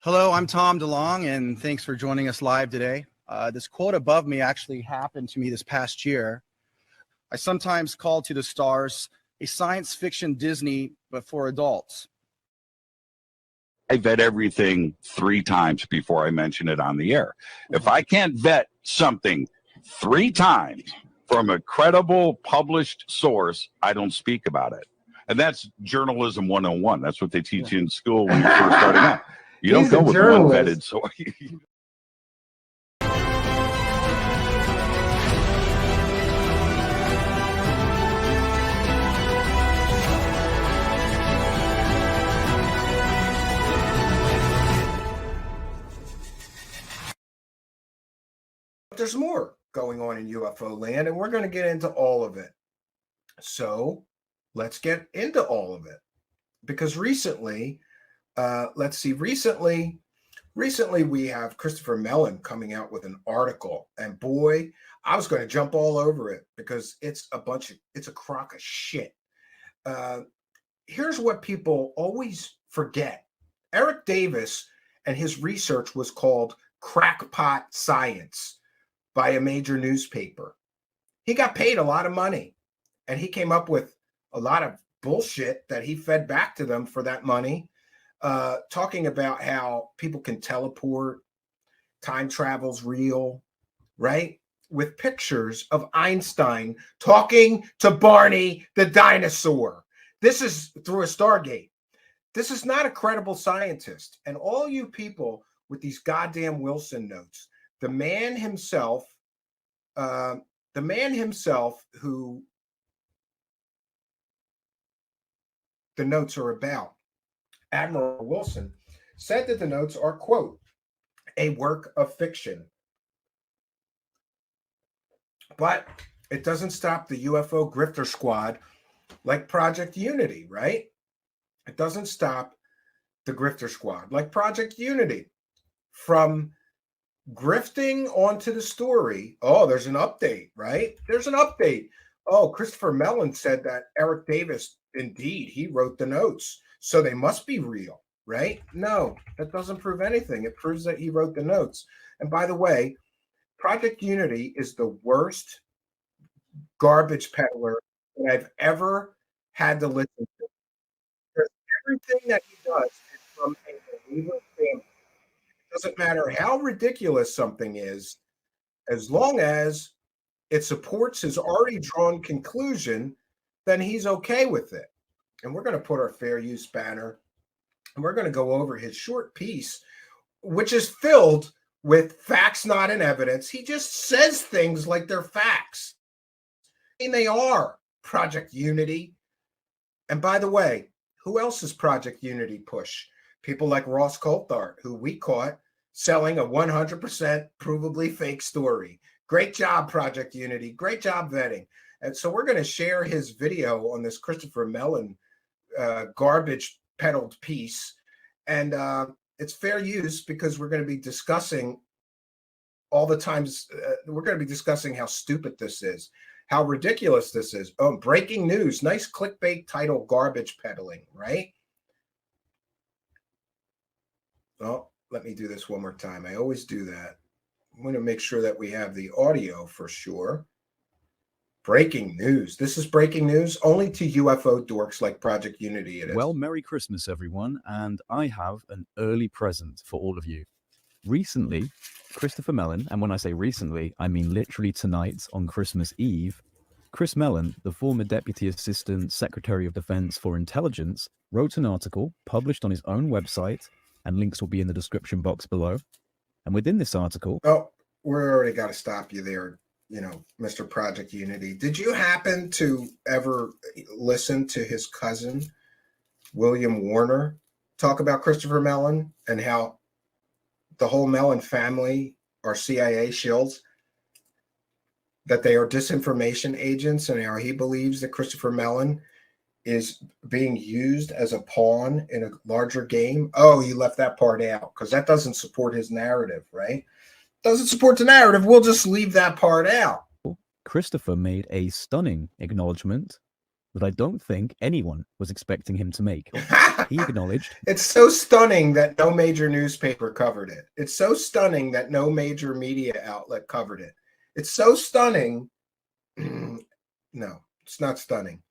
Hello, I'm Tom DeLong, and thanks for joining us live today. This quote above me actually happened to me this past year. I sometimes call to the stars a science fiction Disney, but for adults. I vet everything 3 times before I mention it on the air. If I can't vet something 3 times from a credible published source, I don't speak about it. And that's journalism 101. That's what they teach you in school when you're first starting out. You don't go with one vetted source. There's more going on in UFO land, and we're going to get into all of it. So let's get into all of it. Because recently, recently we have Christopher Mellon coming out with an article, and boy, I was going to jump all over it because it's a crock of shit. Here's what people always forget. Eric Davis and his research was called Crackpot Science by a major newspaper. He got paid a lot of money, and he came up with a lot of bullshit that he fed back to them for that money, talking about how people can teleport, time travel's real, right? With pictures of Einstein talking to Barney the dinosaur. This is through a Stargate. This is not a credible scientist. And all you people with these goddamn Wilson notes, the man himself who the notes are about, Admiral Wilson, said that the notes are, quote, a work of fiction. But it doesn't stop the UFO grifter squad like Project Unity, right? It doesn't stop the grifter squad like Project Unity from grifting onto the story. Oh, there's an update, right? There's an update. Oh, Christopher Mellon said that Eric Davis, indeed, he wrote the notes, so they must be real, right? No, that doesn't prove anything. It proves that he wrote the notes. And by the way, Project Unity is the worst garbage peddler that I've ever had to listen to. Because everything that he does is from a believer family. Doesn't matter how ridiculous something is, as long as it supports his already drawn conclusion, then he's okay with it. And we're going to put our fair use banner, and we're going to go over his short piece, which is filled with facts, not in evidence. He just says things like they're facts. And they are Project Unity. And by the way, who else is Project Unity push? People like Ross Coulthart, who we caught selling a 100% provably fake story. Great job, Project Unity. Great job vetting. And so we're going to share his video on this Christopher Mellon garbage peddled piece. And it's fair use because we're going to be discussing all the times. We're going to be discussing how stupid this is, how ridiculous this is. Oh, breaking news. Nice clickbait title, garbage peddling, right? Oh, let me do this one more time. I always do that. I'm going to make sure that we have the audio for sure. Breaking news. This is breaking news only to UFO dorks like Project Unity. It is. Well, Merry Christmas, everyone. And I have an early present for all of you. Recently, Christopher Mellon, and when I say recently, I mean literally tonight on Christmas Eve, Chris Mellon, the former Deputy Assistant Secretary of Defense for Intelligence, wrote an article published on his own website, and links will be in the description box below. And within this article... Oh, we're already got to stop you there, Mr. Project Unity. Did you happen to ever listen to his cousin, William Warner, talk about Christopher Mellon and how the whole Mellon family are CIA shills, that they are disinformation agents, and how he believes that Christopher Mellon is being used as a pawn in a larger game? Oh, you left that part out because that doesn't support his narrative, right? Doesn't support the narrative. We'll just leave that part out. Christopher made a stunning acknowledgement that I don't think anyone was expecting him to make. He acknowledged, It's so stunning that no major newspaper covered it. It's so stunning that no major media outlet covered it. It's so stunning. No, it's not stunning.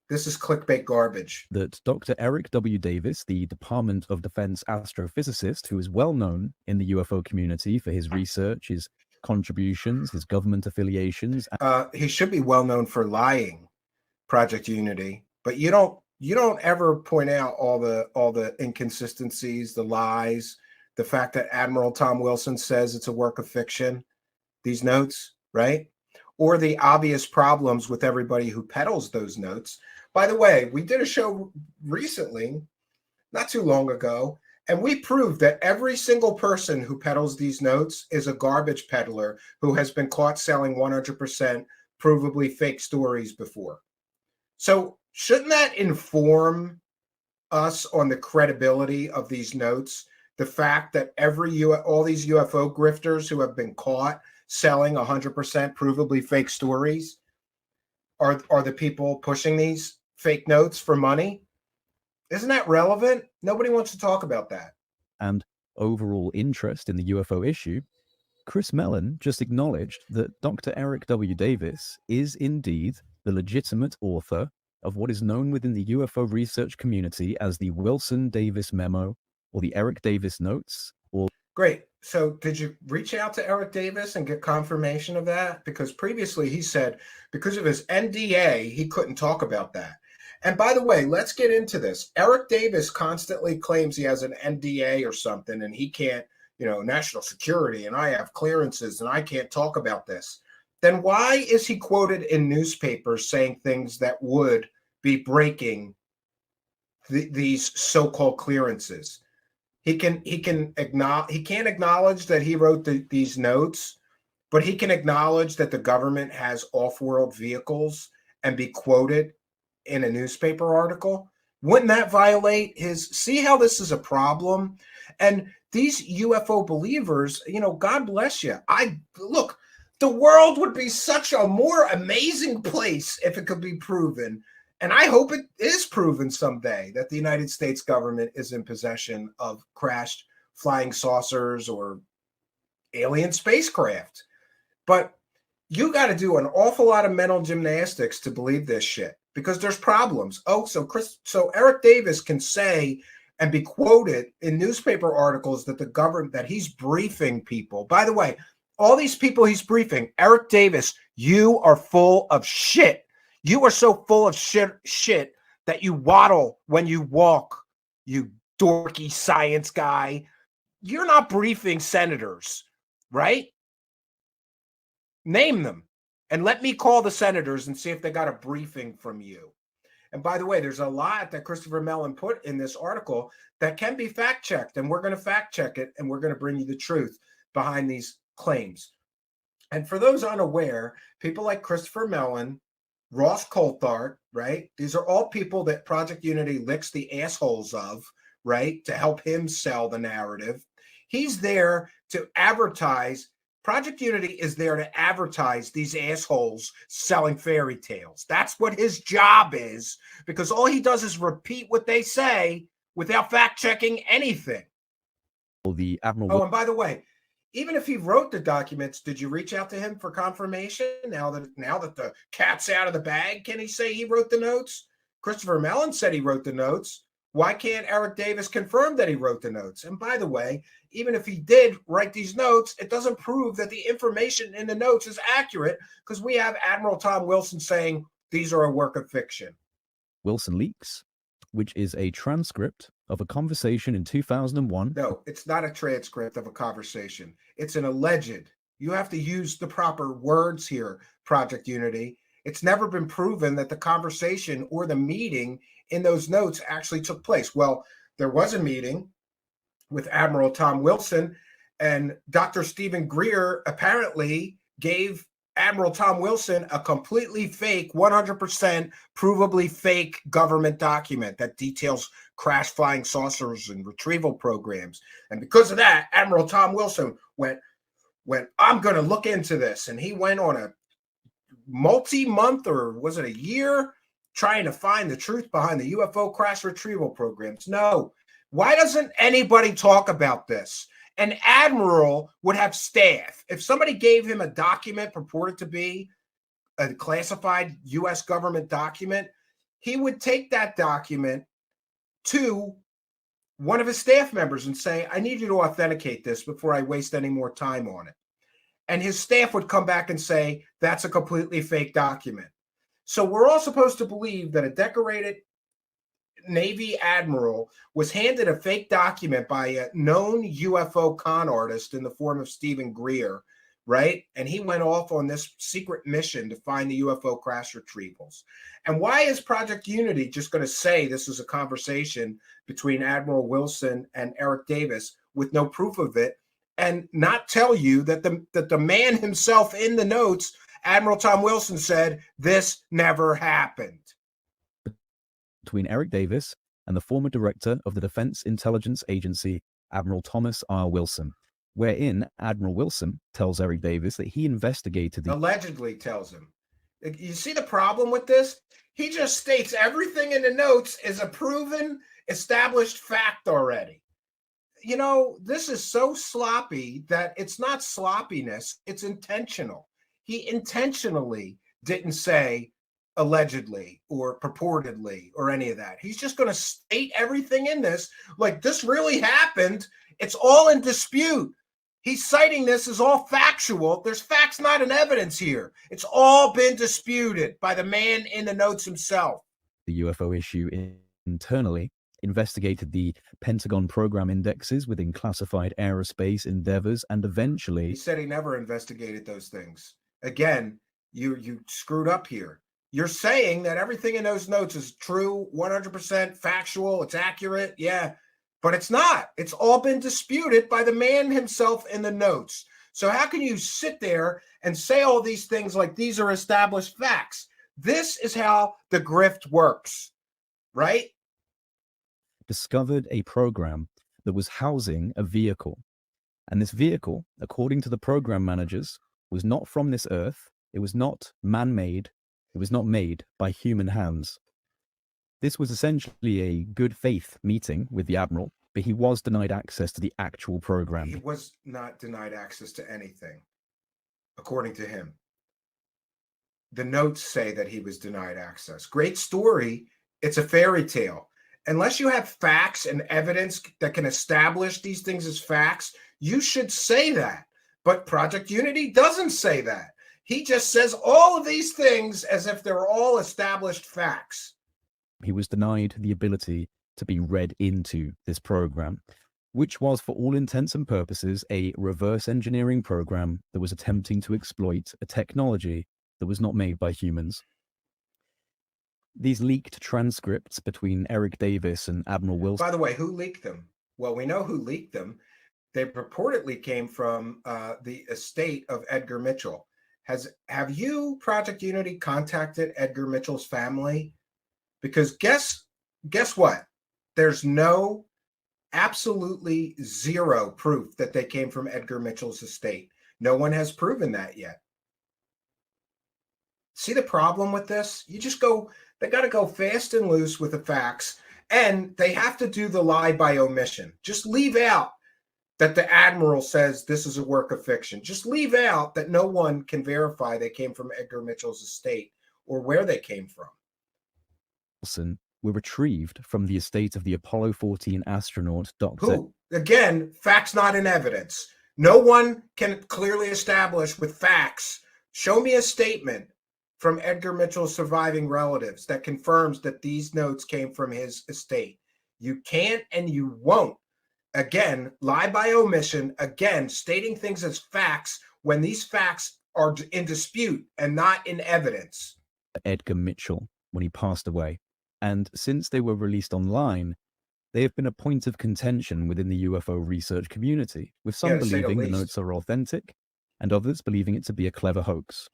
This is clickbait garbage. that Dr. Eric W. Davis, the Department of Defense astrophysicist, who is well known in the UFO community for his research, his contributions, his government affiliations. He should be well known for lying, Project Unity, but you don't ever point out all the inconsistencies, the lies, the fact that Admiral Tom Wilson says it's a work of fiction, these notes, right? Or the obvious problems with everybody who peddles those notes. By the way, we did a show recently, not too long ago, and we proved that every single person who peddles these notes is a garbage peddler who has been caught selling 100% provably fake stories before. So shouldn't that inform us on the credibility of these notes? The fact that all these UFO grifters who have been caught selling 100% provably fake stories are the people pushing these fake notes for money? Isn't that relevant? Nobody wants to talk about that. And overall interest in the UFO issue, Chris Mellon just acknowledged that Dr. Eric W. Davis is indeed the legitimate author of what is known within the UFO research community as the Wilson Davis Memo or the Eric Davis Notes. Great. So did you reach out to Eric Davis and get confirmation of that? Because previously he said because of his NDA, he couldn't talk about that. And by the way, let's get into this. Eric Davis constantly claims he has an NDA or something and he can't, national security, and I have clearances and I can't talk about this. Then why is he quoted in newspapers saying things that would be breaking these so-called clearances? He can't acknowledge that he wrote these notes, but he can acknowledge that the government has off-world vehicles and be quoted in a newspaper article. Wouldn't that violate his? See how this is a problem? And these UFO believers, God bless you. Look, the world would be such a more amazing place if it could be proven. And I hope it is proven someday that the United States government is in possession of crashed flying saucers or alien spacecraft. But you got to do an awful lot of mental gymnastics to believe this shit because there's problems. So Eric Davis can say and be quoted in newspaper articles that the government, that he's briefing people. By the way, all these people he's briefing, Eric Davis, you are full of shit. You are so full of shit that you waddle when you walk, you dorky science guy. You're not briefing senators, right? Name them and let me call the senators and see if they got a briefing from you. And by the way, there's a lot that Christopher Mellon put in this article that can be fact-checked, and we're going to fact-check it, and we're going to bring you the truth behind these claims. And for those unaware, people like Christopher Mellon, Ross Coulthart, right? These are all people that Project Unity licks the assholes of, right? To help him sell the narrative. He's there to advertise. Project Unity is there to advertise these assholes selling fairy tales. That's what his job is, because all he does is repeat what they say without fact-checking anything. The Admiral. Oh, and by the way, even if he wrote the documents, did you reach out to him for confirmation? Now that the cat's out of the bag, can he say he wrote the notes? Christopher Mellon said he wrote the notes. Why can't Eric Davis confirm that he wrote the notes? And by the way, even if he did write these notes, it doesn't prove that the information in the notes is accurate, because we have Admiral Tom Wilson saying these are a work of fiction. Wilson Leaks, which is a transcript of a conversation in 2001. No, it's not a transcript of a conversation. It's an alleged. You have to use the proper words here, Project Unity. It's never been proven that the conversation or the meeting in those notes actually took place. Well, there was a meeting with Admiral Tom Wilson, and Dr. Stephen Greer apparently gave Admiral Tom Wilson a completely fake, 100% provably fake government document that details crash flying saucers and retrieval programs. And because of that, Admiral Tom Wilson went, I'm going to look into this. And he went on a multi-month, or was it a year, trying to find the truth behind the UFO crash retrieval programs. No. Why doesn't anybody talk about this? An admiral would have staff. If somebody gave him a document purported to be a classified U.S. government document, he would take that document to one of his staff members and say, I need you to authenticate this before I waste any more time on it. And his staff would come back and say, that's a completely fake document. So we're all supposed to believe that a decorated Navy admiral was handed a fake document by a known UFO con artist in the form of Stephen Greer, right? And he went off on this secret mission to find the UFO crash retrievals. And why is Project Unity just going to say this is a conversation between Admiral Wilson and Eric Davis with no proof of it, and not tell you that the man himself in the notes, Admiral Tom Wilson, said this never happened? Between Eric Davis and the former director of the Defense Intelligence Agency, Admiral Thomas R. Wilson, wherein Admiral Wilson tells Eric Davis that he investigated the... Allegedly tells him. You see the problem with this? He just states everything in the notes is a proven, established fact already. You know, this is so sloppy that it's not sloppiness, it's intentional. He intentionally didn't say allegedly or purportedly or any of that. He's just going to state everything in this like this really happened. It's all in dispute. He's citing this as all factual. There's facts, not in evidence here. It's all been disputed by the man in the notes himself. The UFO issue internally, investigated the Pentagon program indexes within classified aerospace endeavors, and eventually... He said he never investigated those things. Again, you screwed up here. You're saying that everything in those notes is true, 100% factual, it's accurate, yeah, but it's not. It's all been disputed by the man himself in the notes. So how can you sit there and say all these things like these are established facts? This is how the grift works, right? Discovered a program that was housing a vehicle. And this vehicle, according to the program managers, was not from this earth. It was not man-made. It was not made by human hands. This was essentially a good faith meeting with the Admiral, but he was denied access to the actual program. He was not denied access to anything, according to him. The notes say that he was denied access. Great story. It's a fairy tale. Unless you have facts and evidence that can establish these things as facts, you should say that. But Project Unity doesn't say that. He just says all of these things as if they're all established facts. He was denied the ability to be read into this program, which was, for all intents and purposes, a reverse engineering program that was attempting to exploit a technology that was not made by humans. These leaked transcripts between Eric Davis and Admiral Wilson... By the way, who leaked them? Well, we know who leaked them. They purportedly came from the estate of Edgar Mitchell. Have you, Project Unity, contacted Edgar Mitchell's family? Because guess what? There's absolutely zero proof that they came from Edgar Mitchell's estate. No one has proven that yet. See the problem with this? They got to go fast and loose with the facts, and they have to do the lie by omission. Just leave out that the Admiral says this is a work of fiction. Just leave out that no one can verify they came from Edgar Mitchell's estate or where they came from. Wilson were retrieved from the estate of the Apollo 14 astronaut, Dr. Who? Again, facts not in evidence. No one can clearly establish with facts. Show me a statement from Edgar Mitchell's surviving relatives that confirms that these notes came from his estate. You can't and you won't. Again, lie by omission, again, stating things as facts when these facts are in dispute and not in evidence. Edgar Mitchell, when he passed away. And since they were released online, they have been a point of contention within the UFO research community, with some believing the notes are authentic and others believing it to be a clever hoax.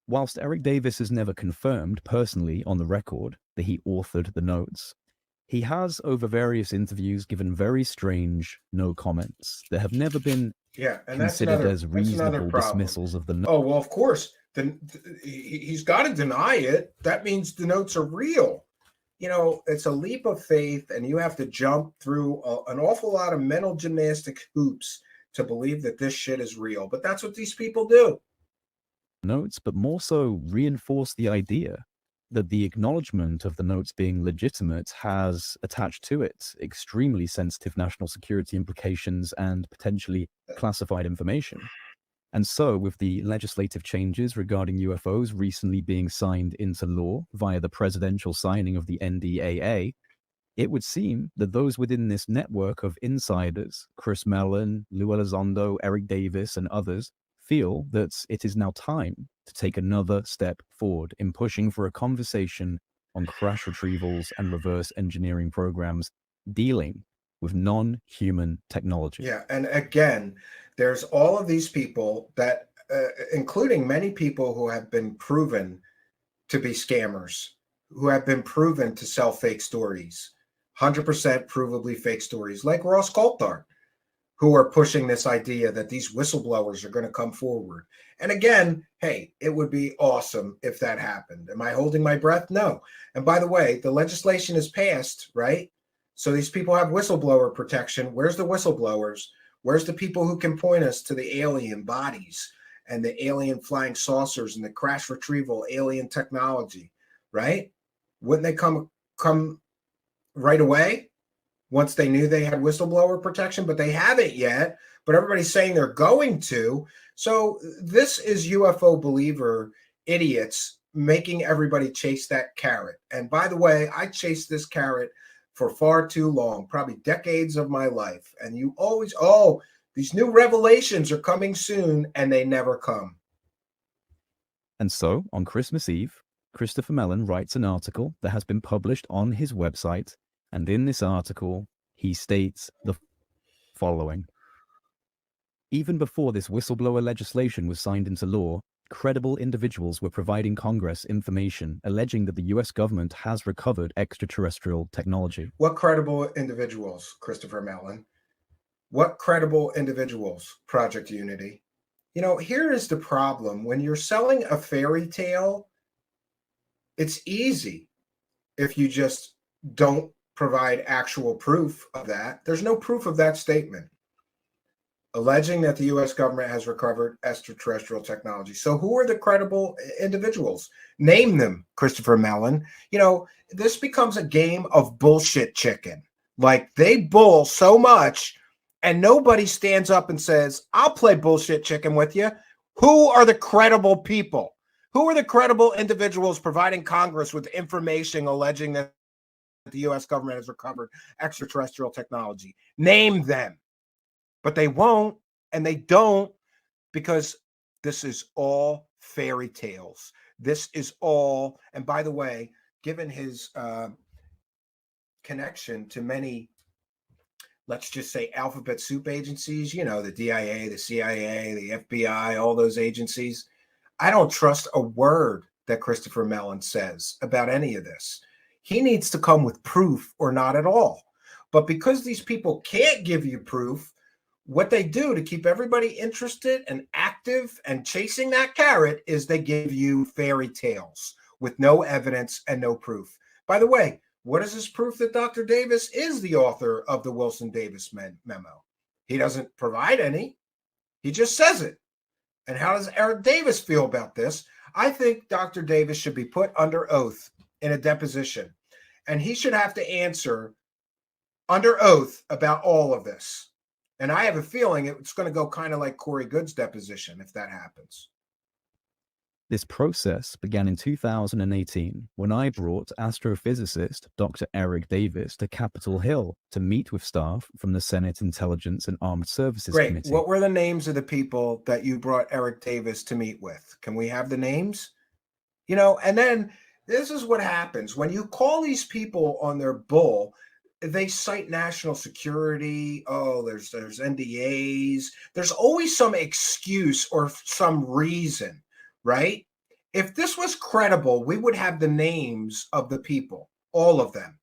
Whilst Eric Davis has never confirmed personally on the record that he authored the notes, he has, over various interviews, given very strange no comments that have never been considered as reasonable dismissals of the notes. Oh, well, of course, then he's got to deny it. That means the notes are real. You know, it's a leap of faith, and you have to jump through an awful lot of mental gymnastic hoops to believe that this shit is real. But that's what these people do. Notes, but more so reinforce the idea that the acknowledgement of the notes being legitimate has attached to it extremely sensitive national security implications and potentially classified information. And so, with the legislative changes regarding UFOs recently being signed into law via the presidential signing of the NDAA, it would seem that those within this network of insiders, Chris Mellon, Lou Elizondo, Eric Davis, and others, feel that it is now time to take another step forward in pushing for a conversation on crash retrievals and reverse engineering programs dealing with non-human technology. Yeah, and again, there's all of these people that, including many people who have been proven to be scammers, who have been proven to sell fake stories, 100% provably fake stories, like Ross Coulthart, who are pushing this idea that these whistleblowers are going to come forward. And again, hey, it would be awesome if that happened. Am I holding my breath? No. And by the way, the legislation is passed, right? So these people have whistleblower protection. Where's the whistleblowers? Where's the people who can point us to the alien bodies and the alien flying saucers and the crash retrieval alien technology, right? Wouldn't they come right away once they knew they had whistleblower protection? But they haven't yet, but everybody's saying they're going to. So this is UFO believer idiots making everybody chase that carrot. And by the way, I chased this carrot for far too long, probably decades of my life. And you always, oh, these new revelations are coming soon, and they never come. And so, on Christmas Eve, Christopher Mellon writes an article that has been published on his website, and in this article, he states the following. Even before this whistleblower legislation was signed into law, credible individuals were providing Congress information alleging that the U.S. government has recovered extraterrestrial technology. What credible individuals, Christopher Mellon? What credible individuals, Project Unity? You know, here is the problem. When you're selling a fairy tale, it's easy if you just don't provide actual proof of that. There's no proof of that statement. Alleging that the U.S. government has recovered extraterrestrial technology. So who are the credible individuals? Name them, Christopher Mellon. You know, this becomes a game of bullshit chicken. Like, they bull so much and nobody stands up and says, I'll play bullshit chicken with you. Who are the credible people? Who are the credible individuals providing Congress with information alleging that the U.S. government has recovered extraterrestrial technology? Name them. But they won't, and they don't, because this is all fairy tales. This is all, and by the way, given his connection to many, let's just say, alphabet soup agencies, you know, the DIA, the CIA, the FBI, all those agencies, I don't trust a word that Christopher Mellon says about any of this. He needs to come with proof or not at all. But because these people can't give you proof, what they do to keep everybody interested and active and chasing that carrot is they give you fairy tales with no evidence and no proof. By the way, what is this proof that Dr. Davis is the author of the Wilson Davis memo? He doesn't provide any. He just says it. And how does Eric Davis feel about this? I think Dr. Davis should be put under oath in a deposition, and he should have to answer under oath about all of this. And I have a feeling it's going to go kind of like Corey Good's deposition if that happens. This process began in 2018 when I brought astrophysicist Dr. Eric Davis to Capitol Hill to meet with staff from the Senate Intelligence and Armed Services Committee. What were the names of the people that you brought Eric Davis to meet with? Can we have the names? You know, and then this is what happens. When you call these people on their bull, they cite national security. Oh, there's NDAs. There's always some excuse or some reason, right? If this was credible, we would have the names of the people, all of them.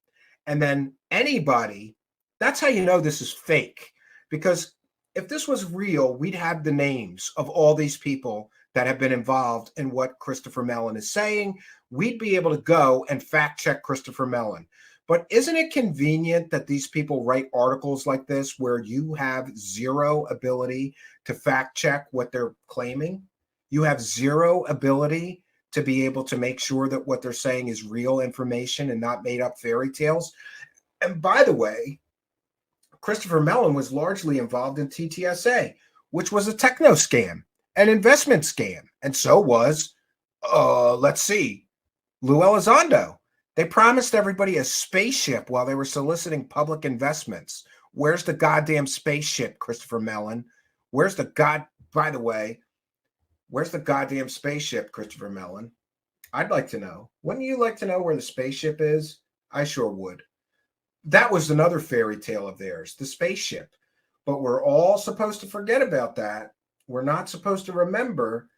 And then anybody, that's how you know this is fake. Because if this was real, we'd have the names of all these people that have been involved in what Christopher Mellon is saying, we'd be able to go and fact check Christopher Mellon. But isn't it convenient that these people write articles like this where you have zero ability to fact check what they're claiming? You have zero ability to be able to make sure that what they're saying is real information and not made up fairy tales. And by the way, Christopher Mellon was largely involved in TTSA, which was a techno scam, an investment scam. And so was, let's see, Lou Elizondo. They promised everybody a spaceship while they were soliciting public investments. Where's the goddamn spaceship, Christopher Mellon? Where's the by the way, where's the goddamn spaceship, Christopher Mellon? I'd like to know. Wouldn't you like to know where the spaceship is? I sure would. That was another fairy tale of theirs, the spaceship. But we're all supposed to forget about that. We're not supposed to remember,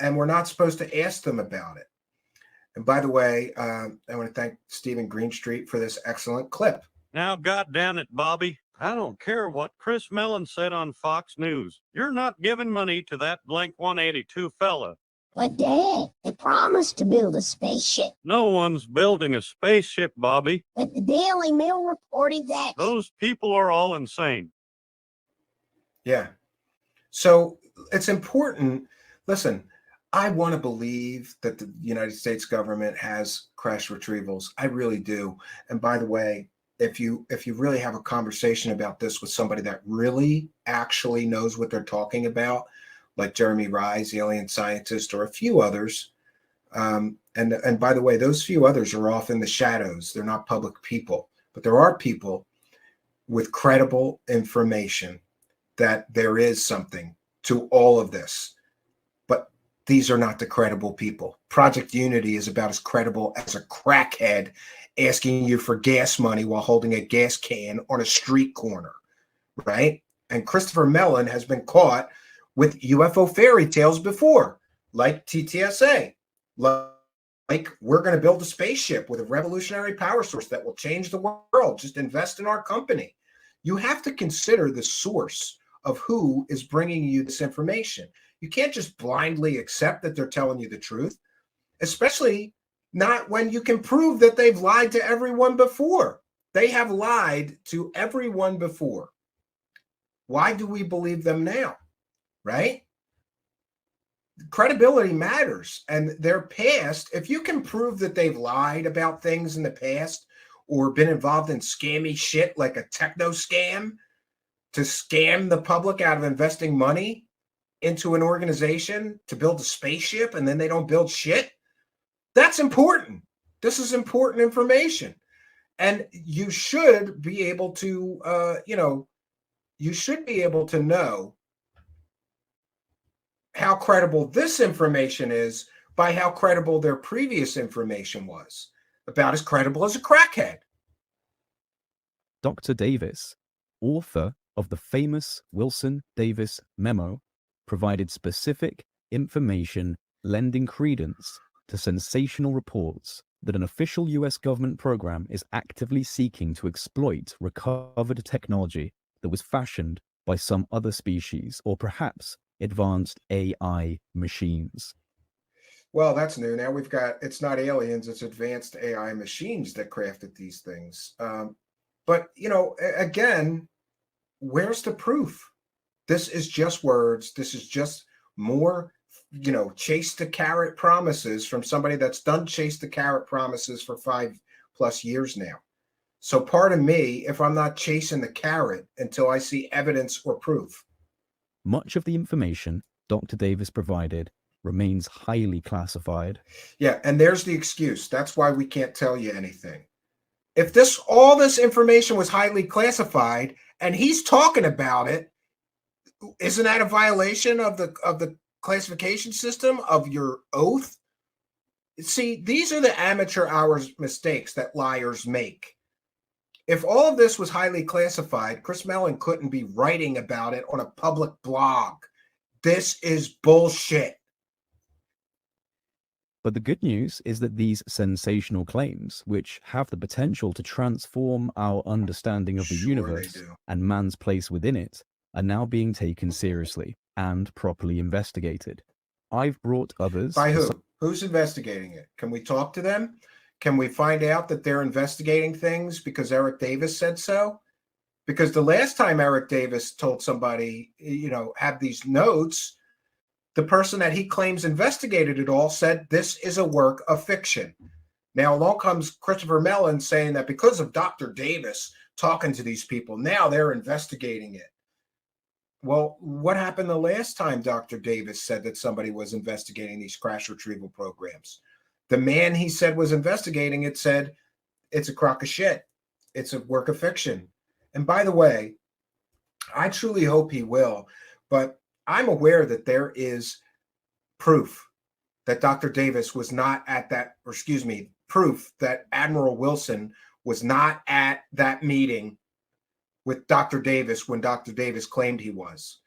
and we're not supposed to ask them about it. And by the way, I want to thank Stephen Greenstreet for this excellent clip. Now, goddamn it, Bobby. I don't care what Chris Mellon said on Fox News. You're not giving money to that blank 182 fella. But Dad, they promised to build a spaceship. No one's building a spaceship, Bobby. But the Daily Mail reported that. Those people are all insane. Yeah. So it's important. Listen, I want to believe that the United States government has crash retrievals. I really do. And by the way, if you really have a conversation about this with somebody that really actually knows what they're talking about, like Jeremy Rise, the alien scientist, or a few others, and by the way, those few others are off in the shadows. They're not public people, but there are people with credible information that there is something to all of this. But these are not the credible people. Project Unity is about as credible as a crackhead asking you for gas money while holding a gas can on a street corner, right? And Christopher Mellon has been caught with UFO fairy tales before, like TTSA, like we're going to build a spaceship with a revolutionary power source that will change the world. Just invest in our company. You have to consider the source of who is bringing you this information. You can't just blindly accept that they're telling you the truth, especially not when you can prove that they've lied to everyone before. They have lied to everyone before. Why do we believe them now? Right? Credibility matters. And their past, if you can prove that they've lied about things in the past or been involved in scammy shit like a techno scam to scam the public out of investing money into an organization to build a spaceship and then they don't build shit, that's important. This is important information. And you should be able to, you should be able to know how credible this information is by how credible their previous information was. About as credible as a crackhead. Dr. Davis, author of the famous Wilson Davis Memo, provided specific information lending credence to sensational reports that an official US government program is actively seeking to exploit recovered technology that was fashioned by some other species, or perhaps advanced AI machines. Well, that's new. Now we've got, it's not aliens, it's advanced AI machines that crafted these things. But, again, where's the proof? This is just words. This is just more, chase the carrot promises from somebody that's done chase the carrot promises for 5+ years now. So pardon me if I'm not chasing the carrot until I see evidence or proof. Much of the information Dr. Davis provided remains highly classified. Yeah, and there's the excuse. That's why we can't tell you anything. If all this information was highly classified and he's talking about it, isn't that a violation of the classification system of your oath? See, these are the amateur hour mistakes that liars make. If all of this was highly classified, Chris Mellon couldn't be writing about it on a public blog. This is bullshit. But the good news is that these sensational claims, which have the potential to transform our understanding of the universe and man's place within it, are now being taken seriously and properly investigated. I've brought others. By who? Who's investigating it? Can we talk to them? Can we find out that they're investigating things because Eric Davis said so? Because the last time Eric Davis told somebody, have these notes, the person that he claims investigated it all said this is a work of fiction. Now along comes Christopher Mellon saying that because of Dr. Davis talking to these people, now they're investigating it. Well, what happened the last time Dr. Davis said that somebody was investigating these crash retrieval programs? The man he said was investigating it said it's a crock of shit. It's a work of fiction. And by the way, I truly hope he will, but I'm aware that there is proof that Dr. Davis was not at that, or excuse me, proof that Admiral Wilson was not at that meeting with Dr. Davis when Dr. Davis claimed he was.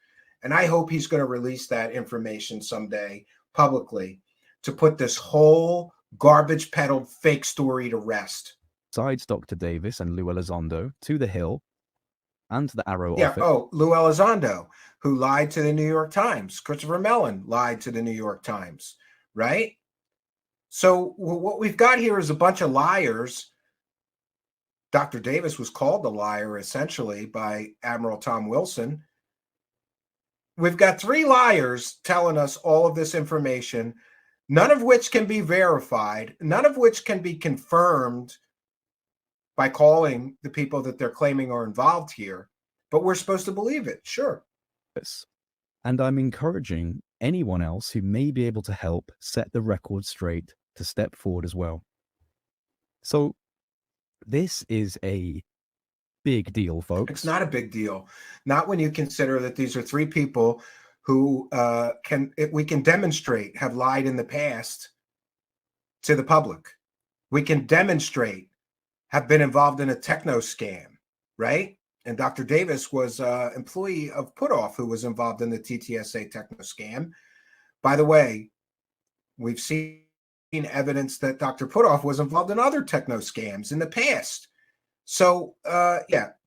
And I hope he's going to release that information someday publicly to put this whole garbage peddled fake story to rest. Besides Dr. Davis and Lou Elizondo to the Hill and the Arrow Yeah. office. Oh, Lou Elizondo, who lied to the New York Times. Christopher Mellon lied to the New York Times, right? So what we've got here is a bunch of liars. Dr. Davis was called a liar, essentially, by Admiral Tom Wilson. We've got three liars telling us all of this information, none of which can be verified, none of which can be confirmed by calling the people that they're claiming are involved here. But we're supposed to believe it, sure. And I'm encouraging anyone else who may be able to help set the record straight to step forward as well. So this is a big deal, folks. It's not a big deal. Not when you consider that these are three people who we can demonstrate have lied in the past to the public. We can demonstrate have been involved in a techno scam, right? And Dr. Davis was an employee of Putoff who was involved in the TTSA techno scam. By the way, we've seen evidence that Dr. Putoff was involved in other techno scams in the past. So,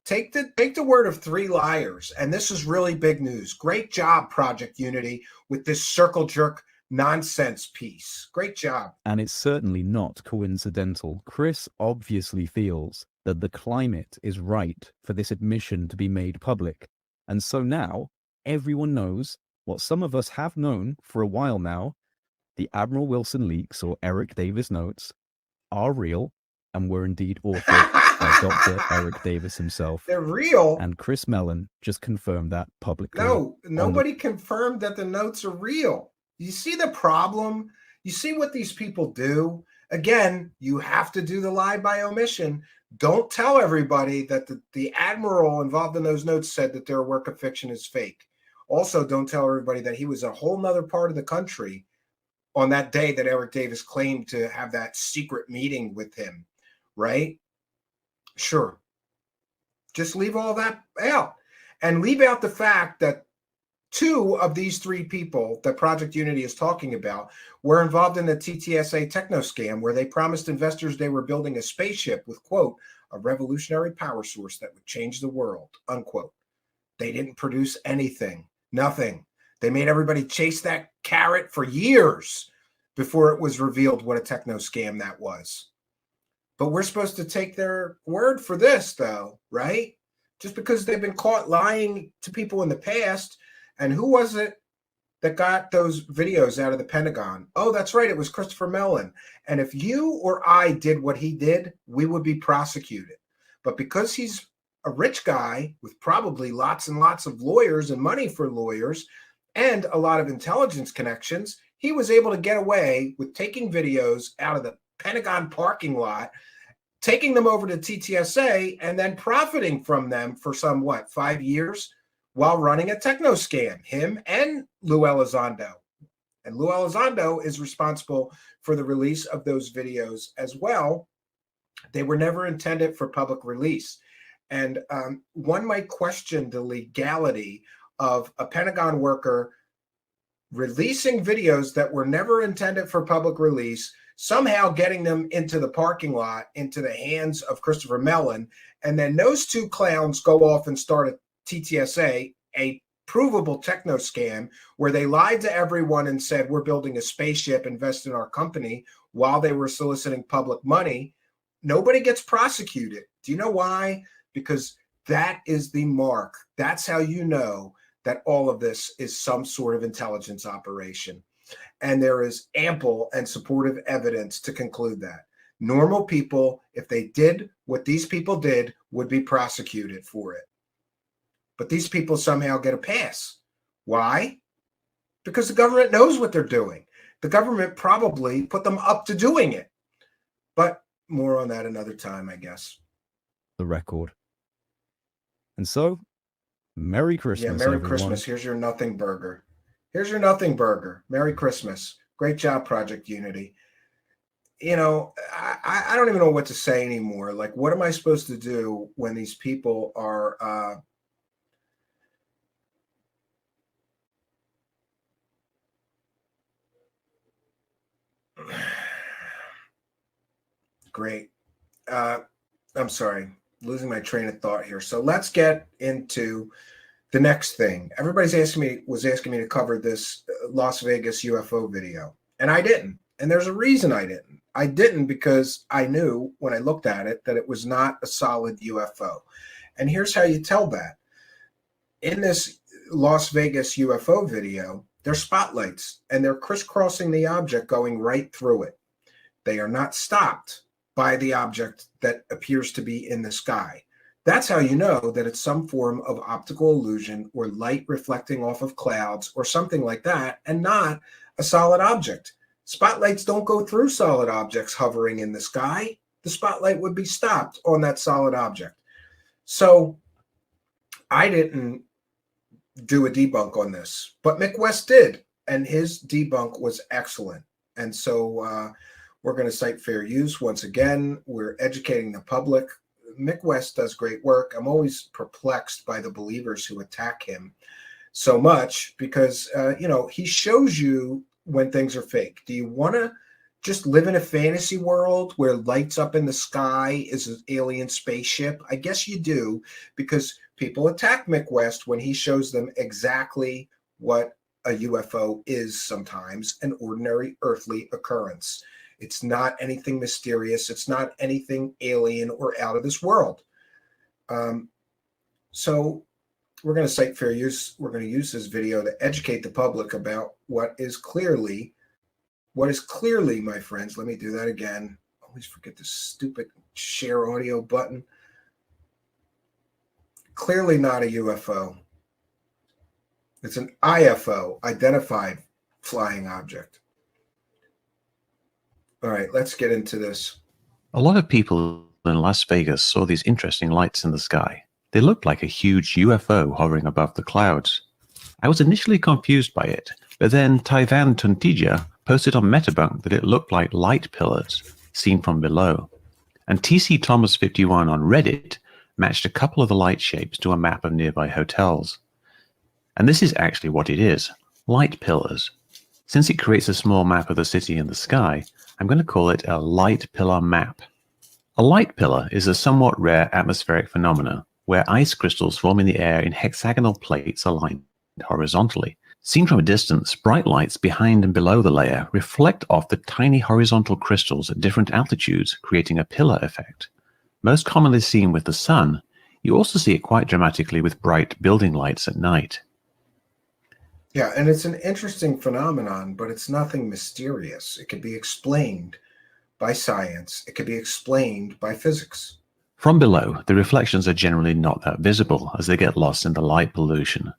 take the word of three liars. And this is really big news. Great job, Project Unity, with this circle jerk nonsense piece. Great job. And it's certainly not coincidental. Chris obviously feels that the climate is right for this admission to be made public. And so now everyone knows what some of us have known for a while now. The Admiral Wilson leaks or Eric Davis notes are real and were indeed authored by Dr. Eric Davis himself. They're real. And Chris Mellon just confirmed that publicly. No, nobody confirmed that the notes are real. You see the problem? You see what these people do? Again, you have to do the lie by omission. Don't tell everybody that the admiral involved in those notes said that their work of fiction is fake. Also, don't tell everybody that he was a whole nother part of the country on that day that Eric Davis claimed to have that secret meeting with him, right? Sure. Just leave all that out. And leave out the fact that two of these three people that Project Unity is talking about were involved in the TTSA techno scam where they promised investors they were building a spaceship with, quote, a revolutionary power source that would change the world, unquote. They didn't produce anything, nothing. They made everybody chase that carrot for years before it was revealed what a techno scam that was. But we're supposed to take their word for this, though, right? Just because they've been caught lying to people in the past. And who was it that got those videos out of the Pentagon? Oh, that's right. It was Christopher Mellon. And if you or I did what he did, we would be prosecuted. But because he's a rich guy with probably lots and lots of lawyers and money for lawyers and a lot of intelligence connections, he was able to get away with taking videos out of the Pentagon parking lot, taking them over to TTSA, and then profiting from them for 5 years while running a techno scam, him and Lou Elizondo. And Lou Elizondo is responsible for the release of those videos as well. They were never intended for public release. And one might question the legality of a Pentagon worker releasing videos that were never intended for public release, somehow getting them into the parking lot, into the hands of Christopher Mellon, and then those two clowns go off and start a TTSA, a provable techno scam where they lied to everyone and said, we're building a spaceship, invest in our company, while they were soliciting public money, nobody gets prosecuted. Do you know why? Because that is the mark. That's how you know that all of this is some sort of intelligence operation. And there is ample and supportive evidence to conclude that. Normal people, if they did what these people did, would be prosecuted for it. But these people somehow get a pass. Why? Because the government knows what they're doing. The government probably put them up to doing it. But more on that another time, I guess. The record. And so, Merry Christmas, Yeah, Merry everyone. Christmas. Here's your nothing burger. Here's your nothing burger. Merry Christmas. Great job, Project Unity. You know, I don't even know what to say anymore. Like, what am I supposed to do when these people are great. I'm sorry, losing my train of thought here. So let's get into the next thing. Everybody's asking me to cover this Las Vegas UFO video, and I didn't. And there's a reason I didn't. I didn't because I knew when I looked at it that it was not a solid UFO. And here's how you tell that. In this Las Vegas UFO video, there's spotlights, and they're crisscrossing the object going right through it. They are not stopped by the object that appears to be in the sky. That's how you know that it's some form of optical illusion or light reflecting off of clouds or something like that, and not a solid object. Spotlights don't go through solid objects hovering in the sky. The spotlight would be stopped on that solid object. So I didn't do a debunk on this, but Mick West did, and his debunk was excellent. And so we're going to cite fair use once again. We're educating the public. Mick West does great work. I'm always perplexed by the believers who attack him so much because, he shows you when things are fake. Do you want to just live in a fantasy world where lights up in the sky is an alien spaceship? I guess you do, because people attack Mick West when he shows them exactly what a UFO is sometimes, an ordinary earthly occurrence. It's not anything mysterious. It's not anything alien or out of this world. So we're going to cite fair use. We're going to use this video to educate the public about what is clearly, my friends. Let me do that again. Always forget this stupid share audio button. Clearly not a UFO. It's an IFO, identified flying object. All right, let's get into this. A lot of people in Las Vegas saw these interesting lights in the sky. They looked like a huge UFO hovering above the clouds. I was initially confused by it, but then Taivan Tuntija posted on Metabunk that it looked like light pillars seen from below. And TC Thomas 51 on Reddit matched a couple of the light shapes to a map of nearby hotels. And this is actually what it is, light pillars. Since it creates a small map of the city in the sky, I'm going to call it a light pillar map. A light pillar is a somewhat rare atmospheric phenomena where ice crystals form in the air in hexagonal plates aligned horizontally. Seen from a distance, bright lights behind and below the layer reflect off the tiny horizontal crystals at different altitudes, creating a pillar effect. Most commonly seen with the sun, you also see it quite dramatically with bright building lights at night. Yeah, and it's an interesting phenomenon, but it's nothing mysterious. It could be explained by science. It could be explained by physics. From below, the reflections are generally not that visible as they get lost in the light pollution.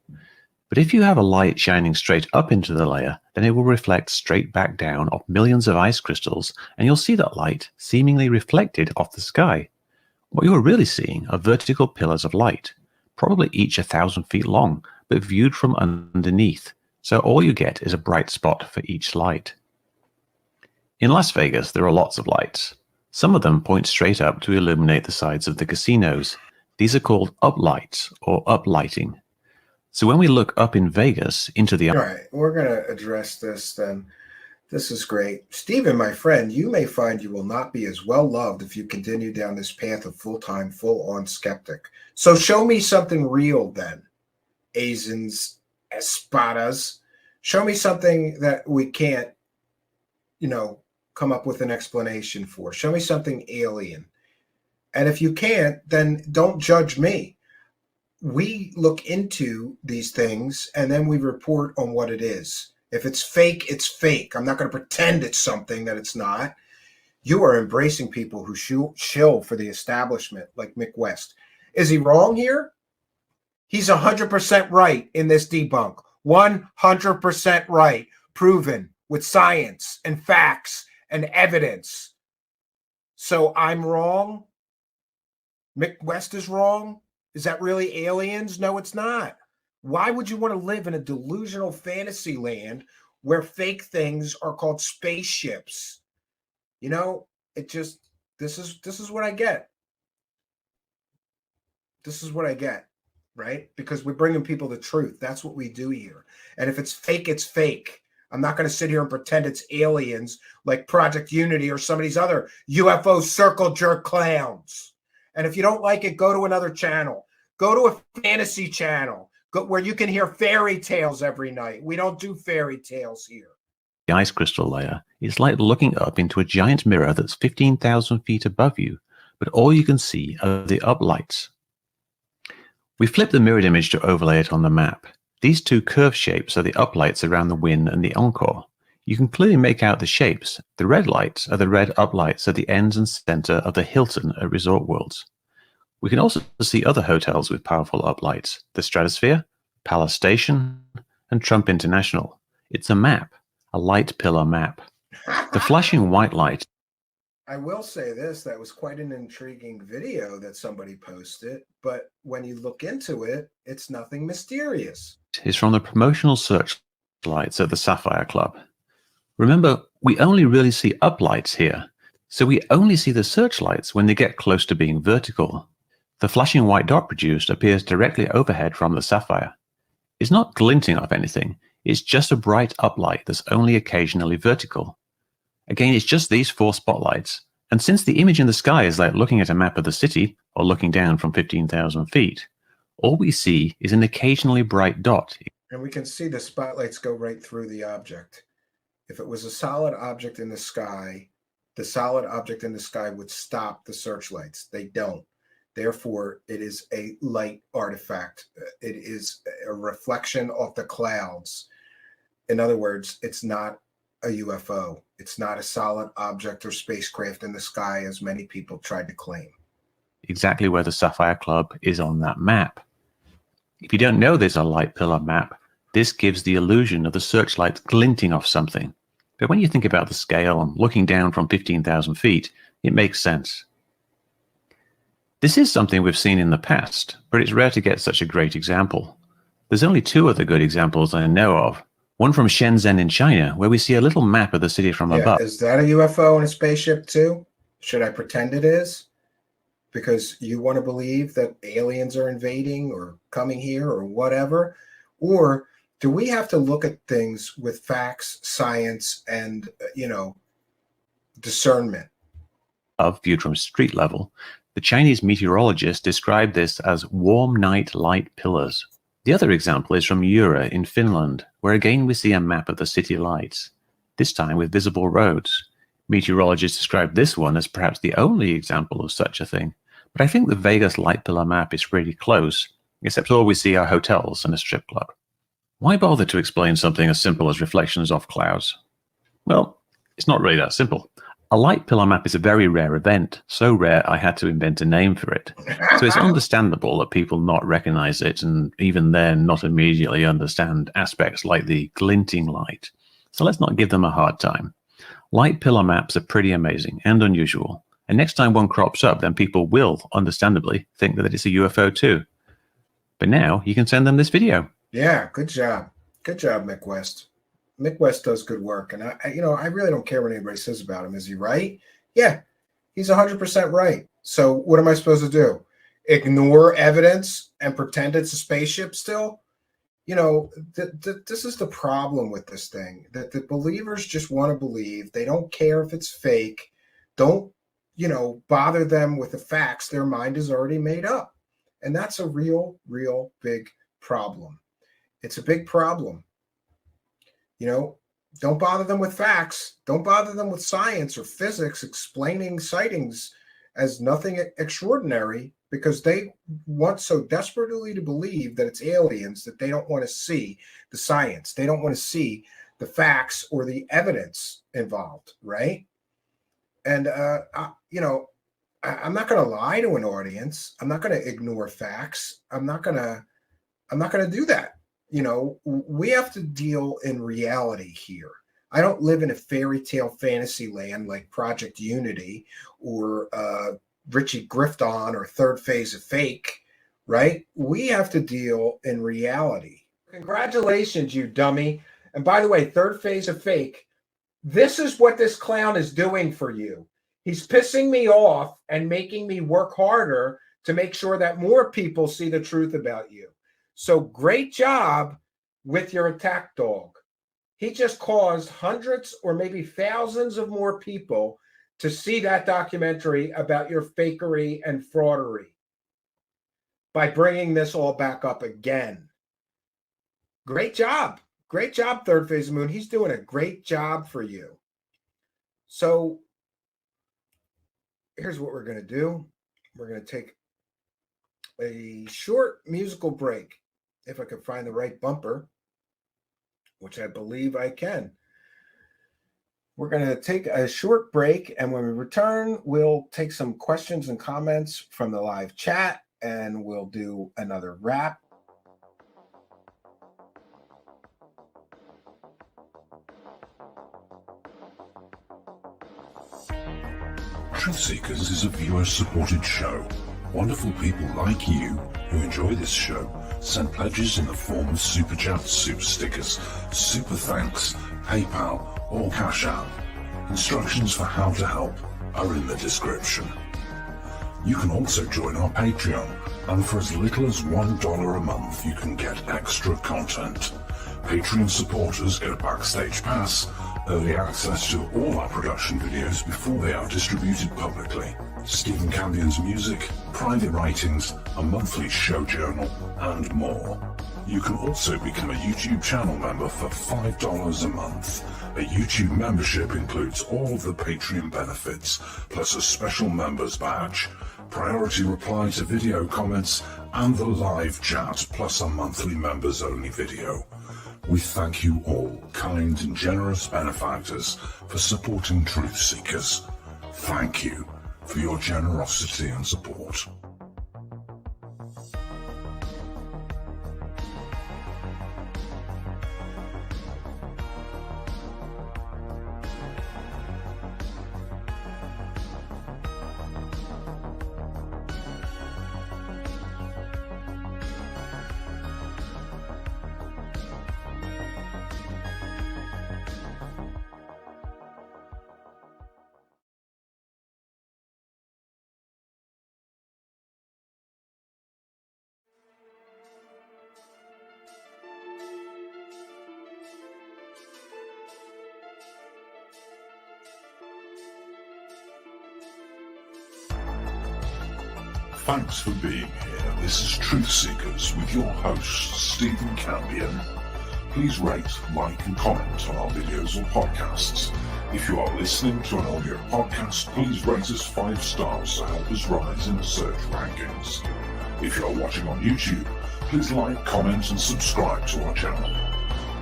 But if you have a light shining straight up into the layer, then it will reflect straight back down off millions of ice crystals, and you'll see that light seemingly reflected off the sky. What you're really seeing are vertical pillars of light, probably each 1,000 feet long, but viewed from underneath, so all you get is a bright spot for each light. In Las Vegas, there are lots of lights. Some of them point straight up to illuminate the sides of the casinos. These are called uplights or uplighting. So when we look up in Vegas into the... All right, we're going to address this then. This is great. Stephen, my friend, you may find you will not be as well loved if you continue down this path of full-time, full-on skeptic. So show me something real then. Asians, espadas. Show me something that we can't, come up with an explanation for. Show me something alien. And if you can't, then don't judge me. We look into these things and then we report on what it is. If it's fake, it's fake. I'm not going to pretend it's something that it's not. You are embracing people who shill for the establishment, like Mick West. Is he wrong here? He's 100% right in this debunk. 100% right. Proven with science and facts and evidence. So I'm wrong? Mick West is wrong? Is that really aliens? No, it's not. Why would you want to live in a delusional fantasy land where fake things are called spaceships? This is what I get. This is what I get, right? Because we're bringing people the truth. That's what we do here. And if it's fake, it's fake. I'm not going to sit here and pretend it's aliens like Project Unity or some of these other UFO circle jerk clowns. And if you don't like it, go to another channel. Go to a fantasy channel where you can hear fairy tales every night. We don't do fairy tales here. The ice crystal layer is like looking up into a giant mirror that's 15,000 feet above you, but all you can see are the uplights. We flip the mirrored image to overlay it on the map. These two curved shapes are the uplights around the Wynn and the Encore. You can clearly make out the shapes. The red lights are the red uplights at the ends and center of the Hilton at Resort Worlds. We can also see other hotels with powerful uplights, the Stratosphere, Palace Station, and Trump International. It's a map, a light pillar map. The flashing white light. I will say this, that was quite an intriguing video that somebody posted, but when you look into it, it's nothing mysterious. Is from the promotional searchlights at the Sapphire Club. Remember, we only really see uplights here, so we only see the searchlights when they get close to being vertical. The flashing white dot produced appears directly overhead from the Sapphire. It's not glinting off anything, it's just a bright uplight that's only occasionally vertical. Again, it's just these four spotlights, and since the image in the sky is like looking at a map of the city or looking down from 15,000 feet, all we see is an occasionally bright dot. And we can see the spotlights go right through the object. If it was a solid object in the sky, the solid object in the sky would stop the searchlights. They don't. Therefore, it is a light artifact. It is a reflection of the clouds. In other words, it's not a UFO. It's not a solid object or spacecraft in the sky, as many people tried to claim. Exactly where the Sapphire Club is on that map. If you don't know there's a light pillar map, this gives the illusion of the searchlight glinting off something. But when you think about the scale and looking down from 15,000 feet, it makes sense. This is something we've seen in the past, but it's rare to get such a great example. There's only two other good examples I know of. One from Shenzhen in China, where we see a little map of the city from above. Is that a UFO and a spaceship too? Should I pretend it is? Because you want to believe that aliens are invading or coming here or whatever? Or do we have to look at things with facts, science, and, discernment? Viewed from street level, the Chinese meteorologists describe this as warm night light pillars. The other example is from Ura in Finland, where again we see a map of the city lights, this time with visible roads. Meteorologists describe this one as perhaps the only example of such a thing, but I think the Vegas light pillar map is pretty close, except all we see are hotels and a strip club. Why bother to explain something as simple as reflections off clouds? Well, it's not really that simple. A light pillar map is a very rare event, so rare I had to invent a name for it. So it's understandable that people not recognize it and even then not immediately understand aspects like the glinting light. So let's not give them a hard time. Light pillar maps are pretty amazing and unusual. And next time one crops up, then people will, understandably, think that it's a UFO too. But now you can send them this video. Yeah, good job. Good job, Mick West. Mick West does good work, and I really don't care what anybody says about him. Is he right? Yeah, he's 100% right. So what am I supposed to do? Ignore evidence and pretend it's a spaceship still? This is the problem with this thing, that the believers just want to believe. They don't care if it's fake. Don't, bother them with the facts. Their mind is already made up. And that's a real, real big problem. It's a big problem. You know, don't bother them with facts. Don't bother them with science or physics explaining sightings as nothing extraordinary, because they want so desperately to believe that it's aliens that they don't want to see the science. They don't want to see the facts or the evidence involved, right? And, you know, I'm not going to lie to an audience. I'm not going to ignore facts. I'm not going to do that. You know, we have to deal in reality here. I don't live in a fairy tale fantasy land like Project Unity or Richie Grifton or Third Phase of Fake, right? We have to deal in reality. Congratulations, you dummy. And by the way, Third Phase of Fake, this is what this clown is doing for you. He's pissing me off and making me work harder to make sure that more people see the truth about you. So great job with your attack dog. He just caused hundreds or maybe thousands of more people to see that documentary about your fakery and fraudery by bringing this all back up again. Great job. Great job, Third Phase of Moon. He's doing a great job for you. So here's what we're going to do. We're going to take a short musical break, if I can find the right bumper, which I believe I can. We're going to take a short break, and when we return, we'll take some questions and comments from the live chat, and we'll do another wrap. Truth Seekers is a viewer-supported show. Wonderful people like you who enjoy this show send pledges in the form of super chats, super stickers, super thanks, PayPal, or Cash App. Instructions for how to help are in the description. You can also join our Patreon, and for as little as $1 a month you can get extra content. Patreon supporters get a backstage pass, early access to all our production videos before they are distributed publicly, Stephen Campion's music, private writings, a monthly show journal, and more. You can also become a YouTube channel member for $5 a month. A YouTube membership includes all of the Patreon benefits, plus a special members badge, priority reply to video comments, and the live chat, plus a monthly members-only video. We thank you all, kind and generous benefactors, for supporting Truth Seekers. Thank you for your generosity and support. Thanks for being here. This is Truth Seekers with your host, Stephen Campion. Please rate, like, and comment on our videos or podcasts. If you are listening to an audio podcast, please rate us 5 stars to help us rise in the search rankings. If you are watching on YouTube, please like, comment, and subscribe to our channel.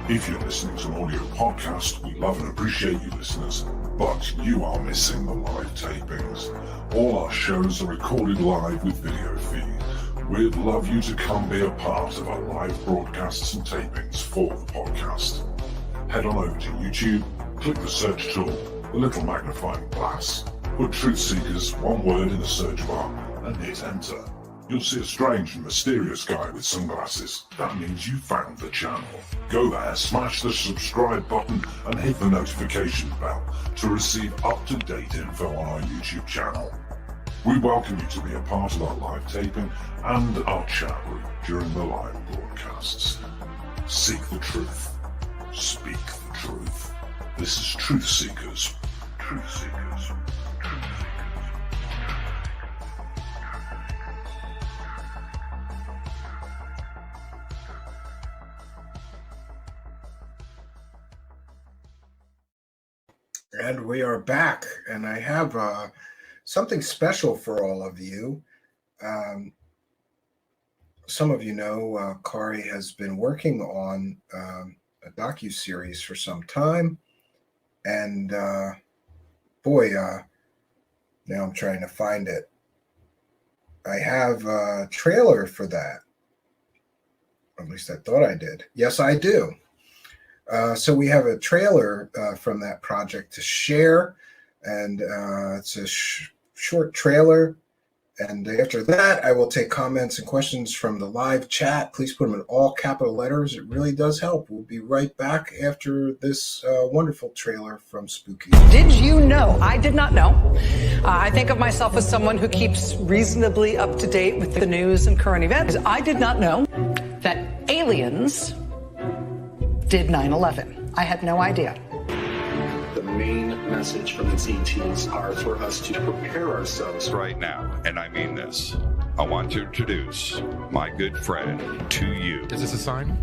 If you're listening to an audio podcast, we love and appreciate you listeners, but you are missing the live tapings. All our shows are recorded live with video feed. We'd love you to come be a part of our live broadcasts and tapings for the podcast. Head on over to YouTube, click the search tool, the little magnifying glass, put Truth Seekers, one word in the search bar, and hit enter. You'll see a strange and mysterious guy with sunglasses. That means you found the channel. Go there, smash the subscribe button, and hit the notification bell to receive up-to-date info on our YouTube channel. We welcome you to be a part of our live taping and our chat room during the live broadcasts. Seek the truth. Speak the truth. This is Truth Seekers. Truth Seekers. Truth Seekers. And we are back, and I have something special for all of you. Some of you know Kari has been working on a docu-series for some time, and boy, now I'm trying to find it. I have a trailer for that. At least I thought I did. Yes, I do. So we have a trailer from that project to share, and it's a short trailer. And after that, I will take comments and questions from the live chat. Please put them in all capital letters. It really does help. We'll be right back after this wonderful trailer from Spooky. Did you know? I did not know. I think of myself as someone who keeps reasonably up to date with the news and current events. I did not know that aliens did 9/11. I had no idea. The main message from the ETs are for us to prepare ourselves right now, and I mean this. I want to introduce my good friend to you. Is this a sign?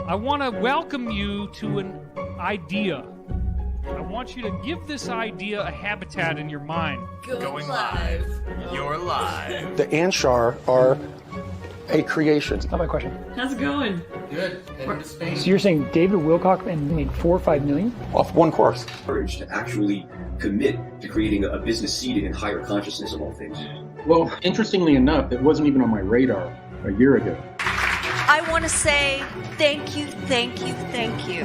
I want to welcome you to an idea. I want you to give this idea a habitat in your mind. Going live. You're live. The Anshar are a creation. That's not my question. How's it going? Good. So you're saying David Wilcock made $4 or $5 million off one course? Courage to actually commit to creating a business seated in higher consciousness of all things. Well, interestingly enough, it wasn't even on my radar a year ago. I want to say thank you, thank you, thank you.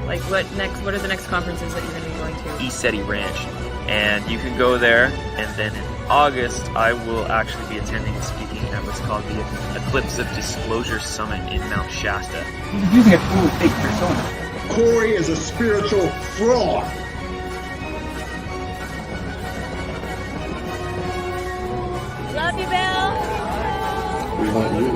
Like what are the next conferences that you're going to be going to? ESETI Ranch. And you can go there, and then in August, I will actually be attending and speaking at what's called the Eclipse of Disclosure Summit in Mount Shasta. He's using a cool fake persona. Corey is a spiritual fraud. Love you, Bill. We want you.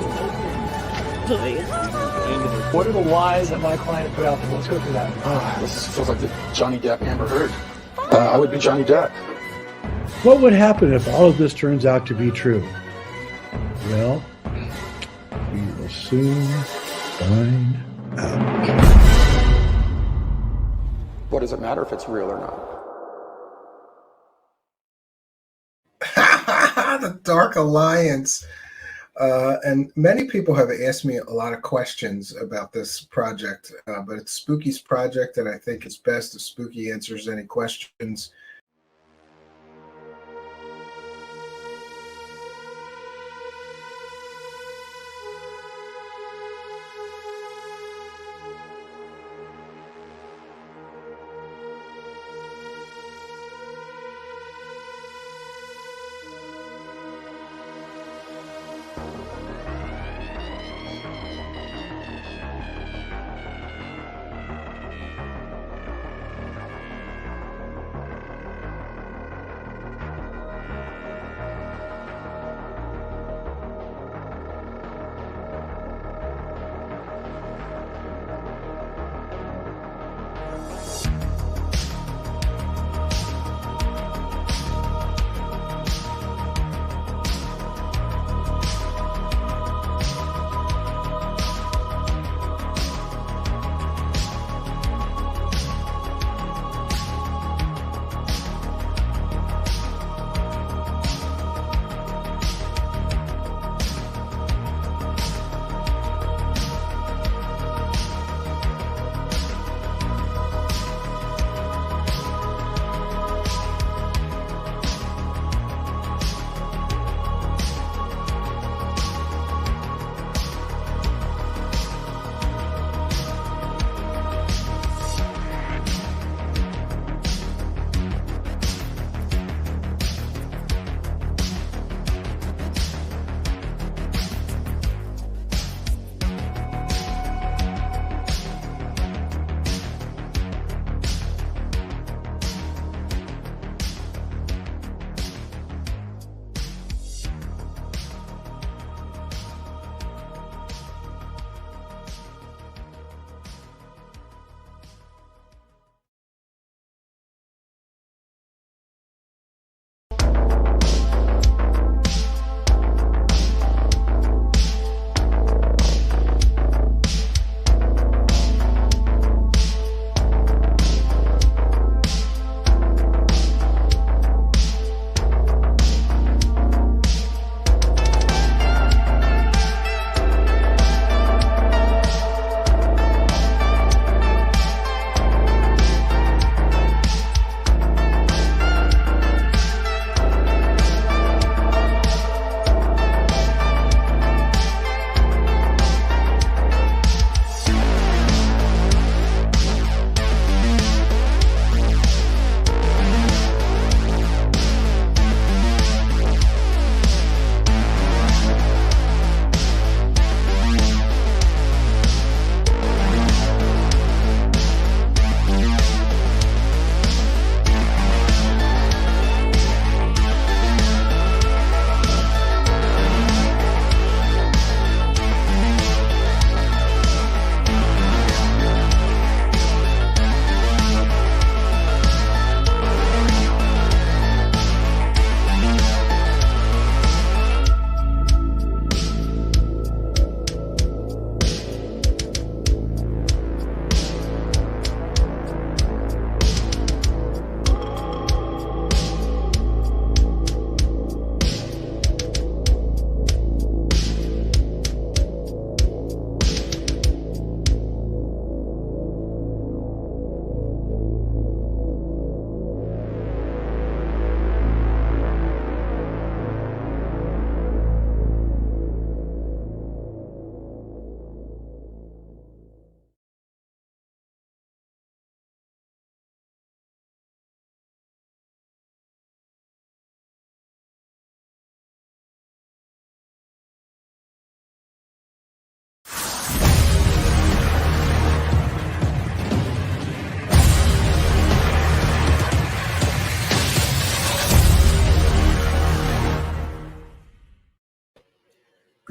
What are the lies that my client put out there? Let's go through that. This feels like the Johnny Depp Amber Heard. I would be Johnny Depp. What would happen if all of this turns out to be true? Well, we will soon find out. What does it matter if it's real or not? The Dark Alliance. And many people have asked me a lot of questions about this project, but it's Spooky's project, and I think it's best if Spooky answers any questions.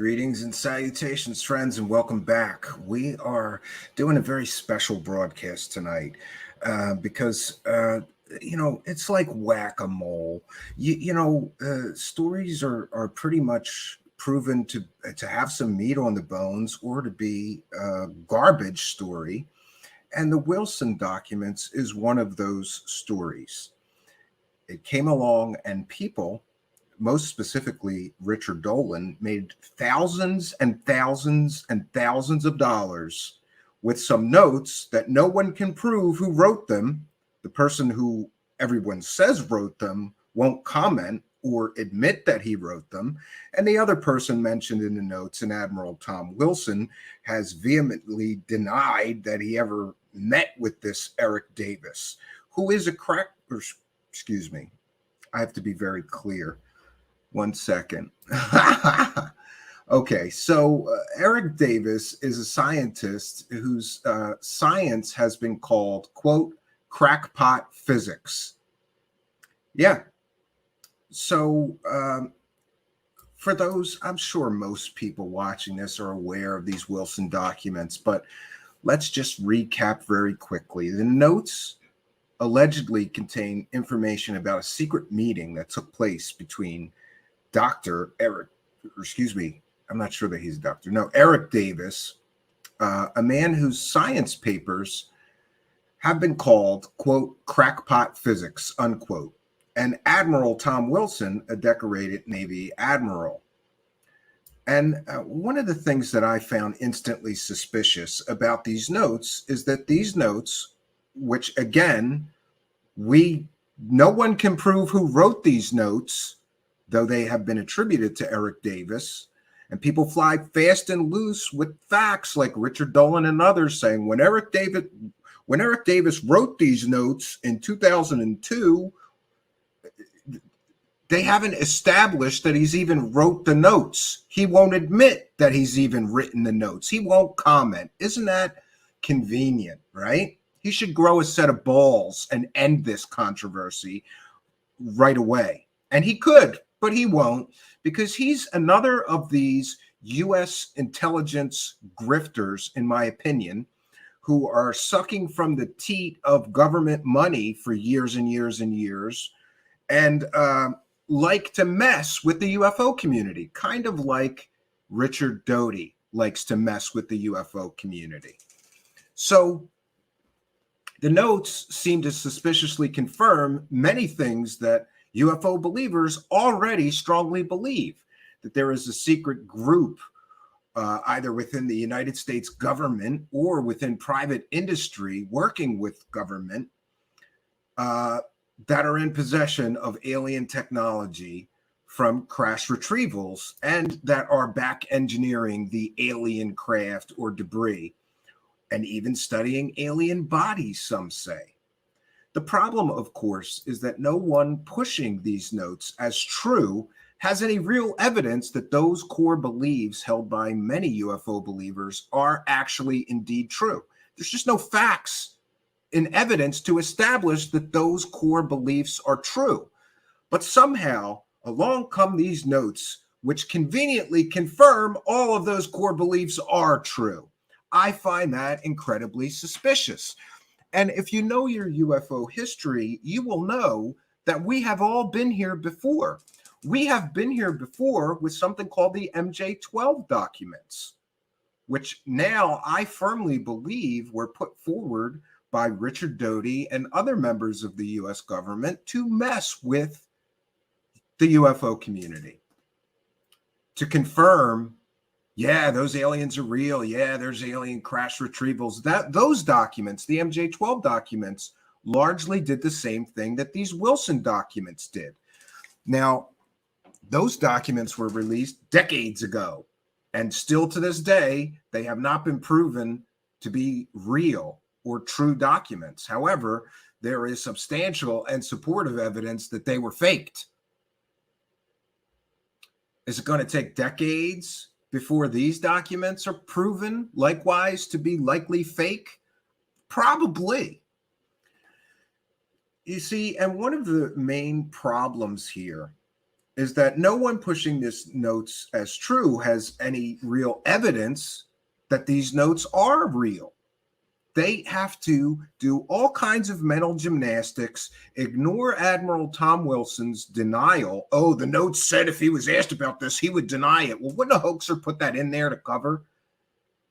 Greetings and salutations, friends, and welcome back. We are doing a very special broadcast tonight because, it's like whack-a-mole. Stories are pretty much proven to have some meat on the bones or to be a garbage story. And the Wilson documents is one of those stories. It came along and people, most specifically Richard Dolan, made thousands and thousands and thousands of dollars with some notes that no one can prove who wrote them. The person who everyone says wrote them won't comment or admit that he wrote them. And the other person mentioned in the notes, an Admiral Tom Wilson, has vehemently denied that he ever met with this Eric Davis, who is excuse me, I have to be very clear. 1 second. Okay, so Eric Davis is a scientist whose science has been called, quote, crackpot physics. Yeah. So for those, I'm sure most people watching this are aware of these Wilson documents, but let's just recap very quickly. The notes allegedly contain information about a secret meeting that took place between Dr. Eric, I'm not sure that he's a doctor. No, Eric Davis, a man whose science papers have been called, quote, crackpot physics, unquote, and Admiral Tom Wilson, a decorated Navy admiral. And one of the things that I found instantly suspicious about these notes is that these notes, which again, no one can prove who wrote these notes, though they have been attributed to Eric Davis, and people fly fast and loose with facts like Richard Dolan and others saying when Eric Davis wrote these notes in 2002, they haven't established that he's even wrote the notes. He won't admit that he's even written the notes. He won't comment. Isn't that convenient, right? He should grow a set of balls and end this controversy right away. And he could, but he won't, because he's another of these U.S. intelligence grifters, in my opinion, who are sucking from the teat of government money for years and years and years, and like to mess with the UFO community, kind of like Richard Doty likes to mess with the UFO community. So the notes seem to suspiciously confirm many things that UFO believers already strongly believe, that there is a secret group either within the United States government or within private industry working with government that are in possession of alien technology from crash retrievals and that are back engineering the alien craft or debris and even studying alien bodies, some say. The problem, of course, is that no one pushing these notes as true has any real evidence that those core beliefs held by many UFO believers are actually indeed true. There's just no facts and evidence to establish that those core beliefs are true. But somehow along come these notes, which conveniently confirm all of those core beliefs are true. I find that incredibly suspicious. And if you know your UFO history, you will know that we have all been here before. We have been here before with something called the MJ-12 documents, which now I firmly believe were put forward by Richard Doty and other members of the U.S. government to mess with the UFO community, to confirm, yeah, those aliens are real. Yeah, there's alien crash retrievals. Those documents, the MJ-12 documents, largely did the same thing that these Wilson documents did. Now, those documents were released decades ago, and still to this day, they have not been proven to be real or true documents. However, there is substantial and supportive evidence that they were faked. Is it going to take decades before these documents are proven likewise to be likely fake? Probably. You see, and one of the main problems here is that no one pushing this notes as true has any real evidence that these notes are real. They have to do all kinds of mental gymnastics, ignore Admiral Tom Wilson's denial. Oh, the notes said if he was asked about this, he would deny it. Well, wouldn't a hoaxer put that in there to cover?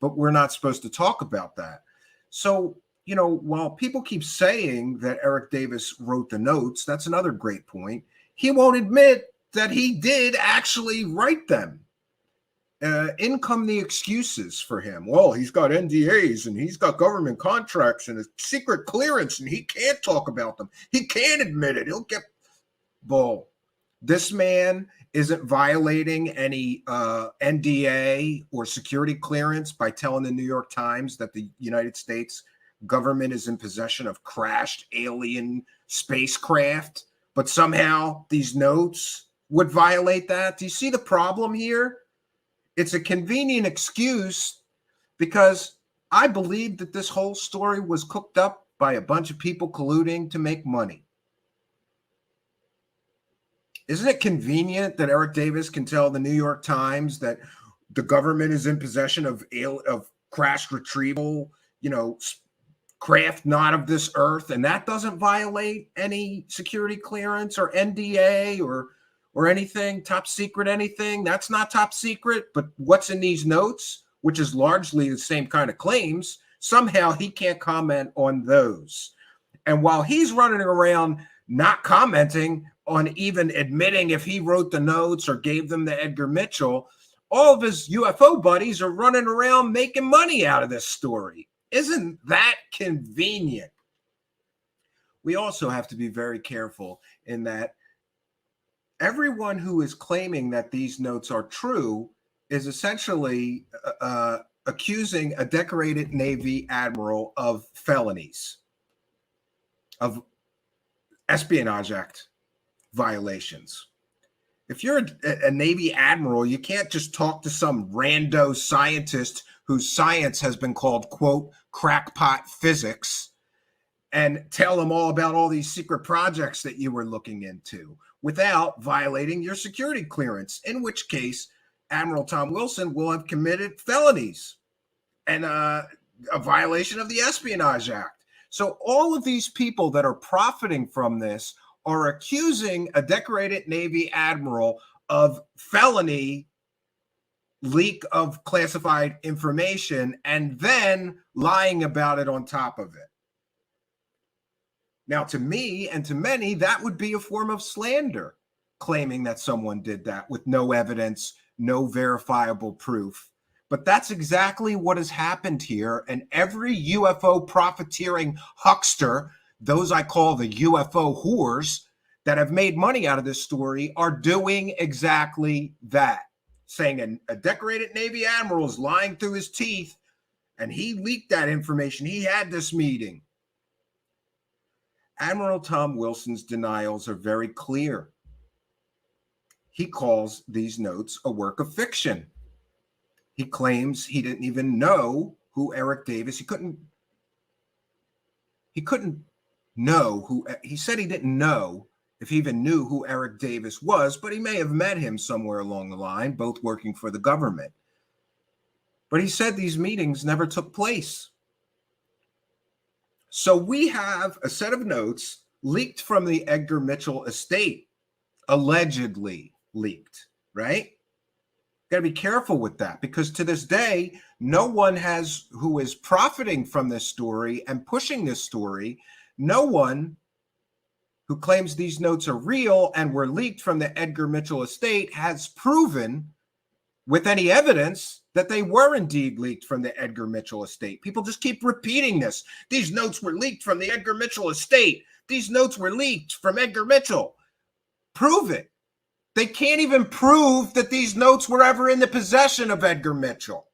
But we're not supposed to talk about that. So, you know, while people keep saying that Eric Davis wrote the notes, that's another great point. He won't admit that he did actually write them. In come the excuses for him. Well, he's got NDAs and he's got government contracts and a secret clearance and he can't talk about them. He can't admit it. He'll get bull. This man isn't violating any NDA or security clearance by telling the New York Times that the United States government is in possession of crashed alien spacecraft, but somehow these notes would violate that. Do you see the problem here? It's a convenient excuse because I believe that this whole story was cooked up by a bunch of people colluding to make money. Isn't it convenient that Eric Davis can tell the New York Times that the government is in possession of crashed retrieval, you know, craft not of this earth, and that doesn't violate any security clearance or NDA or anything, top secret anything? That's not top secret, but what's in these notes, which is largely the same kind of claims, somehow he can't comment on those. And while he's running around not commenting on even admitting if he wrote the notes or gave them to Edgar Mitchell, all of his UFO buddies are running around making money out of this story. Isn't that convenient? We also have to be very careful in that everyone who is claiming that these notes are true is essentially accusing a decorated Navy admiral of felonies, of Espionage Act violations. If you're a Navy admiral, you can't just talk to some rando scientist whose science has been called, quote, crackpot physics, and tell them all about all these secret projects that you were looking into without violating your security clearance, in which case Admiral Tom Wilson will have committed felonies and a violation of the Espionage Act. So all of these people that are profiting from this are accusing a decorated Navy admiral of felony leak of classified information and then lying about it on top of it. Now, to me and to many, that would be a form of slander, claiming that someone did that with no evidence, no verifiable proof. But that's exactly what has happened here. And every UFO profiteering huckster, those I call the UFO whores that have made money out of this story, are doing exactly that. Saying a decorated Navy admiral is lying through his teeth and he leaked that information. He had this meeting. Admiral Tom Wilson's denials are very clear. He calls these notes a work of fiction. He claims he didn't even know who Eric Davis, he couldn't know who, he said he didn't know if he even knew who Eric Davis was, but he may have met him somewhere along the line, both working for the government. But he said these meetings never took place. So we have a set of notes leaked from the Edgar Mitchell estate, allegedly leaked, right? Got to be careful with that because to this day, no one who is profiting from this story and pushing this story, no one who claims these notes are real and were leaked from the Edgar Mitchell estate has proven with any evidence that they were indeed leaked from the Edgar Mitchell estate. People just keep repeating this. These notes were leaked from the Edgar Mitchell estate. These notes were leaked from Edgar Mitchell. Prove it. They can't even prove that these notes were ever in the possession of Edgar Mitchell.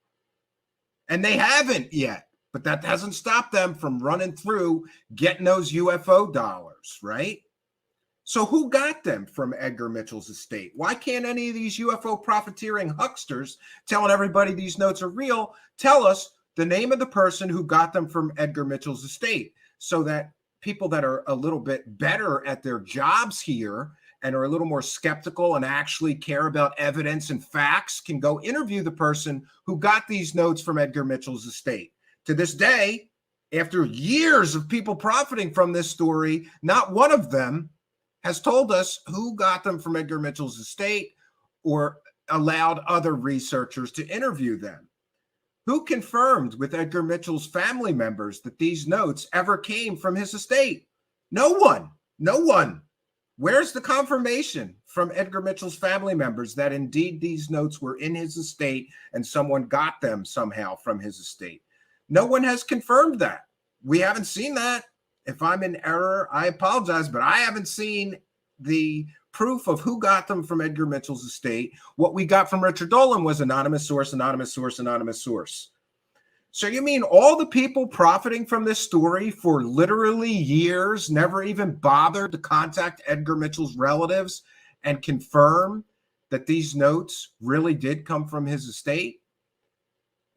And they haven't yet. But that hasn't stopped them from running through, getting those UFO dollars, right? So who got them from Edgar Mitchell's estate? Why can't any of these UFO profiteering hucksters telling everybody these notes are real tell us the name of the person who got them from Edgar Mitchell's estate so that people that are a little bit better at their jobs here and are a little more skeptical and actually care about evidence and facts can go interview the person who got these notes from Edgar Mitchell's estate. To this day, after years of people profiting from this story, not one of them has told us who got them from Edgar Mitchell's estate or allowed other researchers to interview them. Who confirmed with Edgar Mitchell's family members that these notes ever came from his estate? No one. No one. Where's the confirmation from Edgar Mitchell's family members that indeed these notes were in his estate and someone got them somehow from his estate? No one has confirmed that. We haven't seen that. If I'm in error, I apologize, but I haven't seen the proof of who got them from Edgar Mitchell's estate. What we got from Richard Dolan was anonymous source, anonymous source, anonymous source. So you mean all the people profiting from this story for literally years never even bothered to contact Edgar Mitchell's relatives and confirm that these notes really did come from his estate?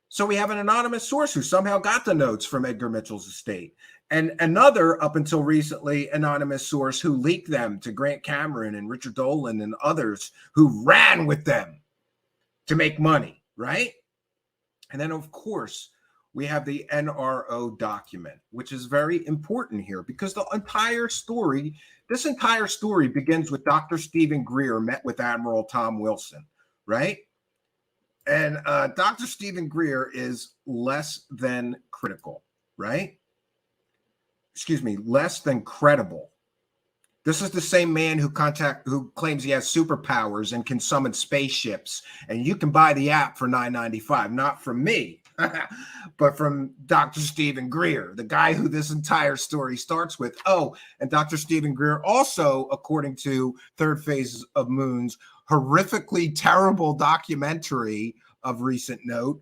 So we have an anonymous source who somehow got the notes from Edgar Mitchell's estate, and another, up until recently, anonymous source who leaked them to Grant Cameron and Richard Dolan and others who ran with them to make money, right? And then, of course, we have the NRO document, which is very important here because this entire story begins with Dr. Stephen Greer met with Admiral Tom Wilson, right? And Dr. Stephen Greer is less than critical, right? Excuse me, less than credible. This is the same man who claims he has superpowers and can summon spaceships. And you can buy the app for $9.95, not from me, but from Dr. Stephen Greer, the guy who this entire story starts with. Oh, and Dr. Stephen Greer also, according to Third Phase of Moon's horrifically terrible documentary of recent note,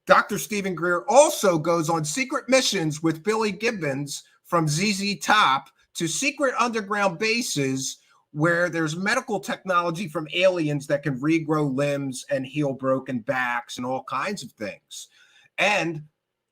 Dr. Stephen Greer also goes on secret missions with Billy Gibbons from ZZ Top to secret underground bases where there's medical technology from aliens that can regrow limbs and heal broken backs and all kinds of things. And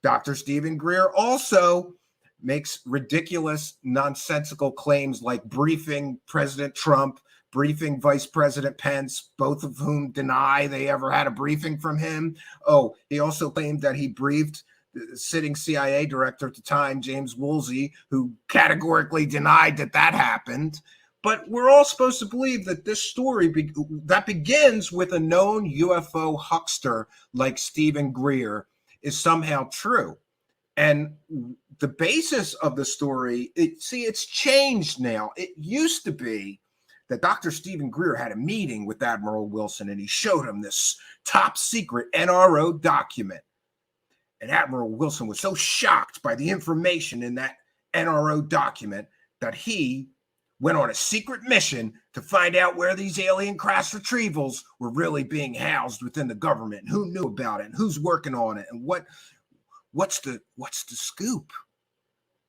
Dr. Stephen Greer also makes ridiculous, nonsensical claims like briefing President Trump, briefing Vice President Pence, both of whom deny they ever had a briefing from him. Oh, he also claimed that he briefed the sitting CIA director at the time, James Woolsey, who categorically denied that happened. But we're all supposed to believe that this story that begins with a known UFO huckster like Stephen Greer is somehow true. And the basis of the story, it's changed now. It used to be that Dr. Stephen Greer had a meeting with Admiral Wilson and he showed him this top secret NRO document. And Admiral Wilson was so shocked by the information in that NRO document that he went on a secret mission to find out where these alien crash retrievals were really being housed within the government, who knew about it, and who's working on it, and what's the scoop.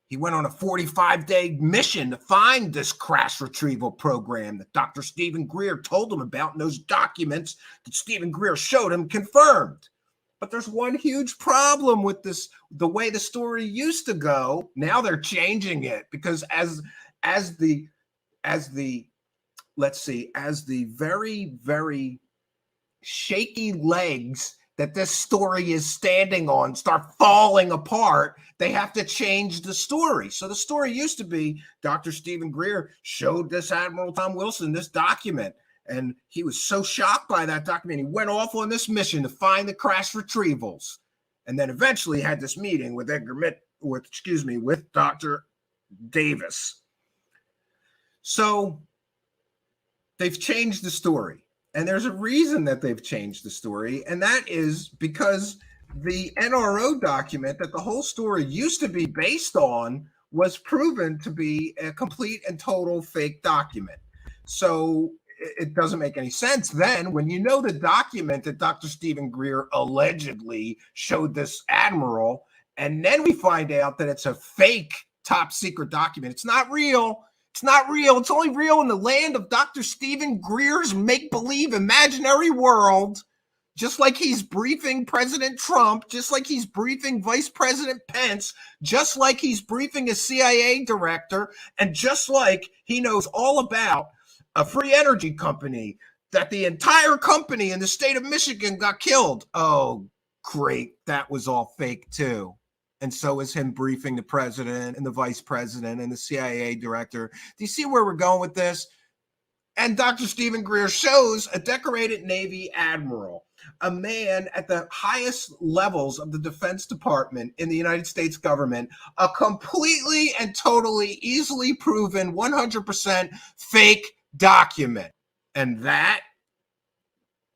He went on a 45-day mission to find this crash retrieval program that Dr. Stephen Greer told him about, and those documents that Stephen Greer showed him confirmed. But there's one huge problem with this, the way the story used to go. Now they're changing it because as the very, very shaky legs that this story is standing on start falling apart, they have to change the story. So the story used to be Dr. Stephen Greer showed this Admiral Tom Wilson this document, and he was so shocked by that document, he went off on this mission to find the crash retrievals, and then eventually had this meeting with with Dr. Davis. So they've changed the story. And there's a reason that they've changed the story, and that is because the NRO document that the whole story used to be based on was proven to be a complete and total fake document. So it doesn't make any sense then when you know the document that Dr. Stephen Greer allegedly showed this admiral, and then we find out that it's a fake top secret document. It's not real. It's not real. It's only real in the land of Dr. Stephen Greer's make-believe imaginary world, just like he's briefing President Trump, just like he's briefing Vice President Pence, just like he's briefing a CIA director, and just like he knows all about a free energy company, that the entire company in the state of Michigan got killed. Oh, great. That was all fake too. And so is him briefing the president and the vice president and the CIA director. Do you see where we're going with this? And Dr. Stephen Greer shows a decorated Navy admiral, a man at the highest levels of the Defense Department in the United States government, a completely and totally easily proven 100% fake document. And that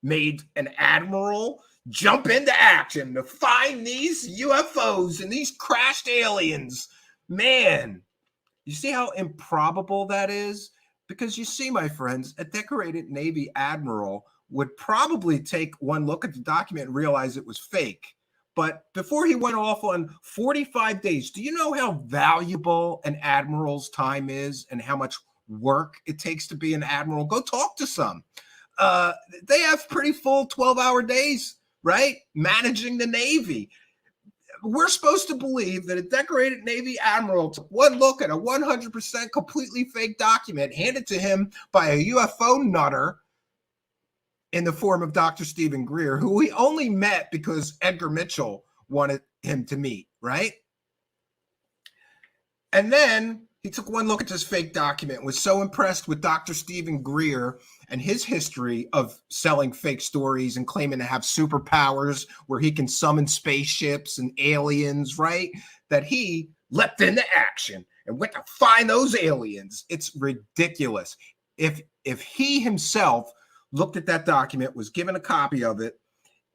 made an admiral jump into action to find these UFOs and these crashed aliens. Man, you see how improbable that is? Because you see, my friends, a decorated Navy admiral would probably take one look at the document and realize it was fake. But before he went off on 45 days, do you know how valuable an admiral's time is and how much work it takes to be an admiral? Go talk to some. They have pretty full 12-hour days, right? Managing the Navy. We're supposed to believe that a decorated Navy admiral took one look at a 100% completely fake document handed to him by a UFO nutter in the form of Dr. Stephen Greer, who he only met because Edgar Mitchell wanted him to meet, right? And then he took one look at this fake document and was so impressed with Dr. Stephen Greer and his history of selling fake stories and claiming to have superpowers where he can summon spaceships and aliens, right? That he leapt into action and went to find those aliens. It's ridiculous. If he himself looked at that document, was given a copy of it,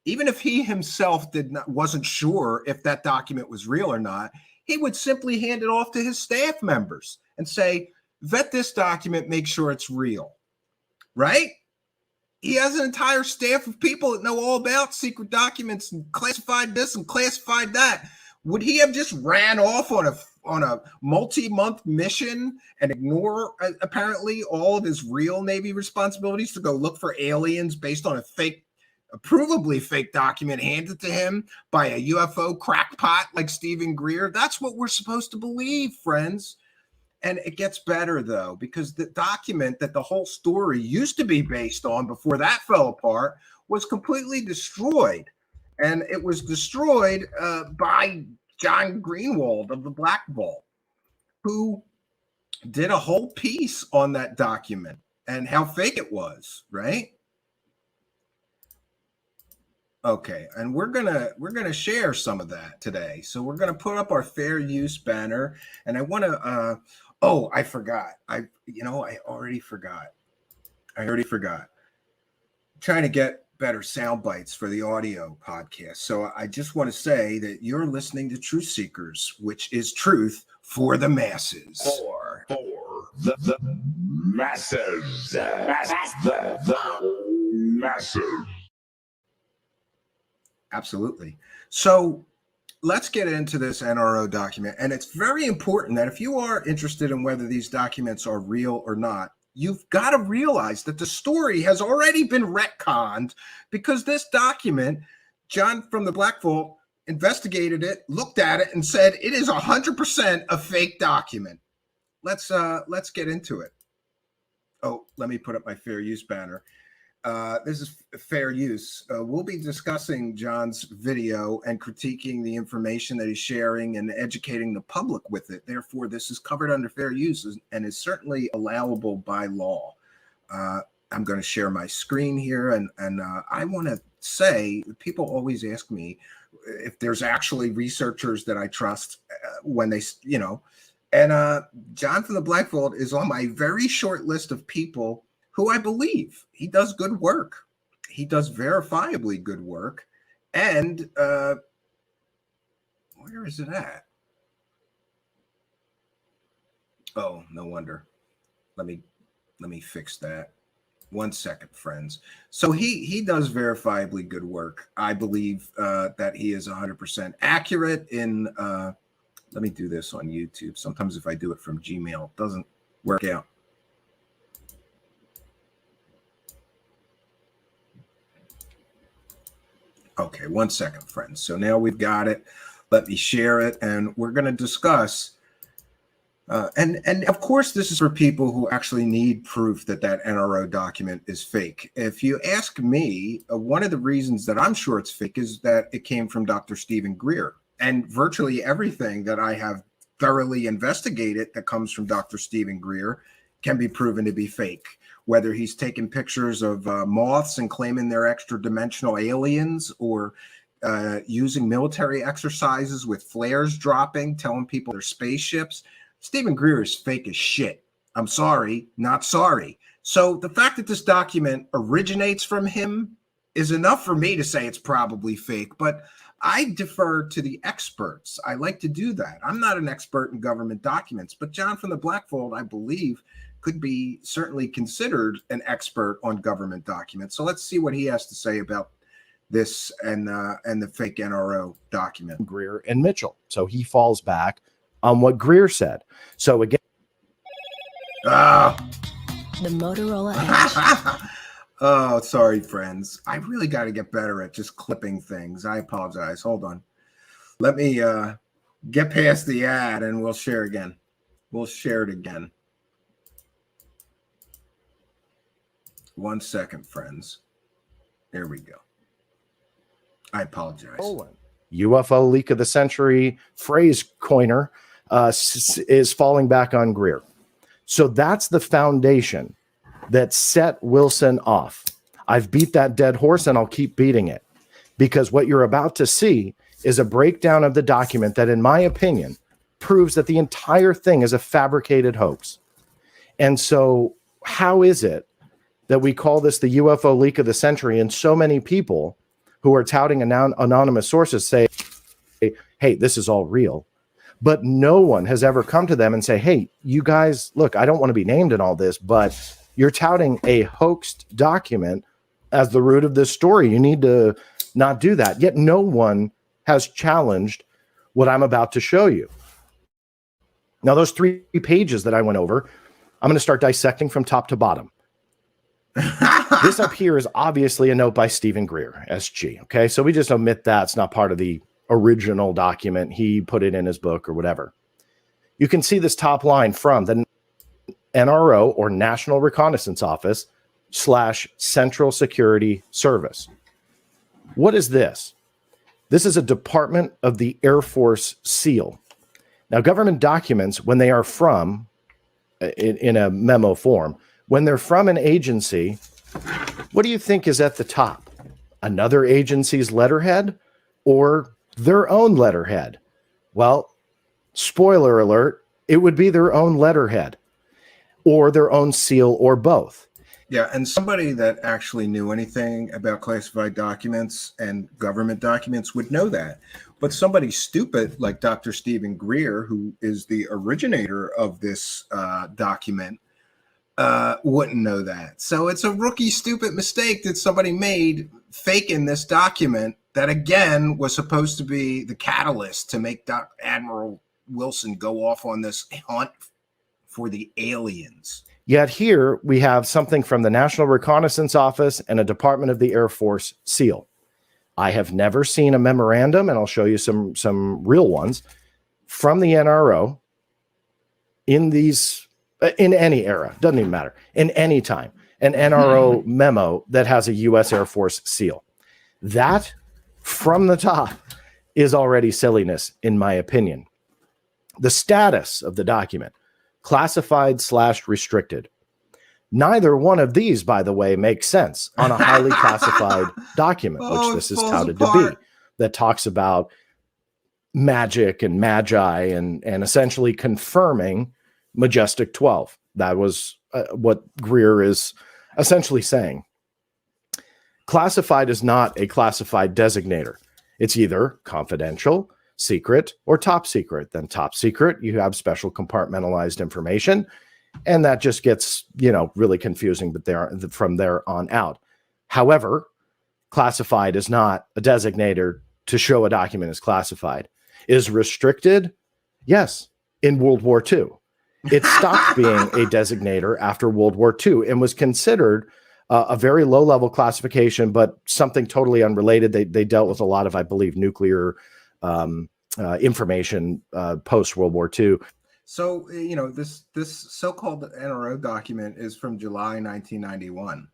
even if he himself wasn't sure if that document was real or not, he would simply hand it off to his staff members and say, vet this document, make sure it's real, right? He has an entire staff of people that know all about secret documents and classified this and classified that. Would he have just ran off on a multi-month mission and ignore apparently all of his real Navy responsibilities to go look for aliens based on a fake, provably fake document handed to him by a UFO crackpot like Stephen Greer? That's what we're supposed to believe, friends. And it gets better, though, because the document that the whole story used to be based on before that fell apart was completely destroyed. And it was destroyed by John Greenwald of the Black Vault, who did a whole piece on that document and how fake it was, right? Okay, and we're gonna share some of that today. So we're gonna put up our fair use banner, and I want to. Oh, I forgot. I already forgot. Trying to get better sound bites for the audio podcast. So I just want to say that you're listening to Truth Seekers, which is truth for the masses. For the masses. The masses. Absolutely. So let's get into this NRO document. And it's very important that if you are interested in whether these documents are real or not, you've got to realize that the story has already been retconned, because this document, John from the Black Vault investigated it, looked at it, and said it is 100% a fake document. Let's get into it. Oh, let me put up my fair use banner. This is fair use. We'll be discussing John's video and critiquing the information that he's sharing and educating the public with it. Therefore, this is covered under fair use and is certainly allowable by law. I'm going to share my screen here, and I want to say, people always ask me if there's actually researchers that I trust when they, and John from the Black Vault is on my very short list of people who I believe. He does good work. He does verifiably good work. And where is it at? Oh, no wonder. Let me fix that. 1 second, friends. So he does verifiably good work. I believe that he is 100% accurate in, let me do this on YouTube. Sometimes if I do it from Gmail, it doesn't work out. Okay, 1 second, friends. So now we've got it. Let me share it, and we're going to discuss And of course, this is for people who actually need proof that that NRO document is fake. If you ask me, one of the reasons that I'm sure it's fake is that it came from Dr. Stephen Greer. And virtually everything that I have thoroughly investigated that comes from Dr. Stephen Greer can be proven to be fake. Whether he's taking pictures of moths and claiming they're extra dimensional aliens, or using military exercises with flares dropping, telling people they're spaceships. Stephen Greer is fake as shit. I'm sorry, not sorry. So the fact that this document originates from him is enough for me to say it's probably fake, but I defer to the experts. I like to do that. I'm not an expert in government documents, but John from the Black Vault, I believe, could be certainly considered an expert on government documents. So let's see what he has to say about this and the fake NRO document. Greer and Mitchell. So he falls back on what Greer said. So again, the Motorola Edge. Oh, sorry, friends. I really got to get better at just clipping things. I apologize. Hold on. Let me get past the ad and we'll share again. We'll share it again. 1 second, friends. There we go. I apologize. Dolan, UFO leak of the century phrase coiner, is falling back on Greer. So that's the foundation that set Wilson off. I've beat that dead horse and I'll keep beating it, because what you're about to see is a breakdown of the document that, in my opinion, proves that the entire thing is a fabricated hoax. And so how is it that we call this the UFO leak of the century, and so many people who are touting anonymous sources say, hey, this is all real, but no one has ever come to them and say, hey, you guys, look, I don't want to be named in all this, but you're touting a hoaxed document as the root of this story. You need to not do that. Yet no one has challenged what I'm about to show you. Now, those 3 pages that I went over, I'm going to start dissecting from top to bottom. This up here is obviously a note by Stephen Greer, SG. Okay, so we just omit that. It's not part of the original document. He put it in his book or whatever. You can see this top line from the NRO, or National Reconnaissance Office / Central Security Service. What is this? This is a Department of the Air Force seal. Now, government documents, when they are from, in a memo form, when they're from an agency, what do you think is at the top? Another agency's letterhead or their own letterhead? Well, spoiler alert, it would be their own letterhead or their own seal, or both. Yeah, and somebody that actually knew anything about classified documents and government documents would know that. But somebody stupid like Dr. Stephen Greer, who is the originator of this document, wouldn't know that. So it's a rookie stupid mistake that somebody made, faking this document that, again, was supposed to be the catalyst to make Admiral Wilson go off on this hunt for the aliens. Some here we have something from the National Reconnaissance Office and a Department of the Air Force seal. I have never seen a memorandum, and I'll show you some real ones from the NRO in these, in any era, doesn't even matter, in any time, an NRO memo that has a U.S. Air Force seal. That, from the top, is already silliness, in my opinion. The status of the document, classified / restricted. Neither one of these, by the way, makes sense on a highly classified document, which this is touted to be, that talks about magic and magi and essentially confirming Majestic 12. That was what Greer is essentially saying. Classified is not a classified designator. It's either confidential, secret, or top secret. Then top secret, you have special compartmentalized information, and that just gets, really confusing, but from there on out. However, classified is not a designator to show a document is classified. Is restricted? Yes, in World War II. It stopped being a designator after World War II and was considered a very low-level classification, but something totally unrelated. They dealt with a lot of, I believe, nuclear information post-World War II. So, this so-called NRO document is from July 1991.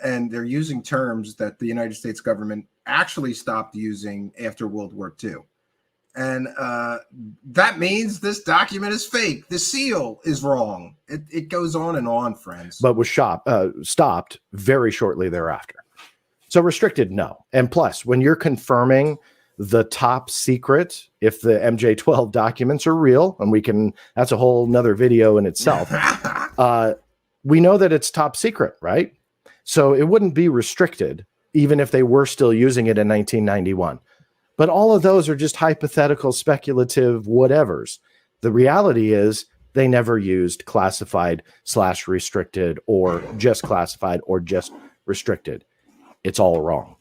And they're using terms that the United States government actually stopped using after World War II. And that means this document is fake. The seal is wrong. It goes on and on, friends. But was stopped very shortly thereafter. So restricted, no. And plus, when you're confirming the top secret, if the MJ12 documents are real, and that's a whole nother video in itself, we know that it's top secret, right? So it wouldn't be restricted, even if they were still using it in 1991. But all of those are just hypothetical, speculative whatevers. The reality is they never used classified/restricted or just classified or just restricted. It's all wrong.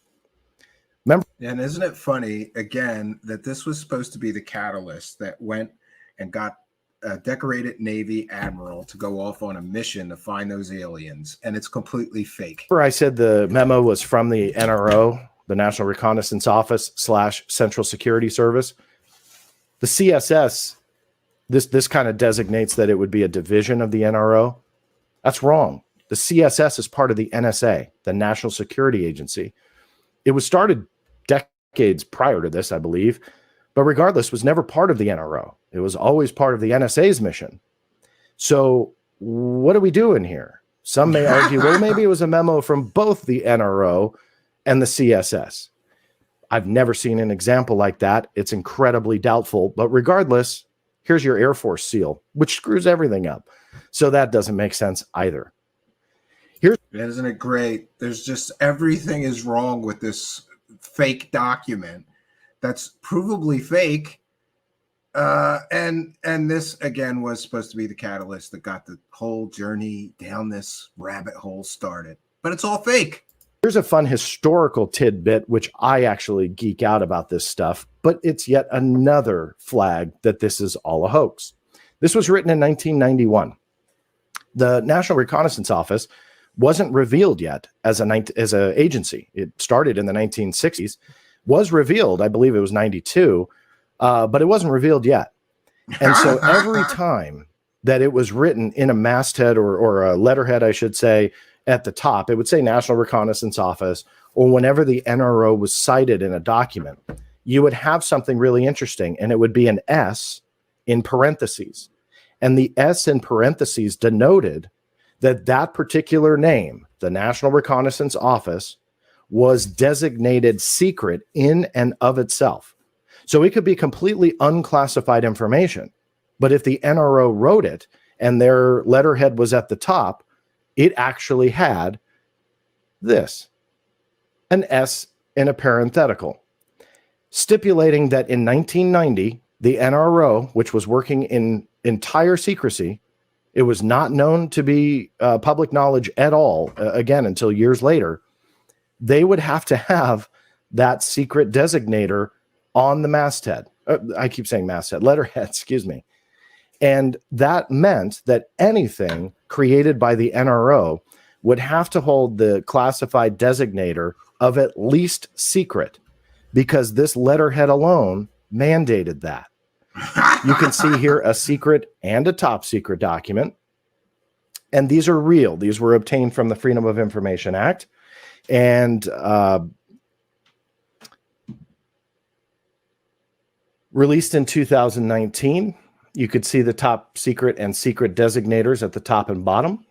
Remember? And isn't it funny, again, that this was supposed to be the catalyst that went and got a decorated Navy admiral to go off on a mission to find those aliens, and it's completely fake. I said the memo was from the NRO, the National Reconnaissance Office / Central Security Service. The CSS, this kind of designates that it would be a division of the NRO. That's wrong. The CSS is part of the NSA, the National Security Agency. It was started decades prior to this, I believe, but regardless, was never part of the NRO. It was always part of the NSA's mission. So what are we doing here? Some may argue, well, maybe it was a memo from both the NRO and the CSS. I've never seen an example like that. It's incredibly doubtful, but regardless, here's your Air Force seal, which screws everything up. So that doesn't make sense either. Isn't it great? There's just everything is wrong with this fake document that's provably fake. And this, again, was supposed to be the catalyst that got the whole journey down this rabbit hole started. But it's all fake. Here's a fun historical tidbit, which I actually geek out about this stuff, but it's yet another flag that this is all a hoax. This was written in 1991. The National Reconnaissance Office wasn't revealed yet as an agency. It started in the 1960s, was revealed, I believe it was 92, but it wasn't revealed yet. And so every time that it was written in a masthead or a letterhead, I should say, at the top, it would say National Reconnaissance Office, or whenever the NRO was cited in a document, you would have something really interesting, and it would be an S in parentheses. And the S in parentheses denoted that particular name, the National Reconnaissance Office, was designated secret in and of itself. So it could be completely unclassified information. But if the NRO wrote it and their letterhead was at the top, it actually had this, an S in a parenthetical, stipulating that in 1990, the NRO, which was working in entire secrecy, it was not known to be public knowledge at all, again, until years later, they would have to have that secret designator on the masthead. I keep saying masthead, letterhead, excuse me. And that meant that anything created by the NRO would have to hold the classified designator of at least secret, because this letterhead alone mandated that. You can see here a secret and a top secret document. And these are real. These were obtained from the Freedom of Information Act. And released in 2019. You could see the top secret and secret designators at the top and bottom.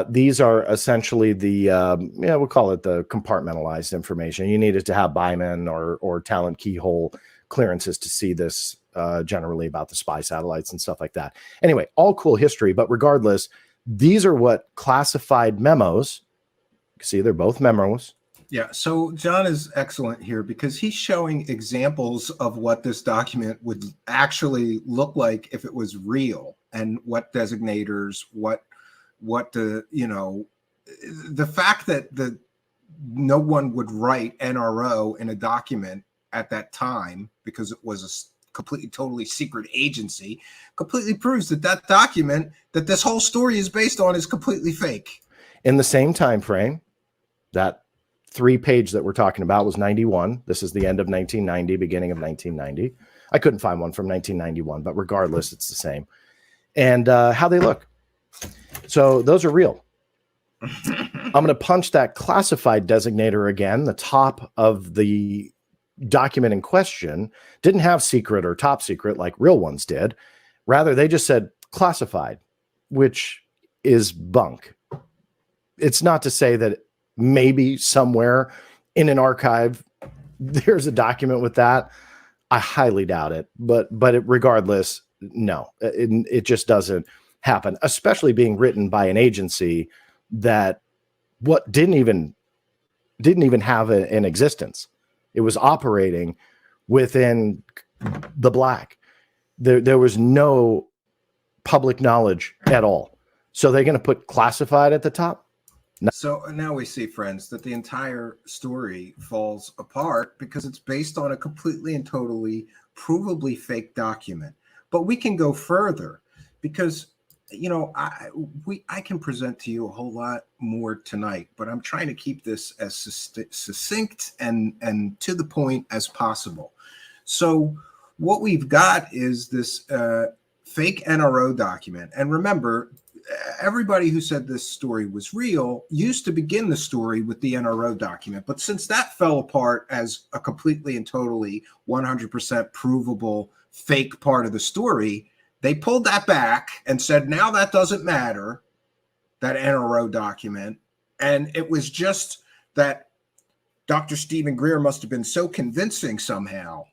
These are essentially the, we'll call it the compartmentalized information. You needed to have Byman or Talent Keyhole clearances to see this, generally about the spy satellites and stuff like that. Anyway, all cool history, but regardless, these are what classified memos, you can see they're both memos. Yeah, so John is excellent here because he's showing examples of what this document would actually look like if it was real, and what designators, what the, the fact that no one would write NRO in a document at that time because it was a completely, totally secret agency completely proves that document that this whole story is based on is completely fake. In the same time frame, that 3-page that we're talking about was 91. This is the end of 1990, beginning of 1990. I couldn't find one from 1991, but regardless, it's the same. And how they look. So those are real. I'm going to punch that classified designator again. The top of the document in question didn't have secret or top secret like real ones did. Rather, they just said classified, which is bunk. It's not to say that maybe somewhere in an archive there's a document with that. I highly doubt it, but regardless, no, it just doesn't happen, especially being written by an agency that didn't even have an existence. It was operating within the black. There was no public knowledge at all. So they're going to put classified at the top. No. So now we see, friends, that the entire story falls apart because it's based on a completely and totally provably fake document. But we can go further because, you know, I can present to you a whole lot more tonight, but I'm trying to keep this as succinct and to the point as possible. So what we've got is this fake NRO document. And remember, everybody who said this story was real used to begin the story with the NRO document. But since that fell apart as a completely and totally 100% provable fake part of the story, they pulled that back and said, now that doesn't matter, that NRO document. And it was just that Dr. Stephen Greer must have been so convincing somehow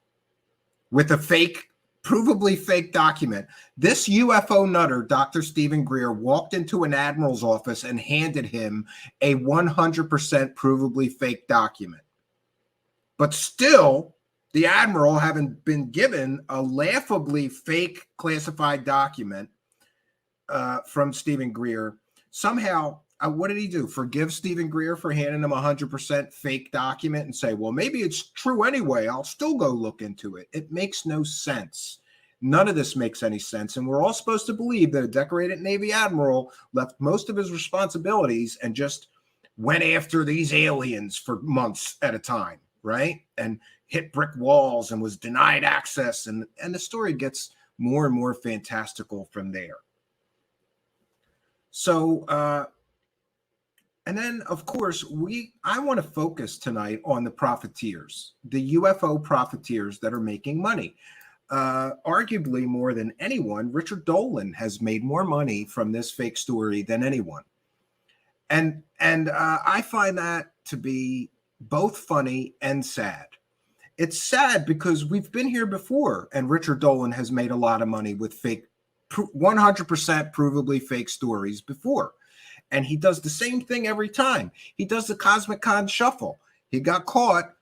with a fake, provably fake document. This UFO nutter, Dr. Stephen Greer, walked into an admiral's office and handed him a 100% provably fake document. But still, the admiral, having been given a laughably fake classified document from Stephen Greer, somehow, what did he do? Forgive Stephen Greer for handing him a 100% fake document and say, well, maybe it's true anyway. I'll still go look into it. It makes no sense. None of this makes any sense. And we're all supposed to believe that a decorated Navy admiral left most of his responsibilities and just went after these aliens for months at a time, right? And hit brick walls and was denied access. And the story gets more and more fantastical from there. So, and then, of course, I want to focus tonight on the profiteers, the UFO profiteers that are making money. Arguably more than anyone, Richard Dolan has made more money from this fake story than anyone. And I find that to be both funny and sad. It's sad because we've been here before, and Richard Dolan has made a lot of money with fake, 100% provably fake stories before. And he does the same thing every time. He does the Cosmic Con Shuffle. He got caught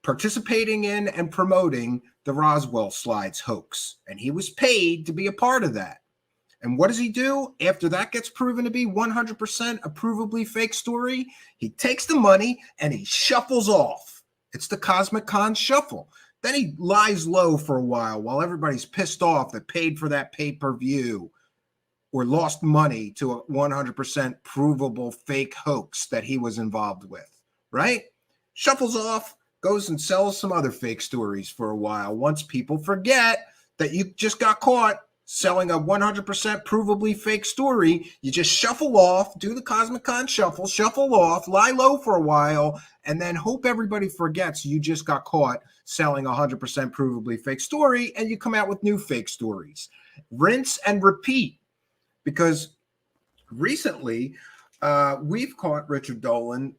participating in and promoting the Roswell slides hoax, and he was paid to be a part of that. And what does he do after that gets proven to be 100% a provably fake story? He takes the money and he shuffles off. It's the Cosmic Con Shuffle. Then he lies low for a while everybody's pissed off that paid for that pay-per-view or lost money to a 100% provable fake hoax that he was involved with, right? Shuffles off, goes and sells some other fake stories for a while. Once people forget that you just got caught selling a 100% provably fake story, you just shuffle off, do the Cosmic Con Shuffle, shuffle off, lie low for a while, and then hope everybody forgets you just got caught selling a 100% provably fake story, and you come out with new fake stories. Rinse and repeat. Because recently, we've caught Richard Dolan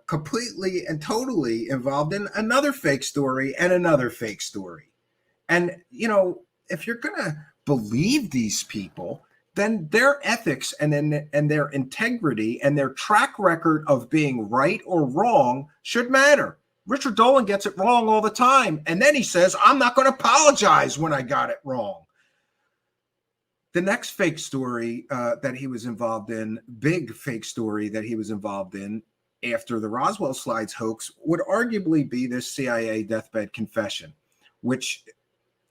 completely and totally involved in another fake story and another fake story. And, you know, if you're going to believe these people, then their ethics and their integrity and their track record of being right or wrong should matter. Richard Dolan gets it wrong all the time. And then he says, I'm not going to apologize when I got it wrong. The next fake story that he was involved in, big fake story that he was involved in after the Roswell slides hoax would arguably be this CIA deathbed confession, which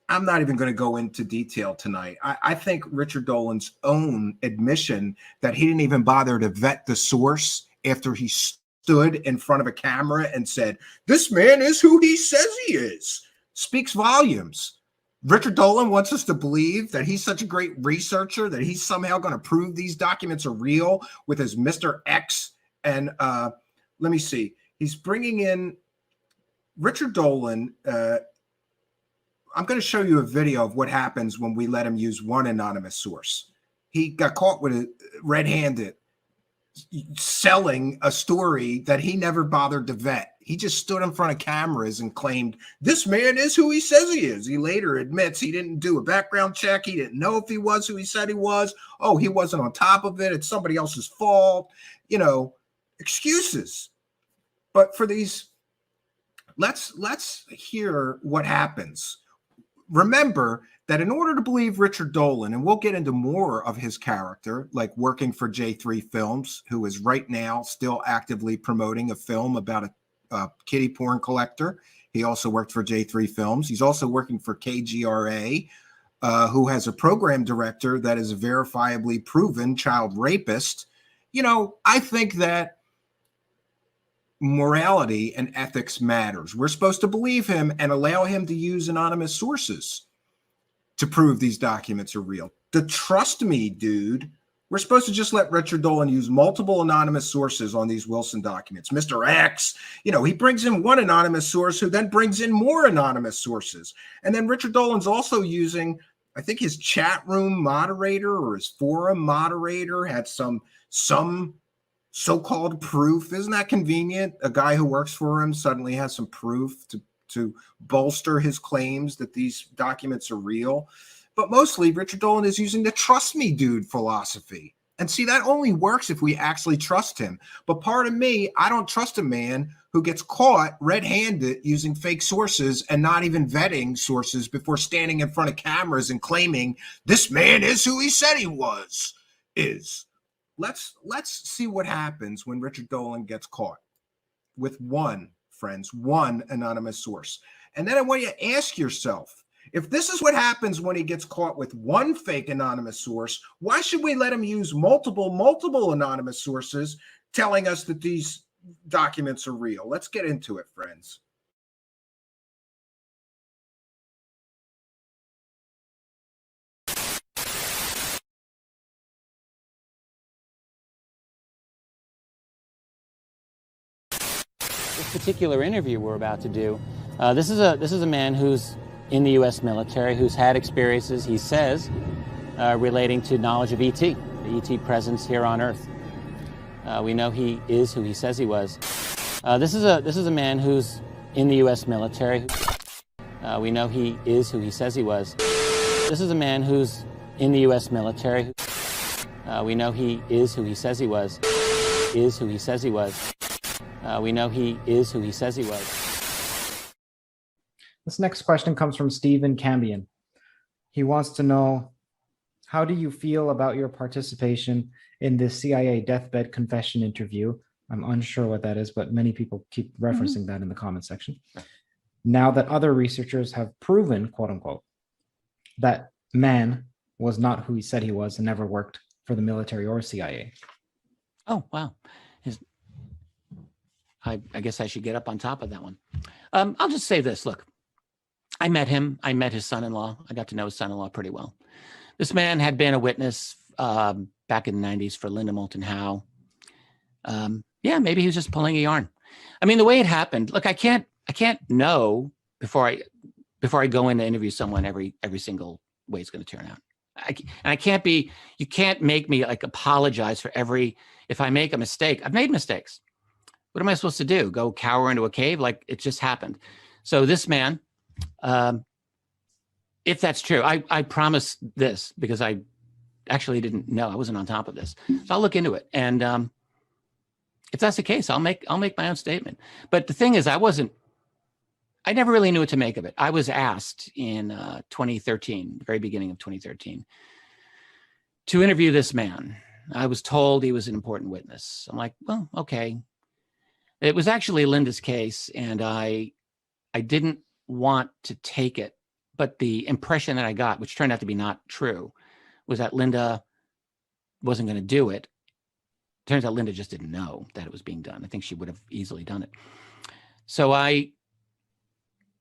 I'm not even going to go into detail tonight. I think Richard Dolan's own admission that he didn't even bother to vet the source after he stood in front of a camera and said, this man is who he says he is, speaks volumes. Richard Dolan wants us to believe that he's such a great researcher that he's somehow going to prove these documents are real with his Mr. X. And let me see. He's bringing in Richard Dolan. I'm going to show you a video of what happens when we let him use one anonymous source. He got caught with it red-handed selling a story that he never bothered to vet. He just stood in front of cameras and claimed this man is who he says he is. He later admits he didn't do a background check. He didn't know if he was who he said he was. Oh, he wasn't on top of it. It's somebody else's fault. You know, excuses. But for these, let's hear what happens. Remember that in order to believe Richard Dolan, and we'll get into more of his character, like working for J3 Films, who is right now still actively promoting a film about a kiddie porn collector. He also worked for J3 Films. He's also working for KGRA, who has a program director that is a verifiably proven child rapist. You know, I think that morality and ethics matters. We're supposed to believe him and allow him to use anonymous sources to prove these documents are real. The trust me, dude. We're supposed to just let Richard Dolan use multiple anonymous sources on these Wilson documents. Mr. X, you know, he brings in one anonymous source who then brings in more anonymous sources. And then Richard Dolan's also using, I think his chat room moderator or his forum moderator had some so-called proof. Isn't that convenient? A guy who works for him suddenly has some proof to bolster his claims that these documents are real. But mostly Richard Dolan is using the trust me dude philosophy. And see, that only works if we actually trust him. But part of me, I don't trust a man who gets caught red-handed using fake sources and not even vetting sources before standing in front of cameras and claiming this man is who he said he was. Let's see what happens when Richard Dolan gets caught with one anonymous source. And then I want you to ask yourself, if this is what happens when he gets caught with one fake anonymous source, why should we let him use multiple anonymous sources telling us that these documents are real? Let's get into it, friends. This particular interview we're about to do, this is a man who's in the U.S. military, who's had experiences, he says, relating to knowledge of ET, the ET presence here on Earth. We know he is who he says he was. This is a man who's in the U.S. military. We know he is who he says he was. This is a man who's in the U.S. military. We know he is who he says he was. Is who he says he was. We know he is who he says he was. This next question comes from Stephen Cambion. He wants to know, how do you feel about your participation in this CIA deathbed confession interview? I'm unsure what that is, but many people keep referencing that in the comment section. Now that other researchers have proven, quote unquote, that man was not who he said he was and never worked for the military or CIA. Oh, wow. I guess I should get up on top of that one. I'll just say this. Look, I met him. I met his son-in-law. I got to know his son-in-law pretty well. This man had been a witness back in the 90s for Linda Moulton Howe. Yeah, maybe he was just pulling a yarn. I mean, the way it happened, look, I can't know before I go in to interview someone every single way it's going to turn out. You can't make me like apologize for if I make a mistake. I've made mistakes. What am I supposed to do? Go cower into a cave? Like, it just happened. So this man, if that's true, I promise this because I actually didn't know. I wasn't on top of this. So I'll look into it. And if that's the case, I'll make my own statement. But the thing is, I never really knew what to make of it. I was asked in 2013, the very beginning of 2013, to interview this man. I was told he was an important witness. I'm like, well, okay. It was actually Linda's case, and I didn't want to take it. But the impression that I got, which turned out to be not true, was that Linda wasn't going to do it. Turns out Linda just didn't know that it was being done. I think she would have easily done it. So I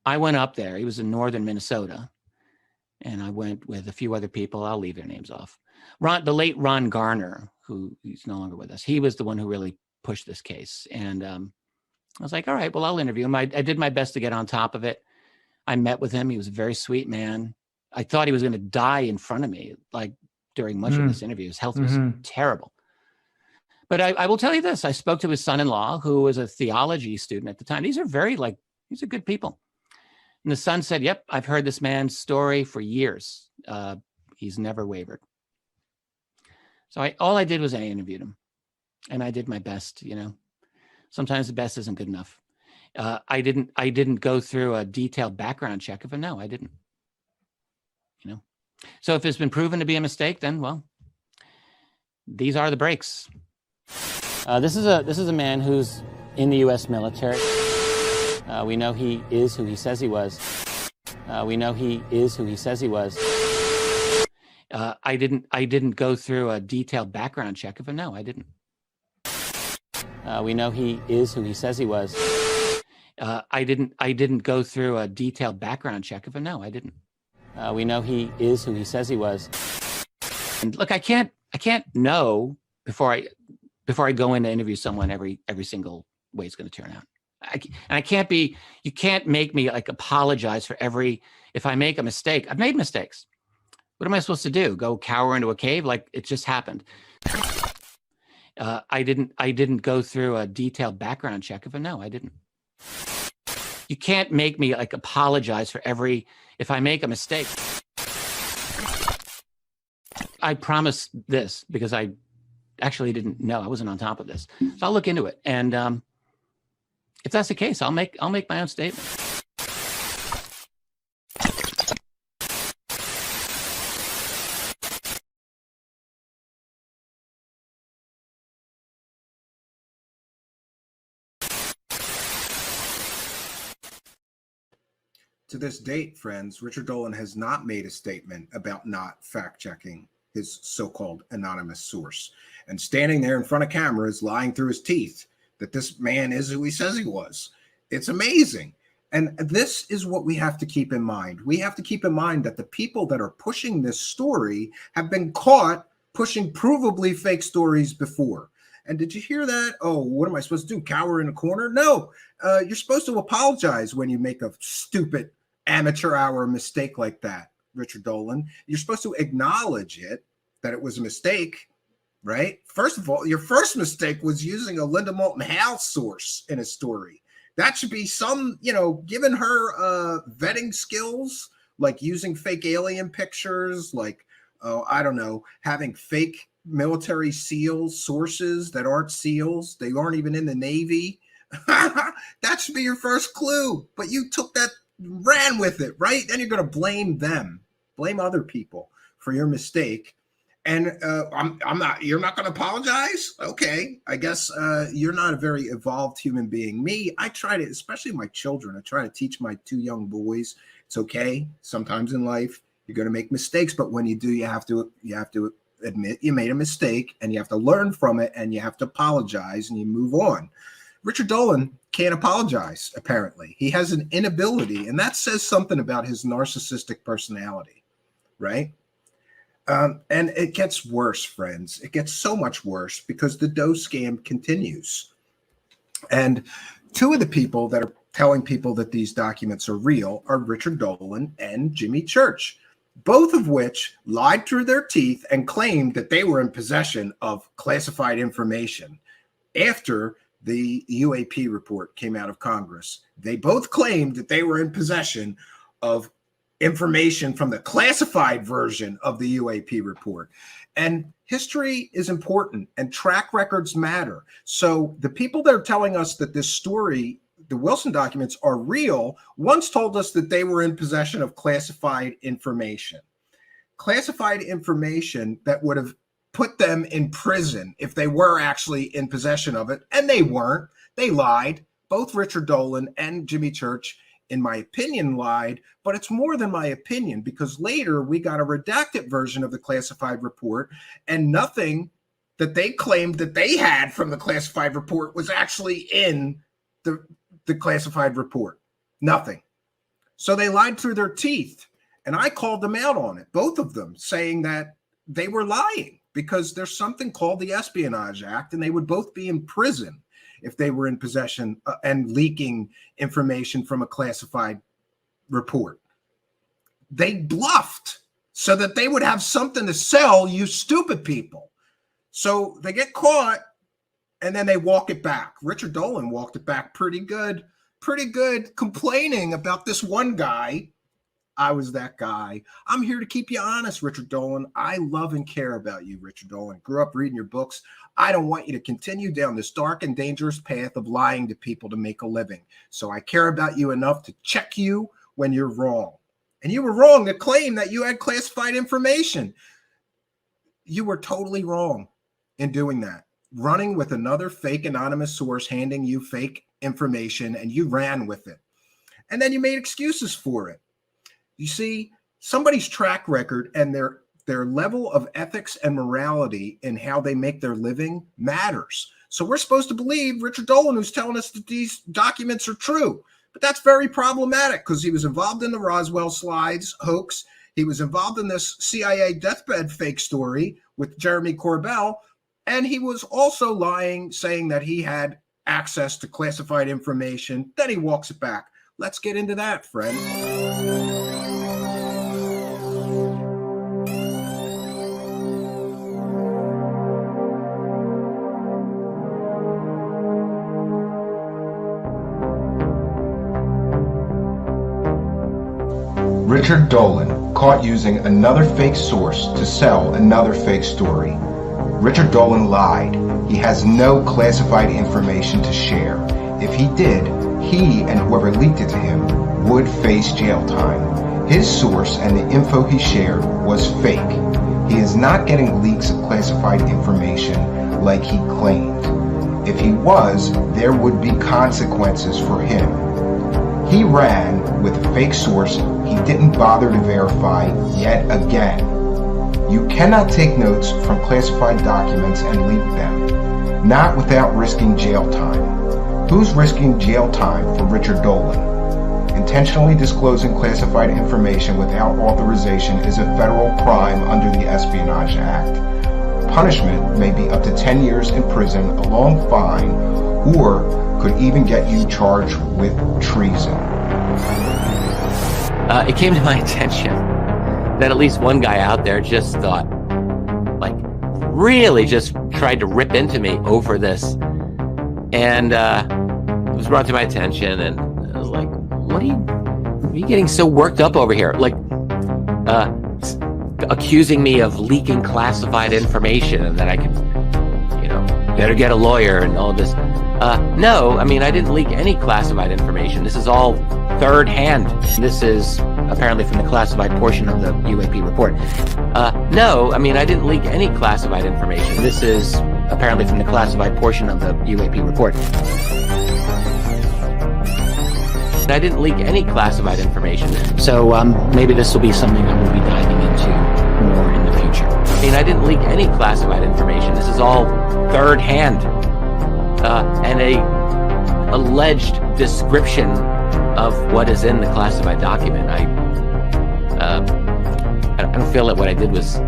I went up there. He was in northern Minnesota. And I went with a few other people. I'll leave their names off. The late Ron Garner, who he's no longer with us, he was the one who really pushed this case. And I was like, all right, well, I'll interview him. I did my best to get on top of it. I met with him. He was a very sweet man. I thought he was going to die in front of me, like during much of this interview. His health was terrible. But I will tell you this. I spoke to his son-in-law, who was a theology student at the time. These are these are good people. And the son said, yep, I've heard this man's story for years. He's never wavered. So all I did was I interviewed him. And I did my best, you know. Sometimes the best isn't good enough. I didn't go through a detailed background check of him. No, I didn't. You know. So if it's been proven to be a mistake, then well, these are the breaks. This is a man who's in the U.S. military. We know he is who he says he was. We know he is who he says he was. I didn't go through a detailed background check of him. No, I didn't. We know he is who he says he was. I didn't go through a detailed background check of him. No, I didn't. We know he is who he says he was. And look, I can't know before I go in to interview someone every single way it's going to turn out. You can't make me like apologize for if I make a mistake. I've made mistakes. What am I supposed to do? Go cower into a cave? Like it just happened. I didn't go through a detailed background check of him. No, I didn't. You can't make me like apologize for if I make a mistake. I promise this because I actually didn't know. I wasn't on top of this. So I'll look into it. And if that's the case, I'll make my own statement. To this date, friends, Richard Dolan has not made a statement about not fact-checking his so-called anonymous source and standing there in front of cameras lying through his teeth that this man is who he says he was. It's amazing. And this is what we have to keep in mind. We have to keep in mind that the people that are pushing this story have been caught pushing provably fake stories before. And did you hear that? Oh, what am I supposed to do? Cower in a corner? No, you're supposed to apologize when you make a stupid amateur hour mistake like that, Richard Dolan. You're supposed to acknowledge it, that it was a mistake, right? First of all, your first mistake was using a Linda Moulton Howe source in a story. That should be given her vetting skills, like using fake alien pictures, like, I don't know, having fake military SEALs sources that aren't SEALs. They aren't even in the Navy. That should be your first clue. But you took that, ran with it, right? Then you're going to blame them, blame other people for your mistake. And you're not going to apologize? Okay. I guess you're not a very evolved human being. Me, I try to, especially my children, I try to teach my two young boys, it's okay. Sometimes in life, you're going to make mistakes, but when you do, you have to admit you made a mistake and you have to learn from it and you have to apologize and you move on. Richard Dolan can't apologize, apparently. He has an inability, and that says something about his narcissistic personality, right? And it gets worse, friends. It gets so much worse because the Doe scam continues. And two of the people that are telling people that these documents are real are Richard Dolan and Jimmy Church, both of which lied through their teeth and claimed that they were in possession of classified information after the UAP report came out of Congress. They both claimed that they were in possession of information from the classified version of the UAP report. And history is important and track records matter. So the people that are telling us that this story, the Wilson documents, are real, once told us that they were in possession of classified information. Classified information that would have put them in prison if they were actually in possession of it. And they weren't. They lied. Both Richard Dolan and Jimmy Church, in my opinion, lied. But it's more than my opinion, because later we got a redacted version of the classified report, and nothing that they claimed that they had from the classified report was actually in the classified report. Nothing. So they lied through their teeth. And I called them out on it, both of them, saying that they were lying because there's something called the Espionage Act, and they would both be in prison if they were in possession and leaking information from a classified report. They bluffed so that they would have something to sell, you stupid people. So they get caught and then they walk it back. Richard Dolan walked it back pretty good, complaining about this one guy. I was that guy. I'm here to keep you honest, Richard Dolan. I love and care about you, Richard Dolan. Grew up reading your books. I don't want you to continue down this dark and dangerous path of lying to people to make a living. So I care about you enough to check you when you're wrong. And you were wrong to claim that you had classified information. You were totally wrong in doing that. Running with another fake anonymous source, handing you fake information, and you ran with it. And then you made excuses for it. You see, somebody's track record and their level of ethics and morality in how they make their living matters. So we're supposed to believe Richard Dolan, who's telling us that these documents are true. But that's very problematic because he was involved in the Roswell slides hoax. He was involved in this CIA deathbed fake story with Jeremy Corbell. And he was also lying, saying that he had access to classified information. Then he walks it back. Let's get into that, friend. Richard Dolan, caught using another fake source to sell another fake story. Richard Dolan lied. He has no classified information to share. If he did, he and whoever leaked it to him would face jail time. His source and the info he shared was fake. He is not getting leaks of classified information like he claimed. If he was, there would be consequences for him. He ran with a fake source he didn't bother to verify yet again. You cannot take notes from classified documents and leak them, not without risking jail time. Who's risking jail time for Richard Dolan? Intentionally disclosing classified information without authorization is a federal crime under the Espionage Act. Punishment may be up to 10 years in prison, a long fine, or could even get you charged with treason. It came to my attention that at least one guy out there just thought, like, really just tried to rip into me over this. And it was brought to my attention, and I was like, what are you getting so worked up over here? Like, accusing me of leaking classified information and that I could, better get a lawyer and all this. No, I mean, I didn't leak any classified information. This is all third hand. This is apparently from the classified portion of the UAP report. No, I mean, I didn't leak any classified information. This is apparently from the classified portion of the UAP report. I didn't leak any classified information. So maybe this will be something that we'll be diving into more in the future. I mean, I didn't leak any classified information. This is all third hand. And a alleged description of what is in the classified document. I don't feel that what I did was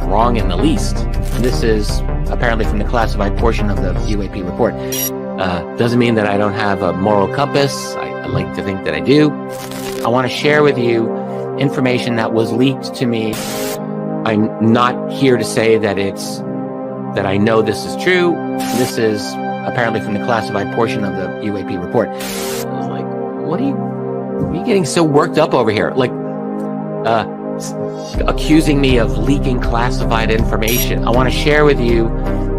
wrong in the least. This is apparently from the classified portion of the UAP report. Doesn't mean that I don't have a moral compass. I like to think that I do. I want to share with you information that was leaked to me. I'm not here to say that I know this is true. This is apparently from the classified portion of the UAP report. I was like, what are you getting so worked up over here? Like, accusing me of leaking classified information. I want to share with you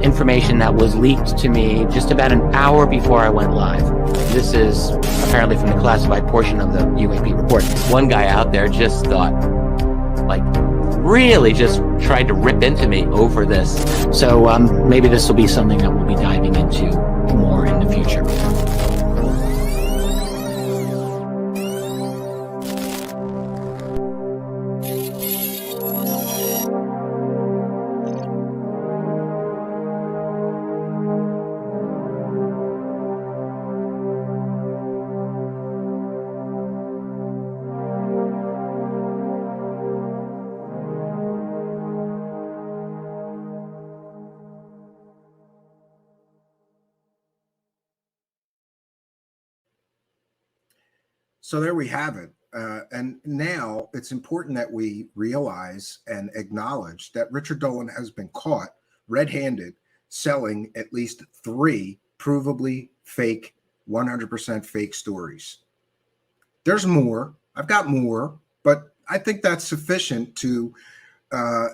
information that was leaked to me just about an hour before I went live. This is apparently from the classified portion of the UAP report. One guy out there just thought, like, really just tried to rip into me over this. So maybe this will be something that we'll be diving into more in the future. So there we have it. And now it's important that we realize and acknowledge that Richard Dolan has been caught red-handed selling at least 3 provably fake, 100% fake stories. There's more. I've got more, but I think that's sufficient to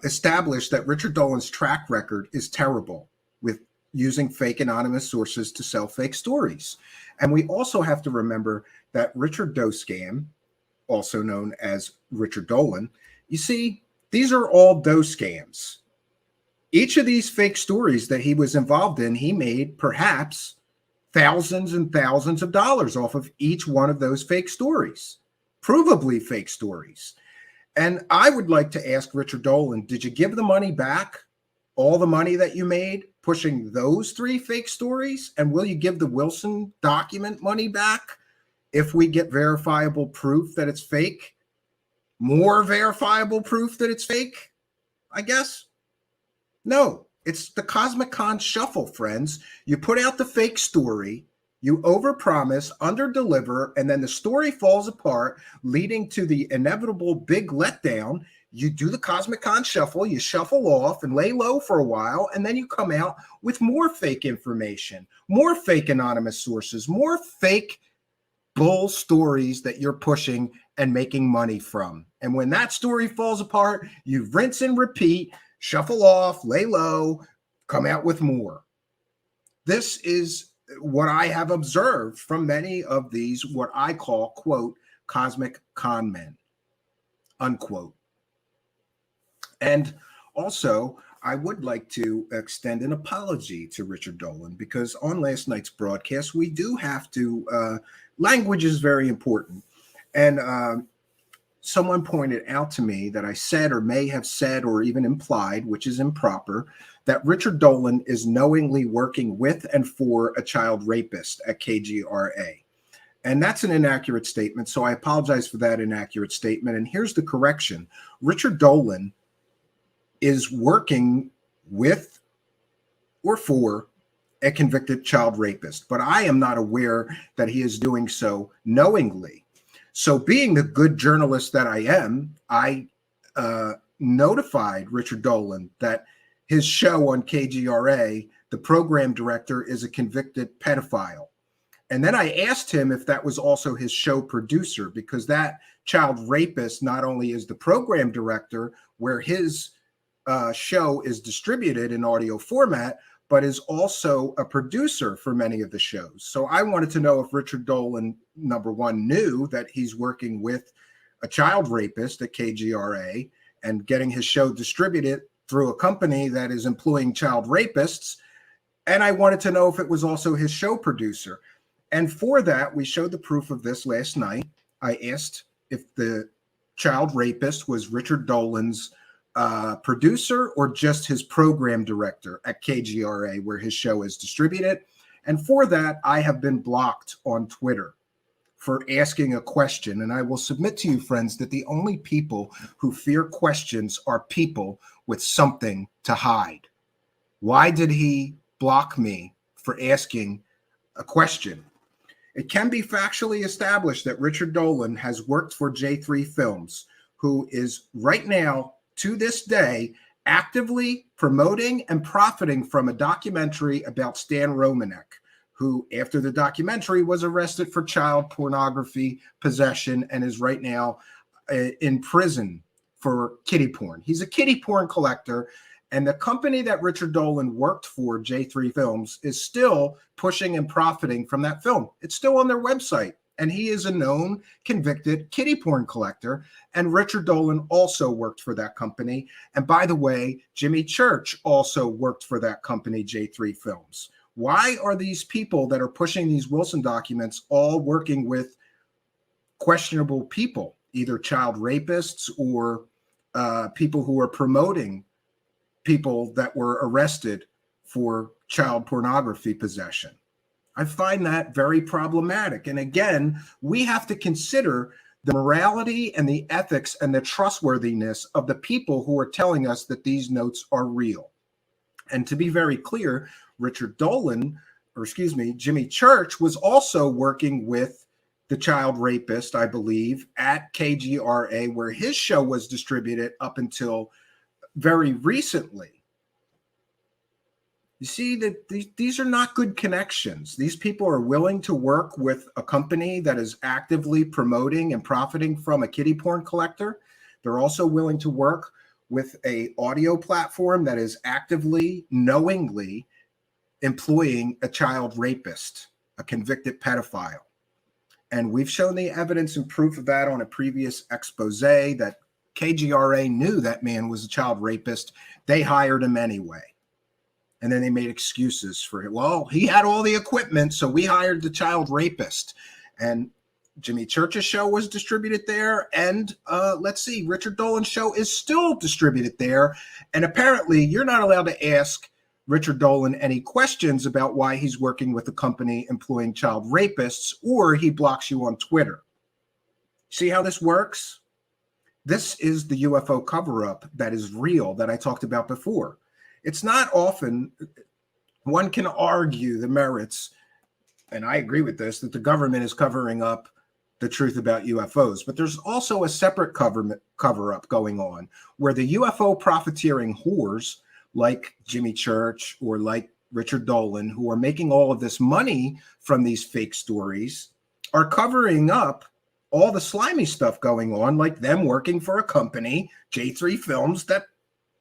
establish that Richard Dolan's track record is terrible with using fake anonymous sources to sell fake stories. And we also have to remember that Richard Doscam, also known as Richard Dolan, you see, these are all Doe scams. Each of these fake stories that he was involved in, he made perhaps thousands and thousands of dollars off of each one of those fake stories, provably fake stories. And I would like to ask Richard Dolan, did you give the money back, all the money that you made pushing those 3 fake stories? And will you give the Wilson document money back if we get verifiable proof that it's fake? More verifiable proof that it's fake, I guess? No, it's the Cosmic Con shuffle, friends. You put out the fake story, you overpromise, underdeliver, and then the story falls apart, leading to the inevitable big letdown. You do the Cosmic Con shuffle, you shuffle off and lay low for a while, and then you come out with more fake information, more fake anonymous sources, more fake bull stories that you're pushing and making money from. And when that story falls apart, you rinse and repeat, shuffle off, lay low, come out with more. This is what I have observed from many of these, what I call, quote, cosmic con men, unquote. And also, I would like to extend an apology to Richard Dolan, because on last night's broadcast, we do have to, language is very important. And someone pointed out to me that I said or may have said or even implied, which is improper, that Richard Dolan is knowingly working with and for a child rapist at KGRA. And that's an inaccurate statement, so I apologize for that inaccurate statement. And here's the correction. Richard Dolan is working with or for a convicted child rapist, but I am not aware that he is doing so knowingly. So being the good journalist that I am, I notified Richard Dolan that his show on KGRA, the program director is a convicted pedophile. And then I asked him if that was also his show producer, because that child rapist not only is the program director where his show is distributed in audio format, but is also a producer for many of the shows. So I wanted to know if Richard Dolan, number one, knew that he's working with a child rapist at KGRA and getting his show distributed through a company that is employing child rapists. And I wanted to know if it was also his show producer. And for that, we showed the proof of this last night. I asked if the child rapist was Richard Dolan's producer or just his program director at KGRA, where his show is distributed. And for that, I have been blocked on Twitter for asking a question. And I will submit to you, friends, that the only people who fear questions are people with something to hide. Why did he block me for asking a question? It can be factually established that Richard Dolan has worked for J3 Films, who is right now, to this day, actively promoting and profiting from a documentary about Stan Romanek, who, after the documentary, was arrested for child pornography possession and is right now in prison for kiddie porn. He's a kiddie porn collector, and the company that Richard Dolan worked for, J3 Films, is still pushing and profiting from that film. It's still on their website, and he is a known convicted kiddie porn collector, and Richard Dolan also worked for that company. And by the way, Jimmy Church also worked for that company, J3 Films. Why are these people that are pushing these Wilson documents all working with questionable people, either child rapists or people who are promoting people that were arrested for child pornography possession? I find that very problematic. And again, we have to consider the morality and the ethics and the trustworthiness of the people who are telling us that these notes are real. And to be very clear, Richard Dolan, or excuse me, Jimmy Church was also working with the child rapist, I believe, at KGRA, where his show was distributed up until very recently. You see that these are not good connections. These people are willing to work with a company that is actively promoting and profiting from a kiddie porn collector. They're also willing to work with a audio platform that is actively, knowingly employing a child rapist, a convicted pedophile. And we've shown the evidence and proof of that on a previous expose that KGRA knew that man was a child rapist. They hired him anyway. And then they made excuses for it. Well, he had all the equipment, so we hired the child rapist. And Jimmy Church's show was distributed there. And let's see, Richard Dolan's show is still distributed there. And apparently you're not allowed to ask Richard Dolan any questions about why he's working with a company employing child rapists, or he blocks you on Twitter. See how this works? This is the UFO cover-up that is real that I talked about before. It's not often one can argue the merits, and I agree with this, that the government is covering up the truth about UFOs. But there's also a separate cover-up going on where the UFO profiteering whores like Jimmy Church or like Richard Dolan, who are making all of this money from these fake stories, are covering up all the slimy stuff going on, like them working for a company, J3 Films, that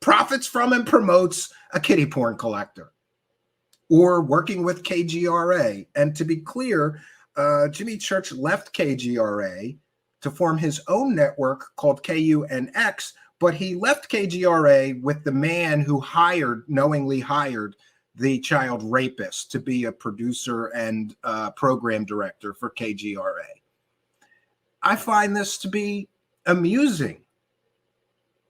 profits from and promotes a kiddie porn collector, or working with KGRA. And to be clear, Jimmy Church left KGRA to form his own network called KUNX, but he left KGRA with the man who knowingly hired the child rapist to be a producer and program director for KGRA. I find this to be amusing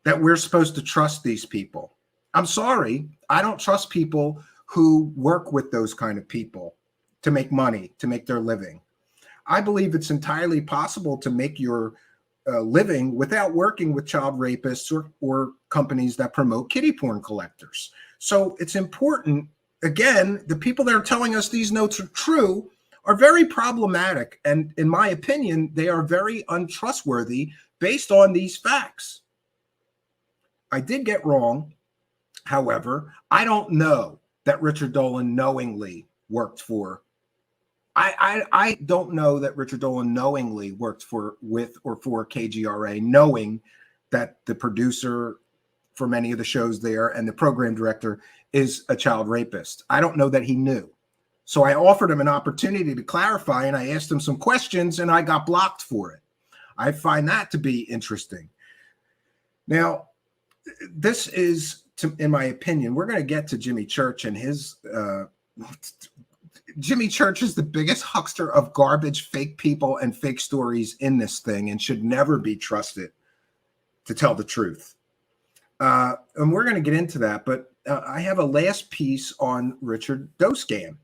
that we're supposed to trust these people. I'm sorry, I don't trust people who work with those kind of people to make money, to make their living. I believe it's entirely possible to make your living without working with child rapists or companies that promote kiddie porn collectors. So it's important, again, the people that are telling us these notes are true are very problematic. And in my opinion, they are very untrustworthy based on these facts. I did get wrong. However, I don't know that Richard Dolan knowingly worked for. I don't know that Richard Dolan knowingly worked with or for KGRA, knowing that the producer for many of the shows there and the program director is a child rapist. I don't know that he knew. So I offered him an opportunity to clarify, and I asked him some questions, and I got blocked for it. I find that to be interesting. Now, this is, in my opinion, we're going to get to Jimmy Church and his Jimmy Church is the biggest huckster of garbage, fake people, and fake stories in this thing and should never be trusted to tell the truth. And we're going to get into that, but I have a last piece on Richard Doe scam.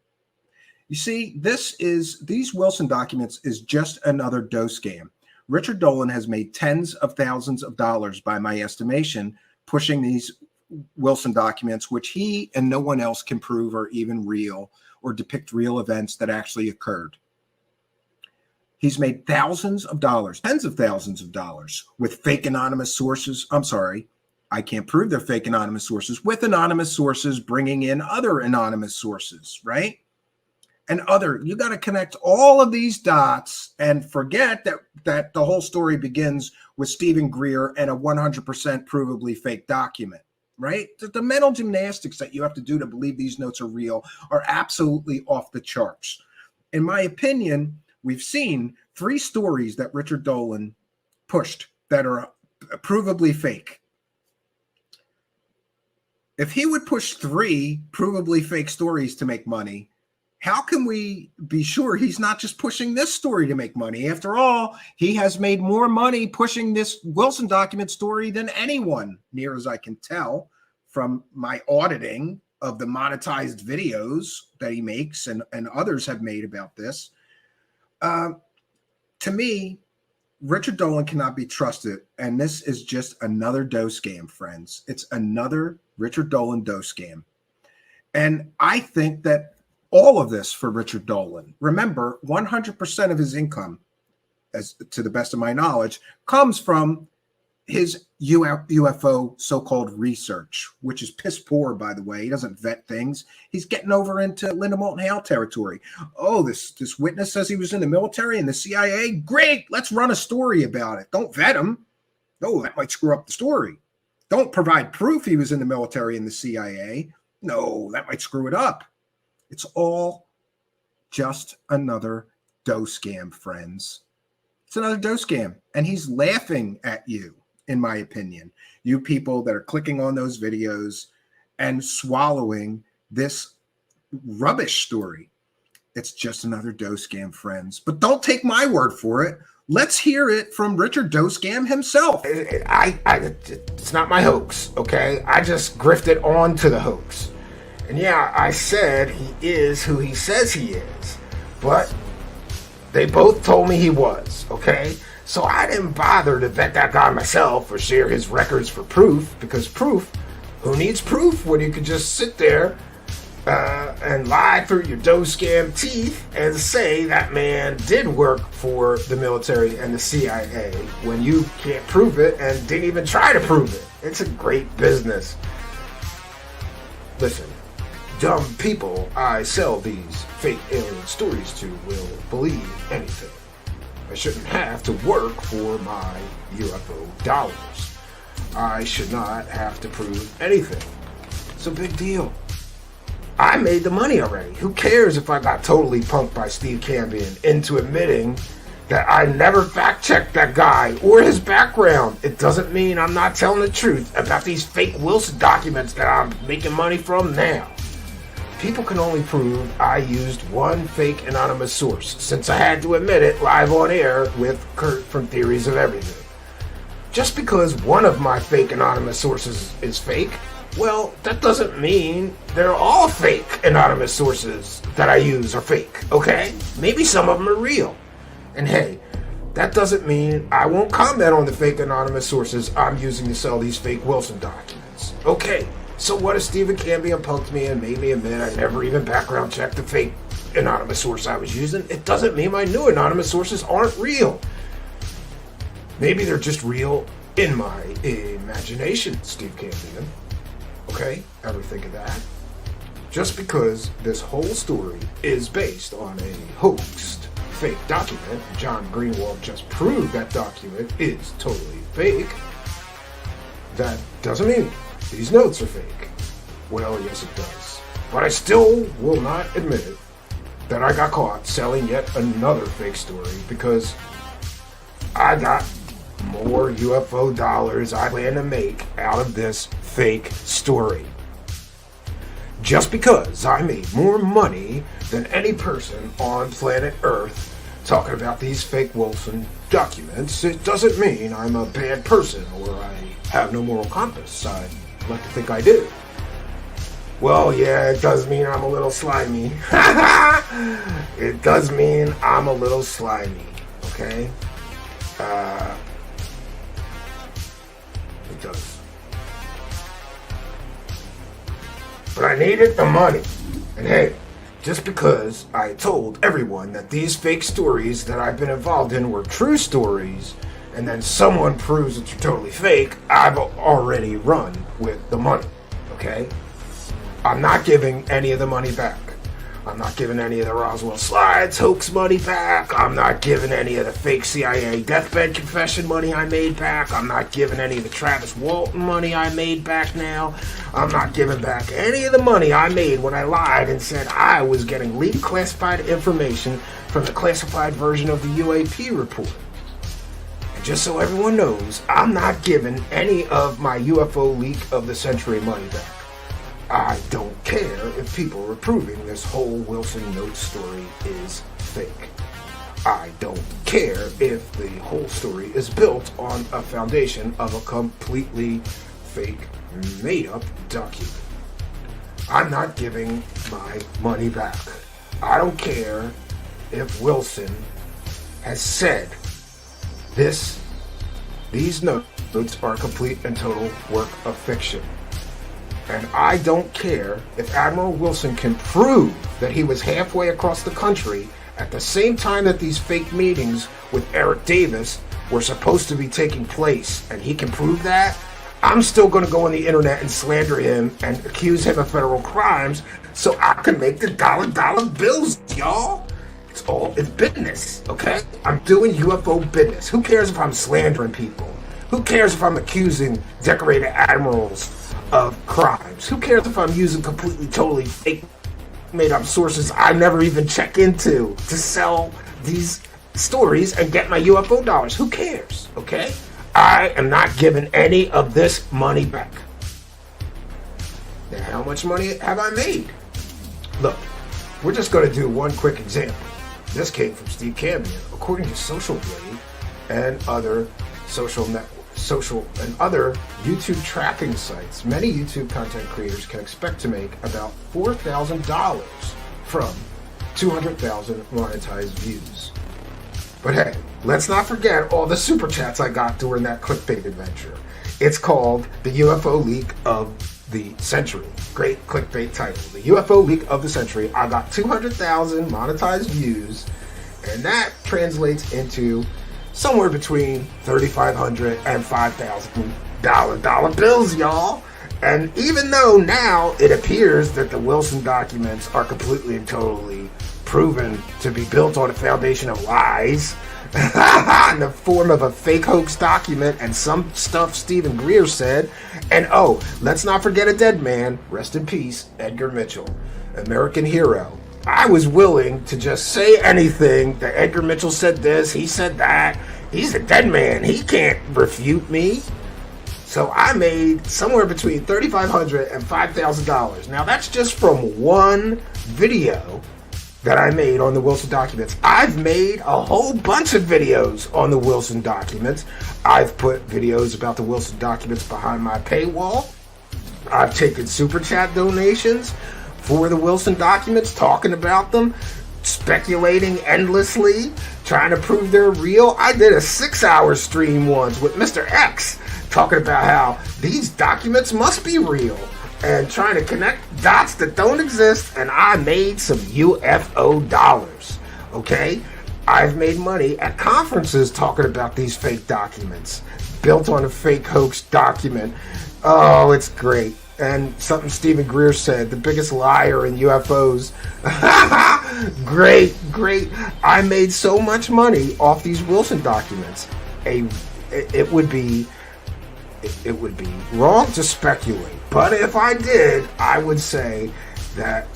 You see, these Wilson documents is just another Doe scam. Richard Dolan has made tens of thousands of dollars, by my estimation, pushing these Wilson documents, which he and no one else can prove are even real or depict real events that actually occurred. He's made thousands of dollars, tens of thousands of dollars with fake anonymous sources. I'm sorry, I can't prove they're fake anonymous sources, with anonymous sources bringing in other anonymous sources, right? And you got to connect all of these dots and forget that the whole story begins with Stephen Greer and a 100% provably fake document. Right? The mental gymnastics that you have to do to believe these notes are real are absolutely off the charts. In my opinion, we've seen 3 stories that Richard Dolan pushed that are provably fake. If he would push 3 provably fake stories to make money, how can we be sure he's not just pushing this story to make money? After all, he has made more money pushing this Wilson document story than anyone, near as I can tell from my auditing of the monetized videos that he makes and others have made about this. To me, Richard Dolan cannot be trusted, and this is just another Doe scam, friends. It's another Richard Dolan Doe scam. And I think that all of this for Richard Dolan, remember, 100% of his income as to the best of my knowledge, comes from his UFO so-called research, which is piss poor, by the way. He doesn't vet things. He's getting over into Linda Moulton Howe territory. Oh, this witness says he was in the military and the CIA. Great, let's run a story about it. Don't vet him. No, that might screw up the story. Don't provide proof he was in the military and the CIA. No, that might screw it up. It's all just another dough scam, friends. It's another dough scam, and he's laughing at you. In my opinion, you people that are clicking on those videos and swallowing this rubbish story. It's just another dough scam, friends. But don't take my word for it. Let's hear it from Richard Dough Scam himself. It's not my hoax, okay? I just grifted onto the hoax. And yeah, I said he is who he says he is. But they both told me he was, okay? So I didn't bother to vet that guy myself or share his records for proof, because proof, who needs proof when you could just sit there and lie through your dough scam teeth and say that man did work for the military and the CIA when you can't prove it and didn't even try to prove it. It's a great business. Listen, dumb people I sell these fake alien stories to will believe anything. I shouldn't have to work for my UFO dollars. I should not have to prove anything. It's a big deal. I made the money already. Who cares if I got totally punked by Steve Cambion into admitting that I never fact-checked that guy or his background? It doesn't mean I'm not telling the truth about these fake Wilson documents that I'm making money from now. People can only prove I used one fake anonymous source, since I had to admit it live on air with Kurt from Theories of Everything. Just because one of my fake anonymous sources is fake, well, that doesn't mean they're all fake anonymous sources that I use are fake, okay? Maybe some of them are real. And hey, that doesn't mean I won't comment on the fake anonymous sources I'm using to sell these fake Wilson documents. Okay. So what if Stephen Cambion punked me and made me admit I never even background checked the fake anonymous source I was using? It doesn't mean my new anonymous sources aren't real. Maybe they're just real in my imagination, Steve Cambion. Okay, ever think of that? Just because this whole story is based on a hoaxed fake document, John Greenwald just proved that document is totally fake, that doesn't mean these notes are fake. Well, yes it does. But I still will not admit that I got caught selling yet another fake story, because I got more UFO dollars I plan to make out of this fake story. Just because I made more money than any person on planet Earth talking about these fake Wilson documents, it doesn't mean I'm a bad person or I have no moral compass. I'd like to think I do. Well, yeah, it does mean I'm a little slimy. It does mean I'm a little slimy, okay? It does. But I needed the money. And hey, just because I told everyone that these fake stories that I've been involved in were true stories, and then someone proves that you're totally fake, I've already run with the money, okay? I'm not giving any of the money back. I'm not giving any of the Roswell Slides hoax money back. I'm not giving any of the fake CIA deathbed confession money I made back. I'm not giving any of the Travis Walton money I made back now. I'm not giving back any of the money I made when I lied and said I was getting leaked classified information from the classified version of the UAP report. And just so everyone knows, I'm not giving any of my UFO leak of the century money back. I don't care if people are proving this whole Wilson note story is fake. I don't care if the whole story is built on a foundation of a completely fake, made-up document. I'm not giving my money back. I don't care if Wilson has said these notes are a complete and total work of fiction. And I don't care if Admiral Wilson can prove that he was halfway across the country at the same time that these fake meetings with Eric Davis were supposed to be taking place, and he can prove that, I'm still going to go on the internet and slander him and accuse him of federal crimes so I can make the dollar bills, y'all. It's business, okay? I'm doing UFO business. Who cares if I'm slandering people? Who cares if I'm accusing decorated admirals of crimes? Who cares if I'm using completely, totally fake, made-up sources I never even check into to sell these stories and get my UFO dollars? Who cares, okay? I am not giving any of this money back. Now, how much money have I made? Look, we're just going to do one quick example. This came from Steve Cambion. According to Social Blade and other social and other YouTube tracking sites, many YouTube content creators can expect to make about $4,000 from 200,000 monetized views. But hey, let's not forget all the super chats I got during that clickbait adventure. It's called the UFO Leak of the Century. Great clickbait title. The UFO Leak of the Century. I got 200,000 monetized views, and that translates into somewhere between $3,500 and $5,000 dollar bills, y'all. And even though now it appears that the Wilson documents are completely and totally proven to be built on a foundation of lies in the form of a fake hoax document and some stuff Stephen Greer said. And oh, let's not forget a dead man. Rest in peace, Edgar Mitchell, American hero. I was willing to just say anything that Edgar Mitchell said this, he said that. He's a dead man. He can't refute me. So I made somewhere between $3,500 and $5,000. Now that's just from one video that I made on the Wilson documents. I've made a whole bunch of videos on the Wilson documents. I've put videos about the Wilson documents behind my paywall. I've taken super chat donations for the Wilson documents, talking about them, speculating endlessly, trying to prove they're real. I did a 6-hour stream once with Mr. X talking about how these documents must be real and trying to connect dots that don't exist, and I made some UFO dollars, okay? I've made money at conferences talking about these fake documents built on a fake hoax document. Oh, it's great. And something Stephen Greer said, the biggest liar in UFOs. Great. I made so much money off these Wilson documents. It would be wrong to speculate. But if I did, I would say that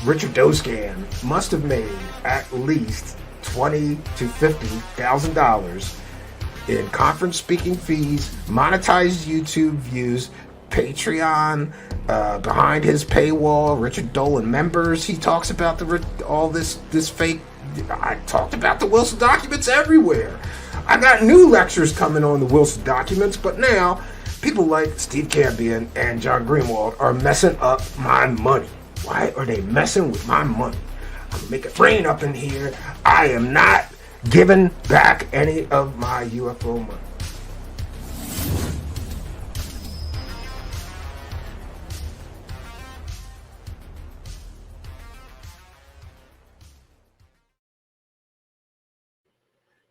Richard Doscan must have made at least $20,000 to $50,000 in conference speaking fees, monetized YouTube views, Patreon, behind his paywall, Richard Dolan members. He talks about all this fake. I talked about the Wilson documents everywhere. I got new lectures coming on the Wilson documents, but now people like Steve Cambion and John Greenwald are messing up my money. Why are they messing with my money? I'm gonna make it rain up in here. I am not giving back any of my UFO money.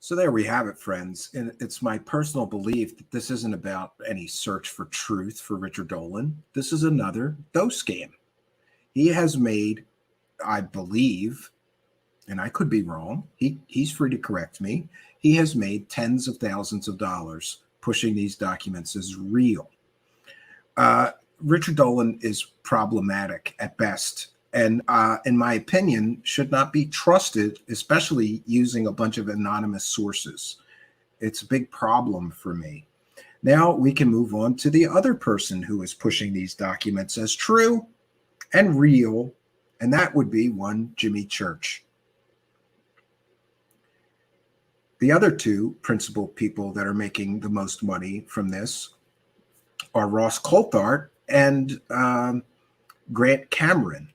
So there we have it, friends. And it's my personal belief that this isn't about any search for truth for Richard Dolan. This is another dose scam. He has made, I believe, and I could be wrong, he's free to correct me, he has made tens of thousands of dollars pushing these documents as real. Richard Dolan is problematic at best, and in my opinion, should not be trusted, especially using a bunch of anonymous sources. It's a big problem for me. Now we can move on to the other person who is pushing these documents as true and real, and that would be one Jimmy Church. The other two principal people that are making the most money from this are Ross Coulthart and Grant Cameron,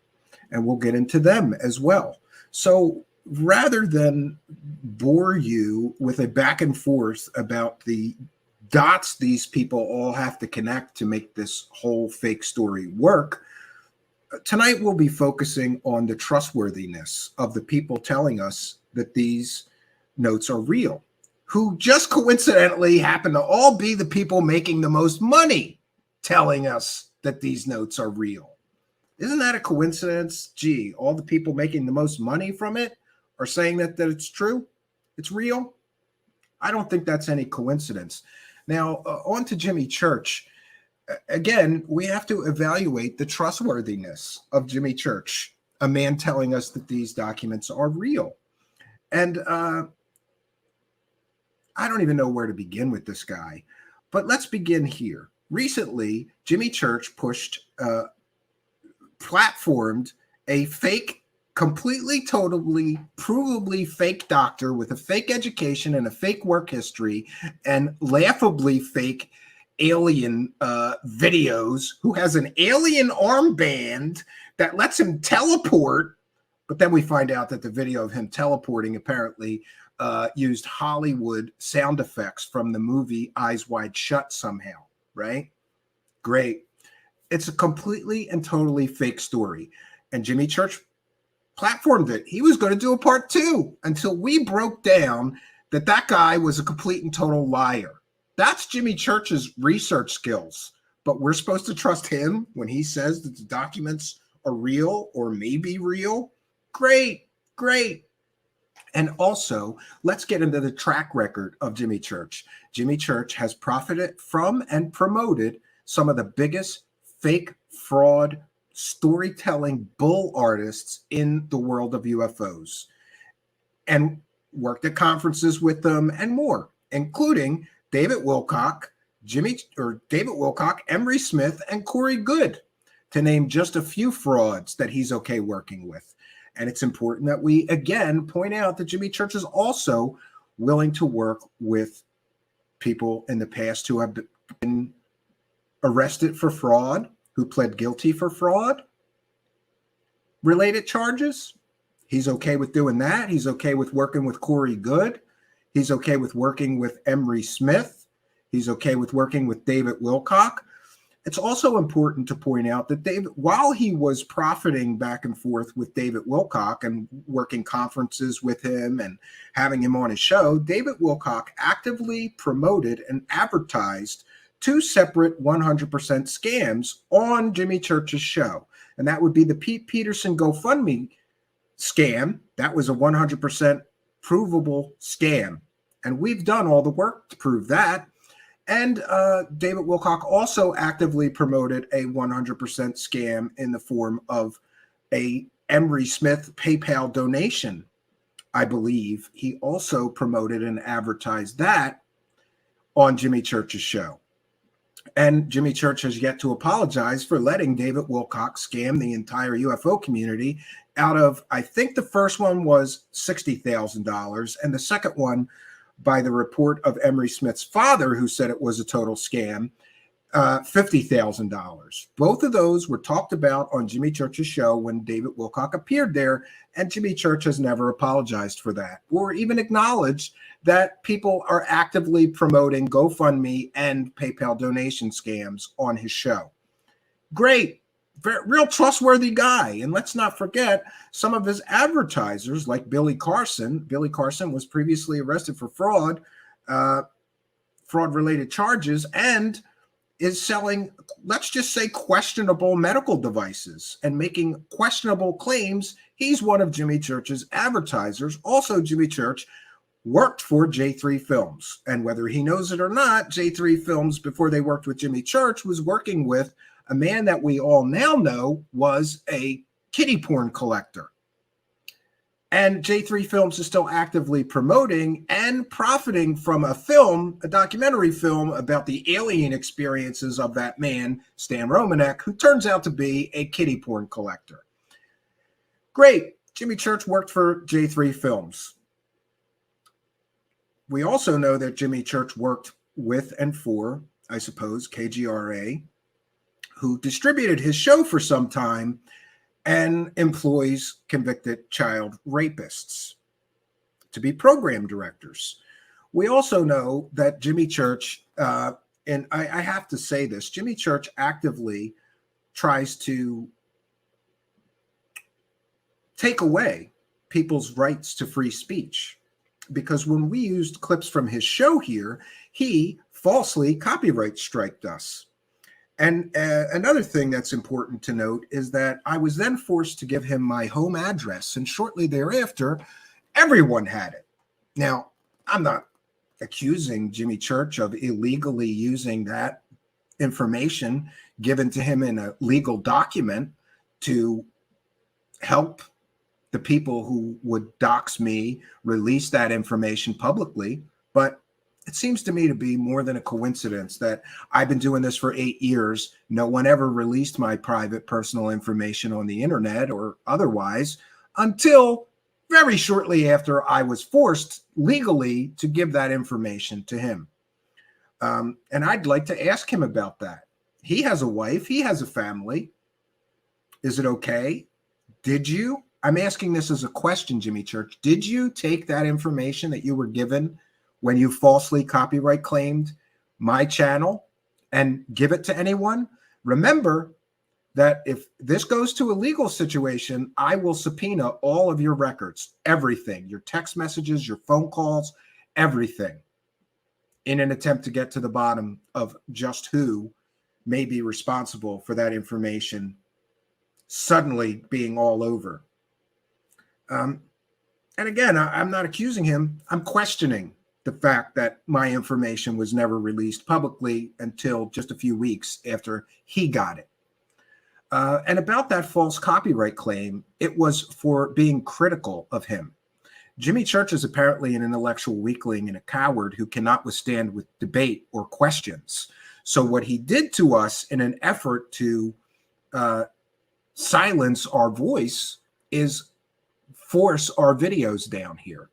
and we'll get into them as well. So rather than bore you with a back and forth about the dots these people all have to connect to make this whole fake story work, tonight we'll be focusing on the trustworthiness of the people telling us that these notes are real, who just coincidentally happen to all be the people making the most money telling us that these notes are real. Isn't that a coincidence? Gee, all the people making the most money from it are saying that it's true, it's real. I don't think that's any coincidence. Now, on to Jimmy Church. Again, we have to evaluate the trustworthiness of Jimmy Church, a man telling us that these documents are real. And I don't even know where to begin with this guy, but let's begin here. Recently, Jimmy Church platformed a fake, completely, totally, provably fake doctor with a fake education and a fake work history and laughably fake alien videos, who has an alien armband that lets him teleport. But then we find out that the video of him teleporting apparently used Hollywood sound effects from the movie Eyes Wide Shut somehow, right? Great. It's a completely and totally fake story. And Jimmy Church platformed it. He was going to do a part 2 until we broke down that that guy was a complete and total liar. That's Jimmy Church's research skills. But we're supposed to trust him when he says that the documents are real or may be real? Great, great. And also, let's get into the track record of Jimmy Church. Jimmy Church has profited from and promoted some of the biggest fake fraud storytelling bull artists in the world of UFOs, and worked at conferences with them and more, including David Wilcock, Emery Smith, and Corey Good, to name just a few frauds that he's okay working with. And it's important that we, again, point out that Jimmy Church is also willing to work with people in the past who have been arrested for fraud, who pled guilty for fraud related charges. He's okay with doing that. He's okay with working with Corey Good. He's okay with working with Emery Smith. He's okay with working with David Wilcock. It's also important to point out that David, while he was profiting back and forth with David Wilcock and working conferences with him and having him on his show, David Wilcock actively promoted and advertised 2 separate 100% scams on Jimmy Church's show. And that would be the Pete Peterson GoFundMe scam. That was a 100% provable scam. And we've done all the work to prove that. And David Wilcock also actively promoted a 100% scam in the form of a Emery Smith PayPal donation. I believe he also promoted and advertised that on Jimmy Church's show. And Jimmy Church has yet to apologize for letting David Wilcock scam the entire UFO community out of, I think the first one was $60,000, and the second one, by the report of Emery Smith's father, who said it was a total scam, $50,000. Both of those were talked about on Jimmy Church's show when David Wilcock appeared there, and Jimmy Church has never apologized for that or even acknowledged that people are actively promoting GoFundMe and PayPal donation scams on his show. Great. Real trustworthy guy. And let's not forget some of his advertisers like Billy Carson. Billy Carson was previously arrested for fraud-related charges, and is selling, let's just say, questionable medical devices and making questionable claims. He's one of Jimmy Church's advertisers. Also, Jimmy Church worked for J3 Films. And whether he knows it or not, J3 Films, before they worked with Jimmy Church, was working with a man that we all now know was a kiddie porn collector. And J3 Films is still actively promoting and profiting from a film, a documentary film about the alien experiences of that man, Stan Romanek, who turns out to be a kiddie porn collector. Great. Jimmy Church worked for J3 Films. We also know that Jimmy Church worked with and for, I suppose, KGRA, who distributed his show for some time and employs convicted child rapists to be program directors. We also know that Jimmy Church, and I have to say this, Jimmy Church actively tries to take away people's rights to free speech. Because when we used clips from his show here, he falsely copyright striked us. And another thing that's important to note is that I was then forced to give him my home address, and shortly thereafter, everyone had it. Now, I'm not accusing Jimmy Church of illegally using that information given to him in a legal document to help the people who would dox me release that information publicly. But it seems to me to be more than a coincidence that I've been doing this for 8 years. No one ever released my private personal information on the internet or otherwise until very shortly after I was forced legally to give that information to him. And I'd like to ask him about that. He has a wife. He has a family. Is it okay? Did you? I'm asking this as a question, Jimmy Church. Did you take that information that you were given when you falsely copyright claimed my channel and give it to anyone? Remember that if this goes to a legal situation, I will subpoena all of your records, everything, your text messages, your phone calls, everything, in an attempt to get to the bottom of just who may be responsible for that information suddenly being all over. And again, I'm not accusing him. I'm questioning the fact that my information was never released publicly until just a few weeks after he got it. And about that false copyright claim, it was for being critical of him. Jimmy Church is apparently an intellectual weakling and a coward who cannot withstand with debate or questions. So what he did to us in an effort to silence our voice is force our videos down here.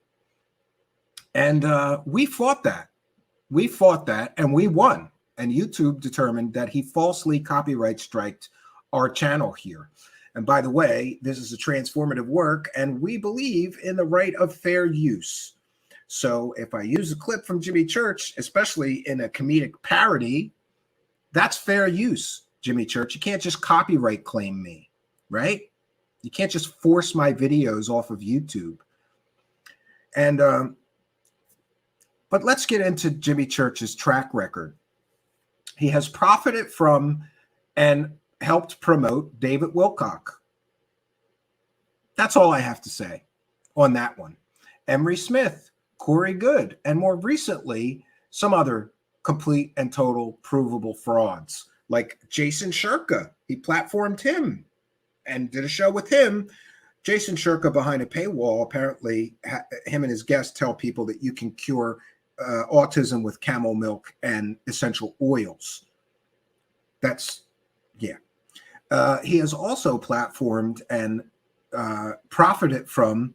And we fought that. We fought that and we won. And YouTube determined that he falsely copyright striked our channel here. And by the way, this is a transformative work, and we believe in the right of fair use. So if I use a clip from Jimmy Church, especially in a comedic parody, that's fair use, Jimmy Church. You can't just copyright claim me, right? You can't just force my videos off of YouTube. And but let's get into Jimmy Church's track record. He has profited from and helped promote David Wilcock. That's all I have to say on that one. Emery Smith, Corey Good, and more recently, some other complete and total provable frauds like Jason Shirka. He platformed him and did a show with him. Jason Shirka behind a paywall, apparently him and his guests tell people that you can cure autism with camel milk and essential oils. That's, yeah. He has also platformed and profited from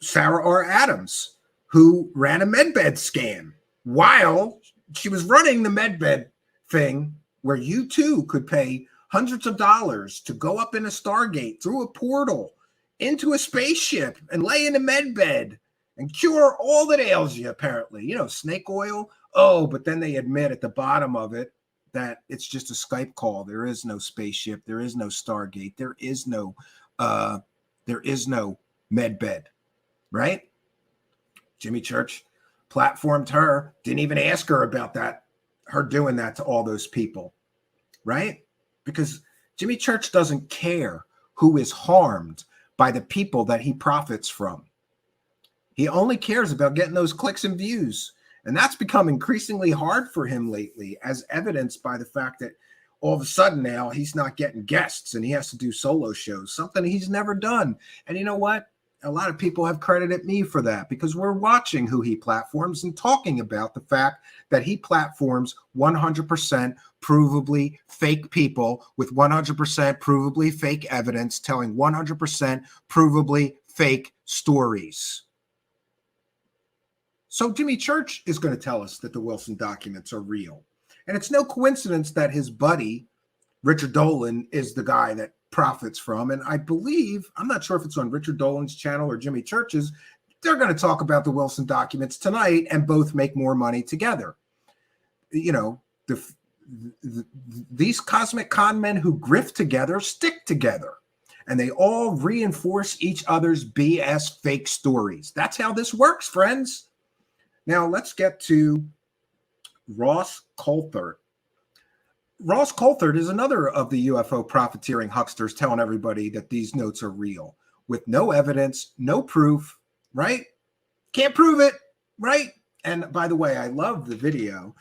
Sarah R. Adams, who ran a medbed scam while she was running the medbed thing where you too could pay hundreds of dollars to go up in a Stargate through a portal into a spaceship and lay in a medbed and cure all that ails you, apparently. You know, snake oil. Oh, but then they admit at the bottom of it that it's just a Skype call. There is no spaceship. There is no Stargate. There is no medbed, right? Jimmy Church platformed her, didn't even ask her about that, her doing that to all those people, right? Because Jimmy Church doesn't care who is harmed by the people that he profits from. He only cares about getting those clicks and views. And that's become increasingly hard for him lately, as evidenced by the fact that all of a sudden now he's not getting guests and he has to do solo shows, something he's never done. And you know what? A lot of people have credited me for that because we're watching who he platforms and talking about the fact that he platforms 100% provably fake people with 100% provably fake evidence, telling 100% provably fake stories. So Jimmy Church is going to tell us that the Wilson documents are real. And it's no coincidence that his buddy, Richard Dolan, is the guy that profits from. And I believe, I'm not sure if it's on Richard Dolan's channel or Jimmy Church's, they're going to talk about the Wilson documents tonight and both make more money together. You know, these cosmic con men who grift together stick together. and they all reinforce each other's BS fake stories. That's how this works, friends. Now let's get to Ross Coulthart. Ross Coulthart is another of the UFO profiteering hucksters telling everybody that these notes are real with no evidence, no proof, right? Can't prove it, right? And by the way, I love the video.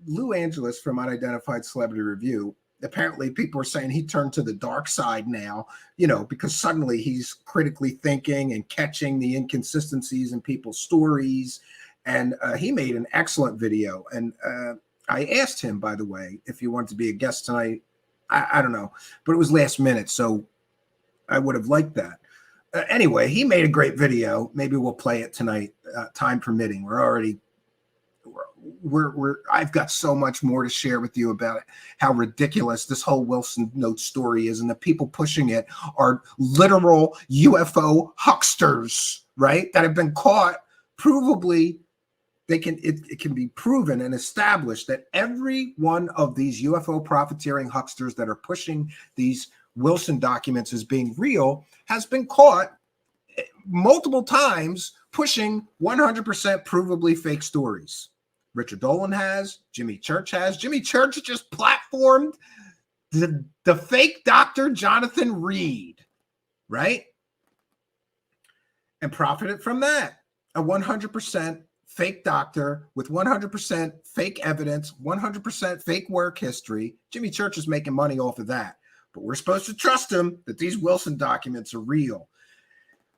Lou Angeles from Unidentified Celebrity Review, apparently people are saying he turned to the dark side now, you know, because suddenly he's critically thinking and catching the inconsistencies in people's stories. And he made an excellent video. And I asked him, by the way, if he wanted to be a guest tonight. I don't know, but it was last minute, so I would have liked that. Anyway, he made a great video. Maybe we'll play it tonight, time permitting. I've got so much more to share with you about it, how ridiculous this whole Wilson note story is, and the people pushing it are literal UFO hucksters, right? That have been caught. Provably, it can be proven and established that every one of these UFO profiteering hucksters that are pushing these Wilson documents as being real has been caught multiple times pushing 100% provably fake stories. Richard Dolan has, Jimmy Church has. Jimmy Church just platformed the fake Dr. Jonathan Reed, right? And profited from that. A 100% fake doctor with 100% fake evidence, 100% fake work history. Jimmy Church is making money off of that. But we're supposed to trust him that these Wilson documents are real.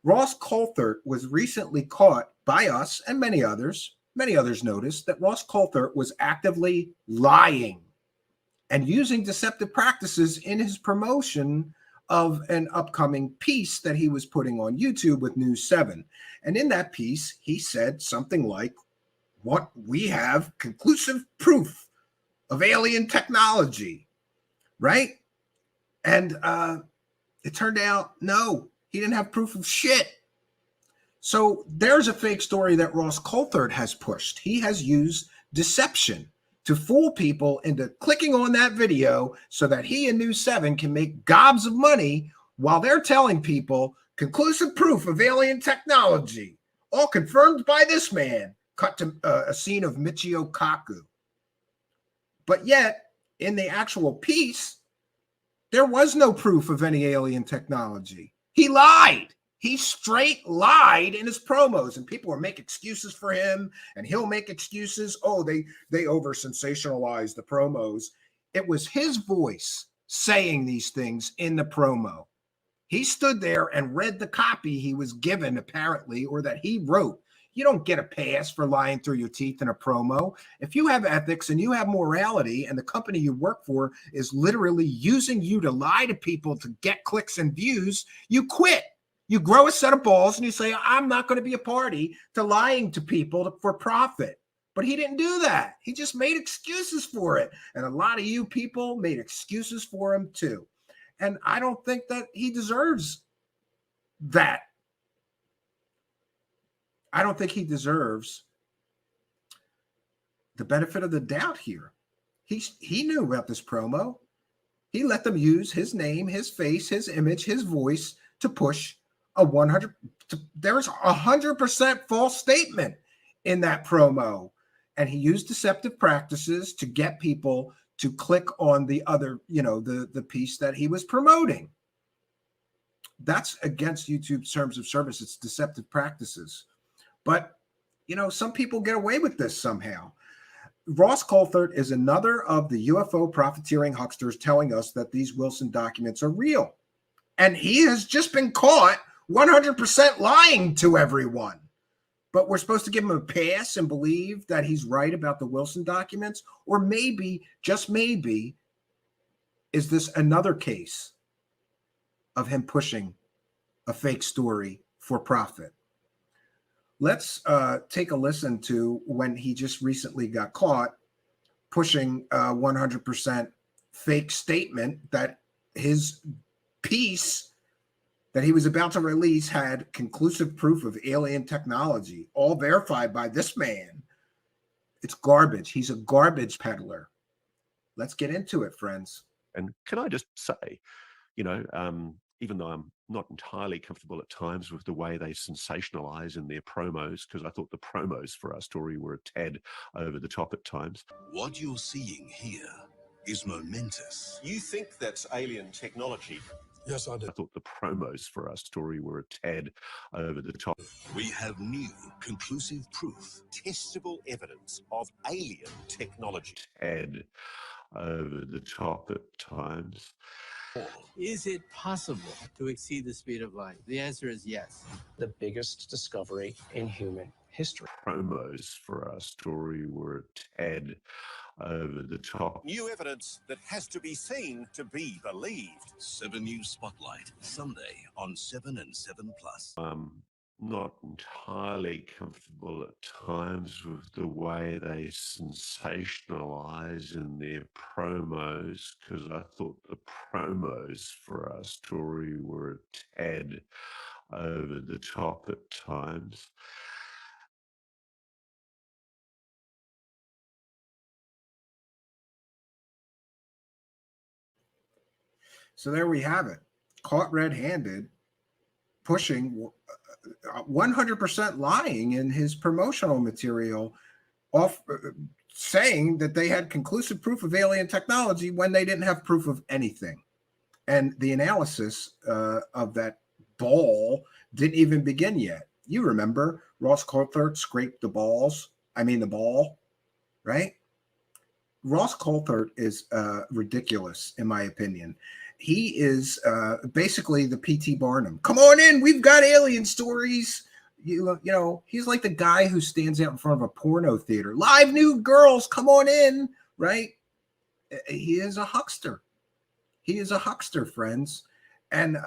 Ross Coulthart was recently caught by us and many others. Many others noticed that Ross Coulthart was actively lying and using deceptive practices in his promotion of an upcoming piece that he was putting on YouTube with News 7. And in that piece, he said something like, "What we have conclusive proof of alien technology," right? And it turned out, no, he didn't have proof of shit. So there's a fake story that Ross Coulthart has pushed. He has used deception to fool people into clicking on that video so that he and News 7 can make gobs of money while they're telling people conclusive proof of alien technology, all confirmed by this man. Cut to a scene of Michio Kaku. But yet, in the actual piece, there was no proof of any alien technology. He lied. He straight lied in his promos, and people will make excuses for him, and he'll make excuses. Oh, they over sensationalized the promos. It was his voice saying these things in the promo. He stood there and read the copy he was given, apparently, or that he wrote. You don't get a pass for lying through your teeth in a promo. If you have ethics and you have morality, and the company you work for is literally using you to lie to people to get clicks and views, you quit. You grow a set of balls and you say, I'm not going to be a party to lying to people for profit. But he didn't do that. He just made excuses for it. And a lot of you people made excuses for him too. And I don't think that he deserves that. I don't think he deserves the benefit of the doubt here. He knew about this promo. He let them use his name, his face, his image, his voice to push a 100. There's 100% false statement in that promo, and he used deceptive practices to get people to click on the other, the piece that he was promoting. That's against YouTube's terms of service. It's deceptive practices. But, some people get away with this somehow. Ross Coulthart is another of the UFO profiteering hucksters telling us that these Wilson documents are real. And he has just been caught 100% lying to everyone. But we're supposed to give him a pass and believe that he's right about the Wilson documents? Or maybe, just maybe, is this another case of him pushing a fake story for profit? Let's take a listen to when he just recently got caught pushing a 100% fake statement that his piece that he was about to release had conclusive proof of alien technology, all verified by this man. It's garbage. He's a garbage peddler. Let's get into it, friends. And can I just say, even though I'm not entirely comfortable at times with the way they sensationalize in their promos, because I thought the promos for our story were a tad over the top at times. What you're seeing here is momentous. You think that's alien technology? Yes, I do. I thought the promos for our story were a tad over the top. We have new, conclusive proof. Testable evidence of alien technology. Tad over the top at times. Is it possible to exceed the speed of light? The answer is yes. The biggest discovery in human history. Promos for our story were a tad over the top. New evidence that has to be seen to be believed. 7 News Spotlight, Sunday on 7 and 7 Plus. Not entirely comfortable at times with the way they sensationalize in their promos, because I thought the promos for our story were a tad over the top at times. So there we have it. Caught red-handed, pushing 100% lying in his promotional material, off saying that they had conclusive proof of alien technology when they didn't have proof of anything. And the analysis of that ball didn't even begin yet. You remember Ross Coulthart scraped the ball, right? Ross Coulthart is ridiculous, in my opinion. He is basically the P.T. Barnum. Come on in, we've got alien stories. You know, he's like the guy who stands out in front of a porno theater. Live nude girls, come on in, right? He is a huckster. He is a huckster, friends. And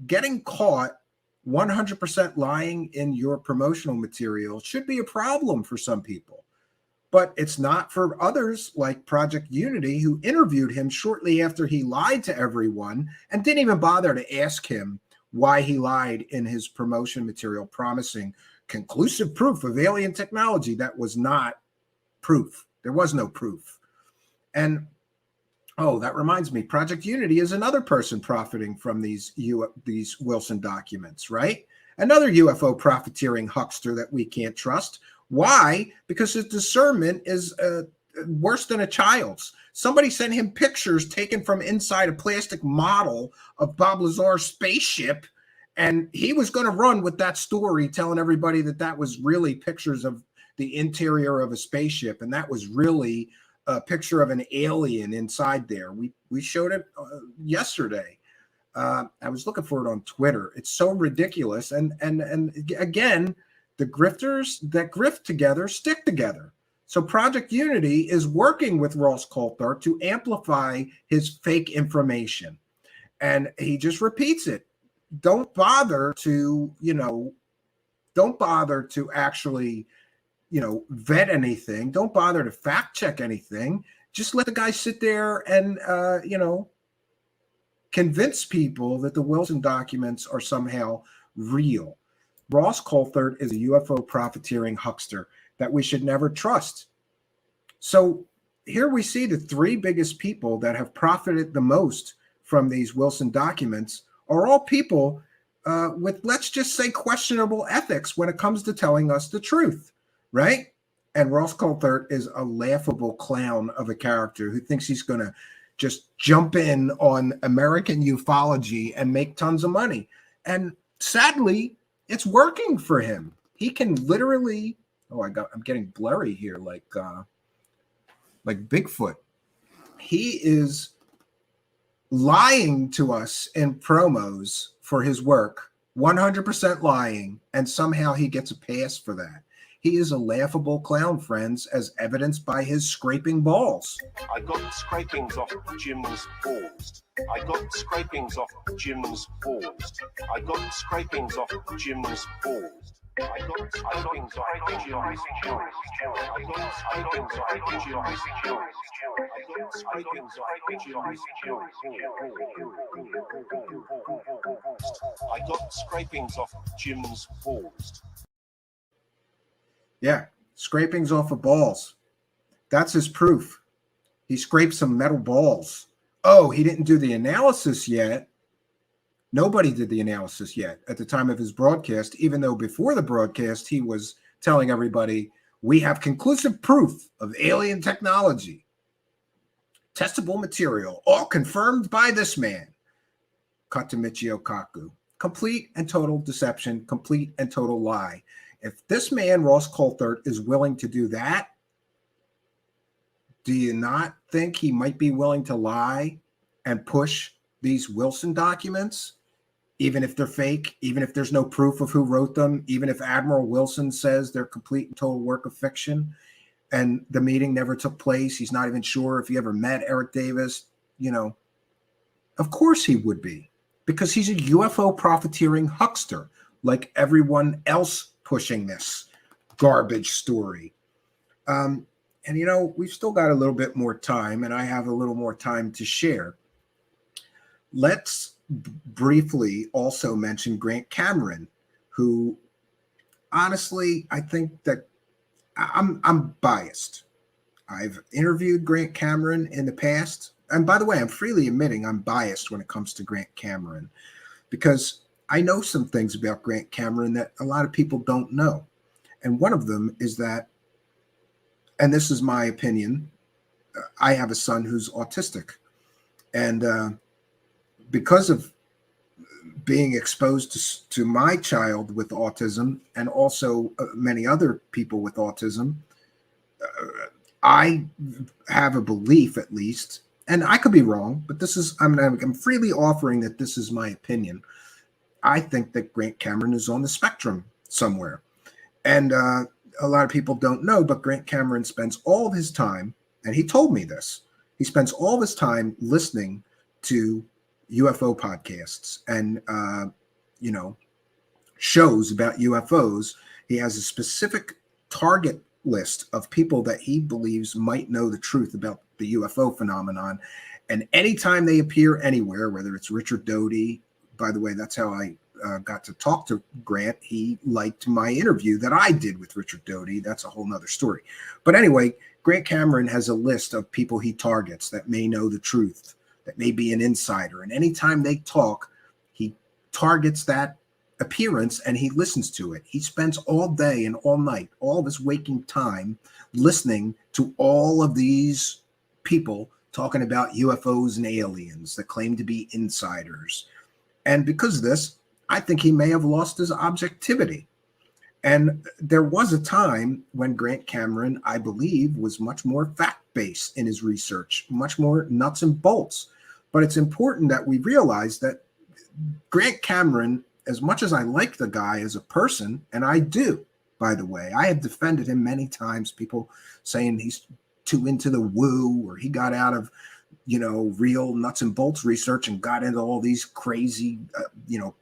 getting caught 100% lying in your promotional material should be a problem for some people. But it's not for others like Project Unity, who interviewed him shortly after he lied to everyone and didn't even bother to ask him why he lied in his promotion material, promising conclusive proof of alien technology. That was not proof. There was no proof. And, oh, that reminds me, Project Unity is another person profiting from these Wilson documents, right? Another UFO profiteering huckster that we can't trust. Why? Because his discernment is worse than a child's. Somebody sent him pictures taken from inside a plastic model of Bob Lazar's spaceship, and he was going to run with that story, telling everybody that that was really pictures of the interior of a spaceship, and that was really a picture of an alien inside there. We showed it yesterday. I was looking for it on Twitter. It's so ridiculous, and again, the grifters that grift together stick together. So Project Unity is working with Ross Coulthart to amplify his fake information. And he just repeats it. Don't bother to actually, vet anything. Don't bother to fact check anything. Just let the guy sit there and, convince people that the Wilson documents are somehow real. Ross Coulthart is a UFO profiteering huckster that we should never trust. So here we see the three biggest people that have profited the most from these Wilson documents are all people with, let's just say, questionable ethics when it comes to telling us the truth, right? And Ross Coulthart is a laughable clown of a character who thinks he's going to just jump in on American ufology and make tons of money. And sadly, it's working for him. He can literally, I'm getting blurry here, like Bigfoot. He is lying to us in promos for his work, 100% lying, and somehow he gets a pass for that. He is a laughable clown, friends, as evidenced by his scraping balls. I got scrapings off Jim's balls. I got scrapings off Jim's balls. I got scrapings off Jim's balls. I got scrapings off Jim's balls. I got scrapings off Jim's balls. I got scrapings off Jim's balls. I got scrapings off Jim's balls. Yeah, scrapings off of balls. That's his proof. He scraped some metal balls. Oh, he didn't do the analysis yet. Nobody did the analysis yet at the time of his broadcast, even though before the broadcast, he was telling everybody, we have conclusive proof of alien technology, testable material, all confirmed by this man, Katamichi Okaku. Complete and total deception, complete and total lie. If this man, Ross Coulthart, is willing to do that, do you not think he might be willing to lie and push these Wilson documents, even if they're fake, even if there's no proof of who wrote them, even if Admiral Wilson says they're complete and total work of fiction, and the meeting never took place? He's not even sure if he ever met Eric Davis. You know, of course he would be, because he's a UFO profiteering huckster like everyone else pushing this garbage story. And, you know, we've still got a little bit more time, and I have a little more time to share. Let's briefly also mention Grant Cameron, who honestly, I think that I'm biased. I've interviewed Grant Cameron in the past. And by the way, I'm freely admitting I'm biased when it comes to Grant Cameron, because I know some things about Grant Cameron that a lot of people don't know. And one of them is that, and this is my opinion, I have a son who's autistic. And because of being exposed to my child with autism, and also many other people with autism, I have a belief, at least, and I could be wrong, but this is, I'm freely offering that this is my opinion. I think that Grant Cameron is on the spectrum somewhere. And a lot of people don't know, but Grant Cameron spends all of his time, and he told me this, he spends all of his time listening to UFO podcasts and, you know, shows about UFOs. He has a specific target list of people that he believes might know the truth about the UFO phenomenon. And anytime they appear anywhere, whether it's Richard Doty, by the way, that's how I got to talk to Grant. He liked my interview that I did with Richard Doty. That's a whole nother story. But anyway, Grant Cameron has a list of people he targets that may know the truth, that may be an insider. And anytime they talk, he targets that appearance and he listens to it. He spends all day and all night, all of his waking time, listening to all of these people talking about UFOs and aliens that claim to be insiders. And because of this, I think he may have lost his objectivity. And there was a time when Grant Cameron, I believe, was much more fact-based in his research, much more nuts and bolts. But it's important that we realize that Grant Cameron, as much as I like the guy as a person, and I do, by the way, I have defended him many times, people saying he's too into the woo, or he got out of, you know, real nuts and bolts research and got into all these crazy, you know,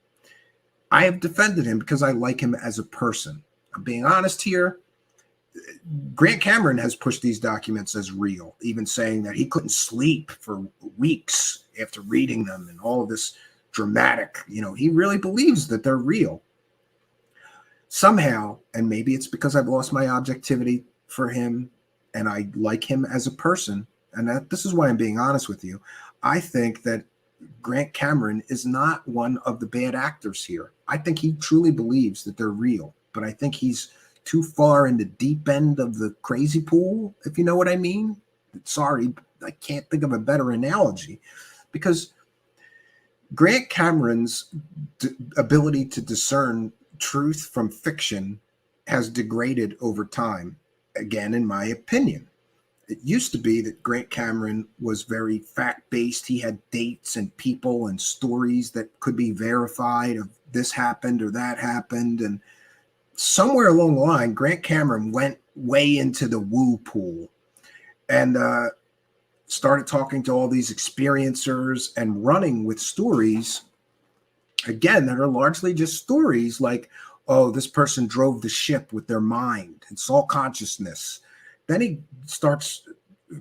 I have defended him because I like him as a person. I'm being honest here. Grant Cameron has pushed these documents as real, even saying that he couldn't sleep for weeks after reading them and all of this dramatic, you know, he really believes that they're real. Somehow, and maybe it's because I've lost my objectivity for him and I like him as a person, and that this is why I'm being honest with you. I think that Grant Cameron is not one of the bad actors here. I think he truly believes that they're real, but I think he's too far in the deep end of the crazy pool, if you know what I mean. Sorry, I can't think of a better analogy, because Grant Cameron's ability to discern truth from fiction has degraded over time, again, in my opinion. It used to be that Grant Cameron was very fact-based. He had dates and people and stories that could be verified of this happened or that happened. And somewhere along the line, Grant Cameron went way into the woo pool and started talking to all these experiencers and running with stories, again, that are largely just stories like, oh, this person drove the ship with their mind and saw consciousness. Then he starts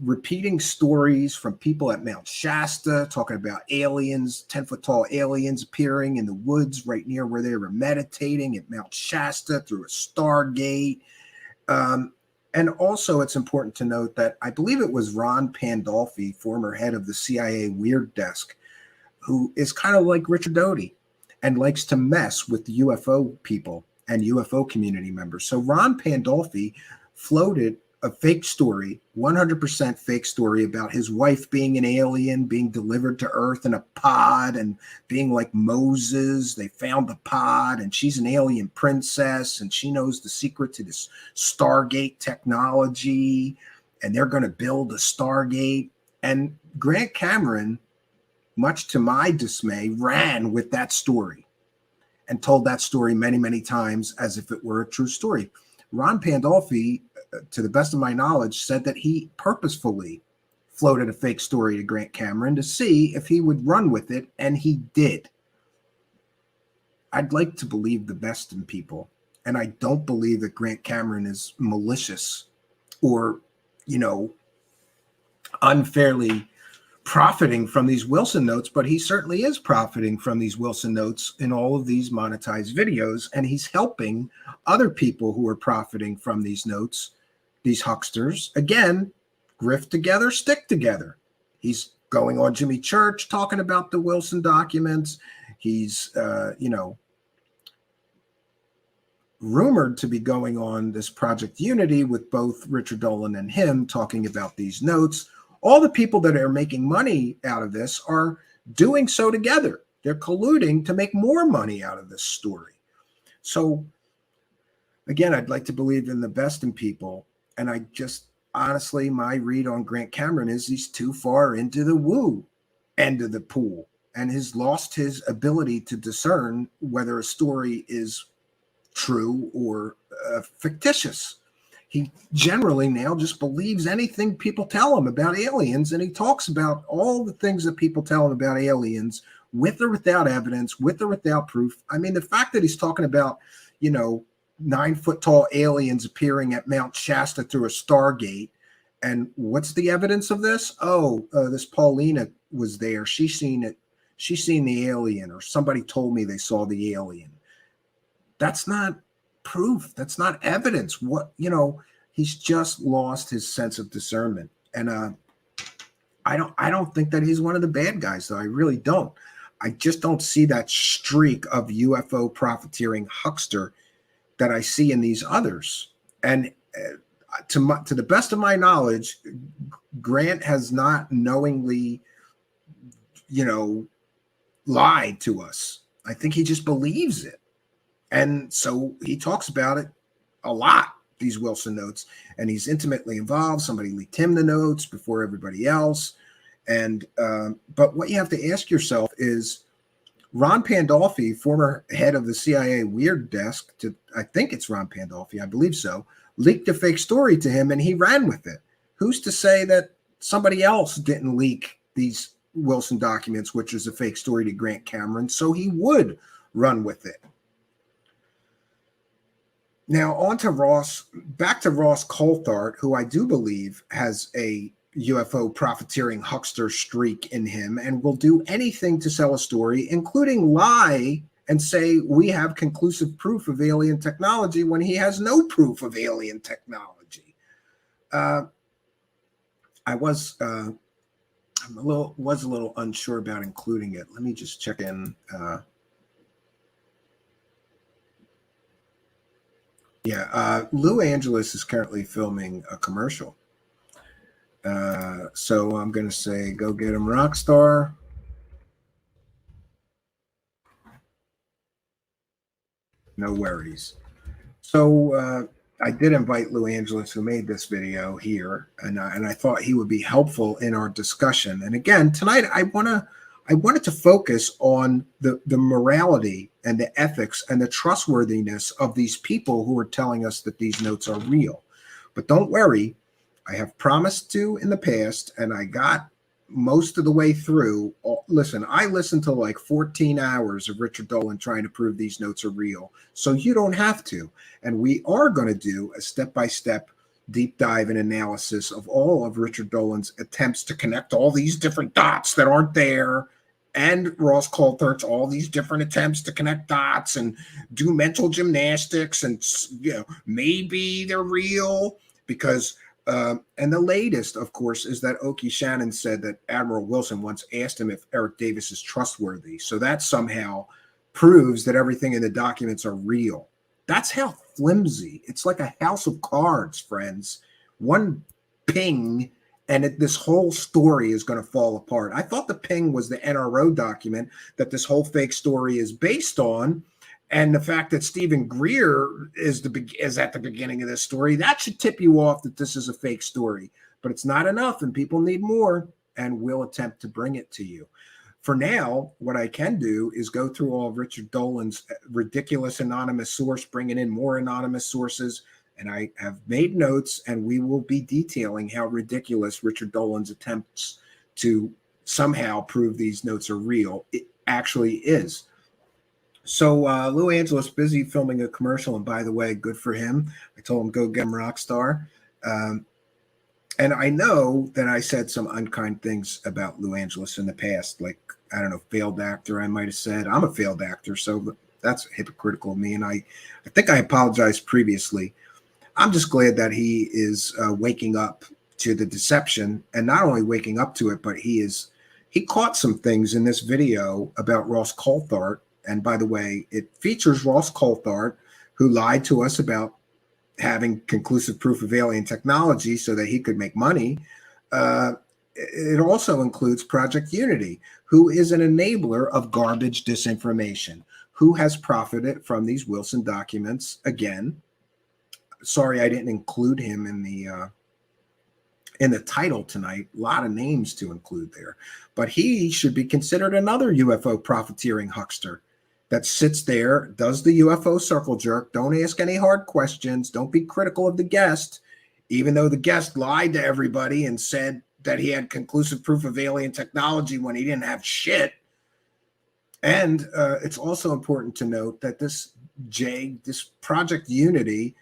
repeating stories from people at Mount Shasta, talking about aliens, 10-foot tall aliens appearing in the woods right near where they were meditating at Mount Shasta through a Stargate. And also it's important to note that I believe it was Ron Pandolfi, former head of the CIA Weird Desk, who is kind of like Richard Doty. and likes to mess with the UFO people and UFO community members. So Ron Pandolfi floated a fake story, 100% fake story about his wife being an alien, being delivered to Earth in a pod and being like Moses. They found the pod and she's an alien princess and she knows the secret to this Stargate technology and they're going to build a Stargate. And Grant Cameron, much to my dismay, ran with that story and told that story many, many times as if it were a true story. Ron Pandolfi, to the best of my knowledge, said that he purposefully floated a fake story to Grant Cameron to see if he would run with it, and he did. I'd like to believe the best in people, and I don't believe that Grant Cameron is malicious or, unfairly profiting from these Wilson notes, but he certainly is profiting from these Wilson notes in all of these monetized videos, and he's helping other people who are profiting from these notes, these hucksters. Again, grift together, stick together. He's going on Jimmy Church talking about the Wilson documents. He's, rumored to be going on this Project Unity with both Richard Dolan and him talking about these notes. All the people that are making money out of this are doing so together. They're colluding to make more money out of this story. So, again, I'd like to believe in the best in people. And I just, honestly, my read on Grant Cameron is he's too far into the woo end of the pool and has lost his ability to discern whether a story is true or fictitious. He generally now just believes anything people tell him about aliens, and he talks about all the things that people tell him about aliens with or without evidence, with or without proof. I mean, the fact that he's talking about, 9-foot tall aliens appearing at Mount Shasta through a Stargate, and what's the evidence of this? This Paulina was there. She's seen it. She's seen the alien, or somebody told me they saw the alien. That's not proof. That's not evidence. He's just lost his sense of discernment. And I don't think that he's one of the bad guys, though. I really don't. I just don't see that streak of UFO profiteering huckster that I see in these others. And to the best of my knowledge, Grant has not knowingly, lied to us. I think he just believes it. And so he talks about it a lot, these Wilson notes, and he's intimately involved. Somebody leaked him the notes before everybody else. And but what you have to ask yourself is, Ron Pandolfi, former head of the CIA Weird Desk, I think it's Ron Pandolfi, I believe so, leaked a fake story to him and he ran with it. Who's to say that somebody else didn't leak these Wilson documents, which is a fake story to Grant Cameron, so he would run with it? Now, back to Ross Coulthart, who I do believe has a UFO profiteering huckster streak in him and will do anything to sell a story, including lie and say we have conclusive proof of alien technology when he has no proof of alien technology. I was a little unsure about including it. Let me just check in. Lou Angeles is currently filming a commercial. So I'm going to say, go get him, Rockstar. No worries. So I did invite Lou Angeles, who made this video here, and I thought he would be helpful in our discussion. And again, tonight I wanted to focus on the morality and the ethics and the trustworthiness of these people who are telling us that these notes are real. But don't worry, I have promised to in the past, and I got most of the way through. Listen, I listened to like 14 hours of Richard Dolan trying to prove these notes are real, so you don't have to. And we are going to do a step-by-step deep dive and analysis of all of Richard Dolan's attempts to connect all these different dots that aren't there, and Ross Coulthart's all these different attempts to connect dots and do mental gymnastics, and maybe they're real because and the latest, of course, is that Oki Shannon said that Admiral Wilson once asked him if Eric Davis is trustworthy. So that somehow proves that everything in the documents are real. That's how flimsy. It's like a house of cards, friends. One ping and this whole story is going to fall apart. I thought the ping was the NRO document that this whole fake story is based on. And the fact that Stephen Greer is at the beginning of this story, that should tip you off that this is a fake story. But it's not enough, and people need more, and we'll attempt to bring it to you. For now, what I can do is go through all of Richard Dolan's ridiculous anonymous source, bringing in more anonymous sources, and I have made notes, and we will be detailing how ridiculous Richard Dolan's attempts to somehow prove these notes are real it actually is. So Lou Angeles busy filming a commercial, and by the way, good for him. I told him go get him Rockstar. And I know that I said some unkind things about Lou Angeles in the past, like, I don't know, failed actor, I might have said. I'm a failed actor, so that's hypocritical of me, and I think I apologized previously. I'm just glad that he is waking up to the deception, and not only waking up to it, but he caught some things in this video about Ross Coulthart. And by the way, it features Ross Coulthart, who lied to us about having conclusive proof of alien technology so that he could make money. It also includes Project Unity, who is an enabler of garbage disinformation, who has profited from these Wilson documents. Again, sorry I didn't include him in the title tonight. A lot of names to include there. But he should be considered another UFO profiteering huckster that sits there, does the UFO circle jerk. Don't ask any hard questions. Don't be critical of the guest, even though the guest lied to everybody and said that he had conclusive proof of alien technology when he didn't have shit. And it's also important to note that this Project Unity,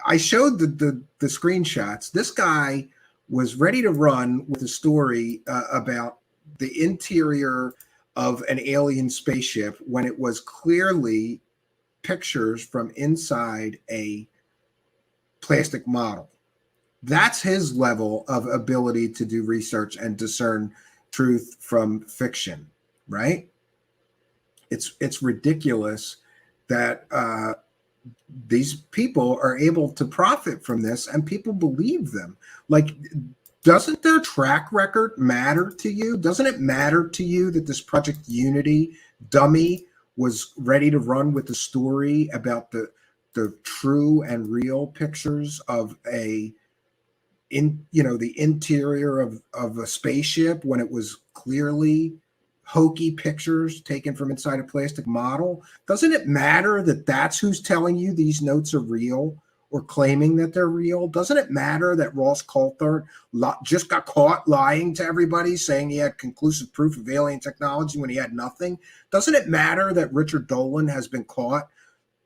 I showed the screenshots. This guy was ready to run with a story about the interior of an alien spaceship when it was clearly pictures from inside a plastic model. That's his level of ability to do research and discern truth from fiction, right? It's ridiculous that these people are able to profit from this and people believe them. Like, doesn't their track record matter to you? Doesn't it matter to you that this Project Unity dummy was ready to run with the story about the true and real pictures of the interior of a spaceship when it was clearly hokey pictures taken from inside a plastic model? Doesn't it matter that that's who's telling you these notes are real or claiming that they're real? Doesn't it matter that Ross Coulthart just got caught lying to everybody, saying he had conclusive proof of alien technology when he had nothing? Doesn't it matter that Richard Dolan has been caught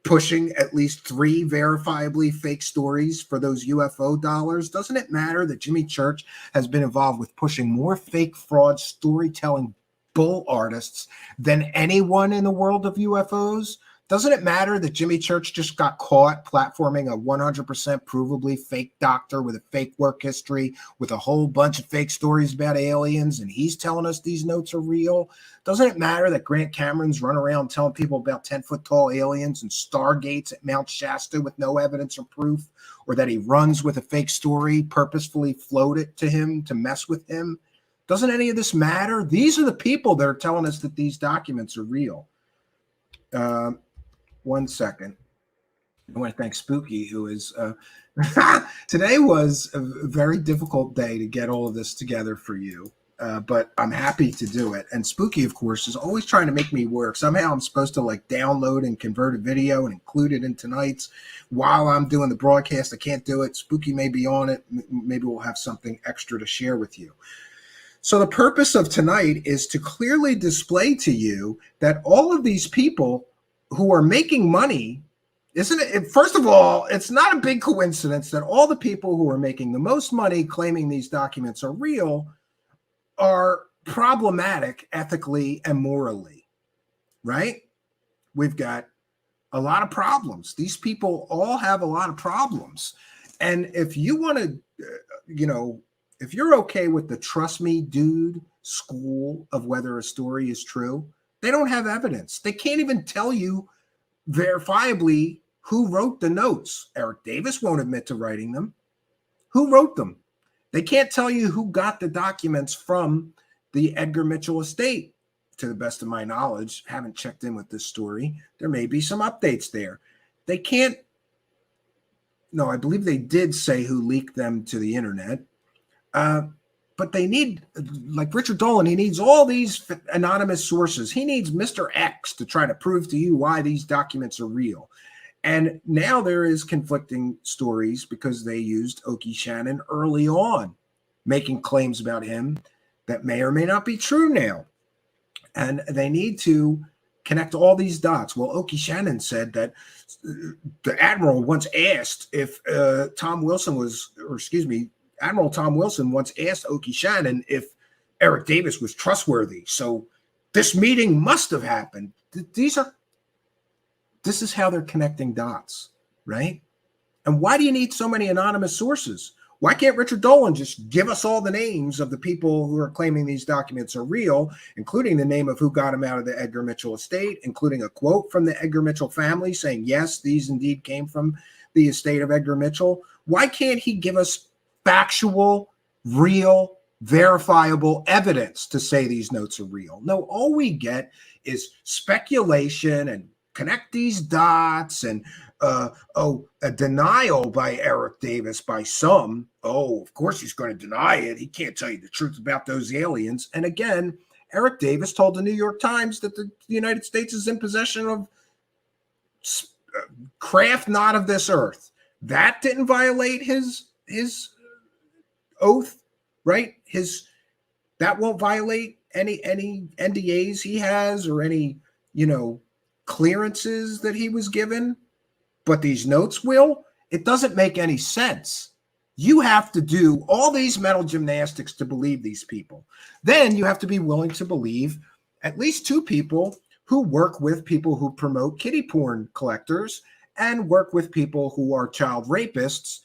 pushing at least 3 verifiably fake stories for those UFO dollars? Doesn't it matter that Jimmy Church has been involved with pushing more fake fraud storytelling bull artists than anyone in the world of UFOs? Doesn't it matter that Jimmy Church just got caught platforming a 100% provably fake doctor with a fake work history with a whole bunch of fake stories about aliens, and he's telling us these notes are real? Doesn't it matter that Grant Cameron's run around telling people about 10-foot-tall aliens and stargates at Mount Shasta with no evidence or proof, or that he runs with a fake story purposefully floated to him to mess with him? Doesn't any of this matter? These are the people that are telling us that these documents are real. 1 second. I want to thank Spooky, who is today was a very difficult day to get all of this together for you, but I'm happy to do it. And Spooky, of course, is always trying to make me work. Somehow I'm supposed to like download and convert a video and include it in tonight's while I'm doing the broadcast. I can't do it. Spooky may be on it. Maybe we'll have something extra to share with you. So the purpose of tonight is to clearly display to you that all of these people who are making money, isn't it? First of all, it's not a big coincidence that all the people who are making the most money claiming these documents are real are problematic ethically and morally, right? We've got a lot of problems. These people all have a lot of problems. And if you want to, if you're okay with the trust me, dude school of whether a story is true, They don't have evidence. They can't even tell you verifiably who wrote the notes. Eric Davis won't admit to writing them. Who wrote them? They can't tell you who got the documents from the Edgar Mitchell estate. To the best of my knowledge, haven't checked in with this story. There may be some updates there. They can't. No, I believe they did say who leaked them to the internet. But they need, like Richard Dolan, he needs all these anonymous sources. He needs Mr. X to try to prove to you why these documents are real. And now there is conflicting stories because they used Oki Shannon early on, making claims about him that may or may not be true now. And they need to connect all these dots. Well, Oki Shannon said that the admiral once asked if Admiral Tom Wilson once asked Oki Shannon if Eric Davis was trustworthy. So this meeting must have happened. This is how they're connecting dots, right? And why do you need so many anonymous sources? Why can't Richard Dolan just give us all the names of the people who are claiming these documents are real, including the name of who got them out of the Edgar Mitchell estate, including a quote from the Edgar Mitchell family saying, yes, these indeed came from the estate of Edgar Mitchell? Why can't he give us factual, real, verifiable evidence to say these notes are real? No, all we get is speculation and connect these dots and a denial by Eric Davis by some. Oh, of course he's going to deny it. He can't tell you the truth about those aliens. And again, Eric Davis told the New York Times that the United States is in possession of craft not of this earth. That didn't violate his oath, right? That won't violate any NDAs he has or any, clearances that he was given. But these notes will. It doesn't make any sense. You have to do all these mental gymnastics to believe these people. Then you have to be willing to believe at least two people who work with people who promote kiddie porn collectors and work with people who are child rapists.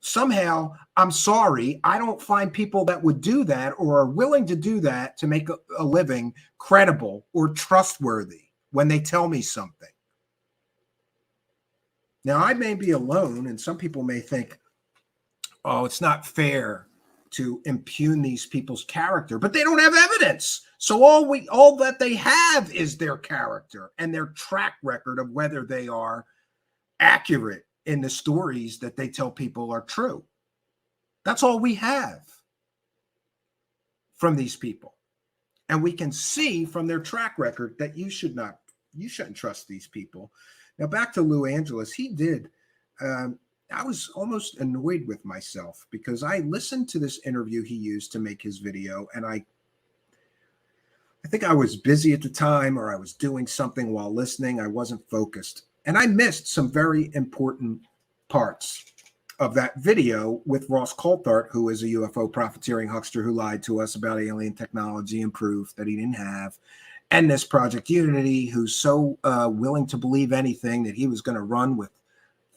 Somehow, I'm sorry, I don't find people that would do that or are willing to do that to make a living credible or trustworthy when they tell me something. Now, I may be alone, and some people may think, oh, it's not fair to impugn these people's character, but they don't have evidence. So all that they have is their character and their track record of whether they are accurate in the stories that they tell people are true. That's all we have from these people. And we can see from their track record that you shouldn't trust these people. Now, back to Lou Angeles, he did. I was almost annoyed with myself because I listened to this interview he used to make his video, and I think I was busy at the time or I was doing something while listening. I wasn't focused, and I missed some very important parts of that video with Ross Coulthart, who is a UFO profiteering huckster who lied to us about alien technology and proof that he didn't have. And this Project Unity, who's so willing to believe anything that he was going to run with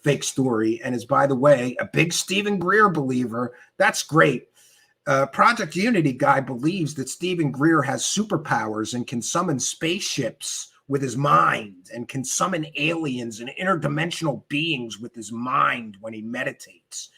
fake story and is, by the way, a big Stephen Greer believer. That's great. Project Unity guy believes that Stephen Greer has superpowers and can summon spaceships with his mind and can summon aliens and interdimensional beings with his mind when he meditates.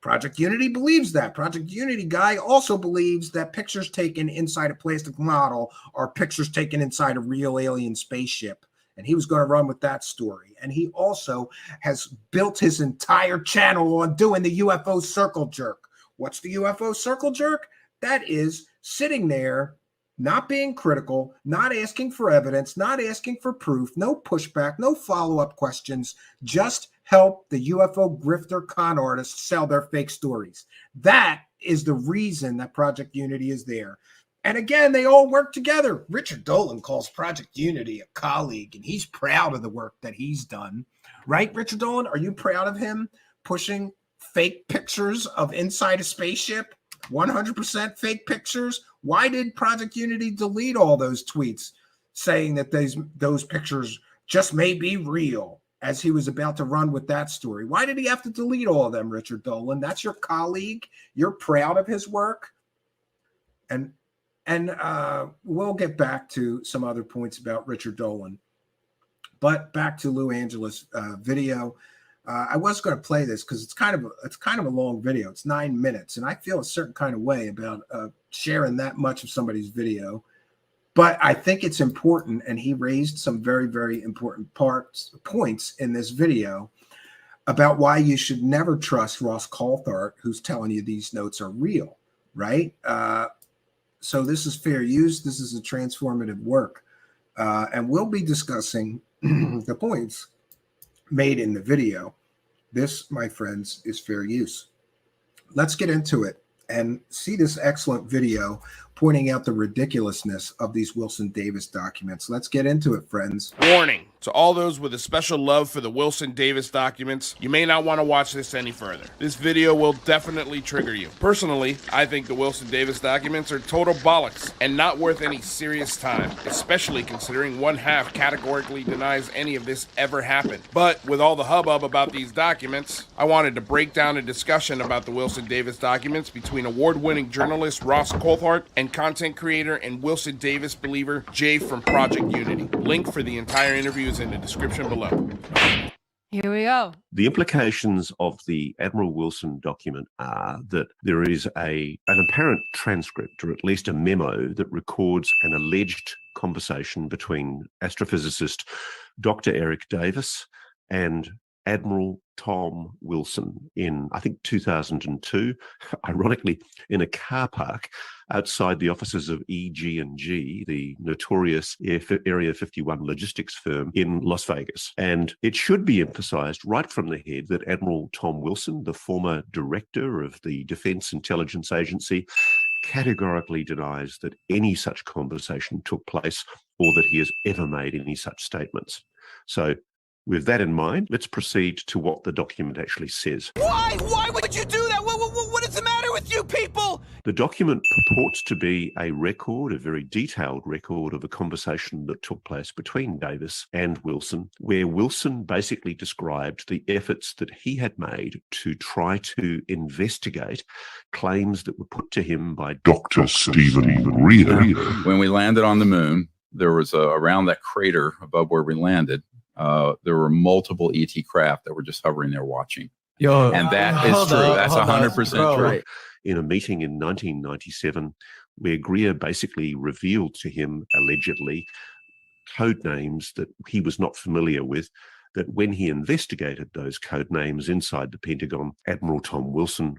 Project Unity believes that. Project Unity guy also believes that pictures taken inside a plastic model are pictures taken inside a real alien spaceship. And he was going to run with that story. And he also has built his entire channel on doing the UFO circle jerk. What's the UFO circle jerk? That is sitting there, not being critical, not asking for evidence, not asking for proof, no pushback, no follow-up questions, just help the UFO grifter con artists sell their fake stories. That is the reason that Project Unity is there. And again, they all work together. Richard Dolan calls Project Unity a colleague, and he's proud of the work that he's done. Right, Richard Dolan? Are you proud of him pushing fake pictures of inside a spaceship? 100% fake pictures? Why did Project Unity delete all those tweets saying that those pictures just may be real as he was about to run with that story? Why did he have to delete all of them, Richard Dolan? That's your colleague. You're proud of his work. And And we'll get back to some other points about Richard Dolan. But back to Lou Angela's video. I was going to play this because it's kind of a long video. It's 9 minutes, and I feel a certain kind of way about sharing that much of somebody's video. But I think it's important, and he raised some very, very important points in this video about why you should never trust Ross Coulthart, who's telling you these notes are real, right? So this is fair use. This is a transformative work. And we'll be discussing the points made in the video. This, my friends, is fair use. Let's get into it and see this excellent video pointing out the ridiculousness of these Wilson Davis documents. Let's get into it, friends. Warning. To all those with a special love for the Wilson Davis documents, you may not want to watch this any further. This video will definitely trigger you. Personally, I think the Wilson Davis documents are total bollocks and not worth any serious time, especially considering one half categorically denies any of this ever happened. But with all the hubbub about these documents, I wanted to break down a discussion about the Wilson Davis documents between award-winning journalist Ross Coulthart and content creator and Wilson Davis believer Jay from Project Unity. Link for the entire interview is in the description below. Here we go. The implications of the Admiral Wilson document are that there is an apparent transcript, or at least a memo, that records an alleged conversation between astrophysicist Dr. Eric Davis and Admiral Tom Wilson in, I think, 2002, ironically, in a car park outside the offices of EG&G, the notorious Area 51 logistics firm in Las Vegas. And it should be emphasized right from the head that Admiral Tom Wilson, the former director of the Defense Intelligence Agency, categorically denies that any such conversation took place or that he has ever made any such statements. So, with that in mind, let's proceed to what the document actually says. Why? Why would you do that? What is the matter with you people? The document purports to be a record, a very detailed record of a conversation that took place between Davis and Wilson, where Wilson basically described the efforts that he had made to try to investigate claims that were put to him by Dr. Stephen Greer. When we landed on the moon, there was around that crater above where we landed, there were multiple ET craft that were just hovering there watching. And that is true. That's 100% true. In a meeting in 1997, where Greer basically revealed to him, allegedly, code names that he was not familiar with, that when he investigated those code names inside the Pentagon, Admiral Tom Wilson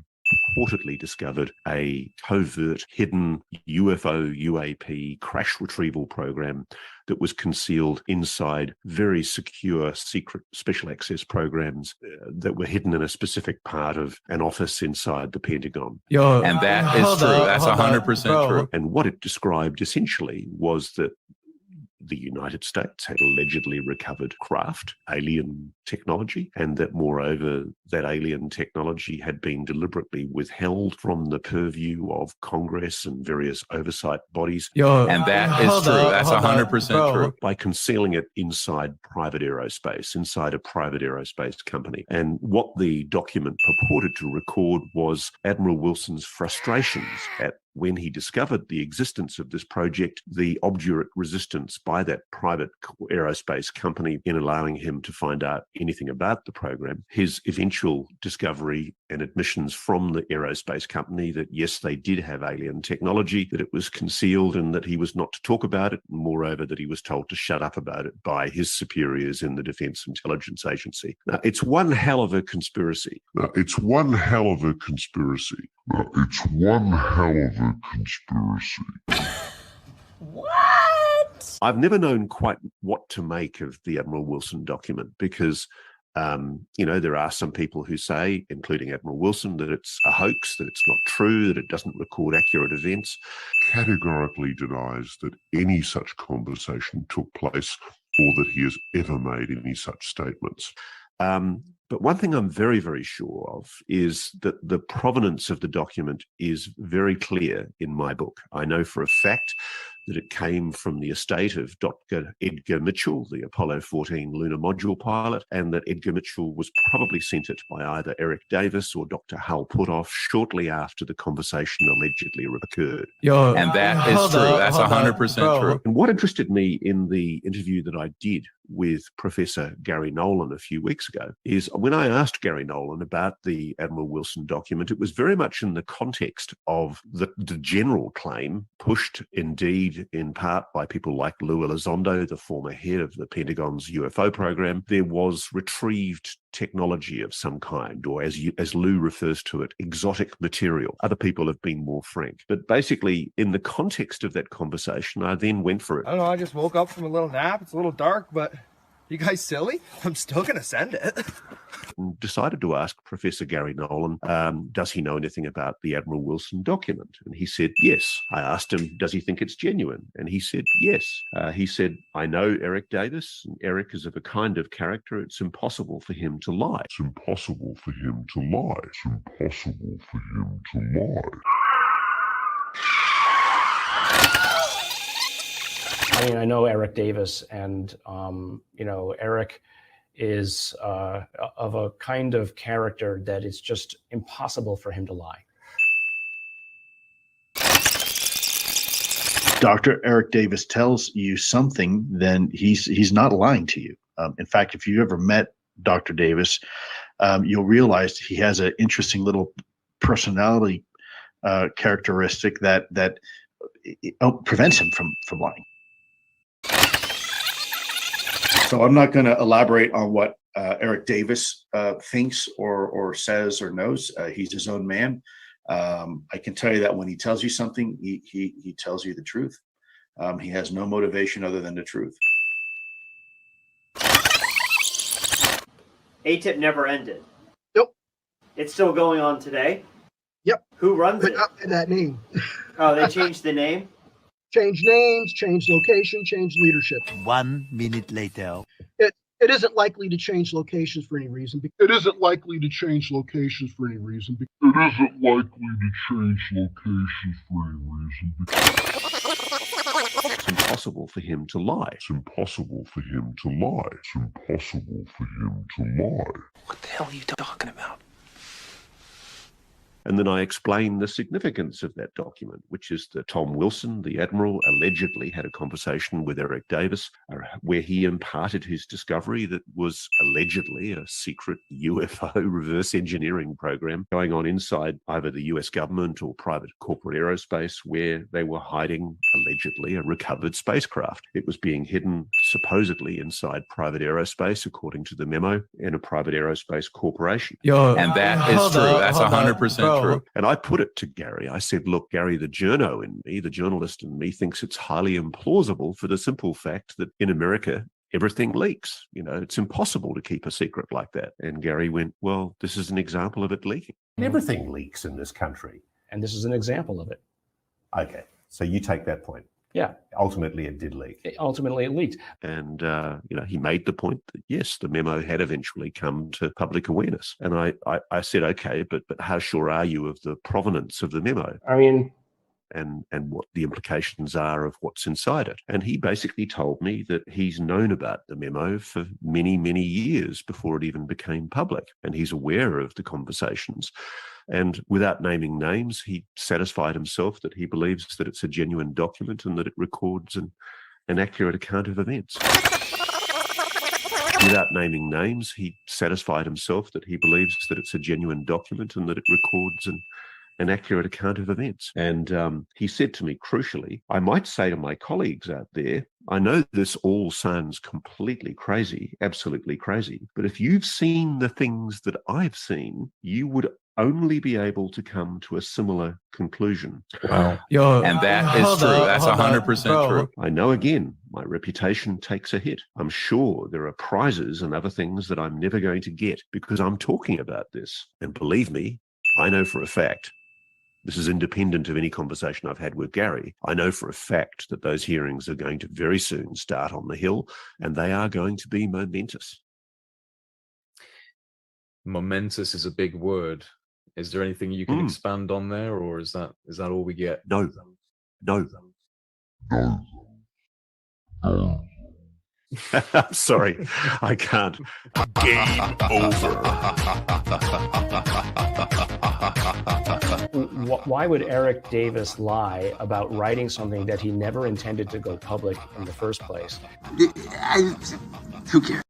purportedly discovered a covert, hidden UFO, UAP crash retrieval program that was concealed inside very secure, secret special access programs that were hidden in a specific part of an office inside the Pentagon. And that is true. That's 100% true. And what it described essentially was that the United States had allegedly recovered craft, alien technology, and that moreover, that alien technology had been deliberately withheld from the purview of Congress and various oversight bodies. And that is true. That's 100% true. By concealing it inside private aerospace, inside a private aerospace company. And what the document purported to record was Admiral Wilson's frustrations at when he discovered the existence of this project, the obdurate resistance by that private aerospace company in allowing him to find out anything about the program, his eventual discovery and admissions from the aerospace company that, yes, they did have alien technology, that it was concealed and that he was not to talk about it, and moreover, that he was told to shut up about it by his superiors in the Defense Intelligence Agency. Now, it's one hell of a conspiracy. What? I've never known quite what to make of the Admiral Wilson document because, there are some people who say, including Admiral Wilson, that it's a hoax, that it's not true, that it doesn't record accurate events. Categorically denies that any such conversation took place or that he has ever made any such statements. But one thing I'm very, very sure of is that the provenance of the document is very clear in my book. I know for a fact that it came from the estate of Dr. Edgar Mitchell, the Apollo 14 lunar module pilot, and that Edgar Mitchell was probably sent it by either Eric Davis or Dr. Hal Puthoff shortly after the conversation allegedly occurred. And that is true. That's 100% true. And what interested me in the interview that I did with Professor Gary Nolan a few weeks ago is when I asked Gary Nolan about the Admiral Wilson document, it was very much in the context of the general claim, pushed indeed in part by people like Lou Elizondo, the former head of the Pentagon's UFO program. There was retrieved technology of some kind, or as Lou refers to it, exotic material. Other people have been more frank. But basically, in the context of that conversation, I then went for it. I don't know, I just woke up from a little nap. It's a little dark, but you guys silly? I'm still going to send it. And decided to ask Professor Gary Nolan, does he know anything about the Admiral Wilson document? And he said, yes. I asked him, does he think it's genuine? And he said, yes. He said, I know Eric Davis, and Eric is of a kind of character, it's impossible for him to lie. It's impossible for him to lie. It's impossible for him to lie. I mean, I know Eric Davis, and Eric is of a kind of character that it's just impossible for him to lie. Dr. Eric Davis tells you something, then he's not lying to you. In fact, if you ever met Dr. Davis, you'll realize he has an interesting little personality characteristic that prevents him from lying. So I'm not going to elaborate on what Eric Davis thinks or says or knows. He's his own man. I can tell you that when he tells you something, he tells you the truth. He has no motivation other than the truth. ATIP never ended. Nope. It's still going on today. Yep. Who runs But it? not in that name. Oh, they changed the name? Change names, change location, change leadership. 1 minute later. It isn't likely to change locations for any reason. It isn't likely to change locations for any reason. It isn't likely to change locations for any reason. It's impossible for him to lie. It's impossible for him to lie. It's impossible for him to lie. What the hell are you talking about? And then I explained the significance of that document, which is that Tom Wilson, the Admiral, allegedly had a conversation with Eric Davis where he imparted his discovery that was allegedly a secret UFO reverse engineering program going on inside either the US government or private corporate aerospace, where they were hiding, allegedly, a recovered spacecraft. It was being hidden supposedly inside private aerospace, according to the memo, in a private aerospace corporation. And that is true. That's 100% true. And I put it to Gary. I said, look, Gary, the journo in me, the journalist in me, thinks it's highly implausible for the simple fact that in America, everything leaks. You know, it's impossible to keep a secret like that. And Gary went, well, this is an example of it leaking. Everything leaks in this country. And this is an example of it. Okay, so you take that point. Yeah. Ultimately, it did leak. Ultimately, it leaked. And, he made the point that, yes, the memo had eventually come to public awareness. And I said, okay, but how sure are you of the provenance of the memo? I mean... And what the implications are of what's inside it. And he basically told me that he's known about the memo for many, many years before it even became public. And he's aware of the conversations. And without naming names, he satisfied himself that he believes that it's a genuine document and that it records an accurate account of events. Without naming names, he satisfied himself that he believes that it's a genuine document and that it records an accurate account of events. And he said to me, crucially, I might say to my colleagues out there, I know this all sounds completely crazy, absolutely crazy, but if you've seen the things that I've seen, you would only be able to come to a similar conclusion. Wow. And that is true. That's 100% true. I know, again, my reputation takes a hit. I'm sure there are prizes and other things that I'm never going to get because I'm talking about this. And believe me, I know for a fact, this is independent of any conversation I've had with Gary, I know for a fact that those hearings are going to very soon start on the Hill, and they are going to be momentous. Momentous is a big word. Is there anything you can expand on there, or is that all we get? No. I'm sorry, I can't. Game over. Why would Eric Davis lie about writing something that he never intended to go public in the first place? Who cares?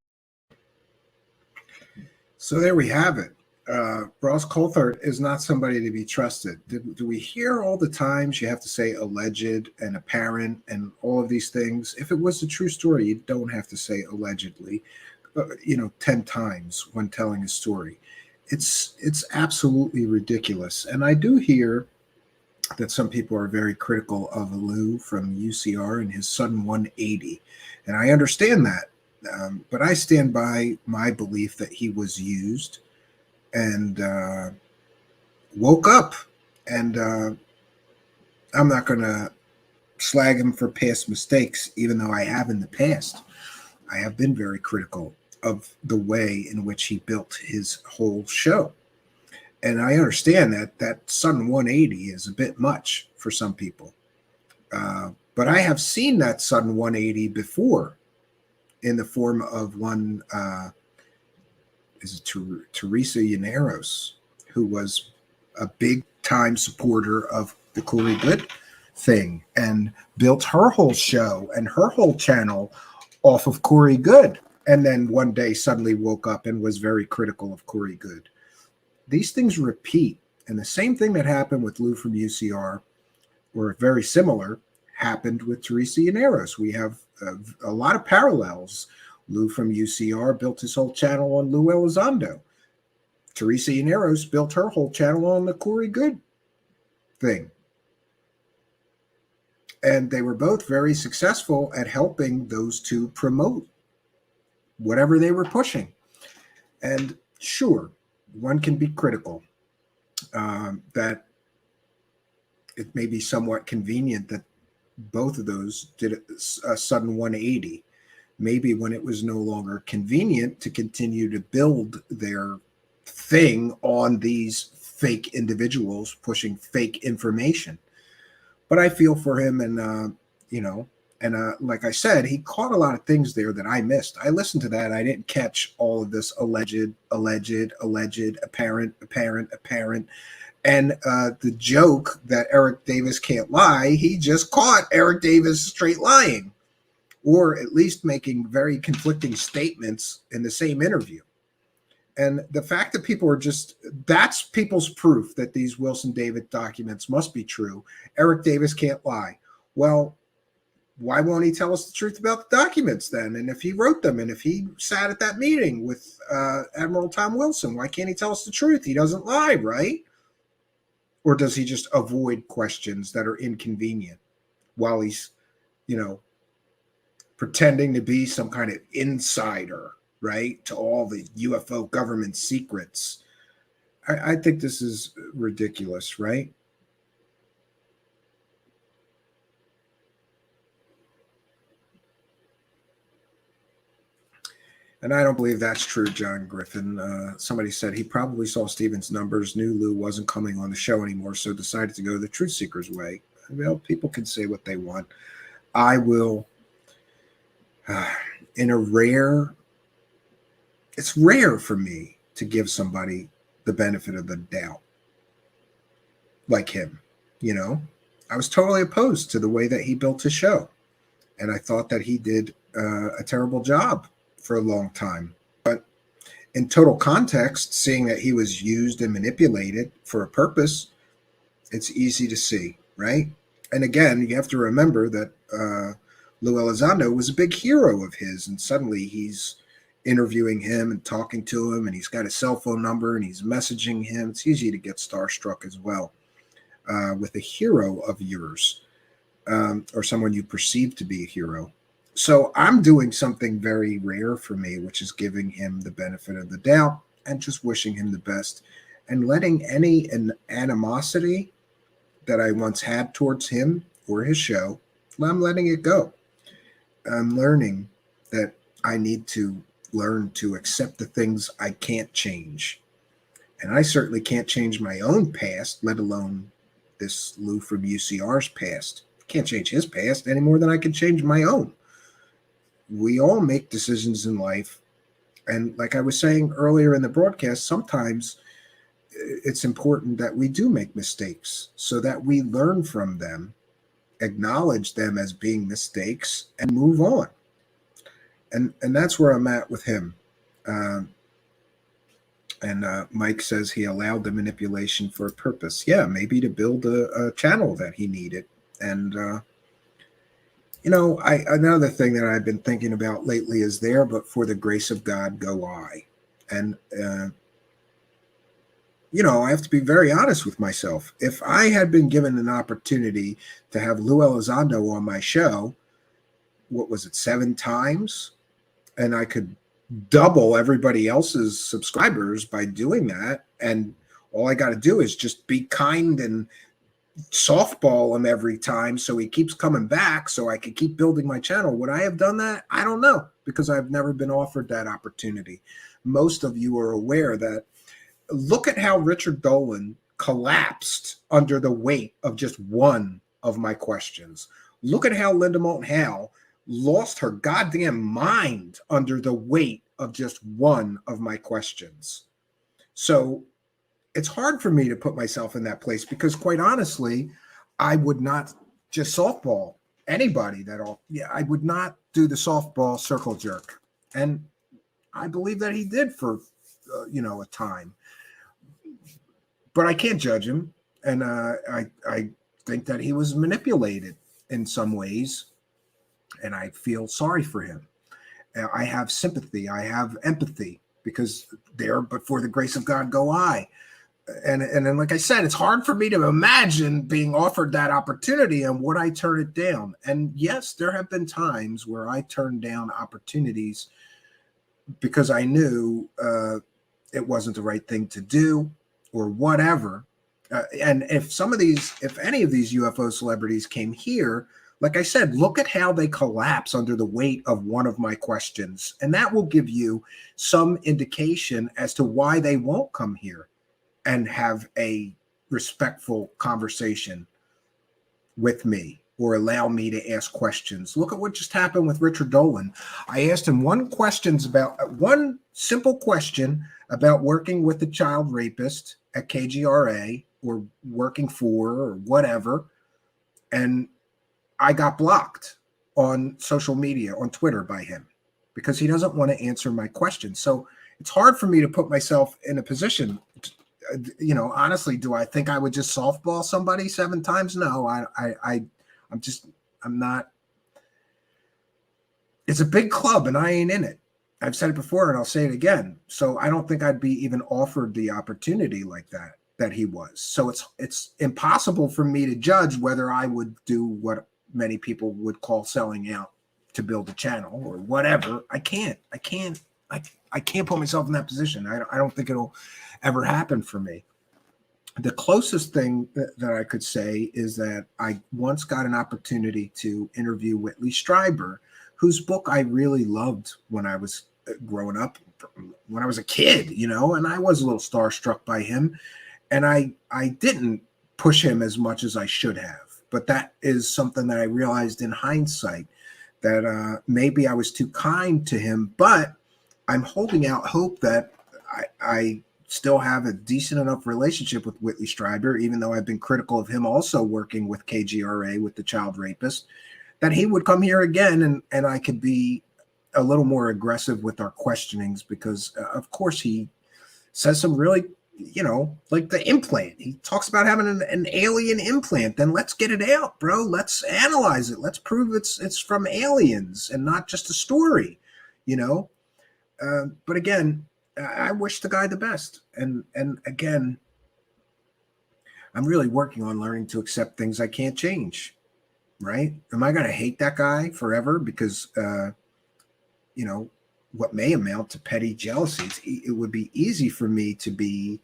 So there we have it. Ross Coulthart is not somebody to be trusted. Do we hear all the times you have to say alleged and apparent and all of these things? If it was a true story, you don't have to say allegedly, 10 times when telling a story. It's absolutely ridiculous. And I do hear that some people are very critical of Lou from UCR and his sudden 180. And I understand that. But I stand by my belief that he was used and woke up. And I'm not going to slag him for past mistakes, even though I have in the past. I have been very critical of the way in which he built his whole show. And I understand that sudden 180 is a bit much for some people. But I have seen that sudden 180 before in the form of one, Teresa Llaneros, who was a big-time supporter of the Corey Good thing and built her whole show and her whole channel off of Corey Good, and then one day suddenly woke up and was very critical of Corey Good. These things repeat, and the same thing that happened with Lou from UCR, or very similar, happened with Teresa Llaneros. We have a lot of parallels. Lou from UCR built his whole channel on Lou Elizondo. Teresa Llaneros built her whole channel on the Corey Good thing. And they were both very successful at helping those two promote whatever they were pushing. And sure, one can be critical that it may be somewhat convenient that both of those did a sudden 180, maybe when it was no longer convenient to continue to build their thing on these fake individuals pushing fake information. But I feel for him, and like I said, he caught a lot of things there that I missed. I listened to that. I didn't catch all of this alleged, apparent. And the joke that Eric Davis can't lie, he just caught Eric Davis straight lying, or at least making very conflicting statements in the same interview. And the fact that people are that's people's proof that these Wilson Davis documents must be true. Eric Davis can't lie. Well, why won't he tell us the truth about the documents then? And if he wrote them, and if he sat at that meeting with Admiral Tom Wilson, why can't he tell us the truth? He doesn't lie, right? Or does he just avoid questions that are inconvenient while he's, pretending to be some kind of insider, right, to all the UFO government secrets? I think this is ridiculous, right? And I don't believe that's true, John Griffin. Somebody said he probably saw Stephen's numbers, knew Lou wasn't coming on the show anymore, so decided to go the truth seeker's way. Well, people can say what they want. I will, it's rare for me to give somebody the benefit of the doubt like him. I was totally opposed to the way that he built his show. And I thought that he did a terrible job for a long time. But in total context, seeing that he was used and manipulated for a purpose, it's easy to see, right? And again, you have to remember that Lou Elizondo was a big hero of his, and suddenly he's interviewing him and talking to him, and he's got his cell phone number and he's messaging him. It's easy to get starstruck as well with a hero of yours, or someone you perceive to be a hero. So I'm doing something very rare for me, which is giving him the benefit of the doubt and just wishing him the best, and letting any animosity that I once had towards him or his show, I'm letting it go. I'm learning that I need to learn to accept the things I can't change. And I certainly can't change my own past, let alone this Lou from UCR's past. Can't change his past any more than I can change my own. We all make decisions in life. And like I was saying earlier in the broadcast, sometimes it's important that we do make mistakes so that we learn from them, acknowledge them as being mistakes, and move on. And that's where I'm at with him. Mike says he allowed the manipulation for a purpose. Yeah, maybe to build a channel that he needed. And, another thing that I've been thinking about lately is there, but for the grace of God go I. And, I have to be very honest with myself. If I had been given an opportunity to have Lou Elizondo on my show, what was it, 7 times? And I could double everybody else's subscribers by doing that. And all I got to do is just be kind and softball him every time so he keeps coming back so I could keep building my channel. Would I have done that? I don't know, because I've never been offered that opportunity. Most of you are aware that look at how Richard Dolan collapsed under the weight of just one of my questions. Look at how Linda Moulton Howe lost her goddamn mind under the weight of just one of my questions. So it's hard for me to put myself in that place because, quite honestly, I would not just softball anybody I would not do the softball circle jerk. And I believe that he did for, a time. But I can't judge him. And I think that he was manipulated in some ways. And I feel sorry for him. I have sympathy. I have empathy because there, but for the grace of God go I. And then, like I said, it's hard for me to imagine being offered that opportunity and would I turn it down? And yes, there have been times where I turned down opportunities because I knew it wasn't the right thing to do or whatever. And if any of these UFO celebrities came here, like I said, look at how they collapse under the weight of one of my questions. And that will give you some indication as to why they won't come here and have a respectful conversation with me or allow me to ask questions. Look at what just happened with Richard Dolan. I asked him one simple question about working with the child rapist at KGRA or working for or whatever. And I got blocked on social media, on Twitter by him because he doesn't want to answer my question. So it's hard for me to put myself in a position. Honestly, do I think I would just softball somebody 7 times? No, I'm not. It's a big club and I ain't in it. I've said it before and I'll say it again. So I don't think I'd be even offered the opportunity like that he was. So it's impossible for me to judge whether I would do what many people would call selling out to build a channel or whatever. I can't put myself in that position. I don't think it'll ever happen for me. The closest thing that I could say is that I once got an opportunity to interview Whitley Strieber, whose book I really loved when I was growing up, when I was a kid, and I was a little starstruck by him. And I didn't push him as much as I should have. But that is something that I realized in hindsight, that maybe I was too kind to him. But I'm holding out hope that I still have a decent enough relationship with Whitley Strieber, even though I've been critical of him also working with KGRA, with the child rapist, that he would come here again and I could be a little more aggressive with our questionings because, of course, he says some really, like the implant. He talks about having an alien implant. Then let's get it out, bro. Let's analyze it. Let's prove it's from aliens and not just a story, But again, I wish the guy the best. And again, I'm really working on learning to accept things I can't change, right? Am I going to hate that guy forever because, what may amount to petty jealousy? It would be easy for me to be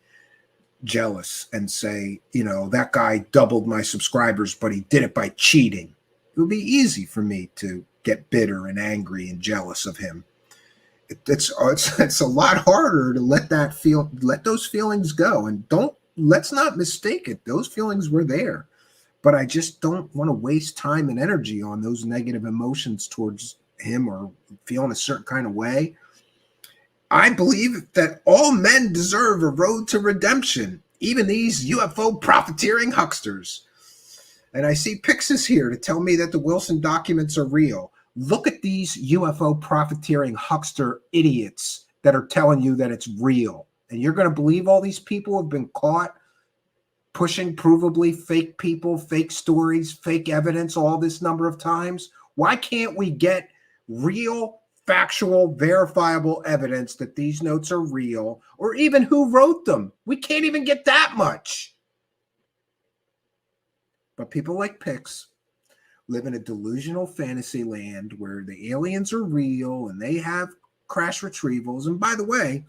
jealous and say, that guy doubled my subscribers, but he did it by cheating. It would be easy for me to get bitter and angry and jealous of him. It's a lot harder to let those feelings go. And let's not mistake it. Those feelings were there. but I just don't want to waste time and energy on those negative emotions towards him or feeling a certain kind of way. I believe that all men deserve a road to redemption, even these UFO profiteering hucksters. And I see Pixis here to tell me that the Wilson documents are real. Look at these UFO profiteering huckster idiots that are telling you that it's real. And you're going to believe all these people have been caught pushing provably fake people, fake stories, fake evidence all this number of times? Why can't we get real, factual, verifiable evidence that these notes are real, or even who wrote them? We can't even get that much. But people like Pix live in a delusional fantasy land where the aliens are real and they have crash retrievals. And by the way,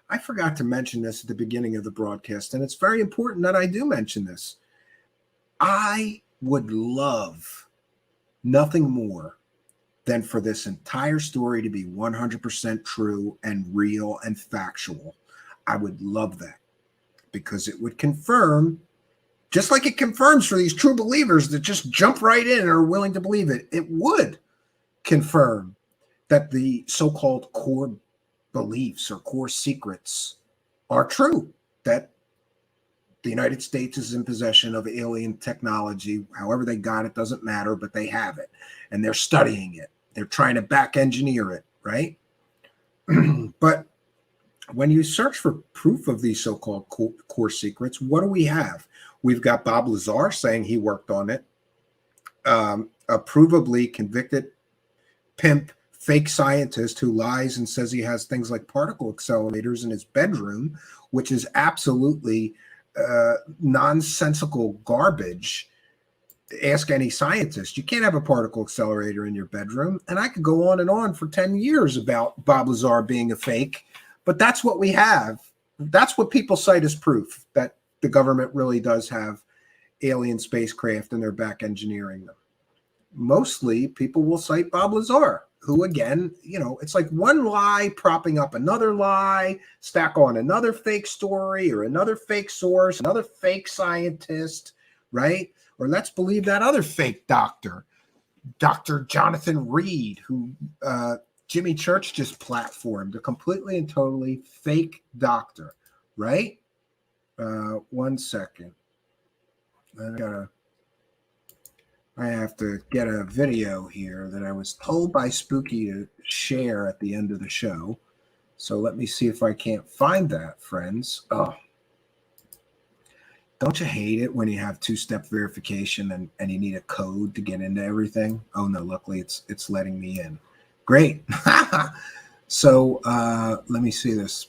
I forgot to mention this at the beginning of the broadcast, and it's very important that I do mention this. I would love nothing more than for this entire story to be 100% true and real and factual. I would love that, because it would confirm, just like it confirms for these true believers that just jump right in and are willing to believe it, it would confirm that the so-called core beliefs or core secrets are true, that the United States is in possession of alien technology. However they got it doesn't matter, but they have it and they're studying it. They're trying to back engineer it, right? But when you search for proof of these so-called core secrets, what do we have? We've got Bob Lazar saying he worked on it, a provably convicted pimp fake scientist who lies and says he has things like particle accelerators in his bedroom, which is absolutely nonsensical garbage. Ask any scientist. You can't have a particle accelerator in your bedroom. And I could go on and on for 10 years about Bob Lazar being a fake, but that's what we have. That's what people cite as proof that the government really does have alien spacecraft and they're back engineering them. Mostly people will cite Bob Lazar, who, again, you know, it's like one lie propping up another lie, stack on another fake story or another fake source, another fake scientist, right? Or let's believe that other fake doctor, Dr. Jonathan Reed, who Jimmy Church just platformed, a completely and totally fake doctor, right? 1 second. I have to get a video here that I was told by Spooky to share at the end of the show. So let me see if I can't find that, friends. Oh, don't you hate it when you have two-step verification and you need a code to get into everything? Oh no, luckily it's letting me in. Great. So let me see this.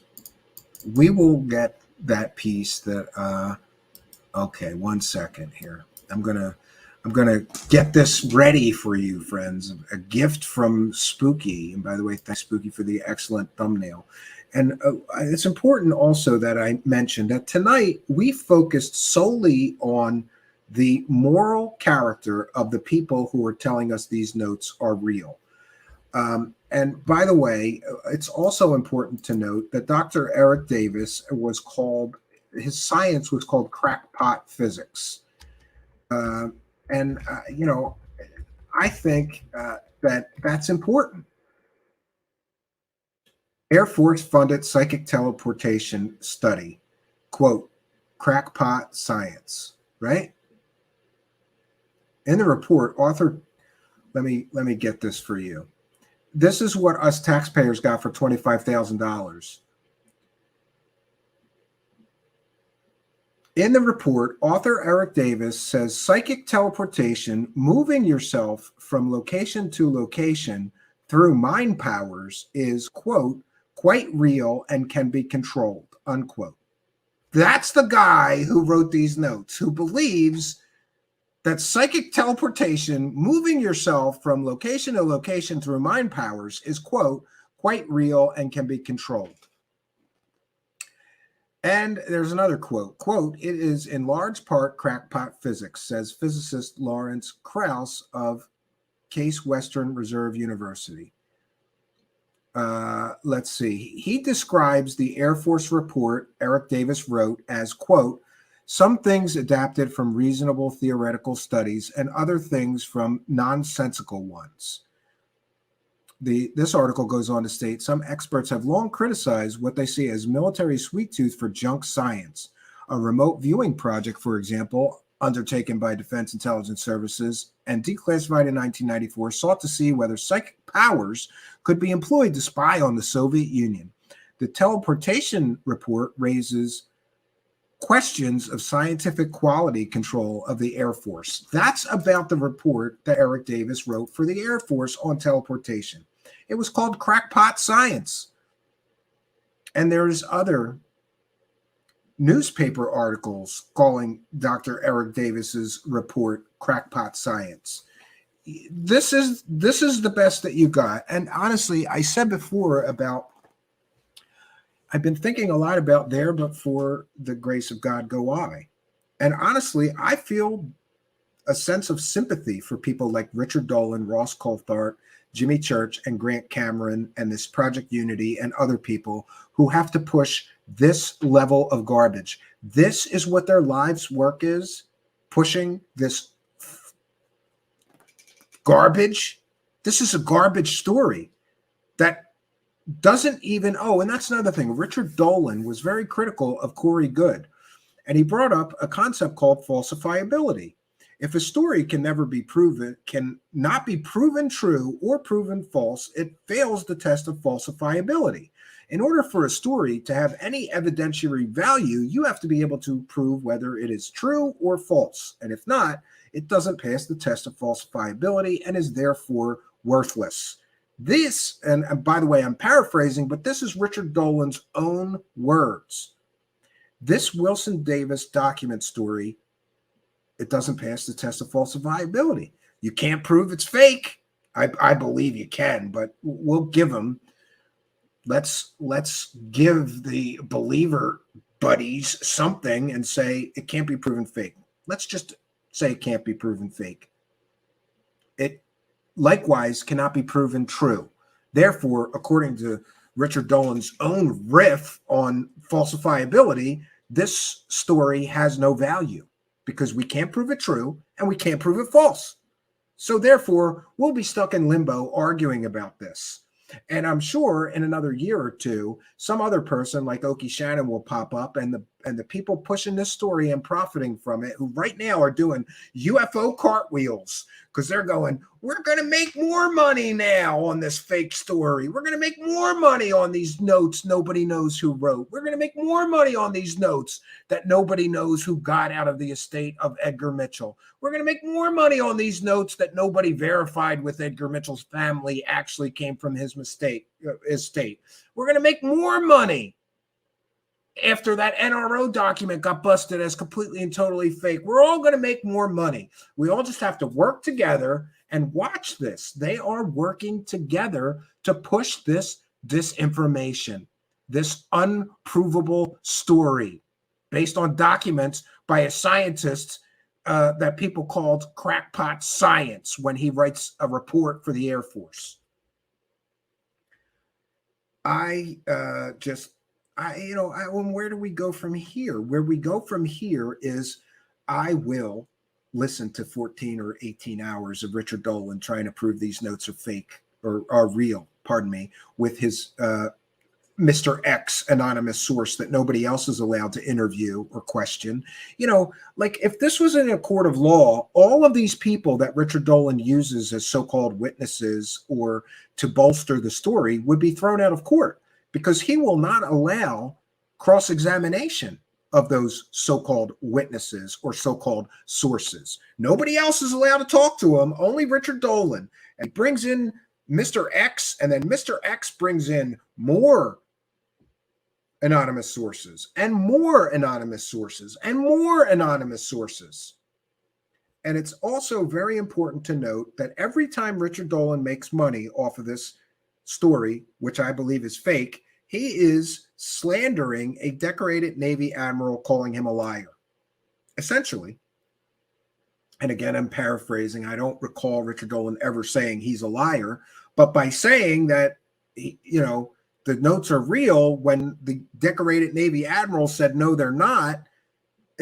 We will get that piece that okay, 1 second here. I'm gonna get this ready for you, friends. A gift from Spooky. And by the way, thanks Spooky for the excellent thumbnail. And it's important also that I mentioned that tonight we focused solely on the moral character of the people who are telling us these notes are real. And by the way, it's also important to note that Dr. Eric Davis was called, his science was called crackpot physics. You know, I think that that's important. Air Force funded psychic teleportation study, quote, crackpot science, right? In the report, author, let me get this for you. This is what us taxpayers got for $25,000. In the report, author Eric Davis says psychic teleportation, moving yourself from location to location through mind powers, is, quote, quite real and can be controlled, unquote. That's the guy who wrote these notes, who believes that psychic teleportation, moving yourself from location to location through mind powers, is, quote, quite real and can be controlled. And there's another quote, quote, it is in large part crackpot physics, says physicist Lawrence Krauss of Case Western Reserve University. Let's see. He describes the Air Force report Eric Davis wrote as, quote, Some things adapted from reasonable theoretical studies and other things from nonsensical ones. This article goes on to state some experts have long criticized what they see as military sweet tooth for junk science. A remote viewing project, for example, undertaken by Defense Intelligence Services and declassified in 1994, sought to see whether psychic powers could be employed to spy on the Soviet Union. The teleportation report raises questions of scientific quality control of the Air Force. That's about the report that Eric Davis wrote for the Air Force on teleportation. It was called Crackpot Science. And there's other newspaper articles calling Dr. Eric Davis's report Crackpot Science. This is the best that you got. And honestly, I said before about I've been thinking a lot about there, but for the grace of God go I. And honestly, I feel a sense of sympathy for people like Richard Dolan, Ross Coulthart, Jimmy Church, and Grant Cameron, and this Project Unity, and other people who have to push this level of garbage. This is what their life's work is, pushing this garbage. This is a garbage story that doesn't even, and that's another thing. Richard Dolan was very critical of Corey Goode, and he brought up a concept called falsifiability. If a story can not be proven true or proven false, it fails the test of falsifiability. In order for a story to have any evidentiary value, you have to be able to prove whether it is true or false. And if not, it doesn't pass the test of falsifiability and is therefore worthless. This, and by the way, I'm paraphrasing, but this is Richard Dolan's own words. This Wilson Davis document story, it doesn't pass the test of falsifiability. You can't prove it's fake. I believe you can, but we'll give them. Let's give the believer buddies something and say it can't be proven fake. Let's just say it can't be proven fake. It likewise cannot be proven true. Therefore, according to Richard Dolan's own riff on falsifiability, this story has no value because we can't prove it true and we can't prove it false. So therefore, we'll be stuck in limbo arguing about this. And I'm sure in another year or two, some other person like Okie Shannon will pop up, and the people pushing this story and profiting from it, who right now are doing UFO cartwheels because they're going, we're going to make more money now on this fake story. We're going to make more money on these notes nobody knows who wrote. We're going to make more money on these notes that nobody knows who got out of the estate of Edgar Mitchell. We're going to make more money on these notes that nobody verified with Edgar Mitchell's family actually came from his estate. We're going to make more money after that NRO document got busted as completely and totally fake. We're all going to make more money. We all just have to work together and watch this. They are working together to push this disinformation, this unprovable story based on documents by a scientist that people called crackpot science when he writes a report for the Air Force. Where do we go from here? Where we go from here is I will listen to 14 or 18 hours of Richard Dolan trying to prove these notes are fake or are real, with his Mr. X anonymous source that nobody else is allowed to interview or question. Like if this was in a court of law, all of these people that Richard Dolan uses as so-called witnesses or to bolster the story would be thrown out of court, because he will not allow cross-examination of those so-called witnesses or so-called sources. Nobody else is allowed to talk to him, only Richard Dolan. And he brings in Mr. X, and then Mr. X brings in more anonymous sources and more anonymous sources and more anonymous sources. And it's also very important to note that every time Richard Dolan makes money off of this story, which I believe is fake, he is slandering a decorated Navy admiral, calling him a liar, essentially. And again, I'm paraphrasing. I don't recall Richard Dolan ever saying he's a liar, but by saying that, the notes are real when the decorated Navy admiral said, no, they're not,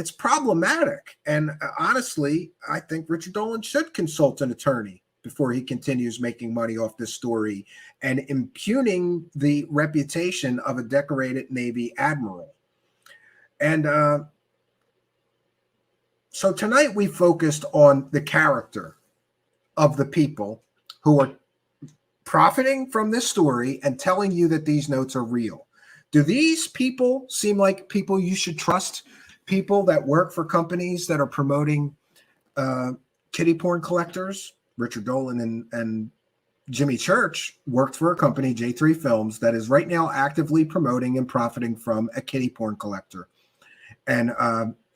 it's problematic. And honestly, I think Richard Dolan should consult an attorney before he continues making money off this story and impugning the reputation of a decorated Navy admiral. And so tonight we focused on the character of the people who are profiting from this story and telling you that these notes are real. Do these people seem like people you should trust? People that work for companies that are promoting kiddie porn collectors? Richard Dolan and Jimmy Church worked for a company, J3 Films, that is right now actively promoting and profiting from a kiddie porn collector and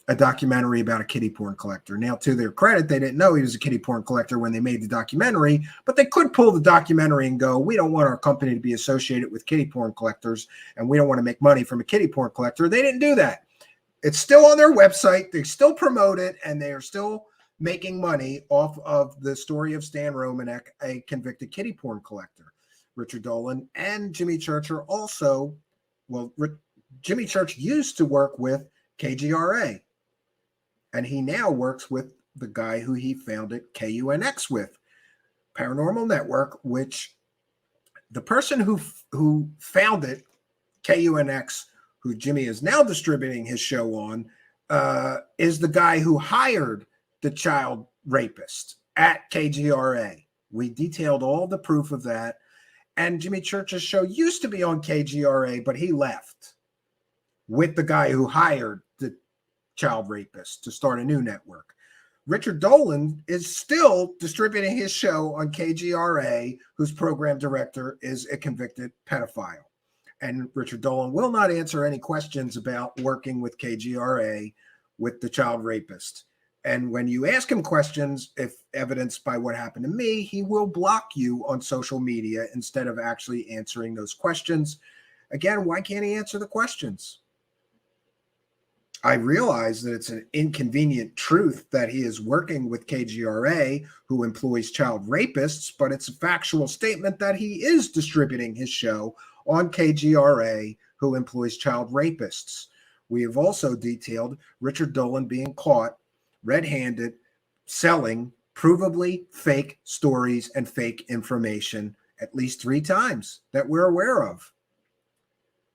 a documentary about a kiddie porn collector. Now, to their credit, they didn't know he was a kiddie porn collector when they made the documentary, but they could pull the documentary and go, we don't want our company to be associated with kiddie porn collectors, and we don't want to make money from a kiddie porn collector. They didn't do that. It's still on their website. They still promote it, and they are still making money off of the story of Stan Romanek, a convicted kiddie porn collector. Richard Dolan and Jimmy Church are also, well, Jimmy Church used to work with KGRA, and he now works with the guy who he founded KUNX with, Paranormal Network, which the person who founded KUNX, who Jimmy is now distributing his show on, is the guy who hired the child rapist at KGRA. We detailed all the proof of that. And Jimmy Church's show used to be on KGRA, but he left with the guy who hired the child rapist to start a new network. Richard Dolan is still distributing his show on KGRA, whose program director is a convicted pedophile. And Richard Dolan will not answer any questions about working with KGRA with the child rapist. And when you ask him questions, if evidenced by what happened to me, he will block you on social media instead of actually answering those questions. Again, why can't he answer the questions? I realize that it's an inconvenient truth that he is working with KGRA, who employs child rapists, but it's a factual statement that he is distributing his show on KGRA, who employs child rapists. We have also detailed Richard Dolan being caught red-handed selling provably fake stories and fake information at least 3 times that we're aware of.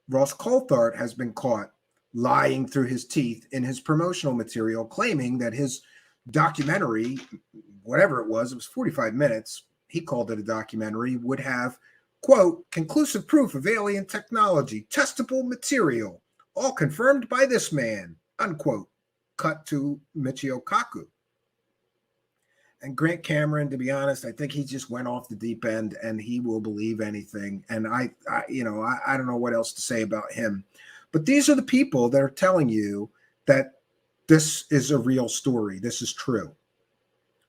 Ross Coulthart has been caught lying through his teeth in his promotional material, claiming that his documentary, whatever it was 45 minutes, he called it a documentary, would have, quote, conclusive proof of alien technology, testable material, all confirmed by this man, unquote. Cut to Michio Kaku. And Grant Cameron, to be honest, I think he just went off the deep end and he will believe anything. And I don't know what else to say about him. But these are the people that are telling you that this is a real story. This is true.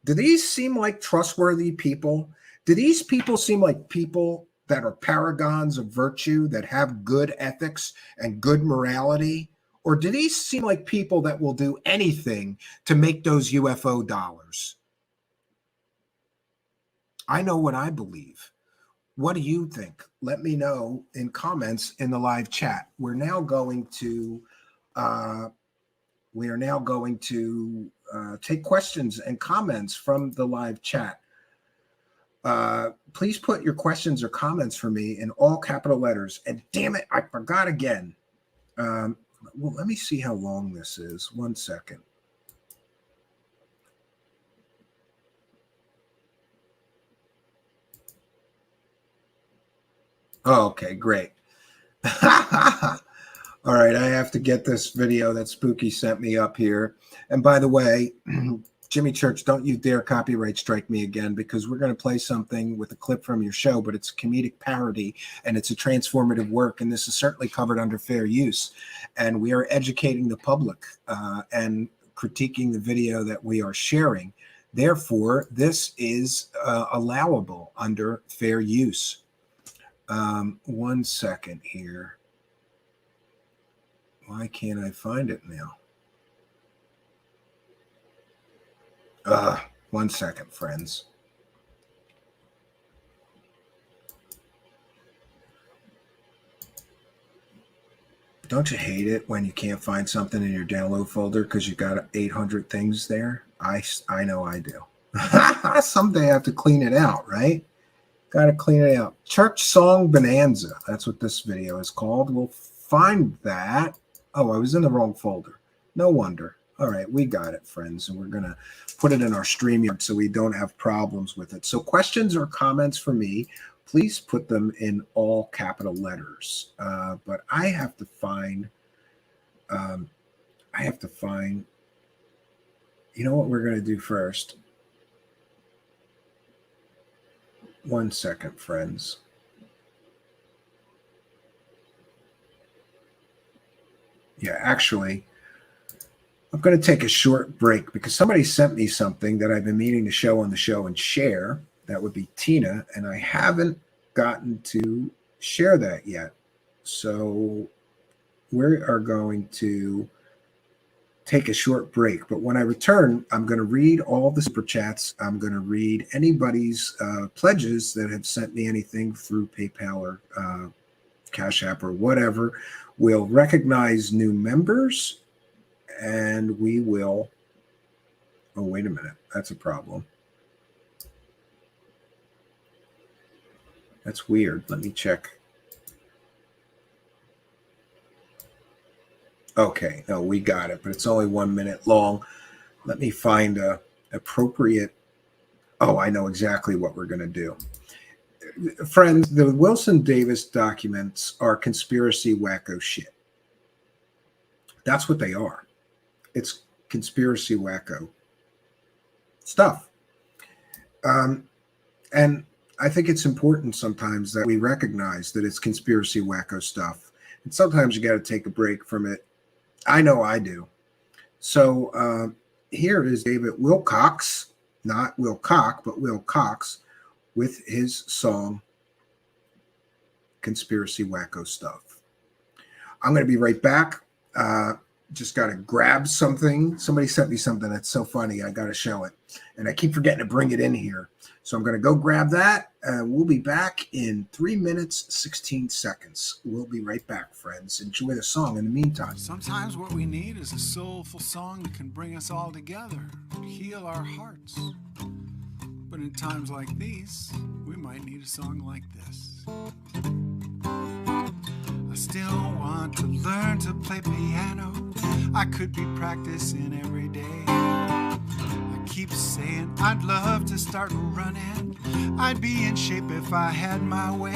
Do these seem like trustworthy people? Do these people seem like people that are paragons of virtue, that have good ethics and good morality? Or do these seem like people that will do anything to make those UFO dollars? I know what I believe. What do you think? Let me know in comments in the live chat. We are now going to take questions and comments from the live chat. Please put your questions or comments for me in all capital letters. And damn it, I forgot again. Well, let me see how long this is. 1 second. Oh, okay, great. All right, I have to get this video that Spooky sent me up here. And by the way, Jimmy Church, don't you dare copyright strike me again, because we're going to play something with a clip from your show, but it's a comedic parody and it's a transformative work. And this is certainly covered under fair use. And we are educating the public and critiquing the video that we are sharing. Therefore, this is allowable under fair use. 1 second here. Why can't I find it now? 1 second, friends. Don't you hate it when you can't find something in your download folder because you got 800 things there? I know I do. Someday I have to clean it out, right? Got to clean it out. Church Song Bonanza. That's what this video is called. We'll find that. Oh, I was in the wrong folder. No wonder. All right, we got it, friends. And we're going to put it in our StreamYard so we don't have problems with it. So questions or comments for me, please put them in all capital letters. But I have to find, you know what we're going to do first? One second, friends. Yeah, actually, I'm going to take a short break because somebody sent me something that I've been meaning to show on the show and share. That would be Tina, and I haven't gotten to share that yet. So we are going to take a short break. But when I return, I'm going to read all the super chats. I'm going to read anybody's pledges that have sent me anything through PayPal or Cash App or whatever. We'll recognize new members, and we will. Oh, wait a minute. That's a problem. That's weird. Let me check. Okay, no, we got it, but it's only 1 minute long. Let me find a appropriate. Oh, I know exactly what we're going to do. Friends, the Wilson Davis documents are conspiracy wacko shit. That's what they are. It's conspiracy wacko stuff. And I think it's important sometimes that we recognize that it's conspiracy wacko stuff. And sometimes you got to take a break from it. I know I do. So here is David Wilcox, not Wilcock, but Wilcox, with his song, Conspiracy Wacko Stuff. I'm going to be right back. Just got to grab something. Somebody sent me something that's so funny. I got to show it. And I keep forgetting to bring it in here. So I'm going to go grab that. We'll be back in 3 minutes, 16 seconds. We'll be right back, friends. Enjoy the song in the meantime. Sometimes what we need is a soulful song that can bring us all together, heal our hearts. But in times like these, we might need a song like this. I still want to learn to play piano. I could be practicing every day. I keep saying I'd love to start running. I'd be in shape if I had my way.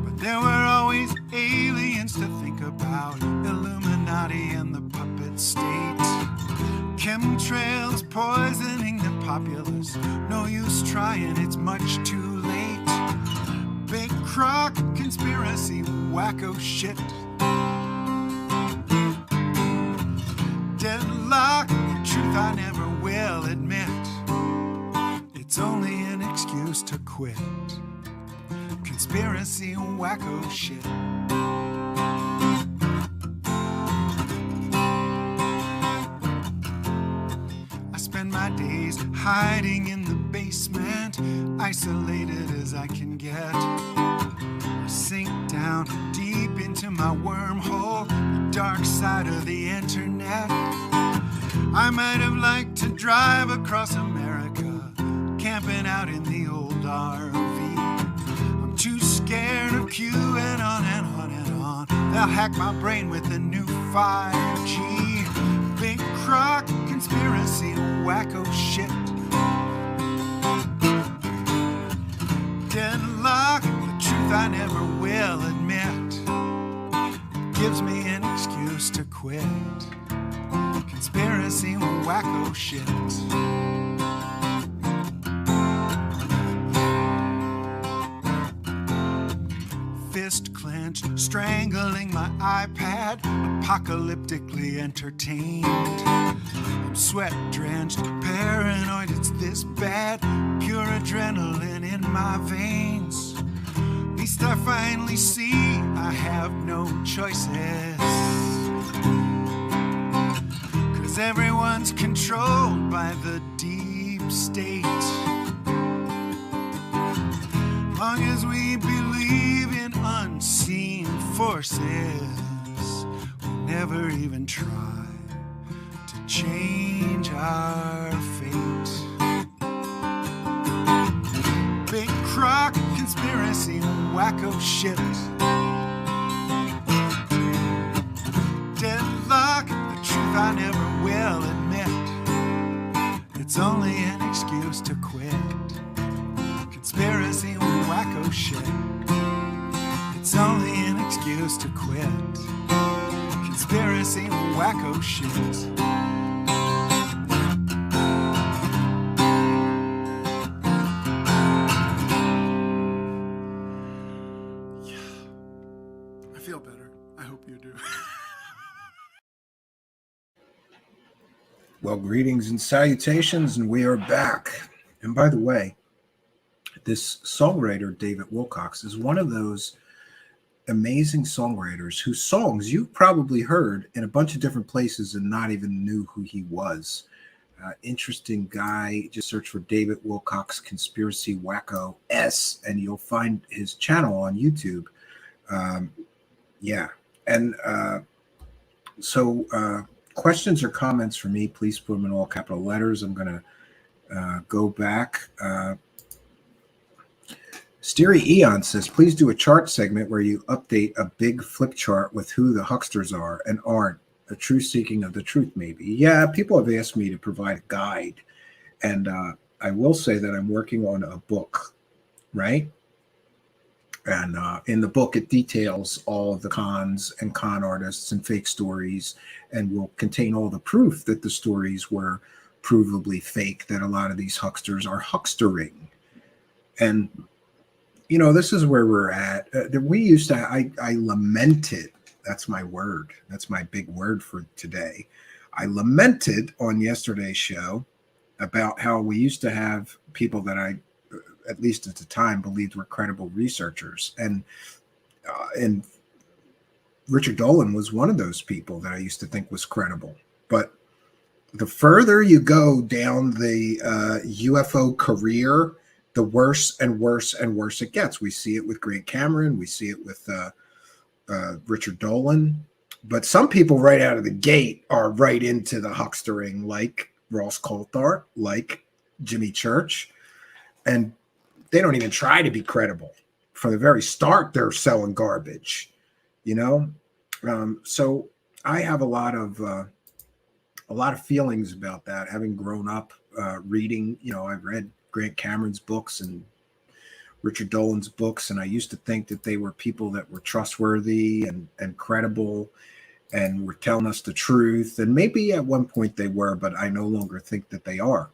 But there were always aliens to think about, Illuminati and the puppet state. Chemtrails poisoning the populace. No use trying, it's much too late. Big crock conspiracy wacko shit. Deadlock, truth I never will admit. It's only an excuse to quit. Conspiracy wacko shit. I spend my days hiding in the basement, isolated as I can get. I sink down deep into my wormhole, the dark side of the internet. I might have liked to drive across America, camping out in the old RV. I'm too scared of Q and on and on and on. They'll hack my brain with the new 5G. Big crock conspiracy wacko shit. Deadlock, the truth I never will admit. Gives me an excuse to quit. Conspiracy wacko shit. Fist clenched, strangling my iPad, apocalyptically entertained. I'm sweat drenched, paranoid, it's this bad, pure adrenaline in my veins. At least I finally see I have no choices. 'Cause everyone's controlled by the deep state. Long as we believe in unseen forces, never even try to change our fate. Big crock conspiracy, wacko shit. Deadlock, the truth I never will admit. It's only an excuse to quit. Conspiracy, wacko shit. It's only an excuse to quit. Conspiracy, wacko shit. I feel better. I hope you do. Well, greetings and salutations, and we are back. And by the way, this songwriter, David Wilcox, is one of those amazing songwriters whose songs you've probably heard in a bunch of different places and not even knew who he was. Interesting guy. Just search for David Wilcox Conspiracy Wacko S, and you'll find his channel on YouTube. Questions or comments for me, please put them in all capital letters. I'm going to go back. Steery Eon says, please do a chart segment where you update a big flip chart with who the hucksters are and aren't. A true seeking of the truth, maybe. Yeah, people have asked me to provide a guide. And I will say that I'm working on a book, right? And in the book, it details all of the cons and con artists and fake stories, and will contain all the proof that the stories were provably fake, that a lot of these hucksters are huckstering. And, you know, this is where we're at. We used to, I lamented, that's my word. That's my big word for today. I lamented on yesterday's show about how we used to have people that I, at least at the time, believed were credible researchers. And Richard Dolan was one of those people that I used to think was credible. But the further you go down the UFO career, the worse and worse and worse it gets. We see it with Greg Cameron. We see it with Richard Dolan. But some people right out of the gate are right into the huckstering, like Ross Coulthart, like Jimmy Church. And they don't even try to be credible. From the very start, they're selling garbage, you know? So I have a lot of feelings about that, having grown up reading. You know, I've read Grant Cameron's books and Richard Dolan's books, and I used to think that they were people that were trustworthy and credible and were telling us the truth. And maybe at one point they were, but I no longer think that they are.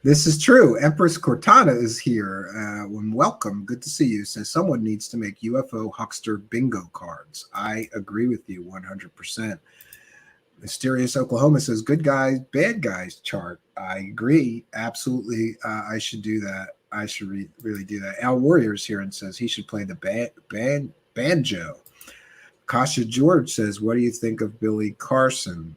This is true. Empress Cortana is here. Welcome. Good to see you. Says someone needs to make UFO huckster bingo cards. I agree with you 100%. Mysterious Oklahoma says good guys, bad guys chart. I agree. Absolutely. I should do that. I should really do that. Al Warrior's here and says he should play the banjo. Kasha George says, what do you think of Billy Carson?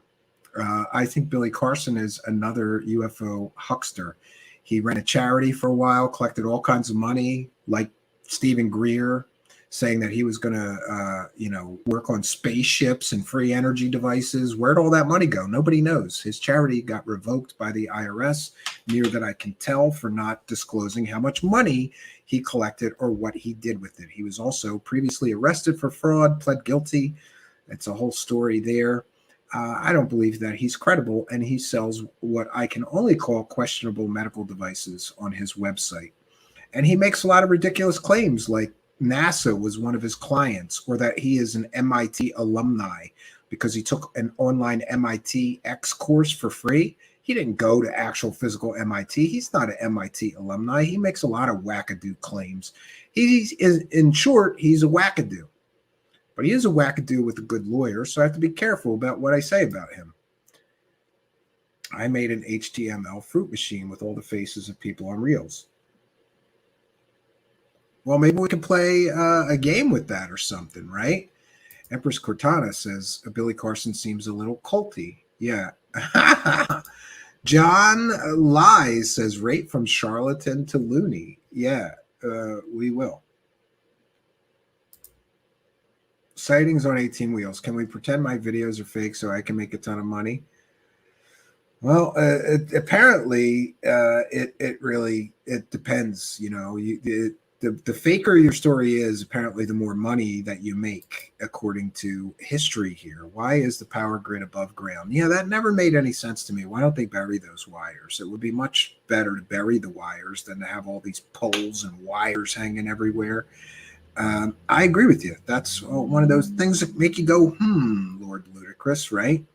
I think Billy Carson is another UFO huckster. He ran a charity for a while, collected all kinds of money, like Stephen Greer, saying that he was going to, work on spaceships and free energy devices. Where'd all that money go? Nobody knows. His charity got revoked by the IRS, near that I can tell, for not disclosing how much money he collected or what he did with it. He was also previously arrested for fraud, pled guilty. It's a whole story there. I don't believe that he's credible, and he sells what I can only call questionable medical devices on his website. And he makes a lot of ridiculous claims, like NASA was one of his clients, or that he is an MIT alumni because he took an online MIT X course for free. He didn't go to actual physical MIT. He's not an MIT alumni. He makes a lot of wackadoo claims. In short, he's a wackadoo. But he is a wackadoo with a good lawyer, so I have to be careful about what I say about him. I made an HTML fruit machine with all the faces of people on reels. Well, maybe we can play a game with that or something, right? Empress Cortana says, Billy Carson seems a little culty. Yeah. John Lies says, rate from charlatan to loony. Yeah, we will. Sightings on 18 wheels. Can we pretend my videos are fake so I can make a ton of money? Well, apparently, it really depends. You know, the faker your story is, apparently the more money that you make, according to history here. Why is the power grid above ground? Yeah, that never made any sense to me. Why don't they bury those wires? It would be much better to bury the wires than to have all these poles and wires hanging everywhere. I agree with you. That's one of those things that make you go, Lord Ludicrous, right?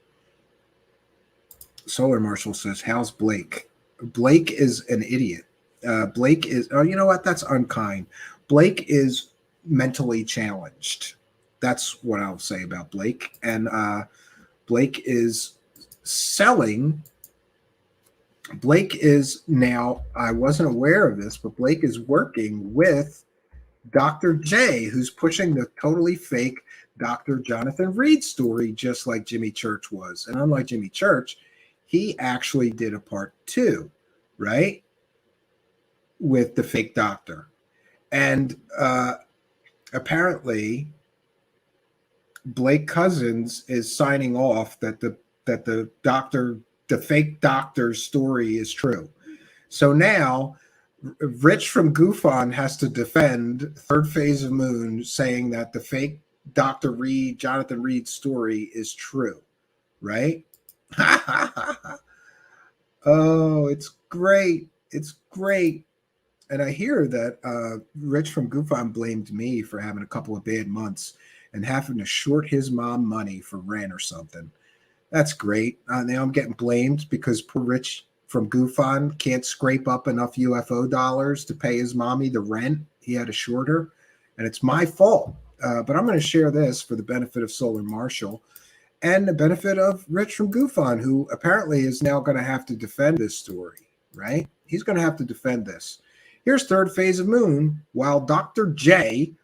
Solar Marshal says, how's Blake? Blake is an idiot. Blake is, oh, you know what? That's unkind. Blake is mentally challenged. That's what I'll say about Blake. And Blake is selling. Blake is now, I wasn't aware of this, but Blake is working with Dr. J, who's pushing the totally fake Dr. Jonathan Reed story, just like Jimmy Church was. And unlike Jimmy Church, he actually did a part 2, right? With the fake doctor. And apparently Blake Cousins is signing off that the fake doctor's story is true. So now Rich from Goofon has to defend Third Phase of Moon, saying that the fake Dr. Reed, Jonathan Reed story is true, right? Oh, it's great. It's great. And I hear that Rich from Goofon blamed me for having a couple of bad months and having to short his mom money for rent or something. That's great. Now I'm getting blamed because poor Rich from Goofon can't scrape up enough UFO dollars to pay his mommy the rent. He had to short her, and it's my fault. But I'm going to share this for the benefit of Solar Marshall and the benefit of Rich from Goofon, who apparently is now going to have to defend this story, right? He's going to have to defend this. Here's Third Phase of Moon, while Dr. J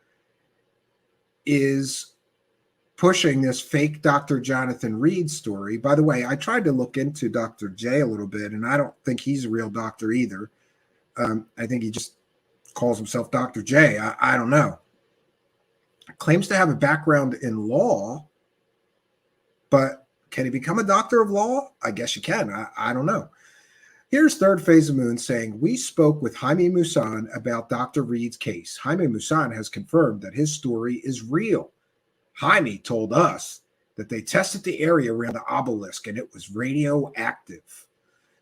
is pushing this fake Dr. Jonathan Reed story. By the way, I tried to look into Dr. J a little bit, and I don't think he's a real doctor either. I think he just calls himself Dr. J. I don't know. Claims to have a background in law, but can he become a doctor of law? I guess you can. I don't know. Here's Third Phase of Moon saying, we spoke with Jaime Maussan about Dr. Reed's case. Jaime Maussan has confirmed that his story is real. Jaime told us that they tested the area around the obelisk and it was radioactive.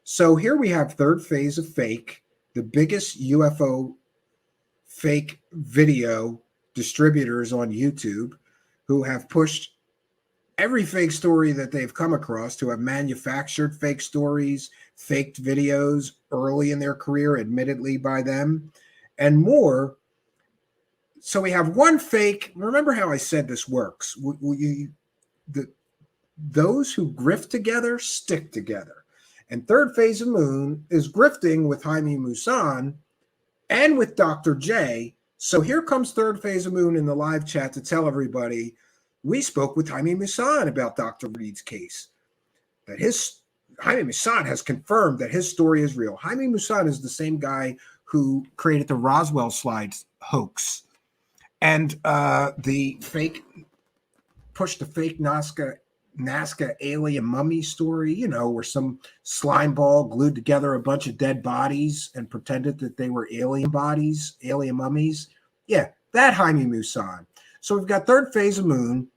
So here we have Third Phase of Fake, the biggest UFO fake video distributors on YouTube, who have pushed every fake story that they've come across, to have manufactured fake stories, faked videos early in their career, admittedly by them, and more. So we have one fake. Remember how I said this works. Those who grift together stick together. And Third Phase of Moon is grifting with Jaime Maussan and with Dr. J. So here comes Third Phase of Moon in the live chat to tell everybody, we spoke with Jaime Maussan about Dr. Reed's case. That Jaime Maussan has confirmed that his story is real. Jaime Maussan is the same guy who created the Roswell slides hoax. And the fake, pushed the fake Nazca alien mummy story, you know, where some slime ball glued together a bunch of dead bodies and pretended that they were alien bodies, alien mummies. Yeah, that Jaime Maussan. So we've got Third Phase of Moon,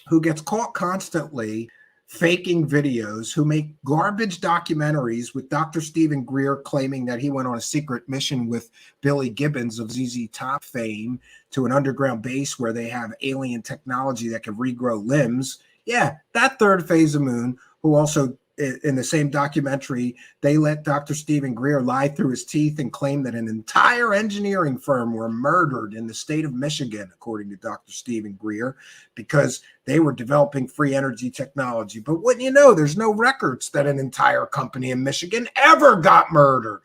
who gets caught constantly faking videos, who make garbage documentaries with Dr. Stephen Greer claiming that he went on a secret mission with Billy Gibbons of ZZ Top fame to an underground base where they have alien technology that can regrow limbs. Yeah, that Third Phase of Moon, who also, in the same documentary, they let Dr. Stephen Greer lie through his teeth and claim that an entire engineering firm were murdered in the state of Michigan, according to Dr. Stephen Greer, because they were developing free energy technology. But wouldn't you know, there's no records that an entire company in Michigan ever got murdered.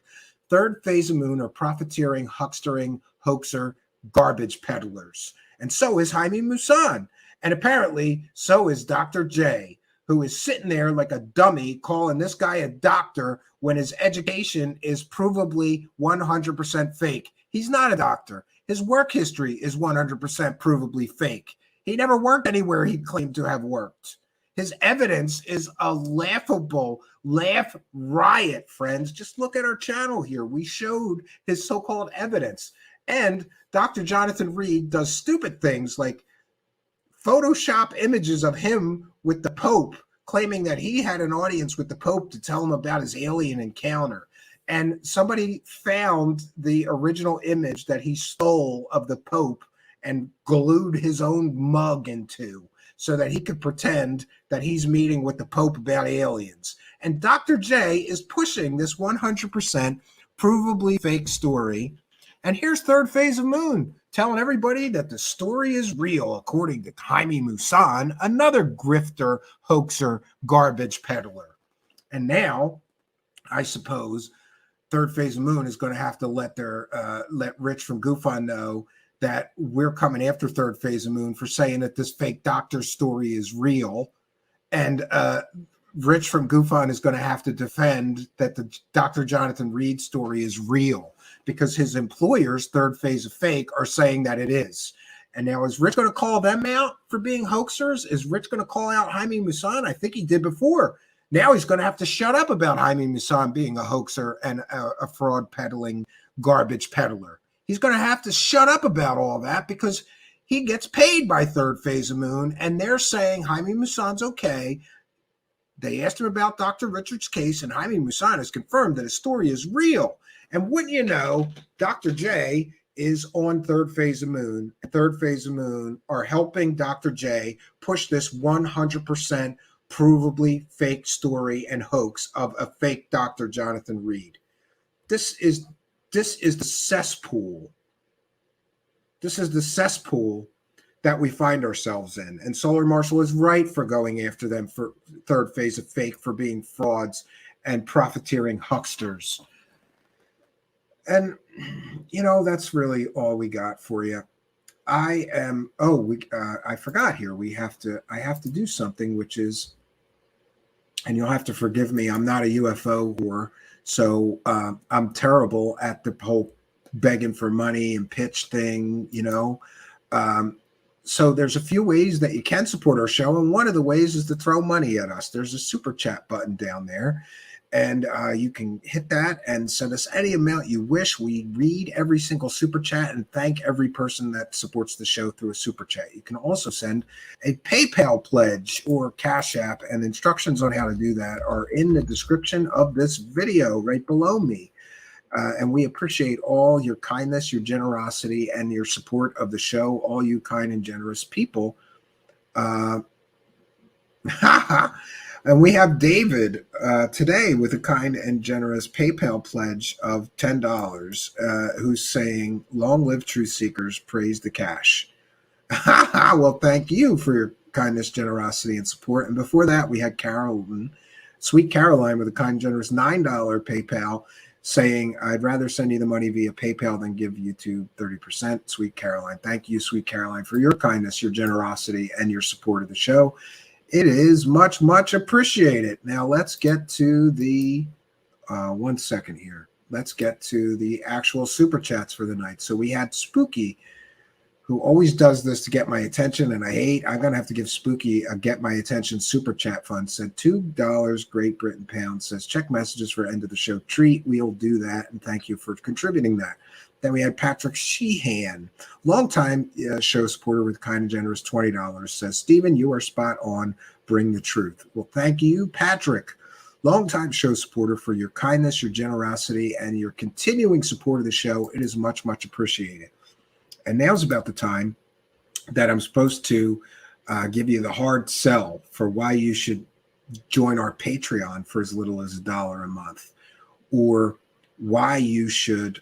Third Phase of Moon are profiteering, huckstering, hoaxer, garbage peddlers. And so is Jaime Maussan. And apparently, so is Dr. J, who is sitting there like a dummy calling this guy a doctor when his education is provably 100% fake. He's not a doctor. His work history is 100% provably fake. He never worked anywhere he claimed to have worked. His evidence is a laughable laugh riot, friends. Just look at our channel here. We showed his so-called evidence. And Dr. Jonathan Reed does stupid things like Photoshop images of him with the Pope, claiming that he had an audience with the Pope to tell him about his alien encounter. And somebody found the original image that he stole of the Pope and glued his own mug into so that he could pretend that he's meeting with the Pope about aliens. And Dr. J is pushing this 100% provably fake story. And here's Third Phase of Moon telling everybody that the story is real, according to Jaime Maussan, another grifter, hoaxer, garbage peddler. And now, I suppose, Third Phase of Moon is going to have to let Rich from Goofon know that we're coming after Third Phase of Moon for saying that this fake doctor story is real. And Rich from Goofon is going to have to defend that the Dr. Jonathan Reed story is real because his employers, Third Phase of Fake, are saying that it is. And now is Rich going to call them out for being hoaxers? Is Rich going to call out Jaime Maussan? I think he did before. Now he's going to have to shut up about Jaime Maussan being a hoaxer and a fraud peddling garbage peddler. He's going to have to shut up about all that because he gets paid by Third Phase of Moon, and they're saying Jaime Maussan's okay. They asked him about Dr. Richard's case, and Jaime Maussan has confirmed that his story is real. And wouldn't you know, Dr. J is on Third Phase of Moon. Third Phase of Moon are helping Dr. J push this 100% provably fake story and hoax of a fake Dr. Jonathan Reed. This is the cesspool. This is the cesspool that we find ourselves in. And Solar Marshall is right for going after them for Third Phase of Fake for being frauds and profiteering hucksters. And, you know, that's really all we got for you. I forgot here. I have to do something, which is, and you'll have to forgive me, I'm not a UFO whore. So I'm terrible at the whole begging for money and pitch thing, you know. So there's a few ways that you can support our show. And one of the ways is to throw money at us. There's a super chat button down there. And you can hit that and send us any amount you wish. We read every single super chat and thank every person that supports the show through a super chat. You can also send a PayPal pledge or Cash App, and instructions on how to do that are in the description of this video right below me. And we appreciate all your kindness, your generosity, and your support of the show, all you kind and generous people. And we have David today with a kind and generous PayPal pledge of $10, who's saying, "Long live truth seekers, praise the cash." Well, thank you for your kindness, generosity, and support. And before that, we had Carolyn, Sweet Caroline, with a kind and generous $9 PayPal, saying, "I'd rather send you the money via PayPal than give you to 30%. Sweet Caroline. Thank you, Sweet Caroline, for your kindness, your generosity, and your support of the show. It is much, much appreciated. Now let's get to the, 1 second here. Let's get to the actual super chats for the night. So we had Spooky, who always does this to get my attention, and I'm going to have to give Spooky a get my attention super chat fund. Said $2, Great Britain pound. Says, check messages for end of the show treat. We'll do that, and thank you for contributing that. Then we had Patrick Sheehan, longtime show supporter with kind and generous $20. Says, Stephen, you are spot on. Bring the truth. Well, thank you, Patrick, longtime show supporter, for your kindness, your generosity, and your continuing support of the show. It is much, much appreciated. And now's about the time that I'm supposed to give you the hard sell for why you should join our Patreon for as little as $1 a month, or why you should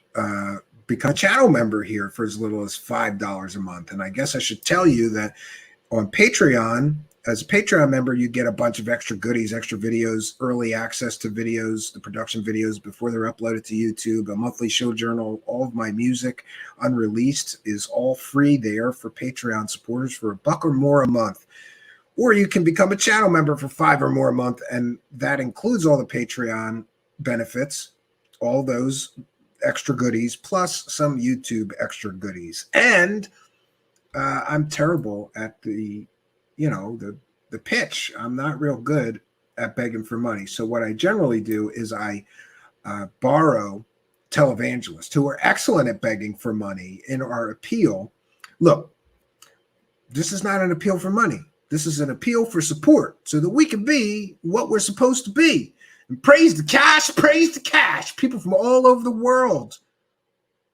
become a channel member here for as little as $5 a month. And I guess I should tell you that on Patreon, as a Patreon member, you get a bunch of extra goodies, extra videos, early access to videos, the production videos before they're uploaded to YouTube, a monthly show journal. All of my music unreleased is all free there for Patreon supporters for $1 or more a month. Or you can become a channel member for $5 or more a month, and that includes all the Patreon benefits, all those extra goodies, plus some YouTube extra goodies. And I'm terrible at the pitch. I'm not real good at begging for money. So what I generally do is I borrow televangelists who are excellent at begging for money in our appeal. Look, this is not an appeal for money. This is an appeal for support so that we can be what we're supposed to be. And praise the cash, praise the cash. People from all over the world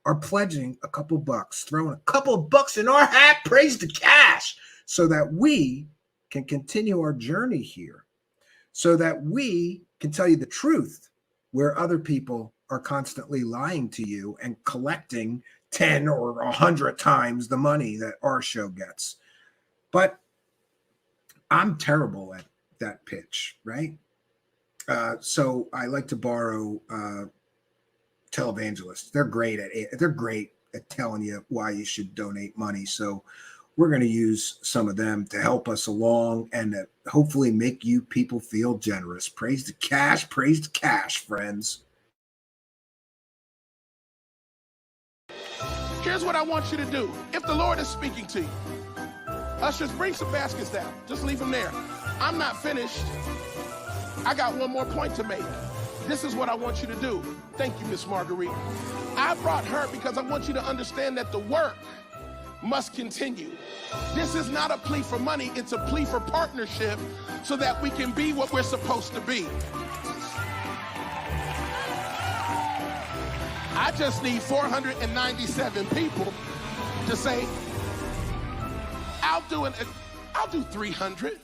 are pledging a couple bucks, throwing a couple of bucks in our hat, praise the cash, so that we can continue our journey here, so that we can tell you the truth where other people are constantly lying to you and collecting 10 or 100 times the money that our show gets. But I'm terrible at that pitch, right? So I like to borrow televangelists. They're great at telling you why you should donate money. So we're going to use some of them to help us along and hopefully make you people feel generous. Praise the cash, friends. Here's what I want you to do. If the Lord is speaking to you, ushers, bring some baskets down. Just leave them there. I'm not finished. I got one more point to make. This is what I want you to do. Thank you, Miss Marguerite. I brought her because I want you to understand that the work must continue. This is not a plea for money. It's a plea for partnership so that we can be what we're supposed to be. I just need 497 people to say, I'll do 300.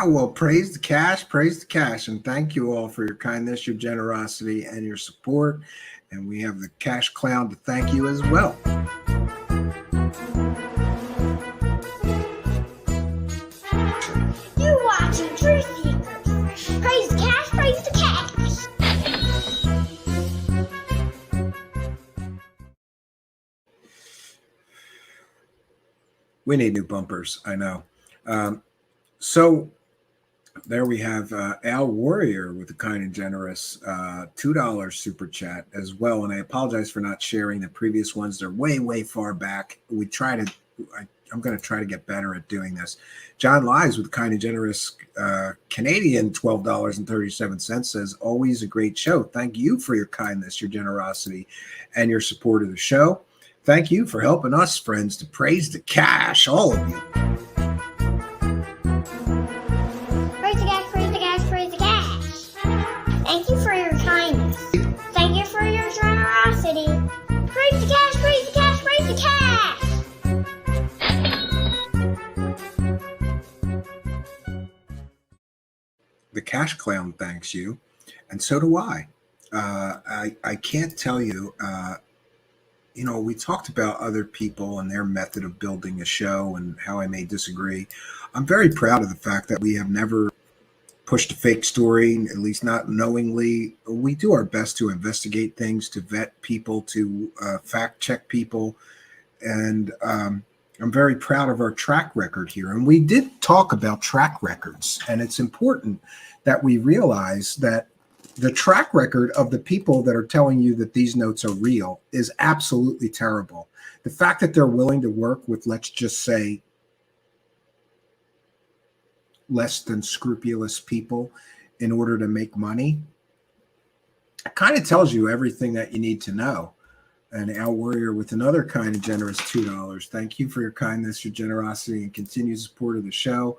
Well, praise the cash, and thank you all for your kindness, your generosity, and your support. And we have the Cash Clown to thank you as well. You're watching Truth Seekers. Praise the cash, praise the cash. We need new bumpers, I know. So there we have Al Warrior with a kind and generous $2 super chat as well. And I apologize for not sharing the previous ones. They're way, way far back. I'm going to try to get better at doing this. John Lies with a kind and generous Canadian $12.37 says, always a great show. Thank you for your kindness, your generosity, and your support of the show. Thank you for helping us, friends, to praise the cash, all of you. Thank you for your kindness. Thank you for your generosity. Praise the cash, praise the cash, praise the cash. The Cash Clown thanks you, and so do I. I can't tell you, we talked about other people and their method of building a show and how I may disagree. I'm very proud of the fact that we have never pushed a fake story, at least not knowingly. We do our best to investigate things, to vet people, to fact check people. And I'm very proud of our track record here. And we did talk about track records. And it's important that we realize that the track record of the people that are telling you that these notes are real is absolutely terrible. The fact that they're willing to work with, let's just say, less than scrupulous people in order to make money, it kind of tells you everything that you need to know. And Al Warrior with another kind and generous $2. Thank you for your kindness, your generosity, and continued support of the show.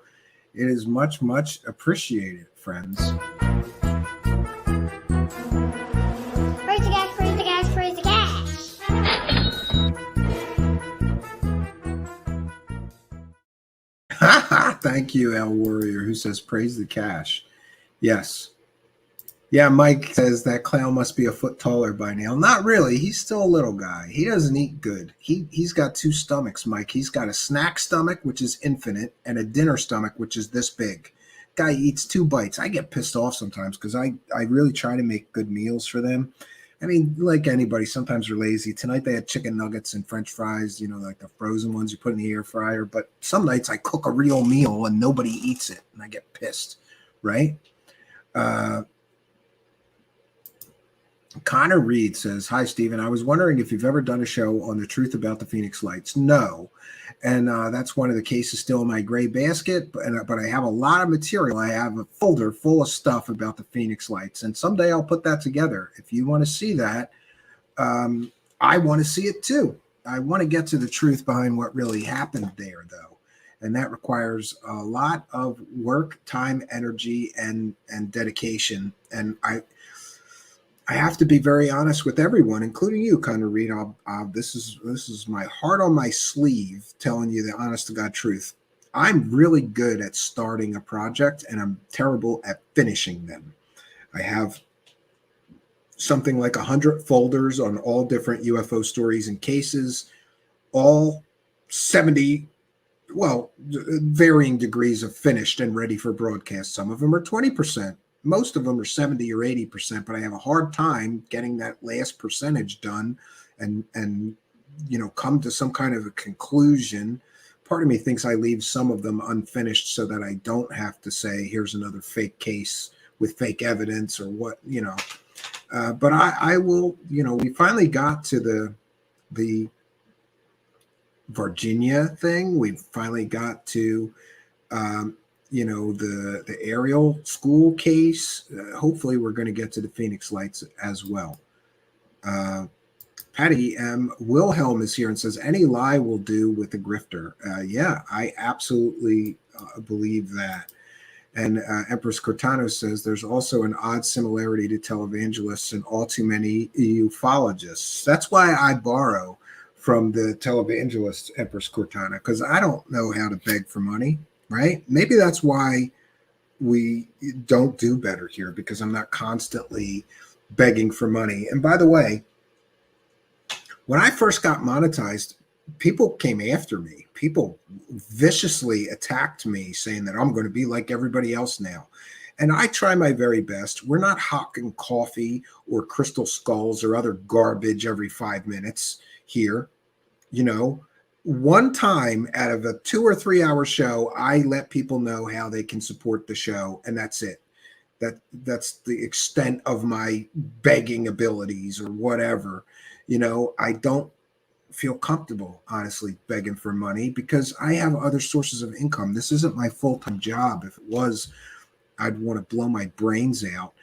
It is much, much appreciated, friends. Praise the cash, praise the cash, praise the cash. Thank you, Al Warrior, who says, praise the cash. Yes. Yeah, Mike says that clown must be a foot taller by now. Not really. He's still a little guy. He doesn't eat good. He's got two stomachs, Mike. He's got a snack stomach, which is infinite, and a dinner stomach, which is this big. Guy eats 2 bites. I get pissed off sometimes because I really try to make good meals for them. I mean, like anybody, sometimes they're lazy. Tonight they had chicken nuggets and French fries, like the frozen ones you put in the air fryer. But some nights I cook a real meal and nobody eats it, and I get pissed, right? Connor Reed says, "Hi, Stephen. I was wondering if you've ever done a show on the truth about the Phoenix Lights." No. And that's one of the cases still in my gray basket, but I have a lot of material. I have a folder full of stuff about the Phoenix Lights, and someday I'll put that together. If you want to see that, I want to see it too. I want to get to the truth behind what really happened there, though. And that requires a lot of work, time, energy, and dedication. And I have to be very honest with everyone, including you, Connor Reed. This is my heart on my sleeve, telling you the honest to God truth. I'm really good at starting a project, and I'm terrible at finishing them. I have something like 100 folders on all different UFO stories and cases, all 70, well, varying degrees of finished and ready for broadcast. Some of them are 20%. Most of them are 70 or 80%, but I have a hard time getting that last percentage done and come to some kind of a conclusion. Part of me thinks I leave some of them unfinished so that I don't have to say, here's another fake case with fake evidence or what, but I will, we finally got to the Virginia thing. We finally got to, the Ariel school case. Hopefully we're going to get to the Phoenix Lights as well. Patty M. Wilhelm is here and says, any lie will do with the grifter. Yeah, I absolutely believe that. And Empress Cortano says, there's also an odd similarity to televangelists and all too many ufologists. That's why I borrow from the televangelists, Empress Cortana, because I don't know how to beg for money. Right? Maybe that's why we don't do better here, because I'm not constantly begging for money. And by the way, when I first got monetized, people came after me. People viciously attacked me, saying that I'm going to be like everybody else now. And I try my very best. We're not hawking coffee or crystal skulls or other garbage every 5 minutes here. One time out of a 2 or 3 hour show, I let people know how they can support the show, and that's it. That's the extent of my begging abilities or whatever. I don't feel comfortable, honestly, begging for money because I have other sources of income. This isn't my full-time job. If it was, I'd want to blow my brains out.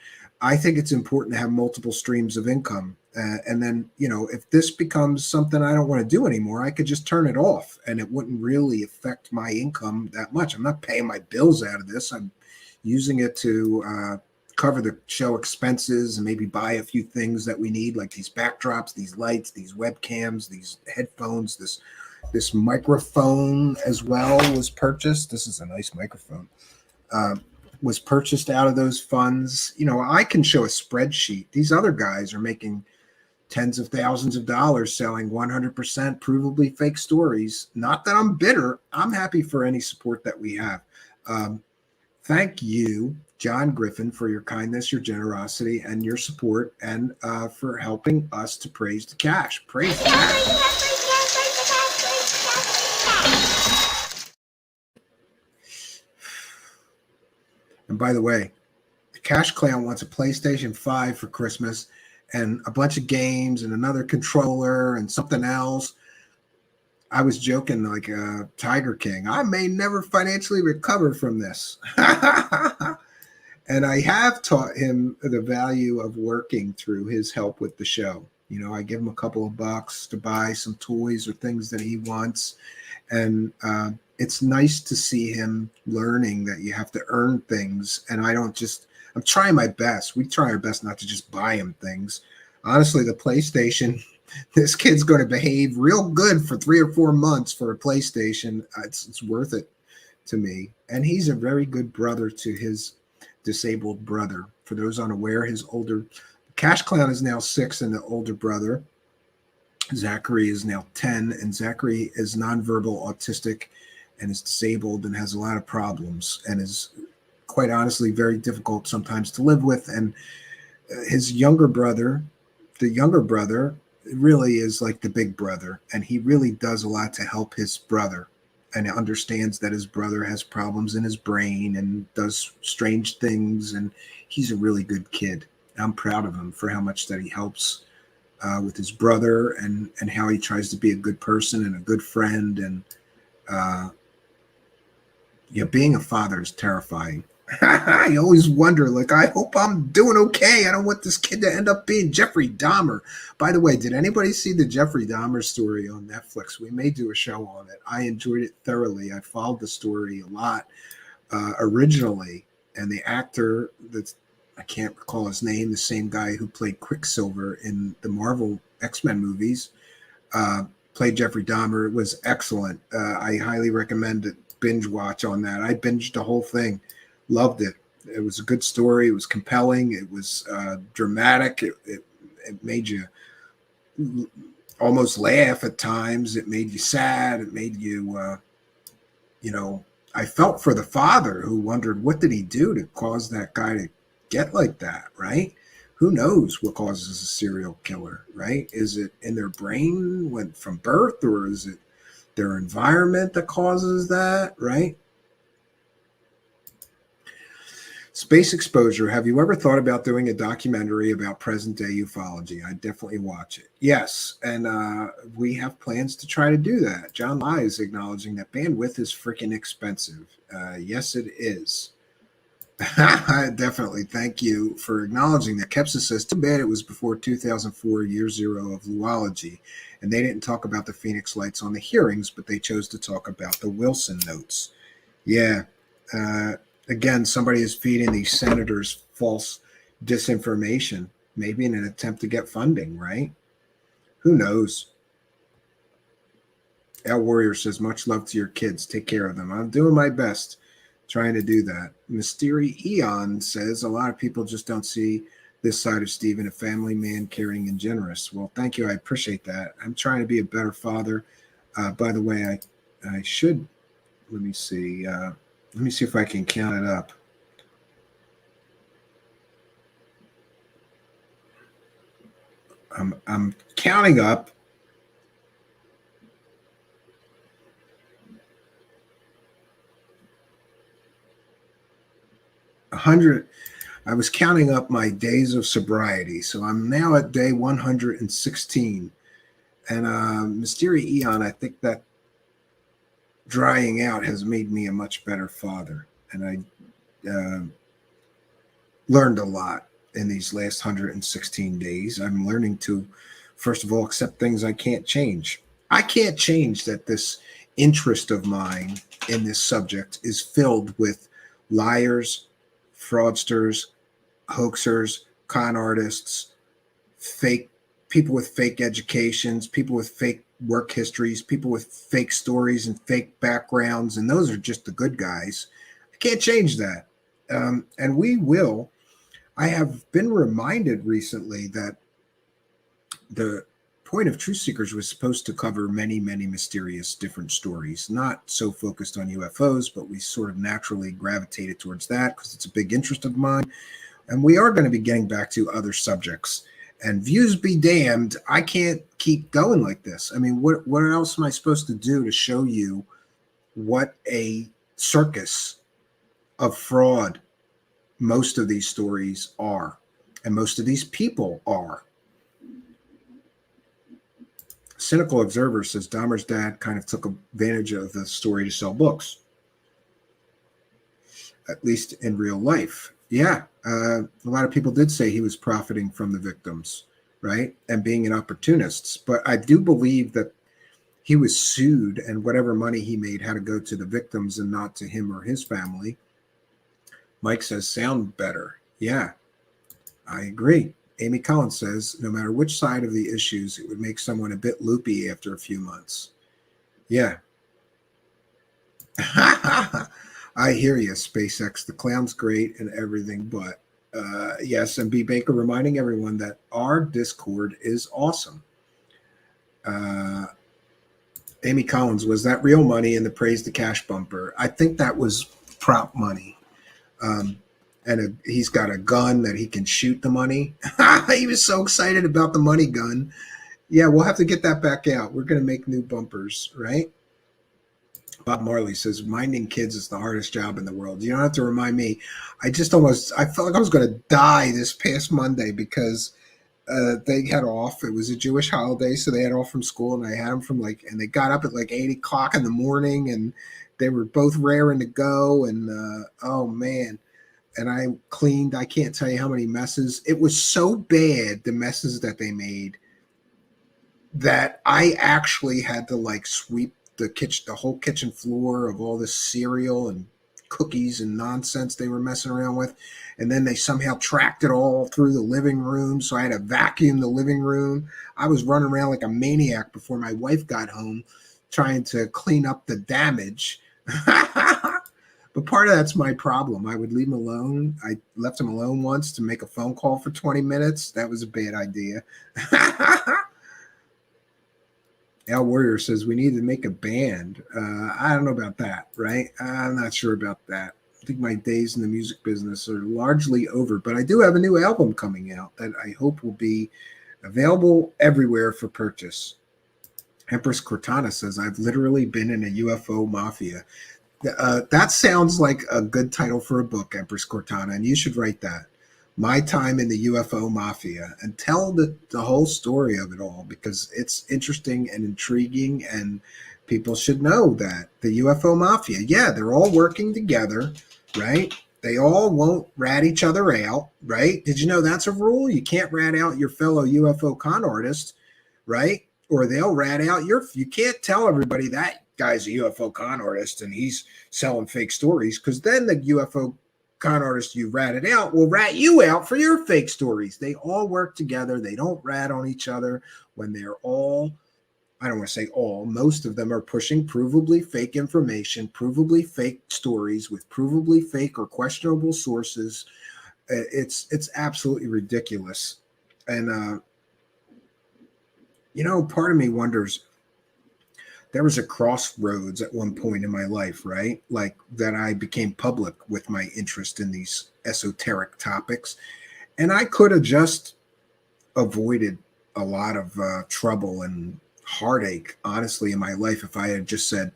I think it's important to have multiple streams of income. And then, if this becomes something I don't want to do anymore, I could just turn it off and it wouldn't really affect my income that much. I'm not paying my bills out of this. I'm using it to cover the show expenses and maybe buy a few things that we need, like these backdrops, these lights, these webcams, these headphones, this microphone as well was purchased. This is a nice microphone. Was purchased out of those funds. I can show a spreadsheet. These other guys are making tens of thousands of dollars selling 100% provably fake stories. Not that I'm bitter. I'm happy for any support that we have. Thank you, John Griffin, for your kindness, your generosity, and your support, and for helping us to praise the cash. Praise the cash. And by the way, the Cash Clown wants a PlayStation 5 for Christmas and a bunch of games and another controller and something else. I was joking like Tiger King. I may never financially recover from this. And I have taught him the value of working through his help with the show. I give him a couple of bucks to buy some toys or things that he wants. And it's nice to see him learning that you have to earn things. And I'm trying my best. We try our best not to just buy him things. Honestly, the PlayStation, this kid's going to behave real good for 3 or 4 months for a PlayStation. It's worth it to me. And he's a very good brother to his disabled brother. For those unaware, his older Cash Clown is now 6, and the older brother, Zachary, is now 10. And Zachary is nonverbal autistic and is disabled and has a lot of problems and is quite honestly very difficult sometimes to live with. And his younger brother, the younger brother, really is like the big brother, and he really does a lot to help his brother, and understands that his brother has problems in his brain and does strange things, and he's a really good kid. I'm proud of him for how much that he helps with his brother, and how he tries to be a good person and a good friend. And being a father is terrifying. I always wonder, like, I hope I'm doing okay. I don't want this kid to end up being Jeffrey Dahmer. By the way, did anybody see the Jeffrey Dahmer story on Netflix? We may do a show on it. I enjoyed it thoroughly. I followed the story a lot originally, and the actor I can't recall his name, the same guy who played Quicksilver in the Marvel X-Men movies, played Jeffrey Dahmer. It was excellent. I highly recommend it. Binge watch on that. I binged the whole thing. Loved it. It was a good story. It was compelling. It was dramatic. It made you almost laugh at times. It made you sad. It made you, I felt for the father who wondered, what did he do to cause that guy to get like that, right? Who knows what causes a serial killer, right? Is it in their brain from birth, or is it their environment that causes that, right? Space exposure. Have you ever thought about doing a documentary about present day ufology? I definitely watch it. Yes. And we have plans to try to do that. John Lai is acknowledging that bandwidth is freaking expensive. Yes, it is. Definitely. Thank you for acknowledging that. Kepsa says, too bad it was before 2004, year zero of Luology, and they didn't talk about the Phoenix Lights on the hearings, but they chose to talk about the Wilson notes. Yeah. Again, somebody is feeding these senators false disinformation, maybe in an attempt to get funding, right? Who knows? Al Warrior says, much love to your kids. Take care of them. I'm doing my best trying to do that. Mystery Eon says, a lot of people just don't see this side of Stephen, a family man, caring and generous. Well, thank you. I appreciate that. I'm trying to be a better father. By the way, I should, let me see if I can count it up. I'm counting up. I was counting up my days of sobriety, so I'm now at day 116. And Mystery Eon, I think that drying out has made me a much better father, and I learned a lot in these last 116 days. I'm learning to, first of all, accept things I can't change. I can't change that this interest of mine in this subject is filled with liars, fraudsters, hoaxers, con artists, fake people with fake educations, people with fake work histories, people with fake stories and fake backgrounds, and those are just the good guys. I can't change that. And we will. I have been reminded recently that the point of Truth Seekers was supposed to cover many, many mysterious different stories, not so focused on UFOs, but we sort of naturally gravitated towards that because it's a big interest of mine. And we are going to be getting back to other subjects. And views be damned, I can't keep going like this. I mean, what else am I supposed to do to show you what a circus of fraud most of these stories are, and most of these people are? Cynical Observer says Dahmer's dad kind of took advantage of the story to sell books, at least in real life. Yeah, a lot of people did say he was profiting from the victims, right, and being an opportunist. But I do believe that he was sued, and whatever money he made had to go to the victims and not to him or his family. Mike says, sound better. Yeah, I agree. Amy Collins says, no matter which side of the issues, it would make someone a bit loopy after a few months. Yeah. I hear you, SpaceX. The clown's great and everything, but yes, and B. Baker reminding everyone that our Discord is awesome. Amy Collins, was that real money in the Praise the Cash bumper? I think that was prop money. And he's got a gun that he can shoot the money. He was so excited about the money gun. Yeah, we'll have to get that back out. We're going to make new bumpers, right? Bob Marley says, minding kids is the hardest job in the world. You don't have to remind me. I felt like I was going to die this past Monday because they had off. It was a Jewish holiday, so they had off from school, and I had them and they got up at like 8 o'clock in the morning, and they were both raring to go. And oh man. And I cleaned, I can't tell you how many messes. It was so bad, the messes that they made, that I actually had to like sweep the whole kitchen floor of all this cereal and cookies and nonsense they were messing around with. And then they somehow tracked it all through the living room. So I had to vacuum the living room. I was running around like a maniac before my wife got home trying to clean up the damage. But part of that's my problem. I would leave him alone. I left him alone once to make a phone call for 20 minutes. That was a bad idea. Al Warrior says we need to make a band. I don't know about that, right? I'm not sure about that. I think my days in the music business are largely over, but I do have a new album coming out that I hope will be available everywhere for purchase. Empress Cortana says, I've literally been in a UFO mafia. That sounds like a good title for a book, Empress Cortana, and you should write that. My Time in the UFO Mafia, and tell the whole story of it all, because it's interesting and intriguing, and people should know that the UFO Mafia, yeah, they're all working together, right? They all won't rat each other out, right? Did you know that's a rule? You can't rat out your fellow UFO con artist, right? Or they'll rat out you can't tell everybody that guy's a UFO con artist and he's selling fake stories, because then the UFO con artist you ratted out will rat you out for your fake stories. They all work together. They don't rat on each other when they're all, I don't want to say all, most of them are pushing provably fake information, provably fake stories with provably fake or questionable sources. It's absolutely ridiculous. And, part of me wonders, there was a crossroads at one point in my life, right? Like that I became public with my interest in these esoteric topics. And I could have just avoided a lot of trouble and heartache, honestly, in my life if I had just said,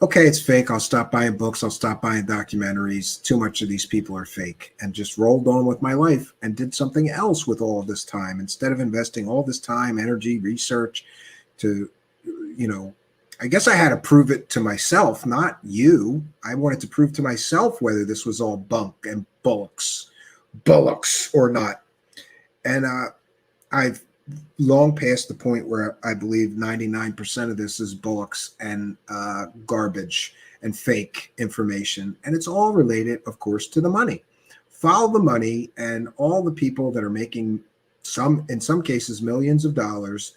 okay, it's fake. I'll stop buying books. I'll stop buying documentaries. Too much of these people are fake. And just rolled on with my life and did something else with all of this time. Instead of investing all this time, energy, research to, I guess I had to prove it to myself, not you. I wanted to prove to myself whether this was all bunk and bullocks or not. And I've long past the point where I believe 99% of this is bullocks and garbage and fake information. And it's all related, of course, to the money. Follow the money, and all the people that are making in some cases, millions of dollars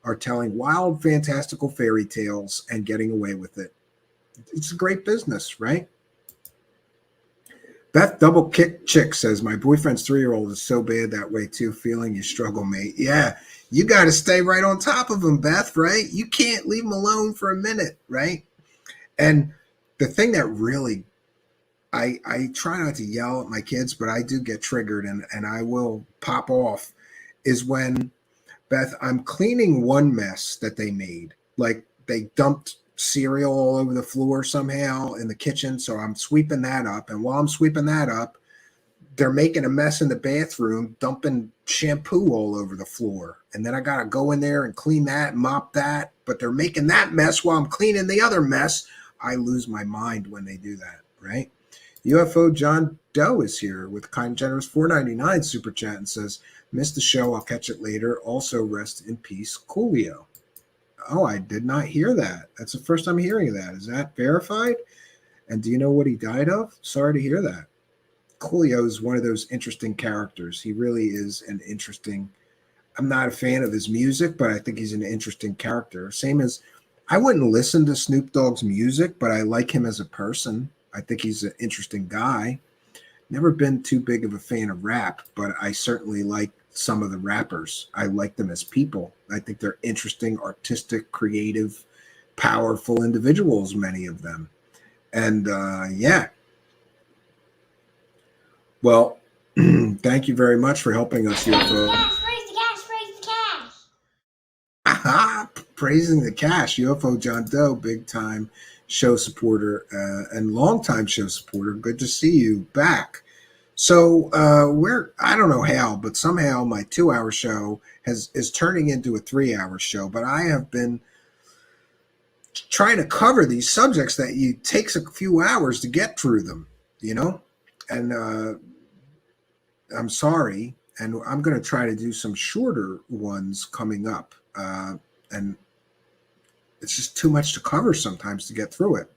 are telling wild, fantastical fairy tales and getting away with it. It's a great business, right? Beth Double Kick Chick says, my boyfriend's 3-year-old is so bad that way too, feeling you struggle, mate. Yeah, you got to stay right on top of him, Beth, right? You can't leave him alone for a minute, right? And the thing that really, I try not to yell at my kids, but I do get triggered and I will pop off, is when, Beth, I'm cleaning one mess that they made. Like they dumped cereal all over the floor somehow in the kitchen. So I'm sweeping that up. And while I'm sweeping that up, they're making a mess in the bathroom, dumping shampoo all over the floor. And then I got to go in there and clean that, mop that. But they're making that mess while I'm cleaning the other mess. I lose my mind when they do that, right? UFO John Doe is here with kind generous $4.99 super chat and says, missed the show. I'll catch it later. Also, rest in peace, Coolio. Oh, I did not hear that. That's the first time hearing of that. Is that verified? And do you know what he died of? Sorry to hear that. Coolio is one of those interesting characters. He really is an interesting, I'm not a fan of his music, but I think he's an interesting character. Same as, I wouldn't listen to Snoop Dogg's music, but I like him as a person. I think he's an interesting guy. Never been too big of a fan of rap, but I certainly like some of the rappers. I like them as people. I think they're interesting, artistic, creative, powerful individuals, many of them. And yeah. Well, thank you very much for helping us, UFO. Praise the cash, praise the cash. Aha, praising the cash. UFO John Doe, big time show supporter and longtime show supporter. Good to see you back. So I don't know how, but somehow my 2-hour show is turning into a 3-hour show. But I have been trying to cover these subjects that takes a few hours to get through them, and I'm sorry. And I'm going to try to do some shorter ones coming up. And it's just too much to cover sometimes to get through it.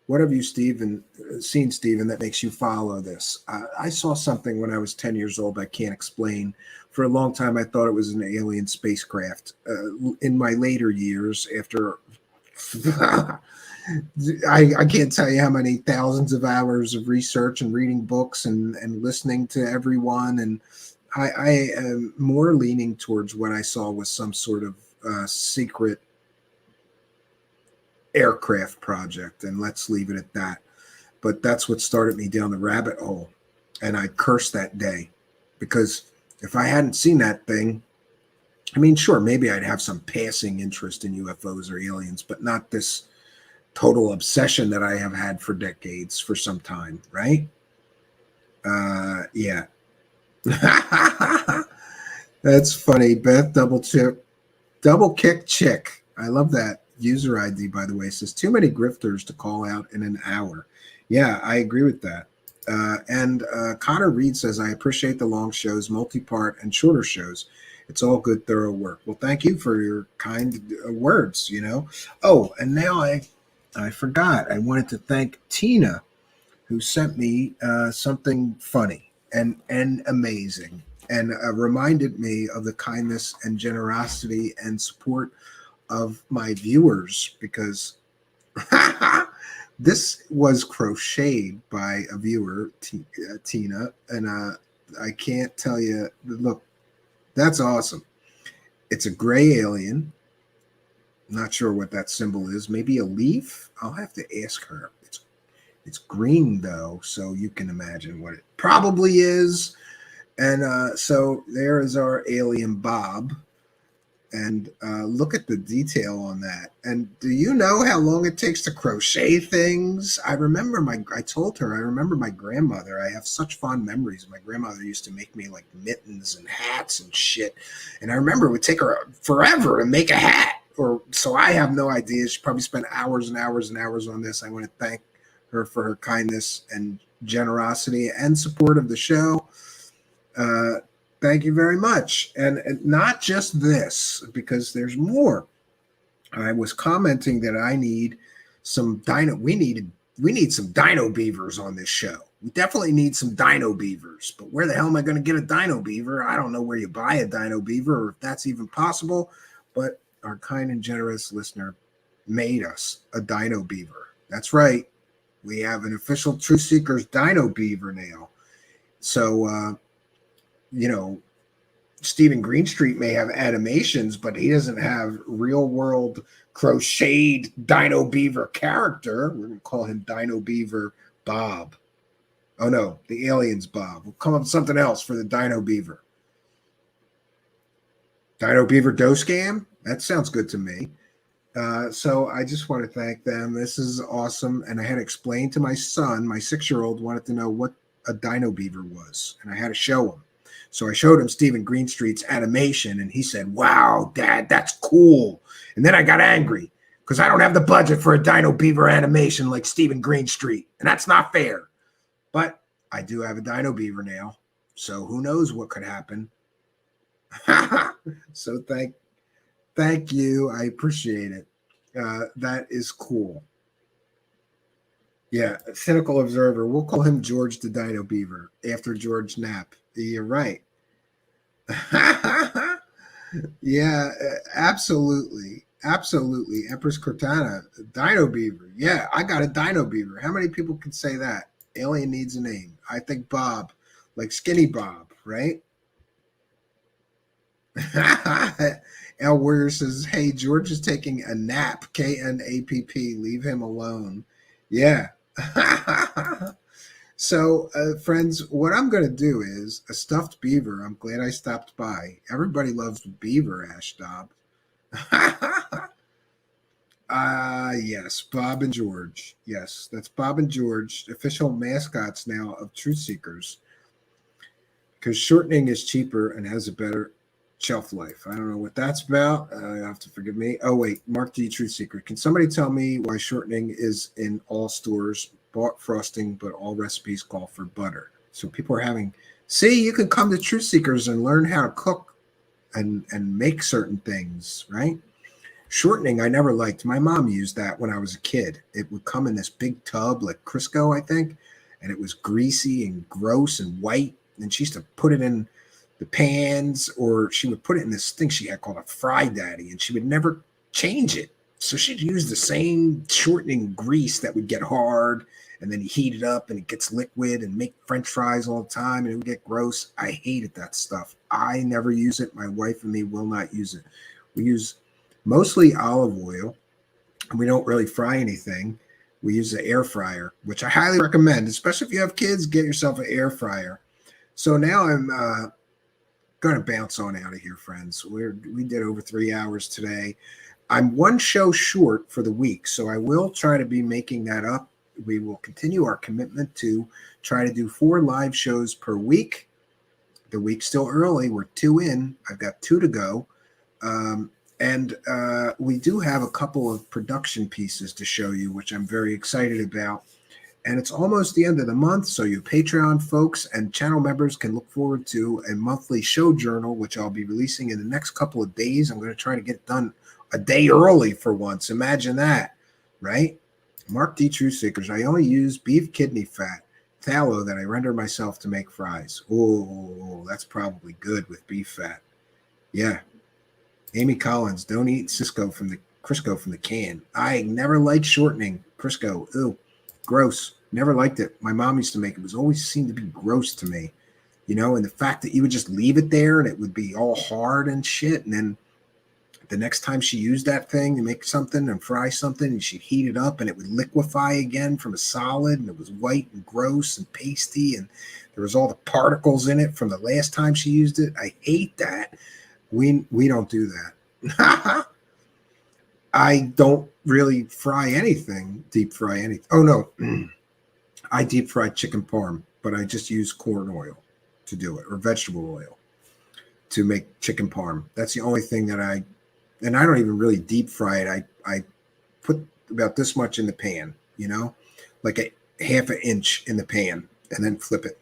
What have you, Stephen, that makes you follow this? I saw something when I was 10 years old I can't explain. For a long time, I thought it was an alien spacecraft. In my later years, after I can't tell you how many thousands of hours of research and reading books and listening to everyone. And I am more leaning towards what I saw was some sort of secret aircraft project, and let's leave it at that. But that's what started me down the rabbit hole, and I cursed that day, because if I hadn't seen that thing, I mean, sure, maybe I'd have some passing interest in UFOs or aliens, but not this total obsession that I have had for decades, for some time, right? Yeah. That's funny. Beth double kick chick. I love that. User ID, by the way, says too many grifters to call out in an hour. Yeah, I agree with that. And Connor Reed says, I appreciate the long shows, multi-part and shorter shows. It's all good, thorough work. Well, thank you for your kind words, Oh, and now I forgot. I wanted to thank Tina, who sent me something funny and amazing, and reminded me of the kindness and generosity and support of my viewers, because this was crocheted by a viewer, Tina, and I can't tell you. Look, that's awesome. It's a gray alien. Not sure what that symbol is. Maybe a leaf? I'll have to ask her. It's green, though, so you can imagine what it probably is. And so there is our alien Bob. And look at the detail on that. And do you know how long it takes to crochet things? I told her, I remember my grandmother. I have such fond memories. My grandmother used to make me like mittens and hats and shit. And I remember it would take her forever to make a hat. So I have no idea. She probably spent hours and hours and hours on this. I want to thank her for her kindness and generosity and support of the show. Thank you very much. And not just this, because there's more. I was commenting that I need some we need some dino beavers on this show. We definitely need some dino beavers. But where the hell am I going to get a dino beaver? I don't know where you buy a dino beaver, or if that's even possible. But our kind and generous listener made us a dino beaver. That's right. We have an official Truth Seekers dino beaver now. So Stephen Greenstreet may have animations, but he doesn't have real world crocheted Dino Beaver character. We're going to call him Dino Beaver Bob. Oh no, the alien's Bob. We'll come up with something else for the Dino Beaver. Dino Beaver Scam? That sounds good to me. So I just want to thank them. This is awesome. And I had to explain to my son, my 6-year-old wanted to know what a Dino Beaver was, and I had to show him. So I showed him Stephen Greenstreet's animation, and he said, wow, Dad, that's cool. And then I got angry because I don't have the budget for a Dino Beaver animation like Stephen Greenstreet, and that's not fair. But I do have a Dino Beaver now, so who knows what could happen. So thank you. I appreciate it. That is cool. Yeah, cynical observer. We'll call him George the Dino Beaver after George Knapp. You're right. Yeah, absolutely. Absolutely. Empress Cortana, Dino Beaver. Yeah, I got a Dino Beaver. How many people can say that? Alien needs a name. I think Bob, like Skinny Bob, right? L Warrior says, hey, George is taking a nap. K-N-A-P-P. Leave him alone. Yeah. So, friends, what I'm going to do is a stuffed beaver. I'm glad I stopped by. Everybody loves beaver, Ashdab. Yes, Bob and George. Yes, that's Bob and George, official mascots now of Truth Seekers. Because shortening is cheaper and has a better shelf life. I don't know what that's about. You have to forgive me. Oh, wait, Mark D. Truth Seeker. Can somebody tell me why shortening is in all stores, bought frosting, but all recipes call for butter? So people are having, see, you can come to Truth Seekers and learn how to cook and make certain things, right? Shortening, I never liked. My mom used that when I was a kid. It would come in this big tub like Crisco, I think, and it was greasy and gross and white. And she used to put it in the pans, or she would put it in this thing she had called a Fry Daddy, and she would never change it. So she'd use the same shortening grease that would get hard, and then you heat it up and it gets liquid and make French fries all the time, and it would get gross. I hated that stuff. I never use it. My wife and me will not use it. We use mostly olive oil, and we don't really fry anything. We use the air fryer, which I highly recommend, especially if you have kids. Get yourself an air fryer. So now I'm going to bounce on out of here, friends. We did over 3 hours today. I'm one show short for the week, so I will try to be making that up. We will continue our commitment to try to do 4 live shows per week. The week's still early. We're 2 in. I've got 2 to go. And we do have a couple of production pieces to show you, which I'm very excited about. And it's almost the end of the month, so you Patreon folks and channel members can look forward to a monthly show journal, which I'll be releasing in the next couple of days. I'm going to try to get it done a day early for once. Imagine that, right? Mark D. Truth Seekers, I only use beef kidney fat, tallow that I render myself to make fries. Oh, that's probably good with beef fat. Yeah. Amy Collins, don't eat Crisco from the can. I never liked shortening Crisco. Ew, gross. Never liked it. My mom used to make it. It was always seemed to be gross to me, you know. And the fact that you would just leave it there and it would be all hard and shit, and then the next time she used that thing to make something and fry something, and she'd heat it up and it would liquefy again from a solid, and it was white and gross and pasty, and there was all the particles in it from the last time she used it. I hate that. We don't do that. I don't really fry anything, deep fry anything. Oh, no. I deep fry chicken parm, but I just use corn oil to do it, or vegetable oil to make chicken parm. That's the only thing that and I don't even really deep fry it. I put about this much in the pan, you know, like a half an inch in the pan, and then flip it.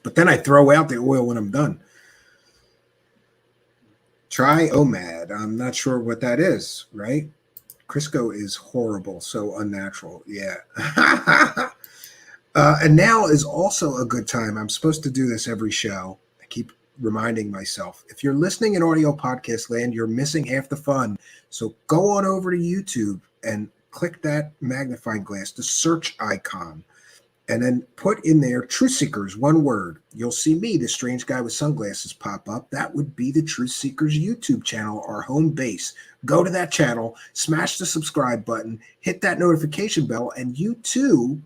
But then I throw out the oil when I'm done. Try OMAD. I'm not sure what that is, right? Crisco is horrible, so unnatural. Yeah. And now is also a good time. I'm supposed to do this every show. I keep reminding myself. If you're listening in audio podcast land, you're missing half the fun. So go on over to YouTube and click that magnifying glass, the search icon, and then put in there Truth Seekers, one word. You'll see me, the strange guy with sunglasses, pop up. That would be the Truth Seekers YouTube channel, our home base. Go to that channel, smash the subscribe button, hit that notification bell, and you too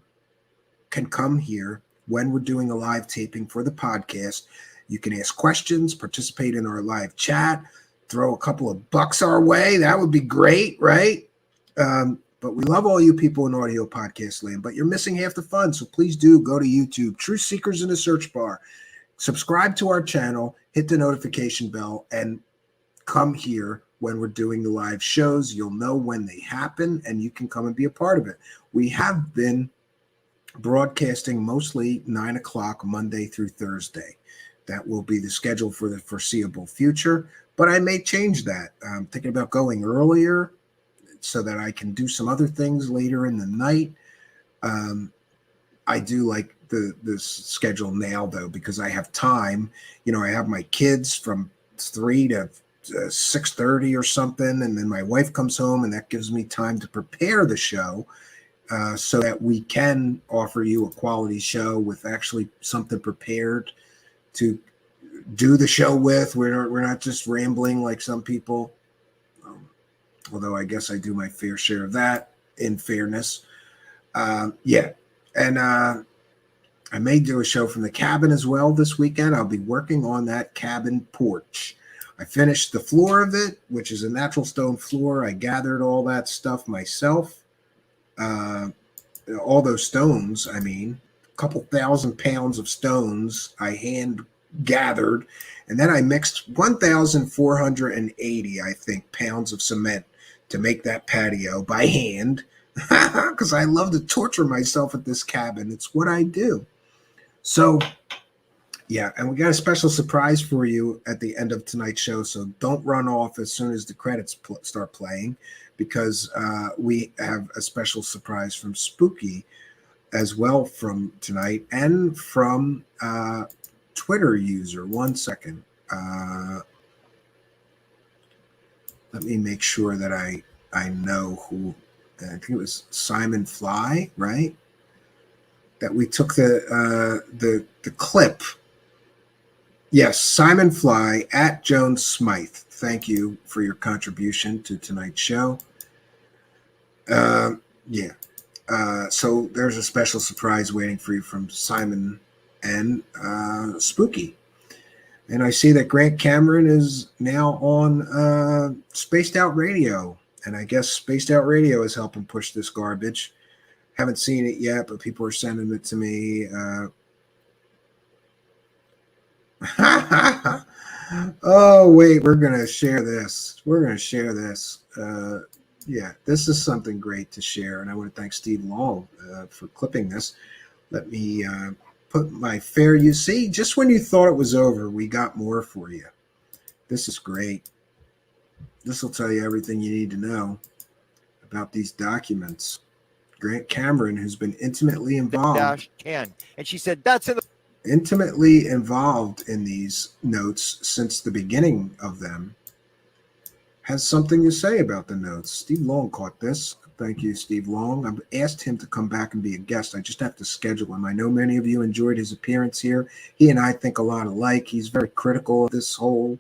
can come here when we're doing a live taping for the podcast. You can ask questions, participate in our live chat, throw a couple of bucks our way. That would be great, right? But we love all you people in audio podcast land, but you're missing half the fun. So please do go to YouTube, Truth Seekers in the search bar, subscribe to our channel, hit the notification bell, and come here when we're doing the live shows. You'll know when they happen, and you can come and be a part of it. We have been broadcasting mostly 9 o'clock Monday through Thursday. That will be the schedule for the foreseeable future, but I may change that. I'm thinking about going earlier so that I can do some other things later in the night. I do like the schedule now, though, because I have time. You know, I have my kids from 3 to 6:30 or something, and then my wife comes home, and that gives me time to prepare the show so that we can offer you a quality show with actually something prepared to do the show with. We're not just rambling like some people. Although I guess I do my fair share of that, in fairness. Yeah. And I may do a show from the cabin as well this weekend. I'll be working on that cabin porch. I finished the floor of it, which is a natural stone floor. I gathered all that stuff myself. All those stones, I mean, a couple 1,000 pounds of stones I hand gathered. And then I mixed 1,480, I think, pounds of cement to make that patio by hand, because I love to torture myself at this cabin. It's what I do. So, yeah, and we got a special surprise for you at the end of tonight's show, so don't run off as soon as the credits start playing, because we have a special surprise from Spooky as well from tonight, and from Twitter user. 1 second. Let me make sure that I know who. I think it was Simon Fly, right? That we took the clip. Yes, Simon Fly at Jones Smythe. Thank you for your contribution to tonight's show. Yeah. So there's a special surprise waiting for you from Simon and Spooky. And I see that Grant Cameron is now on Spaced Out Radio. And I guess Spaced Out Radio is helping push this garbage. Haven't seen it yet, but people are sending it to me. Oh, wait, we're going to share this. We're going to share this. Yeah, this is something great to share. And I want to thank Steve Long for clipping this. Let me put my fair use. See, just when you thought it was over, we got more for you. This is great. This will tell you everything you need to know about these documents. Grant Cameron, who's been intimately involved. And she said, that's in the intimately involved in these notes since the beginning of them, has something to say about the notes. Steve Long caught this. Thank you, Steve Long. I've asked him to come back and be a guest. I just have to schedule him. I know many of you enjoyed his appearance here. He and I think a lot alike. He's very critical of this whole,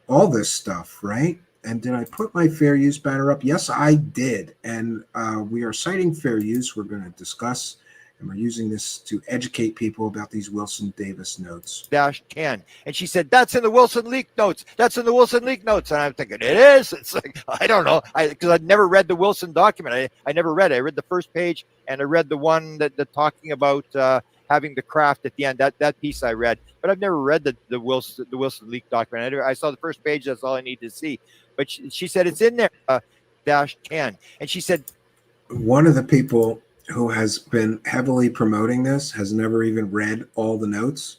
all this stuff, right? And did I put my fair use banner up? Yes, I did. And we are citing fair use. We're going to discuss, and we're using this to educate people about these Wilson Davis notes. -10. And she said, that's in the Wilson leak notes. That's in the Wilson leak notes. And I'm thinking, it is? It's like, I don't know. Because I'd never read the Wilson document. I never read it. I read the first page, and I read the one that talking about having the craft at the end. That piece I read. But I've never read the Wilson leak document. I saw the first page. That's all I need to see. But she said it's in there, -10. And she said, one of the people who has been heavily promoting this has never even read all the notes.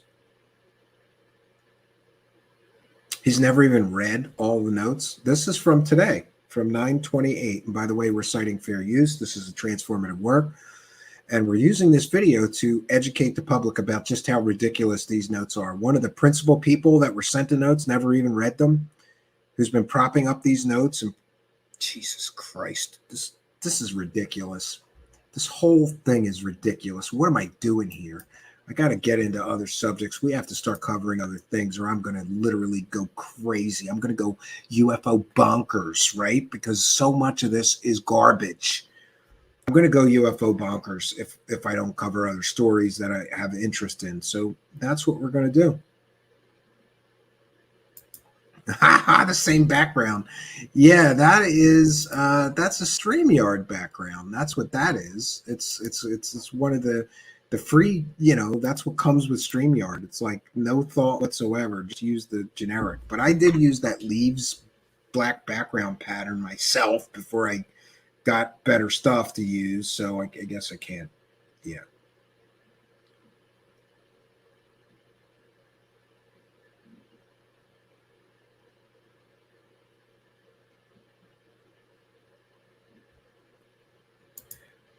He's never even read all the notes. This is from today, from 9/28. And by the way, we're citing fair use. This is a transformative work. And we're using this video to educate the public about just how ridiculous these notes are. One of the principal people that were sent the notes never even read them, who's been propping up these notes. And Jesus Christ, this is ridiculous. This whole thing is ridiculous. What am I doing here? I got to get into other subjects. We have to start covering other things, or I'm going to literally go crazy. I'm going to go UFO bonkers, right? Because so much of this is garbage. I'm going to go UFO bonkers if I don't cover other stories that I have interest in. So that's what we're going to do. The same background. Yeah, that is that's a StreamYard background. That's what that is. It's one of the free, that's what comes with StreamYard. It's like no thought whatsoever. Just use the generic. But I did use that leaves black background pattern myself before I got better stuff to use. So I guess I can't. Yeah.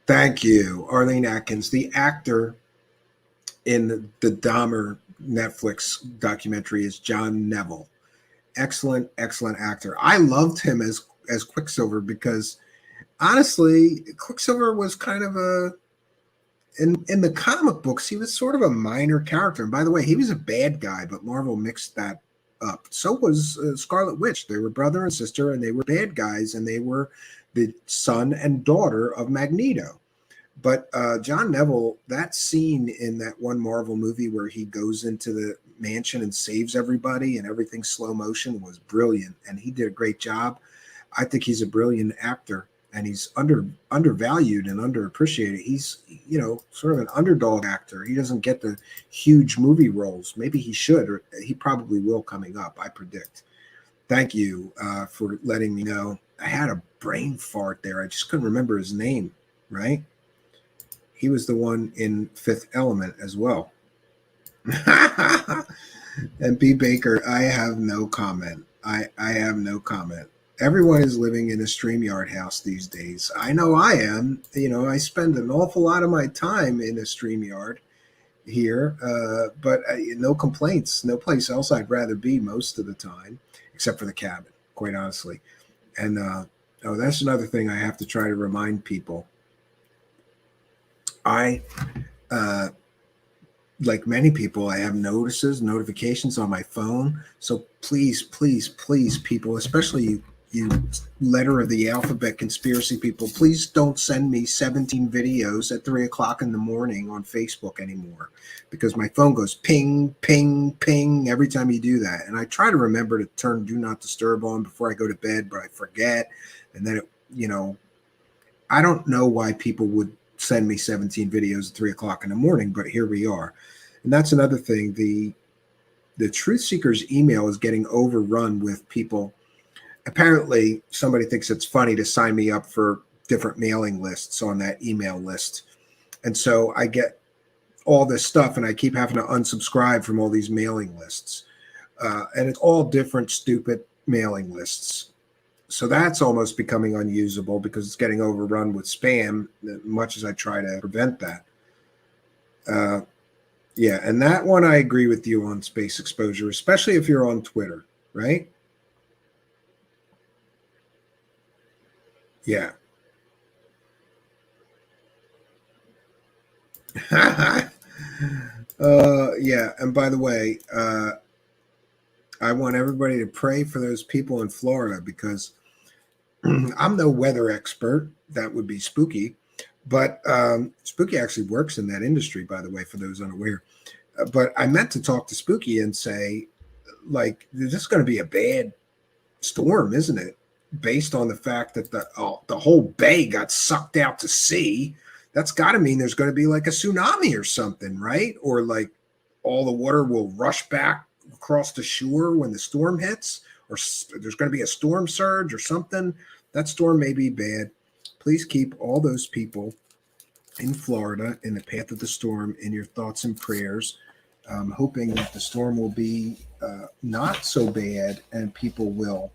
Thank you, Arlene Atkins. The actor in the Dahmer Netflix documentary is John Neville. Excellent, excellent actor. I loved him as Quicksilver because, honestly, Quicksilver was kind of in the comic books, he was sort of a minor character. And by the way, he was a bad guy, but Marvel mixed that up. So was Scarlet Witch. They were brother and sister, and they were bad guys, and they were the son and daughter of Magneto. But John Neville, that scene in that one Marvel movie where he goes into the mansion and saves everybody and everything's slow motion was brilliant. And he did a great job. I think he's a brilliant actor, and he's undervalued and underappreciated. He's, you know, sort of an underdog actor. He doesn't get the huge movie roles. Maybe he should, or he probably will coming up, I predict. Thank you for letting me know. I had a brain fart there. I just couldn't remember his name, right? He was the one in Fifth Element as well. And B. Baker, I have no comment. I have no comment. Everyone is living in a StreamYard house these days. I know I am. You know, I spend an awful lot of my time in a StreamYard here, but no complaints. No place else I'd rather be most of the time, except for the cabin, quite honestly. And that's another thing I have to try to remind people. I, like many people, I have notifications on my phone. So please, please, please, people, especially you letter of the alphabet conspiracy people, please don't send me 17 videos at 3 o'clock in the morning on Facebook anymore, because my phone goes ping, ping, ping every time you do that. And I try to remember to turn Do Not Disturb on before I go to bed, but I forget. And then, I don't know why people would send me 17 videos at 3 o'clock in the morning, but here we are. And that's another thing. The Truth Seekers email is getting overrun with people. Apparently, somebody thinks it's funny to sign me up for different mailing lists on that email list. And so I get all this stuff, and I keep having to unsubscribe from all these mailing lists. And it's all different stupid mailing lists. So that's almost becoming unusable because it's getting overrun with spam, much as I try to prevent that. Yeah, and that one I agree with you on, space exposure, especially if you're on Twitter, right? Yeah. Yeah, and by the way, I want everybody to pray for those people in Florida, because I'm no weather expert. That would be Spooky. But Spooky actually works in that industry, by the way, for those unaware. But I meant to talk to Spooky and say, like, this is going to be a bad storm, isn't it? Based on the fact that the whole bay got sucked out to sea. That's got to mean there's going to be like a tsunami or something, right? Or like all the water will rush back across the shore when the storm hits, or there's going to be a storm surge or something. That storm may be bad. Please keep all those people in Florida in the path of the storm in your thoughts and prayers, hoping that the storm will be not so bad and people will,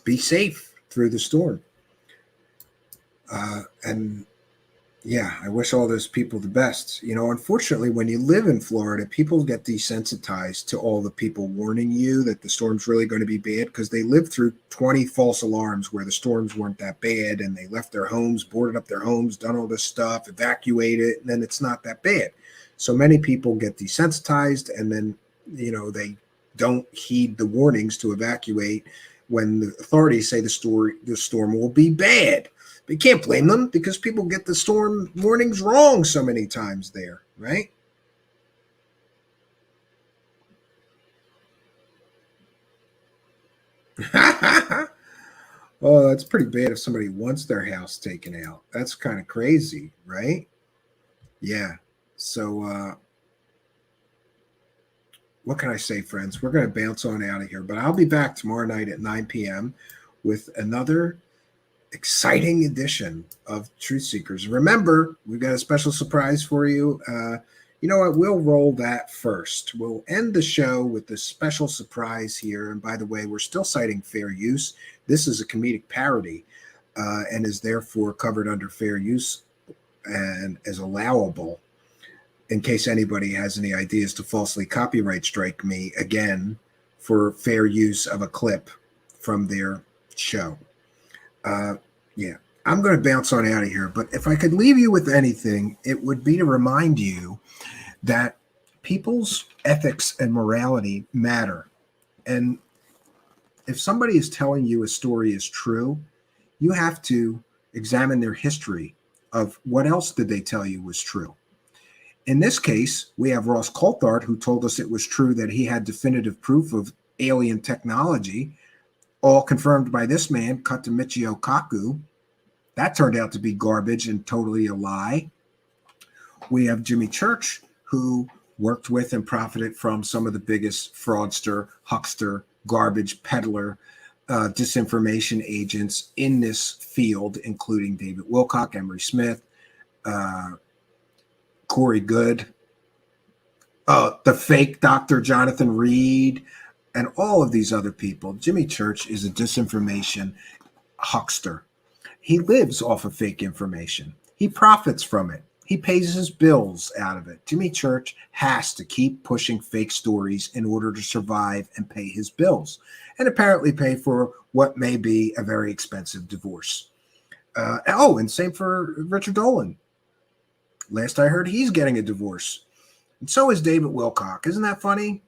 be safe through the storm. And yeah, I wish all those people the best. Unfortunately, when you live in Florida, people get desensitized to all the people warning you that the storm's really going to be bad, because they lived through 20 false alarms where the storms weren't that bad, and they left their homes, boarded up their homes, done all this stuff, evacuated, and then it's not that bad. So many people get desensitized, and then, they don't heed the warnings to evacuate when the authorities say the storm will be bad. But you can't blame them, because people get the storm warnings wrong so many times there, right? Oh, that's pretty bad if somebody wants their house taken out. That's kind of crazy, right? Yeah. So, what can I say, friends? We're going to bounce on out of here, but I'll be back tomorrow night at 9 p.m. with another exciting edition of Truth Seekers. Remember, we've got a special surprise for you. You know what? We'll roll that first. We'll end the show with this special surprise here. And by the way, we're still citing fair use. This is a comedic parody and is therefore covered under fair use and is allowable, in case anybody has any ideas to falsely copyright strike me again for fair use of a clip from their show. Yeah, I'm going to bounce on out of here. But if I could leave you with anything, it would be to remind you that people's ethics and morality matter. And if somebody is telling you a story is true, you have to examine their history of what else did they tell you was true. In this case, we have Ross Coulthart, who told us it was true that he had definitive proof of alien technology, all confirmed by this man, Katamichio Kaku. That turned out to be garbage and totally a lie. We have Jimmy Church, who worked with and profited from some of the biggest fraudster, huckster, garbage peddler, disinformation agents in this field, including David Wilcock, Emery Smith, Corey Good, the fake Dr. Jonathan Reed, and all of these other people. Jimmy Church is a disinformation huckster. He lives off of fake information. He profits from it. He pays his bills out of it. Jimmy Church has to keep pushing fake stories in order to survive and pay his bills, and apparently pay for what may be a very expensive divorce. And same for Richard Dolan. Last I heard, he's getting a divorce. And so is David Wilcock. Isn't that funny?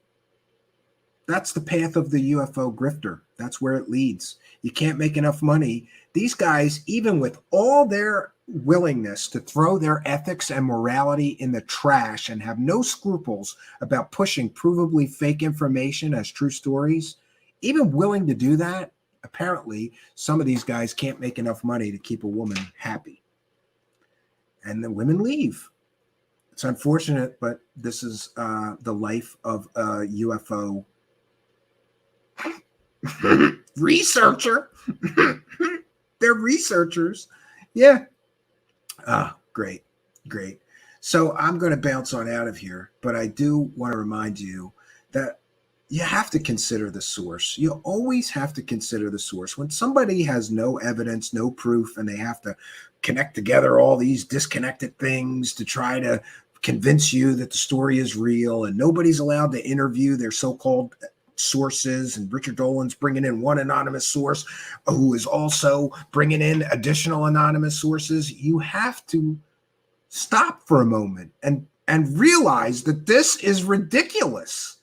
That's the path of the UFO grifter. That's where it leads. You can't make enough money. These guys, even with all their willingness to throw their ethics and morality in the trash and have no scruples about pushing provably fake information as true stories, even willing to do that, apparently some of these guys can't make enough money to keep a woman happy. And the women leave. It's unfortunate, but this is the life of a UFO researcher. They're researchers. Yeah. Great. So I'm going to bounce on out of here, but I do want to remind you that you have to consider the source. You always have to consider the source. When somebody has no evidence, no proof, and they have to connect together all these disconnected things to try to convince you that the story is real, and nobody's allowed to interview their so-called sources, and Richard Dolan's bringing in one anonymous source who is also bringing in additional anonymous sources, you have to stop for a moment and realize that this is ridiculous.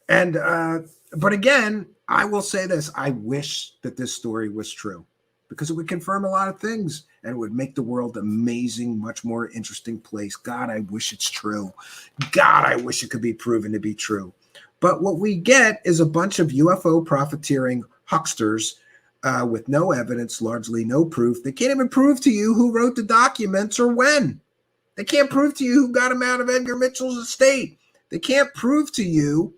And but again, I will say this: I wish that this story was true, because it would confirm a lot of things and it would make the world amazing, much more interesting place. God, I wish it's true. God, I wish it could be proven to be true. But what we get is a bunch of UFO profiteering hucksters with no evidence, largely no proof. They can't even prove to you who wrote the documents or when. They can't prove to you who got them out of Edgar Mitchell's estate. They can't prove to you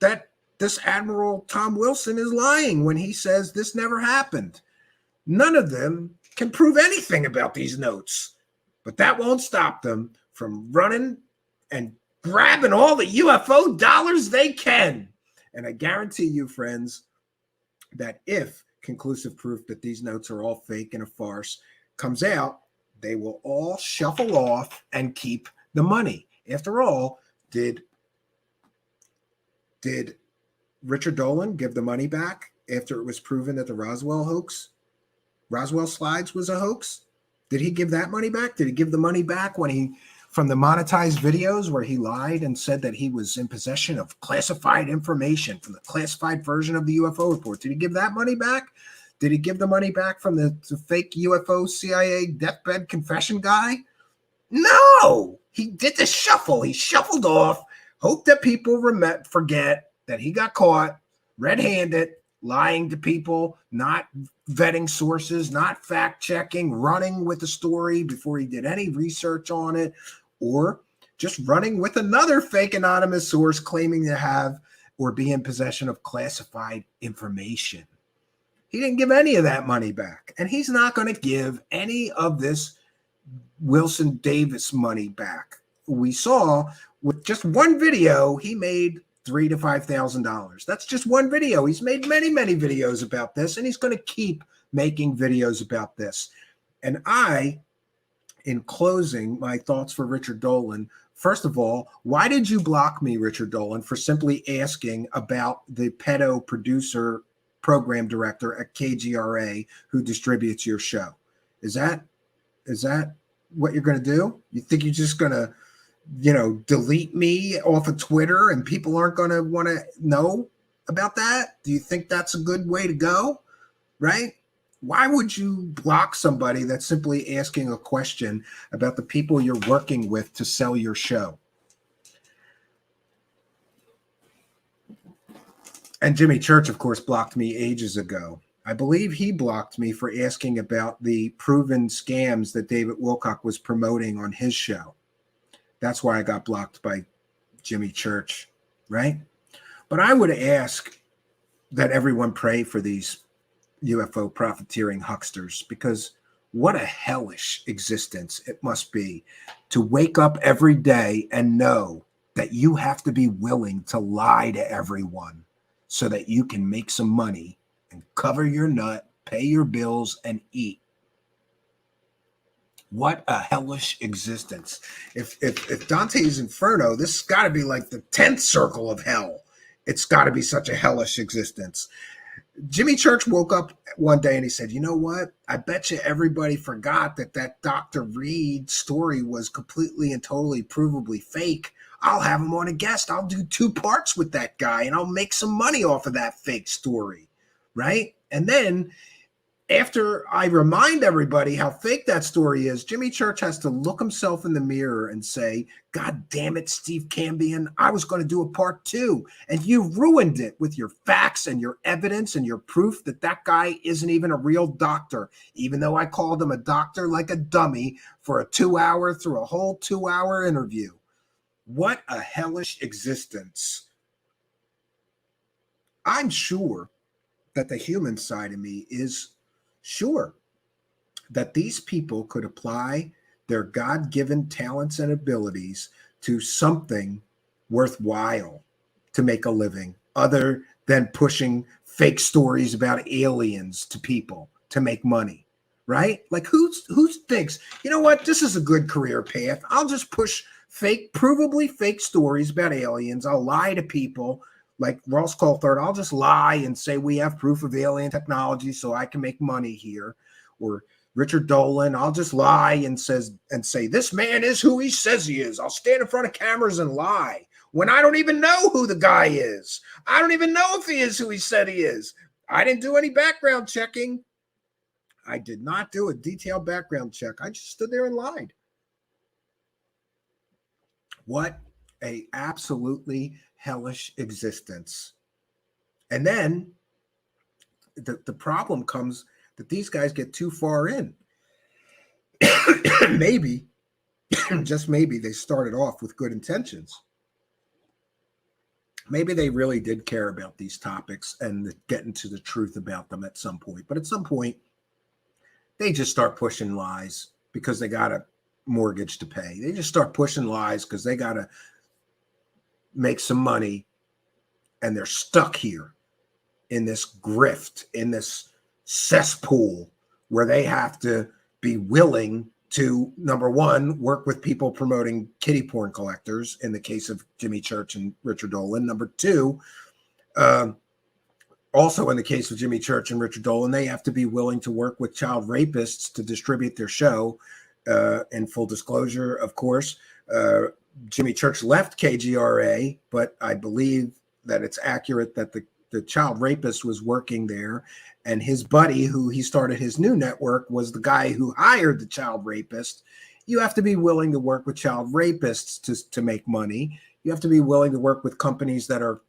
that this Admiral Tom Wilson is lying when he says this never happened. None of them can prove anything about these notes, but that won't stop them from running and grabbing all the UFO dollars they can. And I guarantee you, friends, that if conclusive proof that these notes are all fake and a farce comes out, they will all shuffle off and keep the money. After all, did Richard Dolan give the money back after it was proven that the Roswell slides was a hoax? Did he give that money back? Did he give the money back when he, from the monetized videos where he lied and said that he was in possession of classified information from the classified version of the UFO report? Did he give that money back? Did he give the money back from the fake UFO CIA deathbed confession guy? No, he did the shuffle. He shuffled off, hoped that people forget that he got caught red-handed, lying to people, not vetting sources, not fact-checking, running with the story before he did any research on it, or just running with another fake anonymous source claiming to have or be in possession of classified information. He didn't give any of that money back, and he's not going to give any of this Wilson Davis money back. We saw with just one video, he made $3,000 to $5,000. That's just one video. He's made many, many videos about this, and he's going to keep making videos about this. And in closing, my thoughts for Richard Dolan. First of all, why did you block me, Richard Dolan, for simply asking about the pedo producer program director at KGRA who distributes your show? Is that what you're going to do? You think you're just going to, delete me off of Twitter and people aren't going to want to know about that? Do you think that's a good way to go? Right? Why would you block somebody that's simply asking a question about the people you're working with to sell your show? And Jimmy Church, of course, blocked me ages ago. I believe he blocked me for asking about the proven scams that David Wilcock was promoting on his show. That's why I got blocked by Jimmy Church, right? But I would ask that everyone pray for these UFO profiteering hucksters, because what a hellish existence it must be to wake up every day and know that you have to be willing to lie to everyone so that you can make some money and cover your nut, pay your bills, and eat. What a hellish existence. If Dante's Inferno, this has got to be like the 10th circle of hell. It's got to be such a hellish existence. Jimmy Church woke up one day and he said, you know what? I bet you everybody forgot that Dr. Reed story was completely and totally provably fake. I'll have him on a guest. I'll do 2 parts with that guy and I'll make some money off of that fake story, right? And then after I remind everybody how fake that story is, Jimmy Church has to look himself in the mirror and say, God damn it, Steve Cambion, I was going to do a part 2. And you ruined it with your facts and your evidence and your proof that that guy isn't even a real doctor, even though I called him a doctor like a dummy for a 2-hour through a whole 2-hour interview. What a hellish existence. I'm sure that the human side of me is sure that these people could apply their God-given talents and abilities to something worthwhile to make a living, other than pushing fake stories about aliens to people to make money, right? Like who thinks, you know what, this is a good career path. I'll just push provably fake stories about aliens. I'll lie to people. Like Ross Coulthart, I'll just lie and say we have proof of alien technology so I can make money here. Or Richard Dolan, I'll just lie and say this man is who he says he is. I'll stand in front of cameras and lie when I don't even know who the guy is. I don't even know if he is who he said he is. I didn't do any background checking. I did not do a detailed background check. I just stood there and lied. What a absolutely hellish existence. And then the problem comes that these guys get too far in. Maybe, just maybe, they started off with good intentions. Maybe they really did care about these topics and getting to the truth about them at some point. But at some point, they just start pushing lies because they got a mortgage to pay. They just start pushing lies because they got to make some money, and they're stuck here in this grift, in this cesspool where they have to be willing to, number one, work with people promoting kiddie porn collectors in the case of Jimmy Church and Richard Dolan. Number two, also in the case of Jimmy Church and Richard Dolan, they have to be willing to work with child rapists to distribute their show. In full disclosure, of course, Jimmy Church left KGRA, but I believe that it's accurate that the child rapist was working there, and his buddy, who he started his new network, was the guy who hired the child rapist. You have to be willing to work with child rapists to make money. You have to be willing to work with companies that are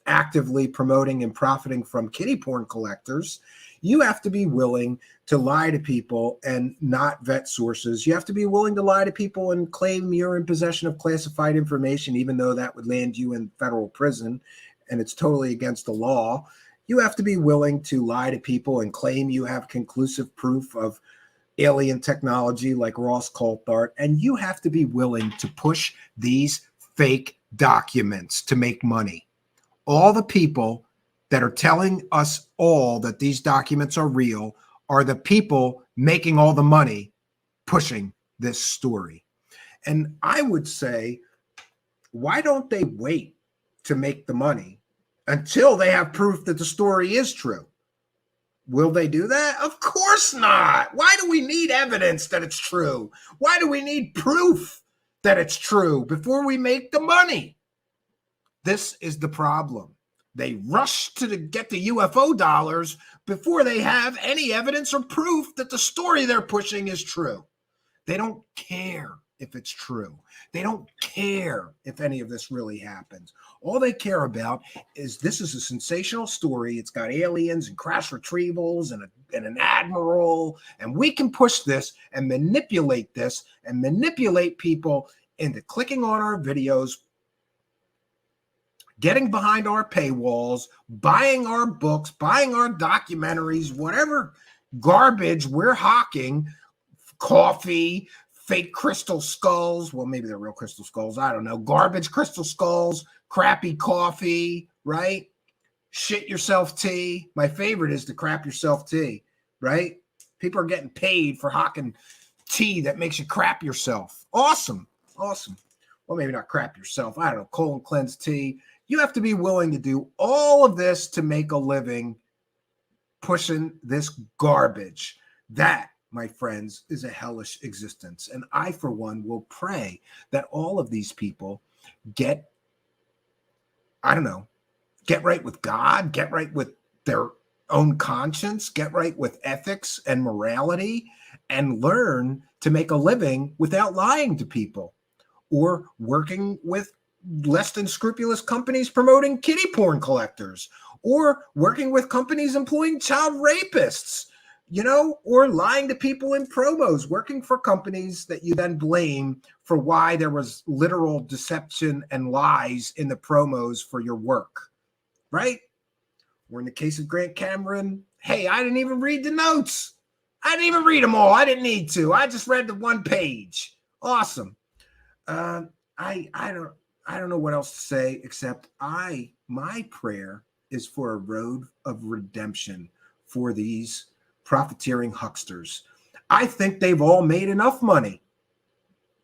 actively promoting and profiting from kiddie porn collectors. You have to be willing to lie to people and not vet sources. You have to be willing to lie to people and claim you're in possession of classified information, even though that would land you in federal prison and it's totally against the law. You have to be willing to lie to people and claim you have conclusive proof of alien technology like Ross Coulthart. And you have to be willing to push these fake documents to make money. All the people that are telling us all that these documents are real are the people making all the money pushing this story. And I would say, why don't they wait to make the money until they have proof that the story is true? Will they do that? Of course not. Why do we need evidence that it's true? Why do we need proof that it's true before we make the money? This is the problem. They rush to get the UFO dollars before they have any evidence or proof that the story they're pushing is true. They don't care if it's true. They don't care if any of this really happens. All they care about is this is a sensational story. It's got aliens and crash retrievals and an admiral, and we can push this and manipulate people into clicking on our videos, getting behind our paywalls, buying our books, buying our documentaries, whatever garbage we're hawking, coffee, fake crystal skulls. Well, maybe they're real crystal skulls. I don't know. Garbage crystal skulls, crappy coffee, right? Shit yourself tea. My favorite is the crap yourself tea, right? People are getting paid for hawking tea that makes you crap yourself. Awesome. Awesome. Well, maybe not crap yourself. I don't know. Colon cleanse tea. You have to be willing to do all of this to make a living pushing this garbage. That, my friends, is a hellish existence. And I, for one, will pray that all of these people get right with God, get right with their own conscience, get right with ethics and morality, and learn to make a living without lying to people or working with less than scrupulous companies promoting kiddie porn collectors, or working with companies employing child rapists, or lying to people in promos, working for companies that you then blame for why there was literal deception and lies in the promos for your work, right? Or in the case of Grant Cameron, hey, I didn't even read the notes. I didn't even read them all. I didn't need to. I just read the one page. Awesome. I don't know what else to say except my prayer is for a road of redemption for these profiteering hucksters. I think they've all made enough money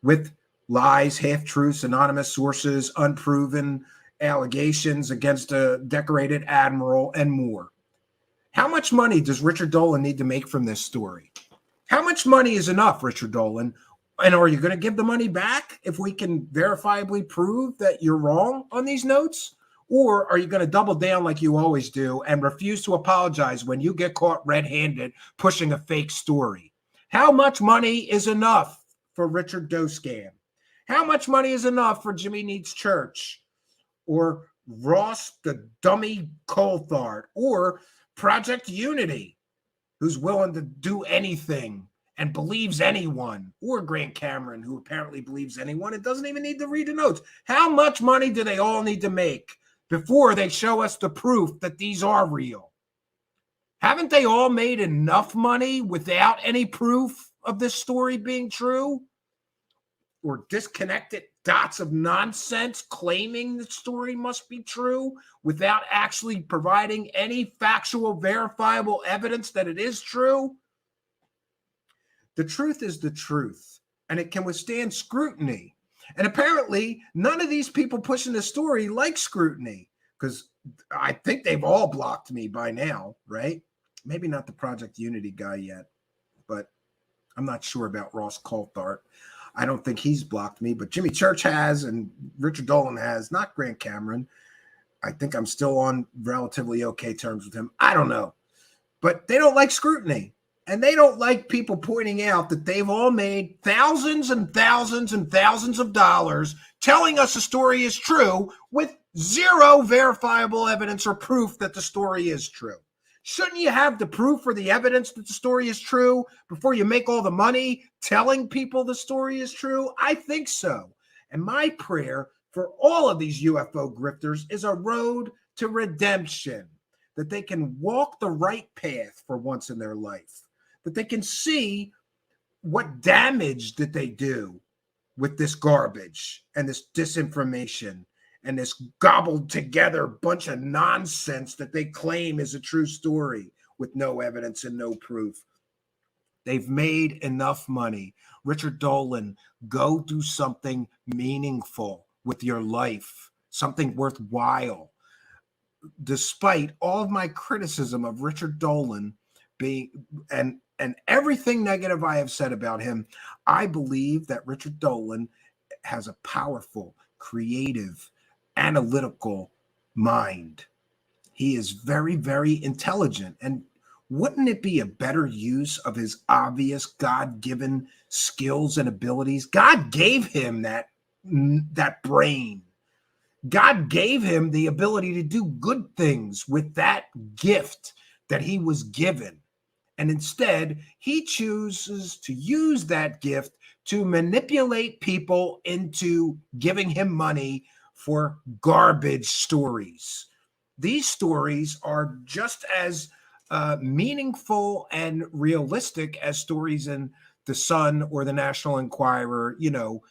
with lies, half-truths, anonymous sources, unproven allegations against a decorated admiral, and more. How much money does Richard Dolan need to make from this story? How much money is enough, Richard Dolan? And are you going to give the money back if we can verifiably prove that you're wrong on these notes? Or are you going to double down like you always do and refuse to apologize when you get caught red-handed pushing a fake story? How much money is enough for Richard Doe Scam? How much money is enough for Jimmy Needs Church? Or Ross the Dummy Coulthart? Or Project Unity, who's willing to do anything and believes anyone, or Grant Cameron, who apparently believes anyone and doesn't even need to read the notes? How much money do they all need to make before they show us the proof that these are real? Haven't they all made enough money without any proof of this story being true? Or disconnected dots of nonsense claiming the story must be true without actually providing any factual, verifiable evidence that it is true? The truth is the truth, and it can withstand scrutiny. And apparently, none of these people pushing the story like scrutiny, because I think they've all blocked me by now, right? Maybe not the Project Unity guy yet, but I'm not sure about Ross Coulthart. I don't think he's blocked me, but Jimmy Church has, and Richard Dolan has, not Grant Cameron. I think I'm still on relatively okay terms with him. I don't know. But they don't like scrutiny. And they don't like people pointing out that they've all made thousands and thousands and thousands of dollars telling us the story is true with zero verifiable evidence or proof that the story is true. Shouldn't you have the proof or the evidence that the story is true before you make all the money telling people the story is true? I think so. And my prayer for all of these UFO grifters is a road to redemption, that they can walk the right path for once in their life, that they can see what damage did they do with this garbage and this disinformation and this gobbled together bunch of nonsense that they claim is a true story with no evidence and no proof. They've made enough money. Richard Dolan, go do something meaningful with your life, something worthwhile. Despite all of my criticism of Richard Dolan being and everything negative I have said about him, I believe that Richard Dolan has a powerful, creative, analytical mind He is very, very intelligent. And wouldn't it be a better use of his obvious God-given skills and abilities? God gave him that brain. God gave him the ability to do good things with that gift that he was given. And instead, he chooses to use that gift to manipulate people into giving him money for garbage stories. These stories are just as meaningful and realistic as stories in The Sun or the National Enquirer. You know,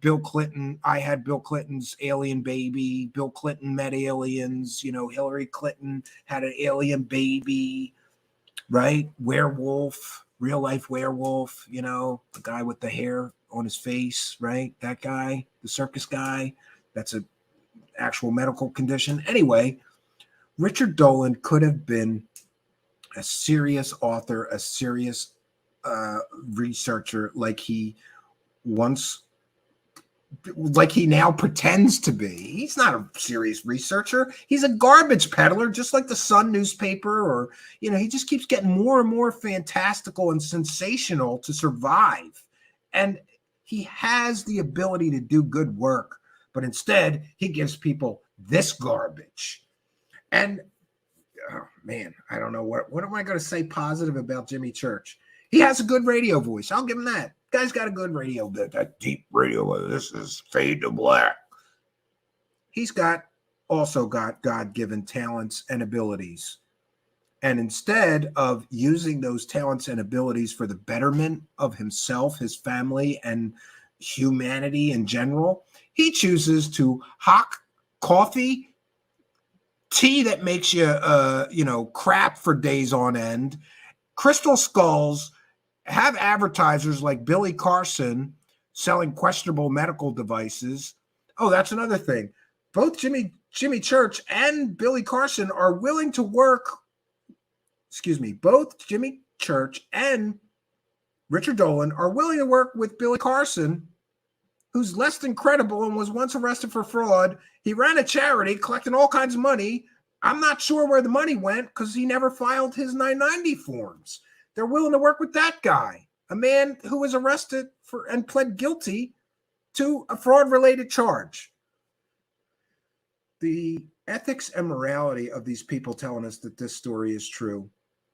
Bill Clinton, I had Bill Clinton's alien baby. Bill Clinton met aliens. You know, Hillary Clinton had an alien baby, right? Werewolf, real life werewolf, you know, the guy with the hair on his face, right? That guy, the circus guy, that's an actual medical condition. Anyway, Richard Dolan could have been a serious author, a serious researcher like he now pretends to be. He's not a serious researcher. He's a garbage peddler, just like the Sun newspaper, or, you know, he just keeps getting more and more fantastical and sensational to survive. And he has the ability to do good work, but instead he gives people this garbage. And oh man, I don't know what am I going to say positive about Jimmy Church? He has a good radio voice. I'll give him that. Guy's got a good radio, that deep radio. This is Fade to Black. He's also got God-given talents and abilities. And instead of using those talents and abilities for the betterment of himself, his family, and humanity in general, he chooses to hawk coffee, tea that makes you, crap for days on end, crystal skulls, have advertisers like Billy Carson selling questionable medical devices. Oh, that's another thing. Both Jimmy Church and Billy Carson are willing to work. Both Jimmy Church and Richard Dolan are willing to work with Billy Carson, who's less than credible and was once arrested for fraud. He ran a charity collecting all kinds of money. I'm not sure where the money went because he never filed his 990 forms. They're willing to work with that guy, a man who was arrested for and pled guilty to a fraud-related charge. The ethics and morality of these people telling us that this story is true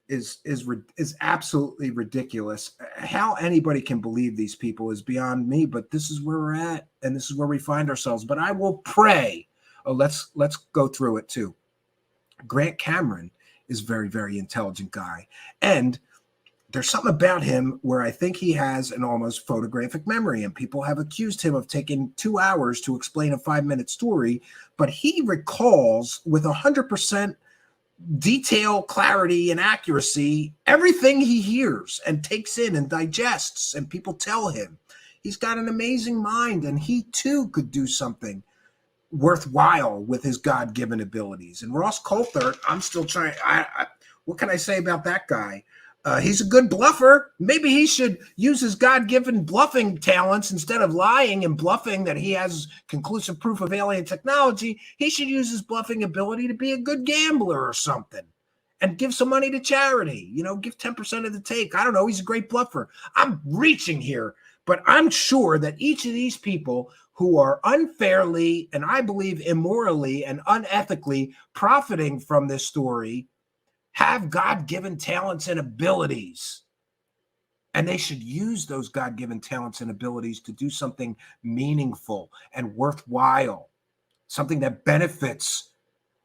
is absolutely ridiculous. How anybody can believe these people is beyond me, but this is where we're at, and this is where we find ourselves. But I will pray. Oh, let's go through it too. Grant Cameron is a very, very intelligent guy, and there's something about him where I think he has an almost photographic memory, and people have accused him of taking 2 hours to explain a 5-minute story, but he recalls with 100% detail, clarity, and accuracy everything he hears and takes in and digests, and people tell him. He's got an amazing mind, and he too could do something worthwhile with his God-given abilities. And Ross Coulthart, I'm still trying. What can I say about that guy? He's a good bluffer. Maybe he should use his God-given bluffing talents instead of lying and bluffing that he has conclusive proof of alien technology. He should use his bluffing ability to be a good gambler or something and give some money to charity. You know, give 10% of the take. I don't know. He's a great bluffer. I'm reaching here, but I'm sure that each of these people who are unfairly and I believe immorally and unethically profiting from this story have God-given talents and abilities. And they should use those God-given talents and abilities to do something meaningful and worthwhile, something that benefits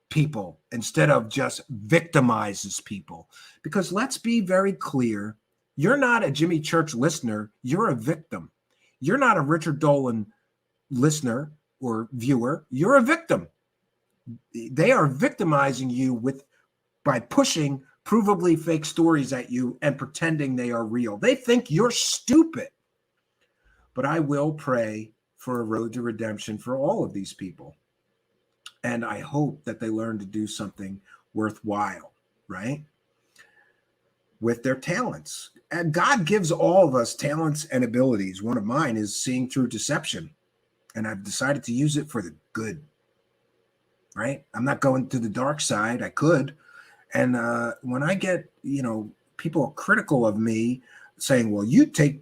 people instead of just victimizes people. Because let's be very clear, you're not a Jimmy Church listener, you're a victim. You're not a Richard Dolan listener or viewer, you're a victim. They are victimizing you by pushing provably fake stories at you and pretending they are real. They think you're stupid. But I will pray for a road to redemption for all of these people. And I hope that they learn to do something worthwhile, right? With their talents. And God gives all of us talents and abilities. One of mine is seeing through deception. And I've decided to use it for the good. right? I'm not going to the dark side. I could. And when I get, people critical of me saying, well, you take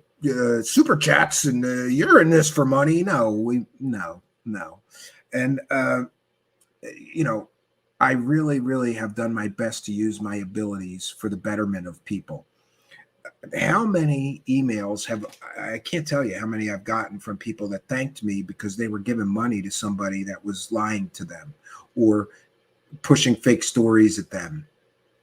super chats and you're in this for money. No. And, I really, really have done my best to use my abilities for the betterment of people. How many emails I can't tell you how many I've gotten from people that thanked me because they were giving money to somebody that was lying to them or pushing fake stories at them.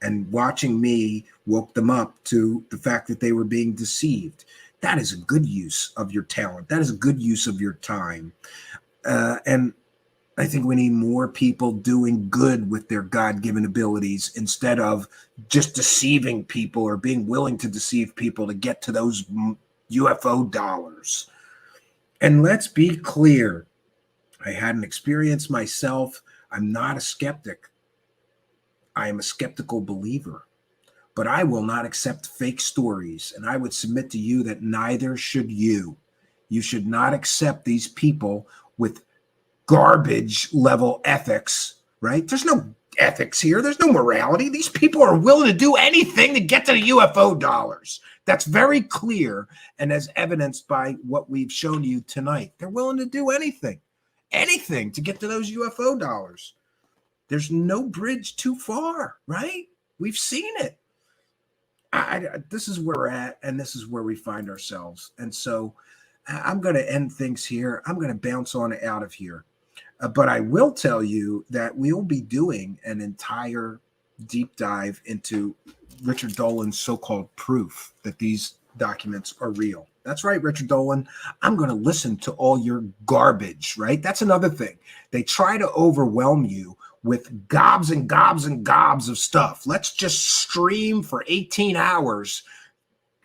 And watching me woke them up to the fact that they were being deceived. That is a good use of your talent. That is a good use of your time. And I think we need more people doing good with their God-given abilities instead of just deceiving people or being willing to deceive people to get to those UFO dollars. And let's be clear. I had an experience myself. I'm not a skeptic. I am a skeptical believer. But I will not accept fake stories. And I would submit to you that neither should you. You should not accept these people with garbage level ethics, right? There's no ethics here. There's no morality. These people are willing to do anything to get to the UFO dollars. That's very clear. And as evidenced by what we've shown you tonight, they're willing to do anything to get to those UFO dollars. There's no bridge too far, right? We've seen it. This is where we're at, and this is where we find ourselves. And so I'm going to end things here. I'm going to bounce on out of here. But I will tell you that we'll be doing an entire deep dive into Richard Dolan's so-called proof that these documents are real. That's right, Richard Dolan. I'm going to listen to all your garbage, right? That's another thing. They try to overwhelm you with gobs and gobs and gobs of stuff. Let's just stream for 18 hours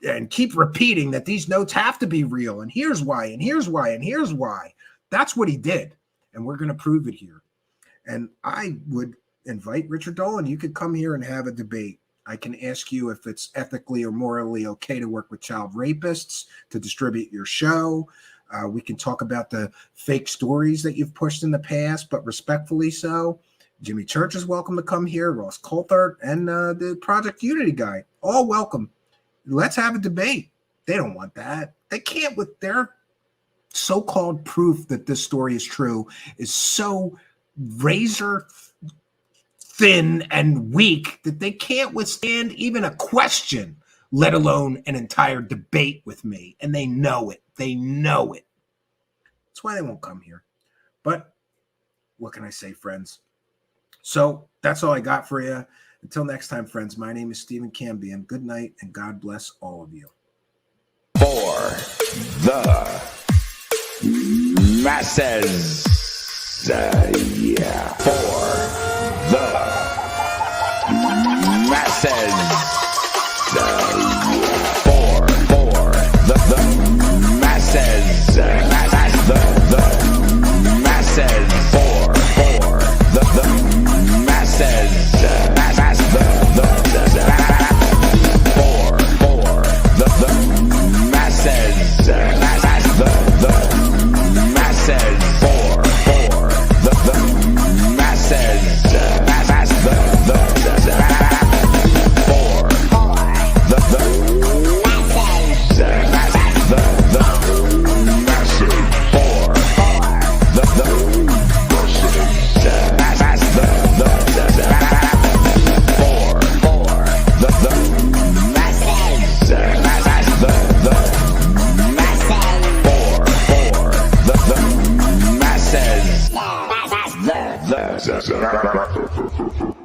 and keep repeating that these notes have to be real. And here's why, and here's why, and here's why. That's what he did. And we're going to prove it here. And I would invite Richard Dolan. You could come here and have a debate. I can ask you if it's ethically or morally okay to work with child rapists, to distribute your show. We can talk about the fake stories that you've pushed in the past, but respectfully so. Jimmy Church is welcome to come here. Ross Coulthart and the Project Unity guy, all welcome. Let's have a debate. They don't want that. They can't with their so-called proof that this story is true is so razor thin and weak that they can't withstand even a question, let alone an entire debate with me. And they know it. They know it. That's why they won't come here. But what can I say, friends? So that's all I got for you. Until next time, friends, my name is Stephen Cambion. Good night, and God bless all of you. For the masses. Yeah. For the masses. For the masses. The masses. For the masses. The